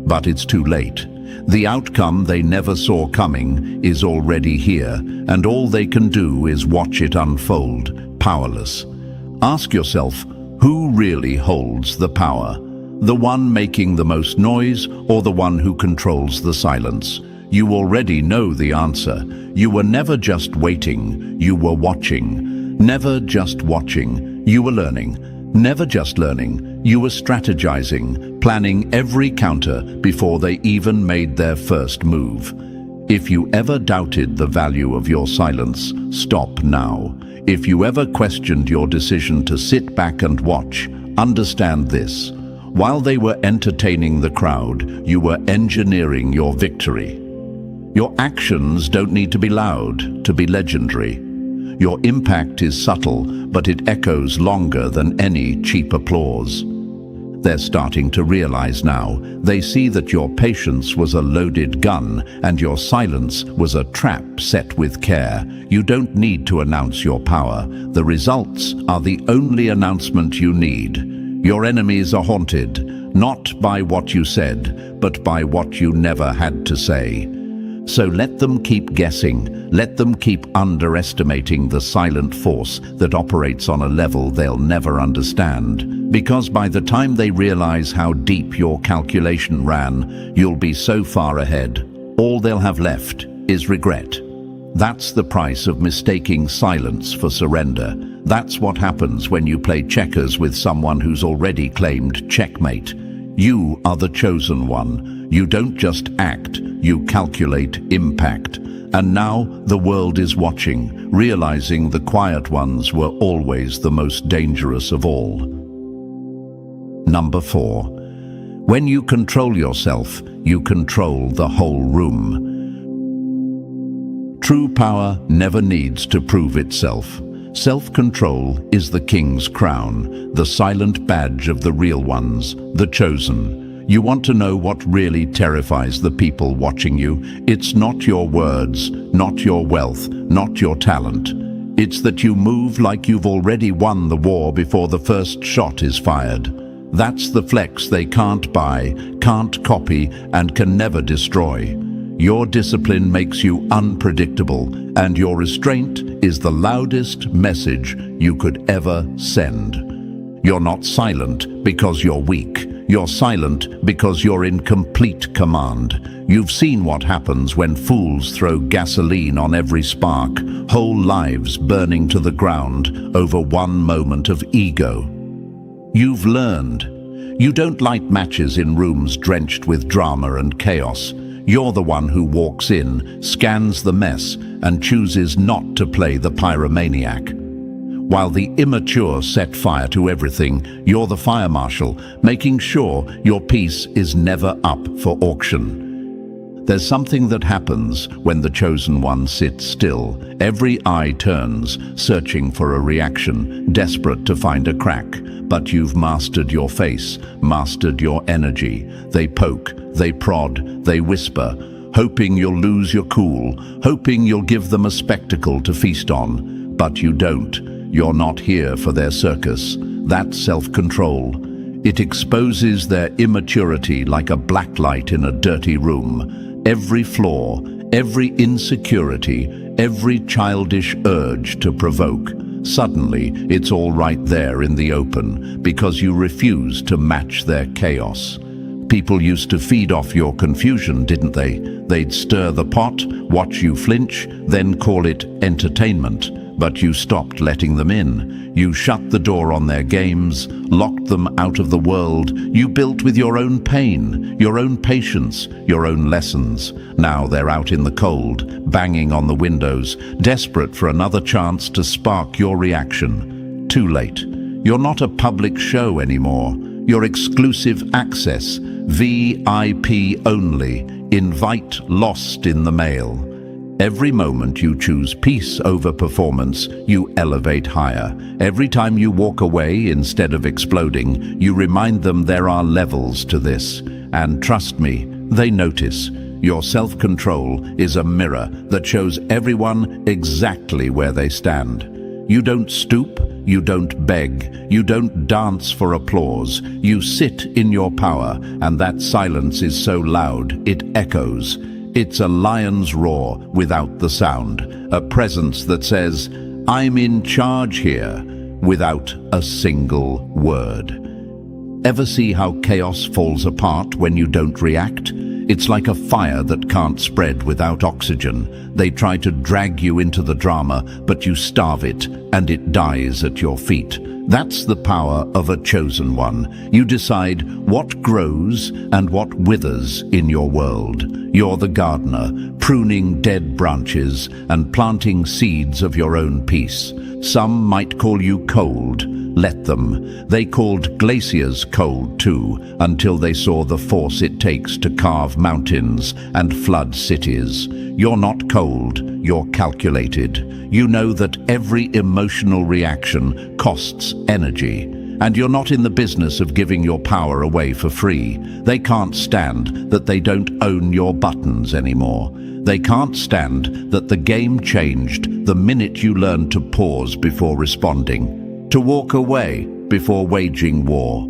But it's too late. The outcome they never saw coming is already here, and all they can do is watch it unfold, powerless. Ask yourself, who really holds the power? The one making the most noise or the one who controls the silence? You already know the answer. You were never just waiting, you were watching. Never just watching, you were learning. Never just learning, you were strategizing, planning every counter before they even made their first move. If you ever doubted the value of your silence, stop now. If you ever questioned your decision to sit back and watch, understand this. While they were entertaining the crowd, you were engineering your victory. Your actions don't need to be loud to be legendary. Your impact is subtle, but it echoes longer than any cheap applause. They're starting to realize now. They see that your patience was a loaded gun and your silence was a trap set with care. You don't need to announce your power. The results are the only announcement you need. Your enemies are haunted, not by what you said, but by what you never had to say. So let them keep guessing, let them keep underestimating the silent force that operates on a level they'll never understand. Because by the time they realize how deep your calculation ran, you'll be so far ahead. All they'll have left is regret. That's the price of mistaking silence for surrender. That's what happens when you play checkers with someone who's already claimed checkmate. You are the chosen one. You don't just act, you calculate impact. And now the world is watching, realizing the quiet ones were always the most dangerous of all. Number 4. When you control yourself, you control the whole room. True power never needs to prove itself. Self-control is the king's crown, the silent badge of the real ones, the chosen. You want to know what really terrifies the people watching you? It's not your words, not your wealth, not your talent. It's that you move like you've already won the war before the first shot is fired. That's the flex they can't buy, can't copy, and can never destroy. Your discipline makes you unpredictable, and your restraint is the loudest message you could ever send. You're not silent because you're weak. You're silent because you're in complete command. You've seen what happens when fools throw gasoline on every spark, whole lives burning to the ground over one moment of ego. You've learned. You don't light matches in rooms drenched with drama and chaos. You're the one who walks in, scans the mess, and chooses not to play the pyromaniac. While the immature set fire to everything, you're the fire marshal, making sure your piece is never up for auction. There's something that happens when the chosen one sits still. Every eye turns, searching for a reaction, desperate to find a crack. But you've mastered your face, mastered your energy. They poke, they prod, they whisper, hoping you'll lose your cool, hoping you'll give them a spectacle to feast on. But you don't. You're not here for their circus. That's self-control. It exposes their immaturity like a black light in a dirty room. Every flaw, every insecurity, every childish urge to provoke. Suddenly, it's all right there in the open because you refuse to match their chaos. People used to feed off your confusion, didn't they? They'd stir the pot, watch you flinch, then call it entertainment. But you stopped letting them in. You shut the door on their games, locked them out of the world. You built with your own pain, your own patience, your own lessons. Now they're out in the cold, banging on the windows, desperate for another chance to spark your reaction. Too late. You're not a public show anymore. You're exclusive access, VIP only, invite lost in the mail. Every moment you choose peace over performance, you elevate higher. Every time you walk away instead of exploding, you remind them there are levels to this. And trust me, they notice. Your self-control is a mirror that shows everyone exactly where they stand. You don't stoop, you don't beg, you don't dance for applause. You sit in your power, and that silence is so loud it echoes. It's a lion's roar without the sound, a presence that says, "I'm in charge here," without a single word. Ever see how chaos falls apart when you don't react? It's like a fire that can't spread without oxygen. They try to drag you into the drama, but you starve it, and it dies at your feet. That's the power of a chosen one. You decide what grows and what withers in your world. You're the gardener, pruning dead branches and planting seeds of your own peace. Some might call you cold. Let them. They called glaciers cold too, until they saw the force it takes to carve mountains and flood cities. You're not cold, you're calculated. You know that every emotional reaction costs energy. And you're not in the business of giving your power away for free. They can't stand that they don't own your buttons anymore. They can't stand that the game changed the minute you learned to pause before responding, to walk away before waging war.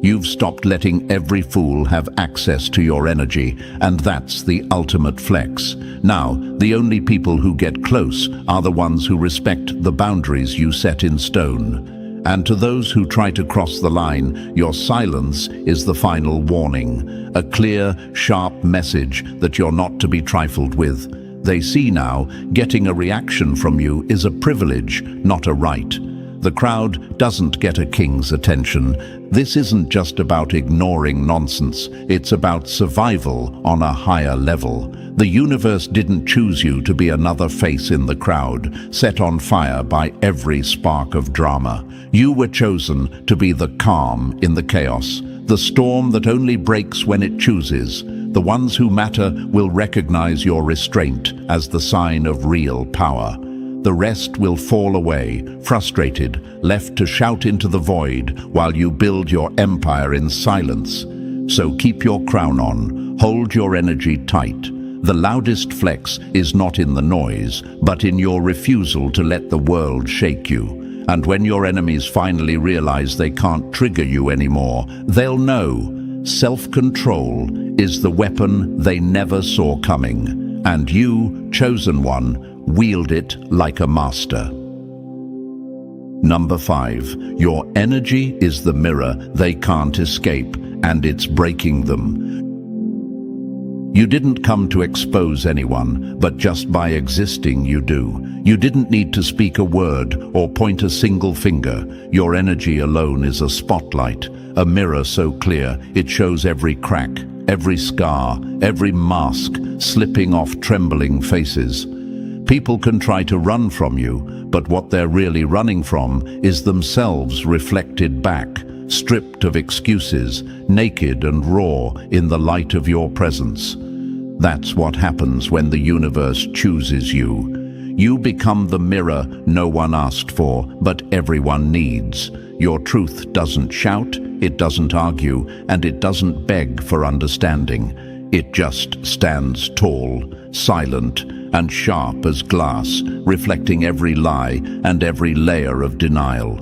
You've stopped letting every fool have access to your energy, and that's the ultimate flex. Now, the only people who get close are the ones who respect the boundaries you set in stone. And to those who try to cross the line, your silence is the final warning, a clear, sharp message that you're not to be trifled with. They see now, getting a reaction from you is a privilege, not a right. The crowd doesn't get a king's attention. This isn't just about ignoring nonsense. It's about survival on a higher level. The universe didn't choose you to be another face in the crowd, set on fire by every spark of drama. You were chosen to be the calm in the chaos, the storm that only breaks when it chooses. The ones who matter will recognize your restraint as the sign of real power. The rest will fall away, frustrated, left to shout into the void while you build your empire in silence. So keep your crown on, hold your energy tight. The loudest flex is not in the noise, but in your refusal to let the world shake you. And when your enemies finally realize they can't trigger you anymore, they'll know self-control is the weapon they never saw coming. And you, chosen one, wield it like a master. Number 5, your energy is the mirror they can't escape, and it's breaking them. You didn't come to expose anyone, but just by existing you do. You didn't need to speak a word or point a single finger. Your energy alone is a spotlight, A mirror so clear, it shows every crack, every scar, every mask slipping off trembling faces. People can try to run from you, but what they're really running from is themselves reflected back, stripped of excuses, naked and raw in the light of your presence. That's what happens when the universe chooses you. You become the mirror no one asked for, but everyone needs. Your truth doesn't shout, it doesn't argue, and it doesn't beg for understanding. It just stands tall, silent, and sharp as glass, reflecting every lie and every layer of denial.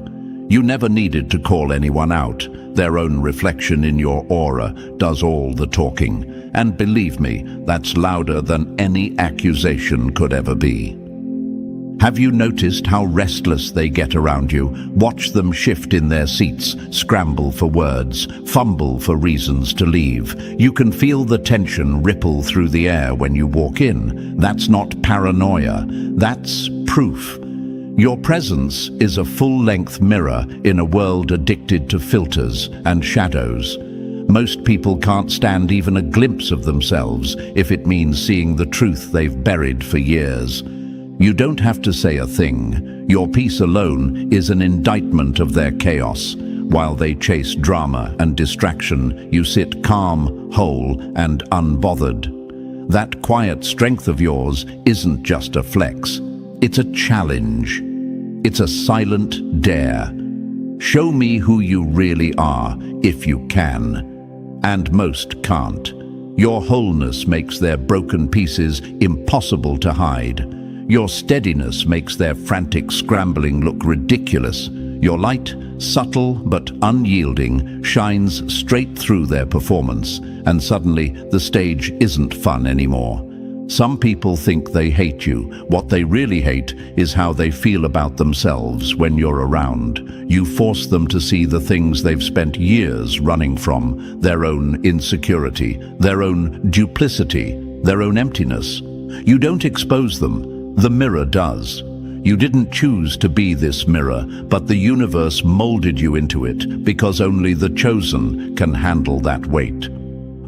You never needed to call anyone out. Their own reflection in your aura does all the talking. And believe me, that's louder than any accusation could ever be. Have you noticed how restless they get around you? Watch them shift in their seats, scramble for words, fumble for reasons to leave. You can feel the tension ripple through the air when you walk in. That's not paranoia, that's proof. Your presence is a full-length mirror in a world addicted to filters and shadows. Most people can't stand even a glimpse of themselves if it means seeing the truth they've buried for years. You don't have to say a thing. Your peace alone is an indictment of their chaos. While they chase drama and distraction, you sit calm, whole, and unbothered. That quiet strength of yours isn't just a flex. It's a challenge. It's a silent dare. Show me who you really are, if you can. And most can't. Your wholeness makes their broken pieces impossible to hide. Your steadiness makes their frantic scrambling look ridiculous. Your light, subtle but unyielding, shines straight through their performance, and suddenly the stage isn't fun anymore. Some people think they hate you. What they really hate is how they feel about themselves when you're around. You force them to see the things they've spent years running from, their own insecurity, their own duplicity, their own emptiness. You don't expose them. The mirror does. You didn't choose to be this mirror, but the universe molded you into it because only the chosen can handle that weight.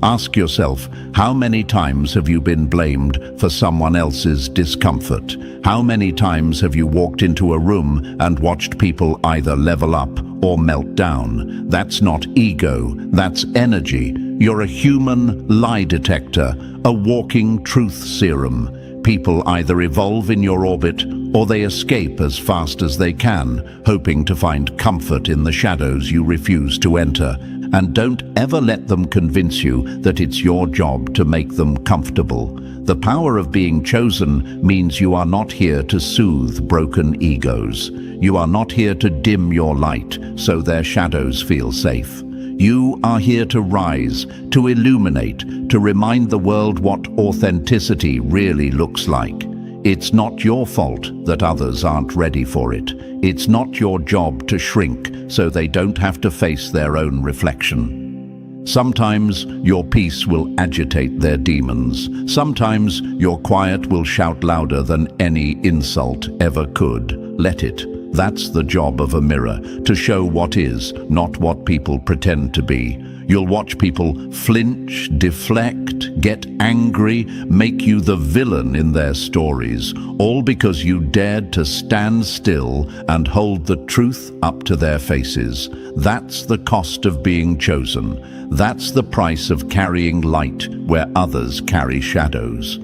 Ask yourself, how many times have you been blamed for someone else's discomfort? How many times have you walked into a room and watched people either level up or melt down? That's not ego, that's energy. You're a human lie detector, a walking truth serum. People either evolve in your orbit or they escape as fast as they can, hoping to find comfort in the shadows you refuse to enter. And don't ever let them convince you that it's your job to make them comfortable. The power of being chosen means you are not here to soothe broken egos. You are not here to dim your light so their shadows feel safe. You are here to rise, to illuminate, to remind the world what authenticity really looks like. It's not your fault that others aren't ready for it. It's not your job to shrink so they don't have to face their own reflection. Sometimes your peace will agitate their demons. Sometimes your quiet will shout louder than any insult ever could. Let it. That's the job of a mirror, to show what is, not what people pretend to be. You'll watch people flinch, deflect, get angry, make you the villain in their stories, all because you dared to stand still and hold the truth up to their faces. That's the cost of being chosen. That's the price of carrying light where others carry shadows.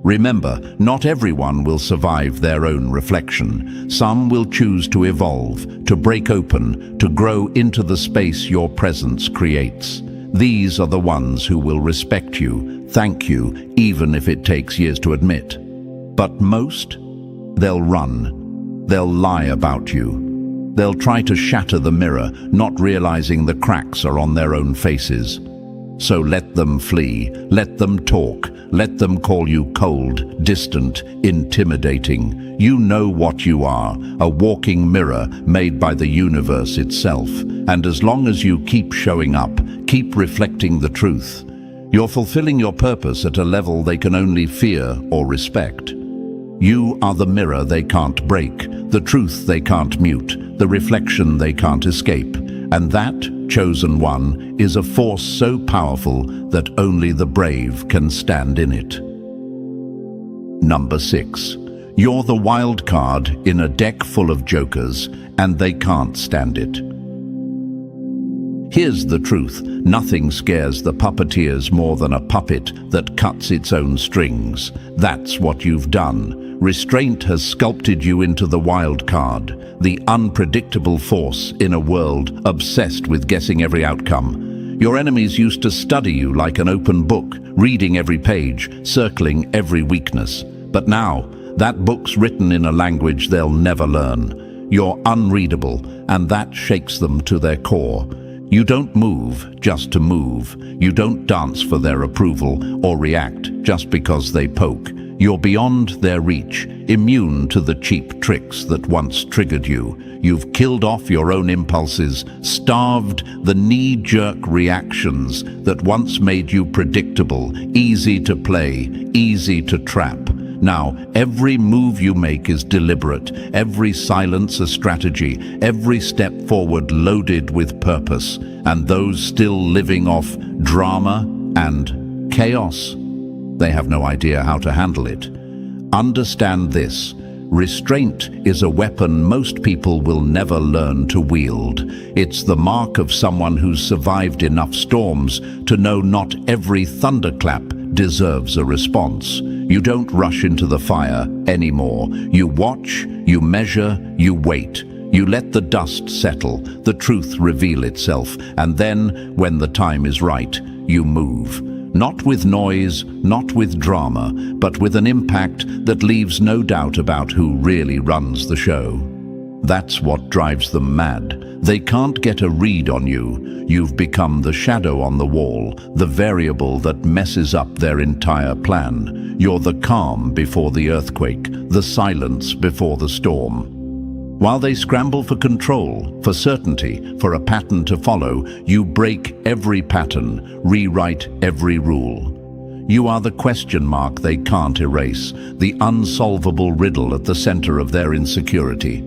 Remember, not everyone will survive their own reflection. Some will choose to evolve, to break open, to grow into the space your presence creates. These are the ones who will respect you, thank you, even if it takes years to admit. But most, they'll run. They'll lie about you. They'll try to shatter the mirror, not realizing the cracks are on their own faces. So let them flee, let them talk, let them call you cold, distant, intimidating. You know what you are, a walking mirror made by the universe itself. And as long as you keep showing up, keep reflecting the truth, you're fulfilling your purpose at a level they can only fear or respect. You are the mirror they can't break, the truth they can't mute, the reflection they can't escape. And that, chosen one, is a force so powerful that only the brave can stand in it. Number 6. You're the wild card in a deck full of jokers, and they can't stand it. Here's the truth. Nothing scares the puppeteers more than a puppet that cuts its own strings. That's what you've done. Restraint has sculpted you into the wild card, the unpredictable force in a world obsessed with guessing every outcome. Your enemies used to study you like an open book, reading every page, circling every weakness. But now, that book's written in a language they'll never learn. You're unreadable, and that shakes them to their core. You don't move just to move. You don't dance for their approval or react just because they poke. You're beyond their reach, immune to the cheap tricks that once triggered you. You've killed off your own impulses, starved the knee-jerk reactions that once made you predictable, easy to play, easy to trap. Now, every move you make is deliberate, every silence a strategy, every step forward loaded with purpose, and those still living off drama and chaos, they have no idea how to handle it. Understand this. Restraint is a weapon most people will never learn to wield. It's the mark of someone who's survived enough storms to know not every thunderclap deserves a response. You don't rush into the fire anymore. You watch, you measure, you wait. You let the dust settle, the truth reveal itself, and then, when the time is right, you move. Not with noise, not with drama, but with an impact that leaves no doubt about who really runs the show. That's what drives them mad. They can't get a read on you. You've become the shadow on the wall, the variable that messes up their entire plan. You're the calm before the earthquake, the silence before the storm. While they scramble for control, for certainty, for a pattern to follow, you break every pattern, rewrite every rule. You are the question mark they can't erase, the unsolvable riddle at the center of their insecurity.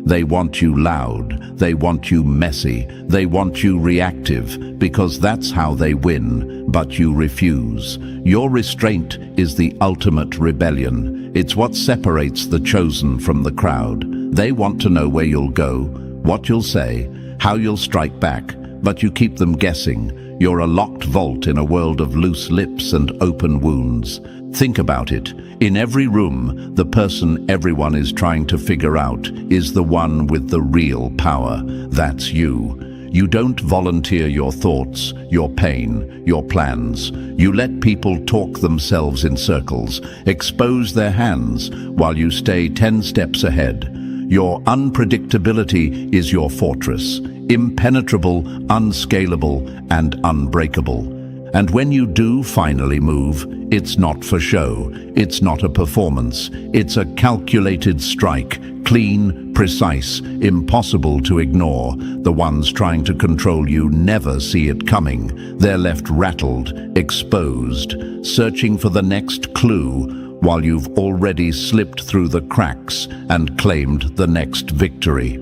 They want you loud, they want you messy, they want you reactive, because that's how they win, but you refuse. Your restraint is the ultimate rebellion. It's what separates the chosen from the crowd. They want to know where you'll go, what you'll say, how you'll strike back, but you keep them guessing. You're a locked vault in a world of loose lips and open wounds. Think about it. In every room, the person everyone is trying to figure out is the one with the real power. That's you. You don't volunteer your thoughts, your pain, your plans. You let people talk themselves in circles, expose their hands, while you stay 10 steps ahead. Your unpredictability is your fortress, impenetrable, unscalable, and unbreakable. And when you do finally move, it's not for show, it's not a performance, it's a calculated strike, clean, precise, impossible to ignore. The ones trying to control you never see it coming. They're left rattled, exposed, searching for the next clue, while you've already slipped through the cracks and claimed the next victory.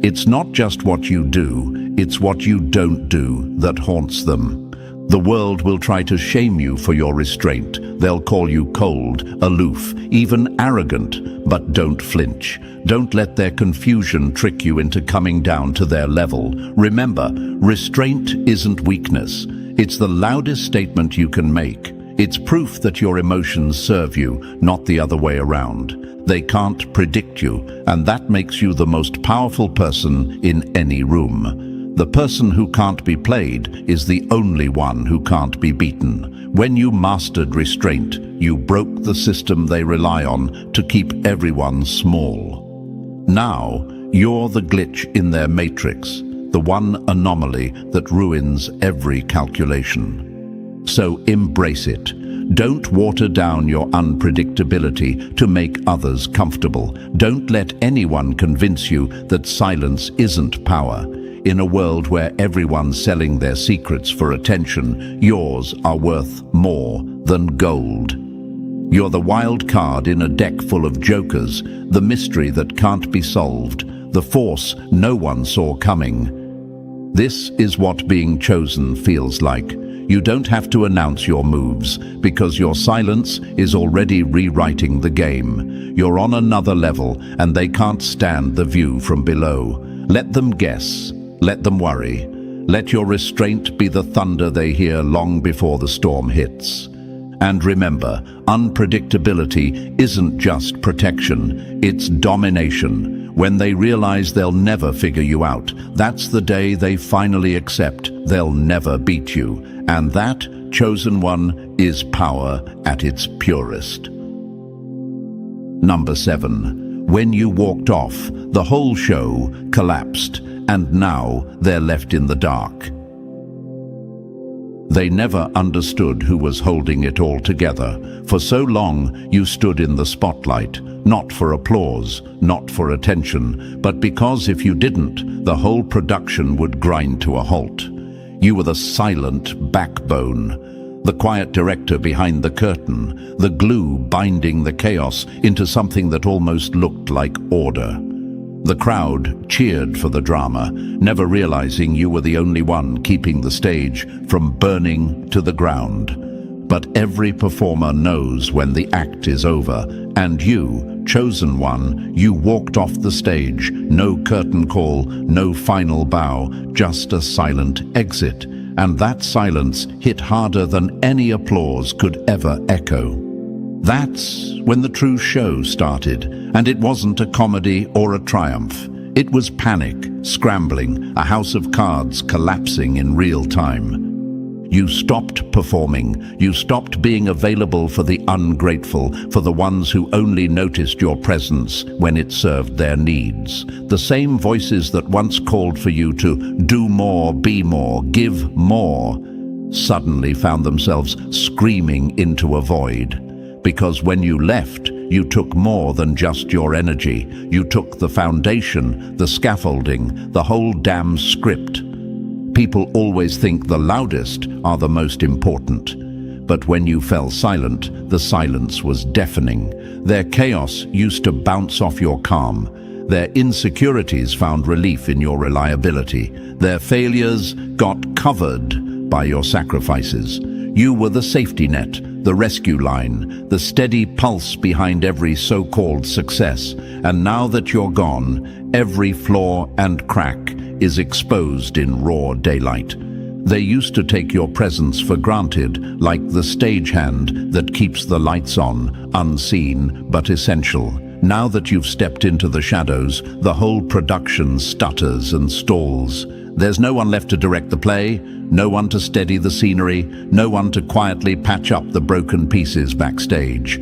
It's not just what you do, it's what you don't do that haunts them. The world will try to shame you for your restraint. They'll call you cold, aloof, even arrogant, but don't flinch. Don't let their confusion trick you into coming down to their level. Remember, restraint isn't weakness. It's the loudest statement you can make. It's proof that your emotions serve you, not the other way around. They can't predict you, and that makes you the most powerful person in any room. The person who can't be played is the only one who can't be beaten. When you mastered restraint, you broke the system they rely on to keep everyone small. Now, you're the glitch in their matrix, the one anomaly that ruins every calculation. So embrace it. Don't water down your unpredictability to make others comfortable. Don't let anyone convince you that silence isn't power. In a world where everyone's selling their secrets for attention, yours are worth more than gold. You're the wild card in a deck full of jokers, the mystery that can't be solved, the force no one saw coming. This is what being chosen feels like. You don't have to announce your moves, because your silence is already rewriting the game. You're on another level, and they can't stand the view from below. Let them guess. Let them worry. Let your restraint be the thunder they hear long before the storm hits. And remember, unpredictability isn't just protection, it's domination. When they realize they'll never figure you out, that's the day they finally accept they'll never beat you. And that, chosen one, is power at its purest. Number 7. When you walked off, the whole show collapsed, and now they're left in the dark. They never understood who was holding it all together. For so long, you stood in the spotlight, not for applause, not for attention, but because if you didn't, the whole production would grind to a halt. You were the silent backbone, the quiet director behind the curtain, the glue binding the chaos into something that almost looked like order. The crowd cheered for the drama, never realizing you were the only one keeping the stage from burning to the ground. But every performer knows when the act is over, and you, chosen one, you walked off the stage. No curtain call, no final bow, just a silent exit. And that silence hit harder than any applause could ever echo. That's when the true show started, and it wasn't a comedy or a triumph. It was panic, scrambling, a house of cards collapsing in real time. You stopped performing. You stopped being available for the ungrateful, for the ones who only noticed your presence when it served their needs. The same voices that once called for you to do more, be more, give more, suddenly found themselves screaming into a void. Because when you left, you took more than just your energy. You took the foundation, the scaffolding, the whole damn script. People always think the loudest are the most important. But when you fell silent, the silence was deafening. Their chaos used to bounce off your calm. Their insecurities found relief in your reliability. Their failures got covered by your sacrifices. You were the safety net, the rescue line, the steady pulse behind every so-called success. And now that you're gone, every flaw and crack is exposed in raw daylight. They used to take your presence for granted, like the stagehand that keeps the lights on, unseen but essential. Now that you've stepped into the shadows, the whole production stutters and stalls. There's no one left to direct the play, no one to steady the scenery, no one to quietly patch up the broken pieces backstage.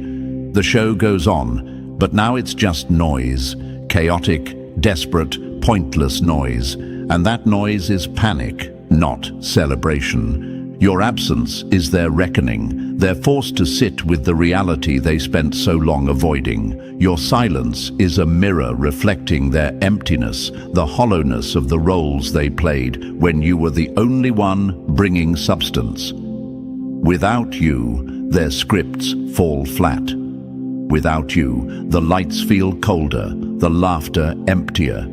The show goes on, but now it's just noise. Chaotic, desperate, pointless noise. And that noise is panic, not celebration. Your absence is their reckoning. They're forced to sit with the reality they spent so long avoiding. Your silence is a mirror reflecting their emptiness, the hollowness of the roles they played when you were the only one bringing substance. Without you, their scripts fall flat. Without you, the lights feel colder, the laughter emptier.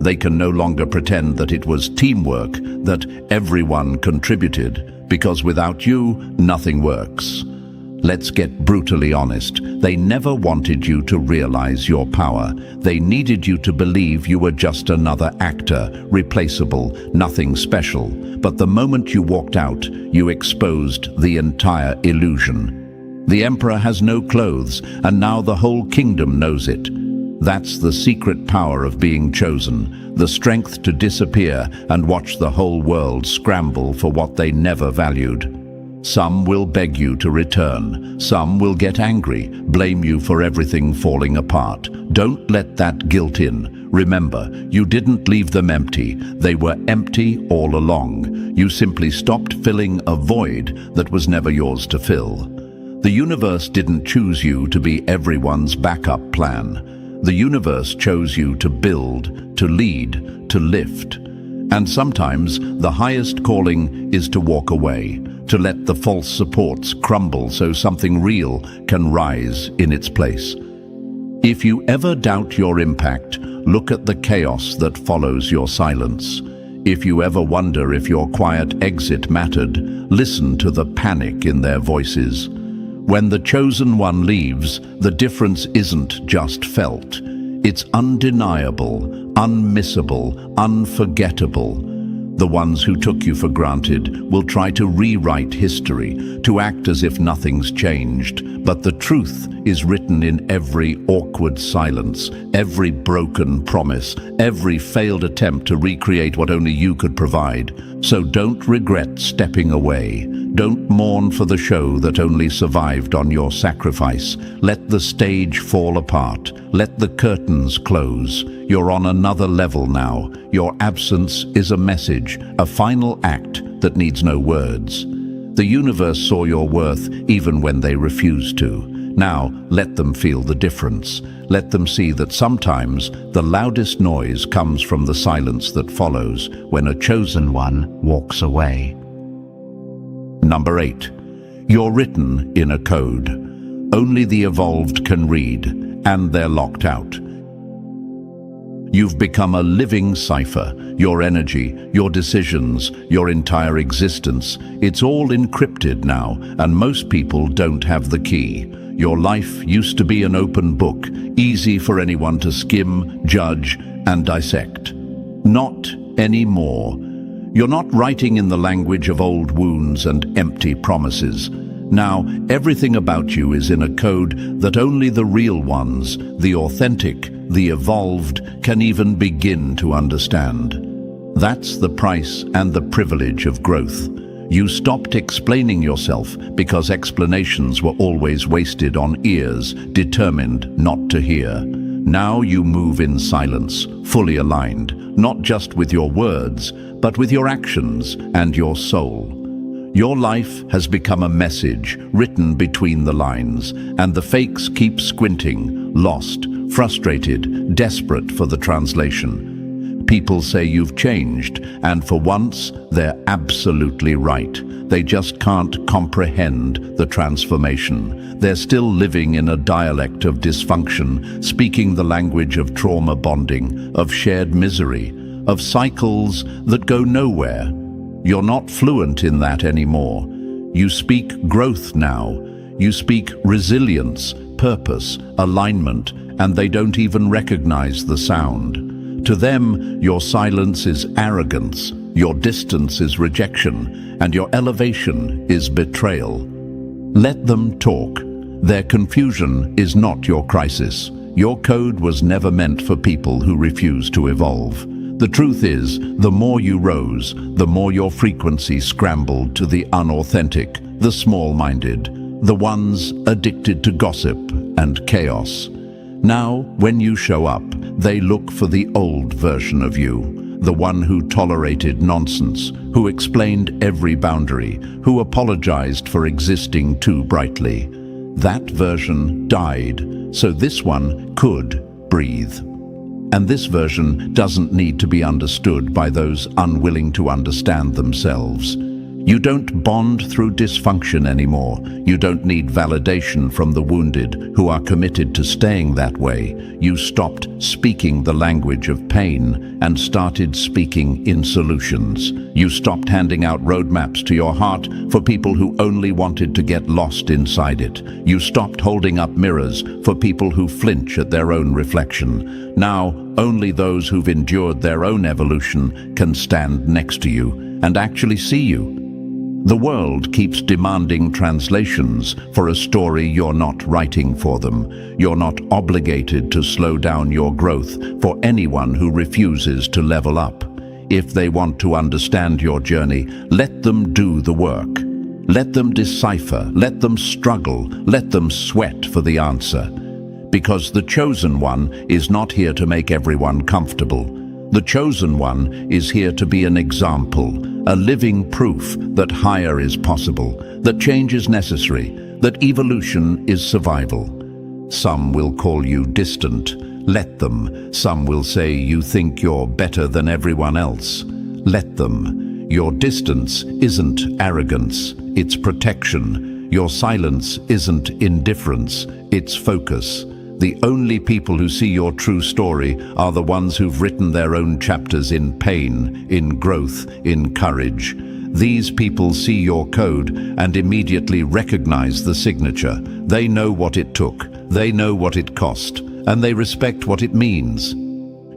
They can no longer pretend that it was teamwork, that everyone contributed, because without you, nothing works. Let's get brutally honest. They never wanted you to realize your power. They needed you to believe you were just another actor, replaceable, nothing special. But the moment you walked out, you exposed the entire illusion. The emperor has no clothes, and now the whole kingdom knows it. That's the secret power of being chosen, the strength to disappear and watch the whole world scramble for what they never valued. Some will beg you to return. Some will get angry, blame you for everything falling apart. Don't let that guilt in. Remember, you didn't leave them empty. They were empty all along. You simply stopped filling a void that was never yours to fill. The universe didn't choose you to be everyone's backup plan. The universe chose you to build, to lead, to lift. And sometimes the highest calling is to walk away, to let the false supports crumble so something real can rise in its place. If you ever doubt your impact, look at the chaos that follows your silence. If you ever wonder if your quiet exit mattered, listen to the panic in their voices. When the chosen one leaves, the difference isn't just felt. It's undeniable, unmissable, unforgettable. The ones who took you for granted will try to rewrite history, to act as if nothing's changed. But the truth is written in every awkward silence, every broken promise, every failed attempt to recreate what only you could provide. So don't regret stepping away. Don't mourn for the show that only survived on your sacrifice. Let the stage fall apart. Let the curtains close. You're on another level now. Your absence is a message, a final act that needs no words. The universe saw your worth even when they refused to. Now, let them feel the difference. Let them see that sometimes the loudest noise comes from the silence that follows when a chosen one walks away. Number 8. You're written in a code. Only the evolved can read, and they're locked out. You've become a living cipher. Your energy, your decisions, your entire existence, it's all encrypted now, and most people don't have the key. Your life used to be an open book, easy for anyone to skim, judge, and dissect. Not anymore. You're not writing in the language of old wounds and empty promises. Now, everything about you is in a code that only the real ones, the authentic, the evolved, can even begin to understand. That's the price and the privilege of growth. You stopped explaining yourself because explanations were always wasted on ears determined not to hear. Now you move in silence, fully aligned, not just with your words, but with your actions and your soul. Your life has become a message written between the lines, and the fakes keep squinting, lost, frustrated, desperate for the translation. People say you've changed, and for once, they're absolutely right. They just can't comprehend the transformation. They're still living in a dialect of dysfunction, speaking the language of trauma bonding, of shared misery, of cycles that go nowhere. You're not fluent in that anymore. You speak growth now. You speak resilience, purpose, alignment, and they don't even recognize the sound. To them, your silence is arrogance, your distance is rejection, and your elevation is betrayal. Let them talk. Their confusion is not your crisis. Your code was never meant for people who refuse to evolve. The truth is, the more you rose, the more your frequency scrambled to the unauthentic, the small-minded, the ones addicted to gossip and chaos. Now, when you show up, they look for the old version of you, the one who tolerated nonsense, who explained every boundary, who apologized for existing too brightly. That version died, so this one could breathe. And this version doesn't need to be understood by those unwilling to understand themselves. You don't bond through dysfunction anymore. You don't need validation from the wounded who are committed to staying that way. You stopped speaking the language of pain and started speaking in solutions. You stopped handing out roadmaps to your heart for people who only wanted to get lost inside it. You stopped holding up mirrors for people who flinch at their own reflection. Now, only those who've endured their own evolution can stand next to you and actually see you. The world keeps demanding translations for a story you're not writing for them. You're not obligated to slow down your growth for anyone who refuses to level up. If they want to understand your journey, let them do the work. Let them decipher, let them struggle, let them sweat for the answer. Because the chosen one is not here to make everyone comfortable. The chosen one is here to be an example, a living proof that higher is possible, that change is necessary, that evolution is survival. Some will call you distant. Let them. Some will say you think you're better than everyone else. Let them. Your distance isn't arrogance, it's protection. Your silence isn't indifference, it's focus. The only people who see your true story are the ones who've written their own chapters in pain, in growth, in courage. These people see your code and immediately recognize the signature. They know what it took, they know what it cost, and they respect what it means.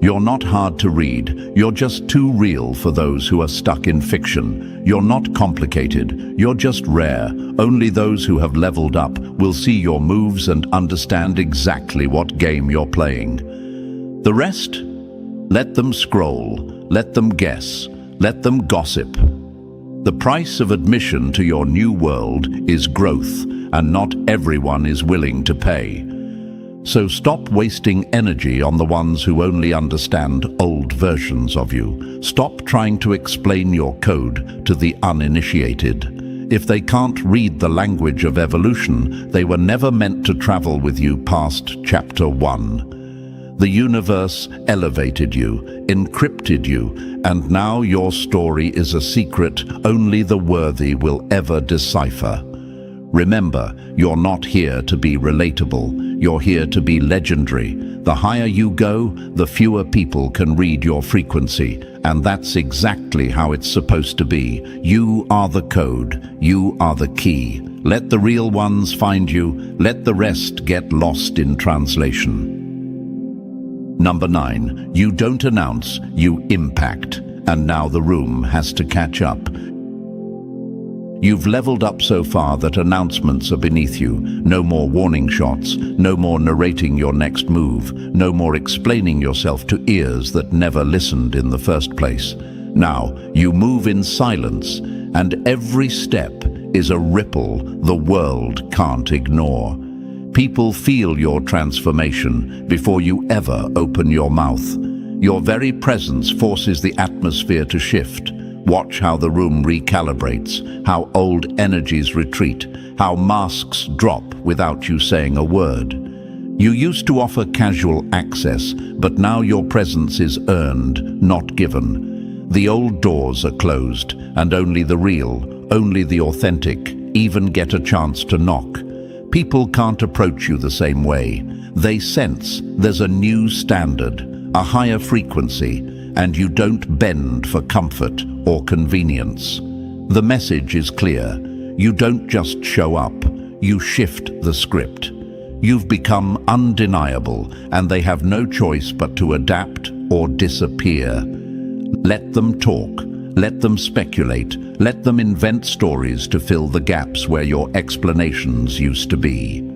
You're not hard to read, you're just too real for those who are stuck in fiction. You're not complicated, you're just rare. Only those who have leveled up will see your moves and understand exactly what game you're playing. The rest? Let them scroll, let them guess, let them gossip. The price of admission to your new world is growth, and not everyone is willing to pay. So stop wasting energy on the ones who only understand old versions of you. Stop trying to explain your code to the uninitiated. If they can't read the language of evolution, they were never meant to travel with you past chapter 1. The universe elevated you, encrypted you, and now your story is a secret only the worthy will ever decipher. Remember, you're not here to be relatable. You're here to be legendary. The higher you go, the fewer people can read your frequency, and that's exactly how it's supposed to be. You are the code. You are the key. Let the real ones find you. Let the rest get lost in translation. Number 9. You don't announce, you impact. And now the room has to catch up. You've leveled up so far that announcements are beneath you. No more warning shots, no more narrating your next move, no more explaining yourself to ears that never listened in the first place. Now, you move in silence, and every step is a ripple the world can't ignore. People feel your transformation before you ever open your mouth. Your very presence forces the atmosphere to shift. Watch how the room recalibrates, how old energies retreat, how masks drop without you saying a word. You used to offer casual access, but now your presence is earned, not given. The old doors are closed, and only the real, only the authentic, even get a chance to knock. People can't approach you the same way. They sense there's a new standard, a higher frequency, and you don't bend for comfort or convenience. The message is clear. You don't just show up, you shift the script. You've become undeniable, and they have no choice but to adapt or disappear. Let them talk, let them speculate, let them invent stories to fill the gaps where your explanations used to be.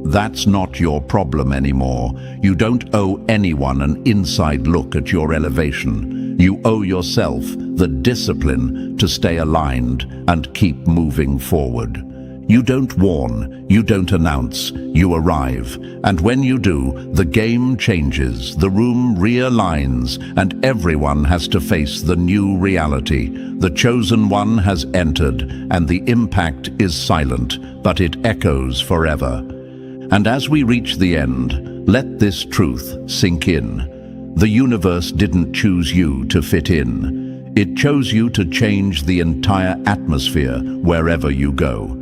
That's not your problem anymore. You don't owe anyone an inside look at your elevation. You owe yourself the discipline to stay aligned and keep moving forward. You don't warn, you don't announce, you arrive. And when you do, the game changes, the room realigns, and everyone has to face the new reality. The chosen one has entered, and the impact is silent, but it echoes forever. And as we reach the end, let this truth sink in. The universe didn't choose you to fit in. It chose you to change the entire atmosphere wherever you go.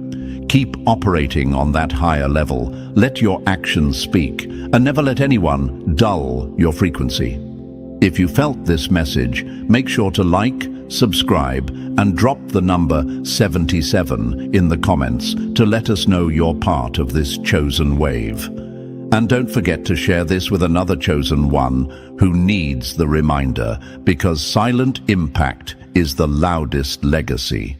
Keep operating on that higher level. Let your actions speak, and never let anyone dull your frequency. If you felt this message, make sure to like, subscribe, and drop the number 77 in the comments to let us know you're part of this chosen wave. And don't forget to share this with another chosen one who needs the reminder, because silent impact is the loudest legacy.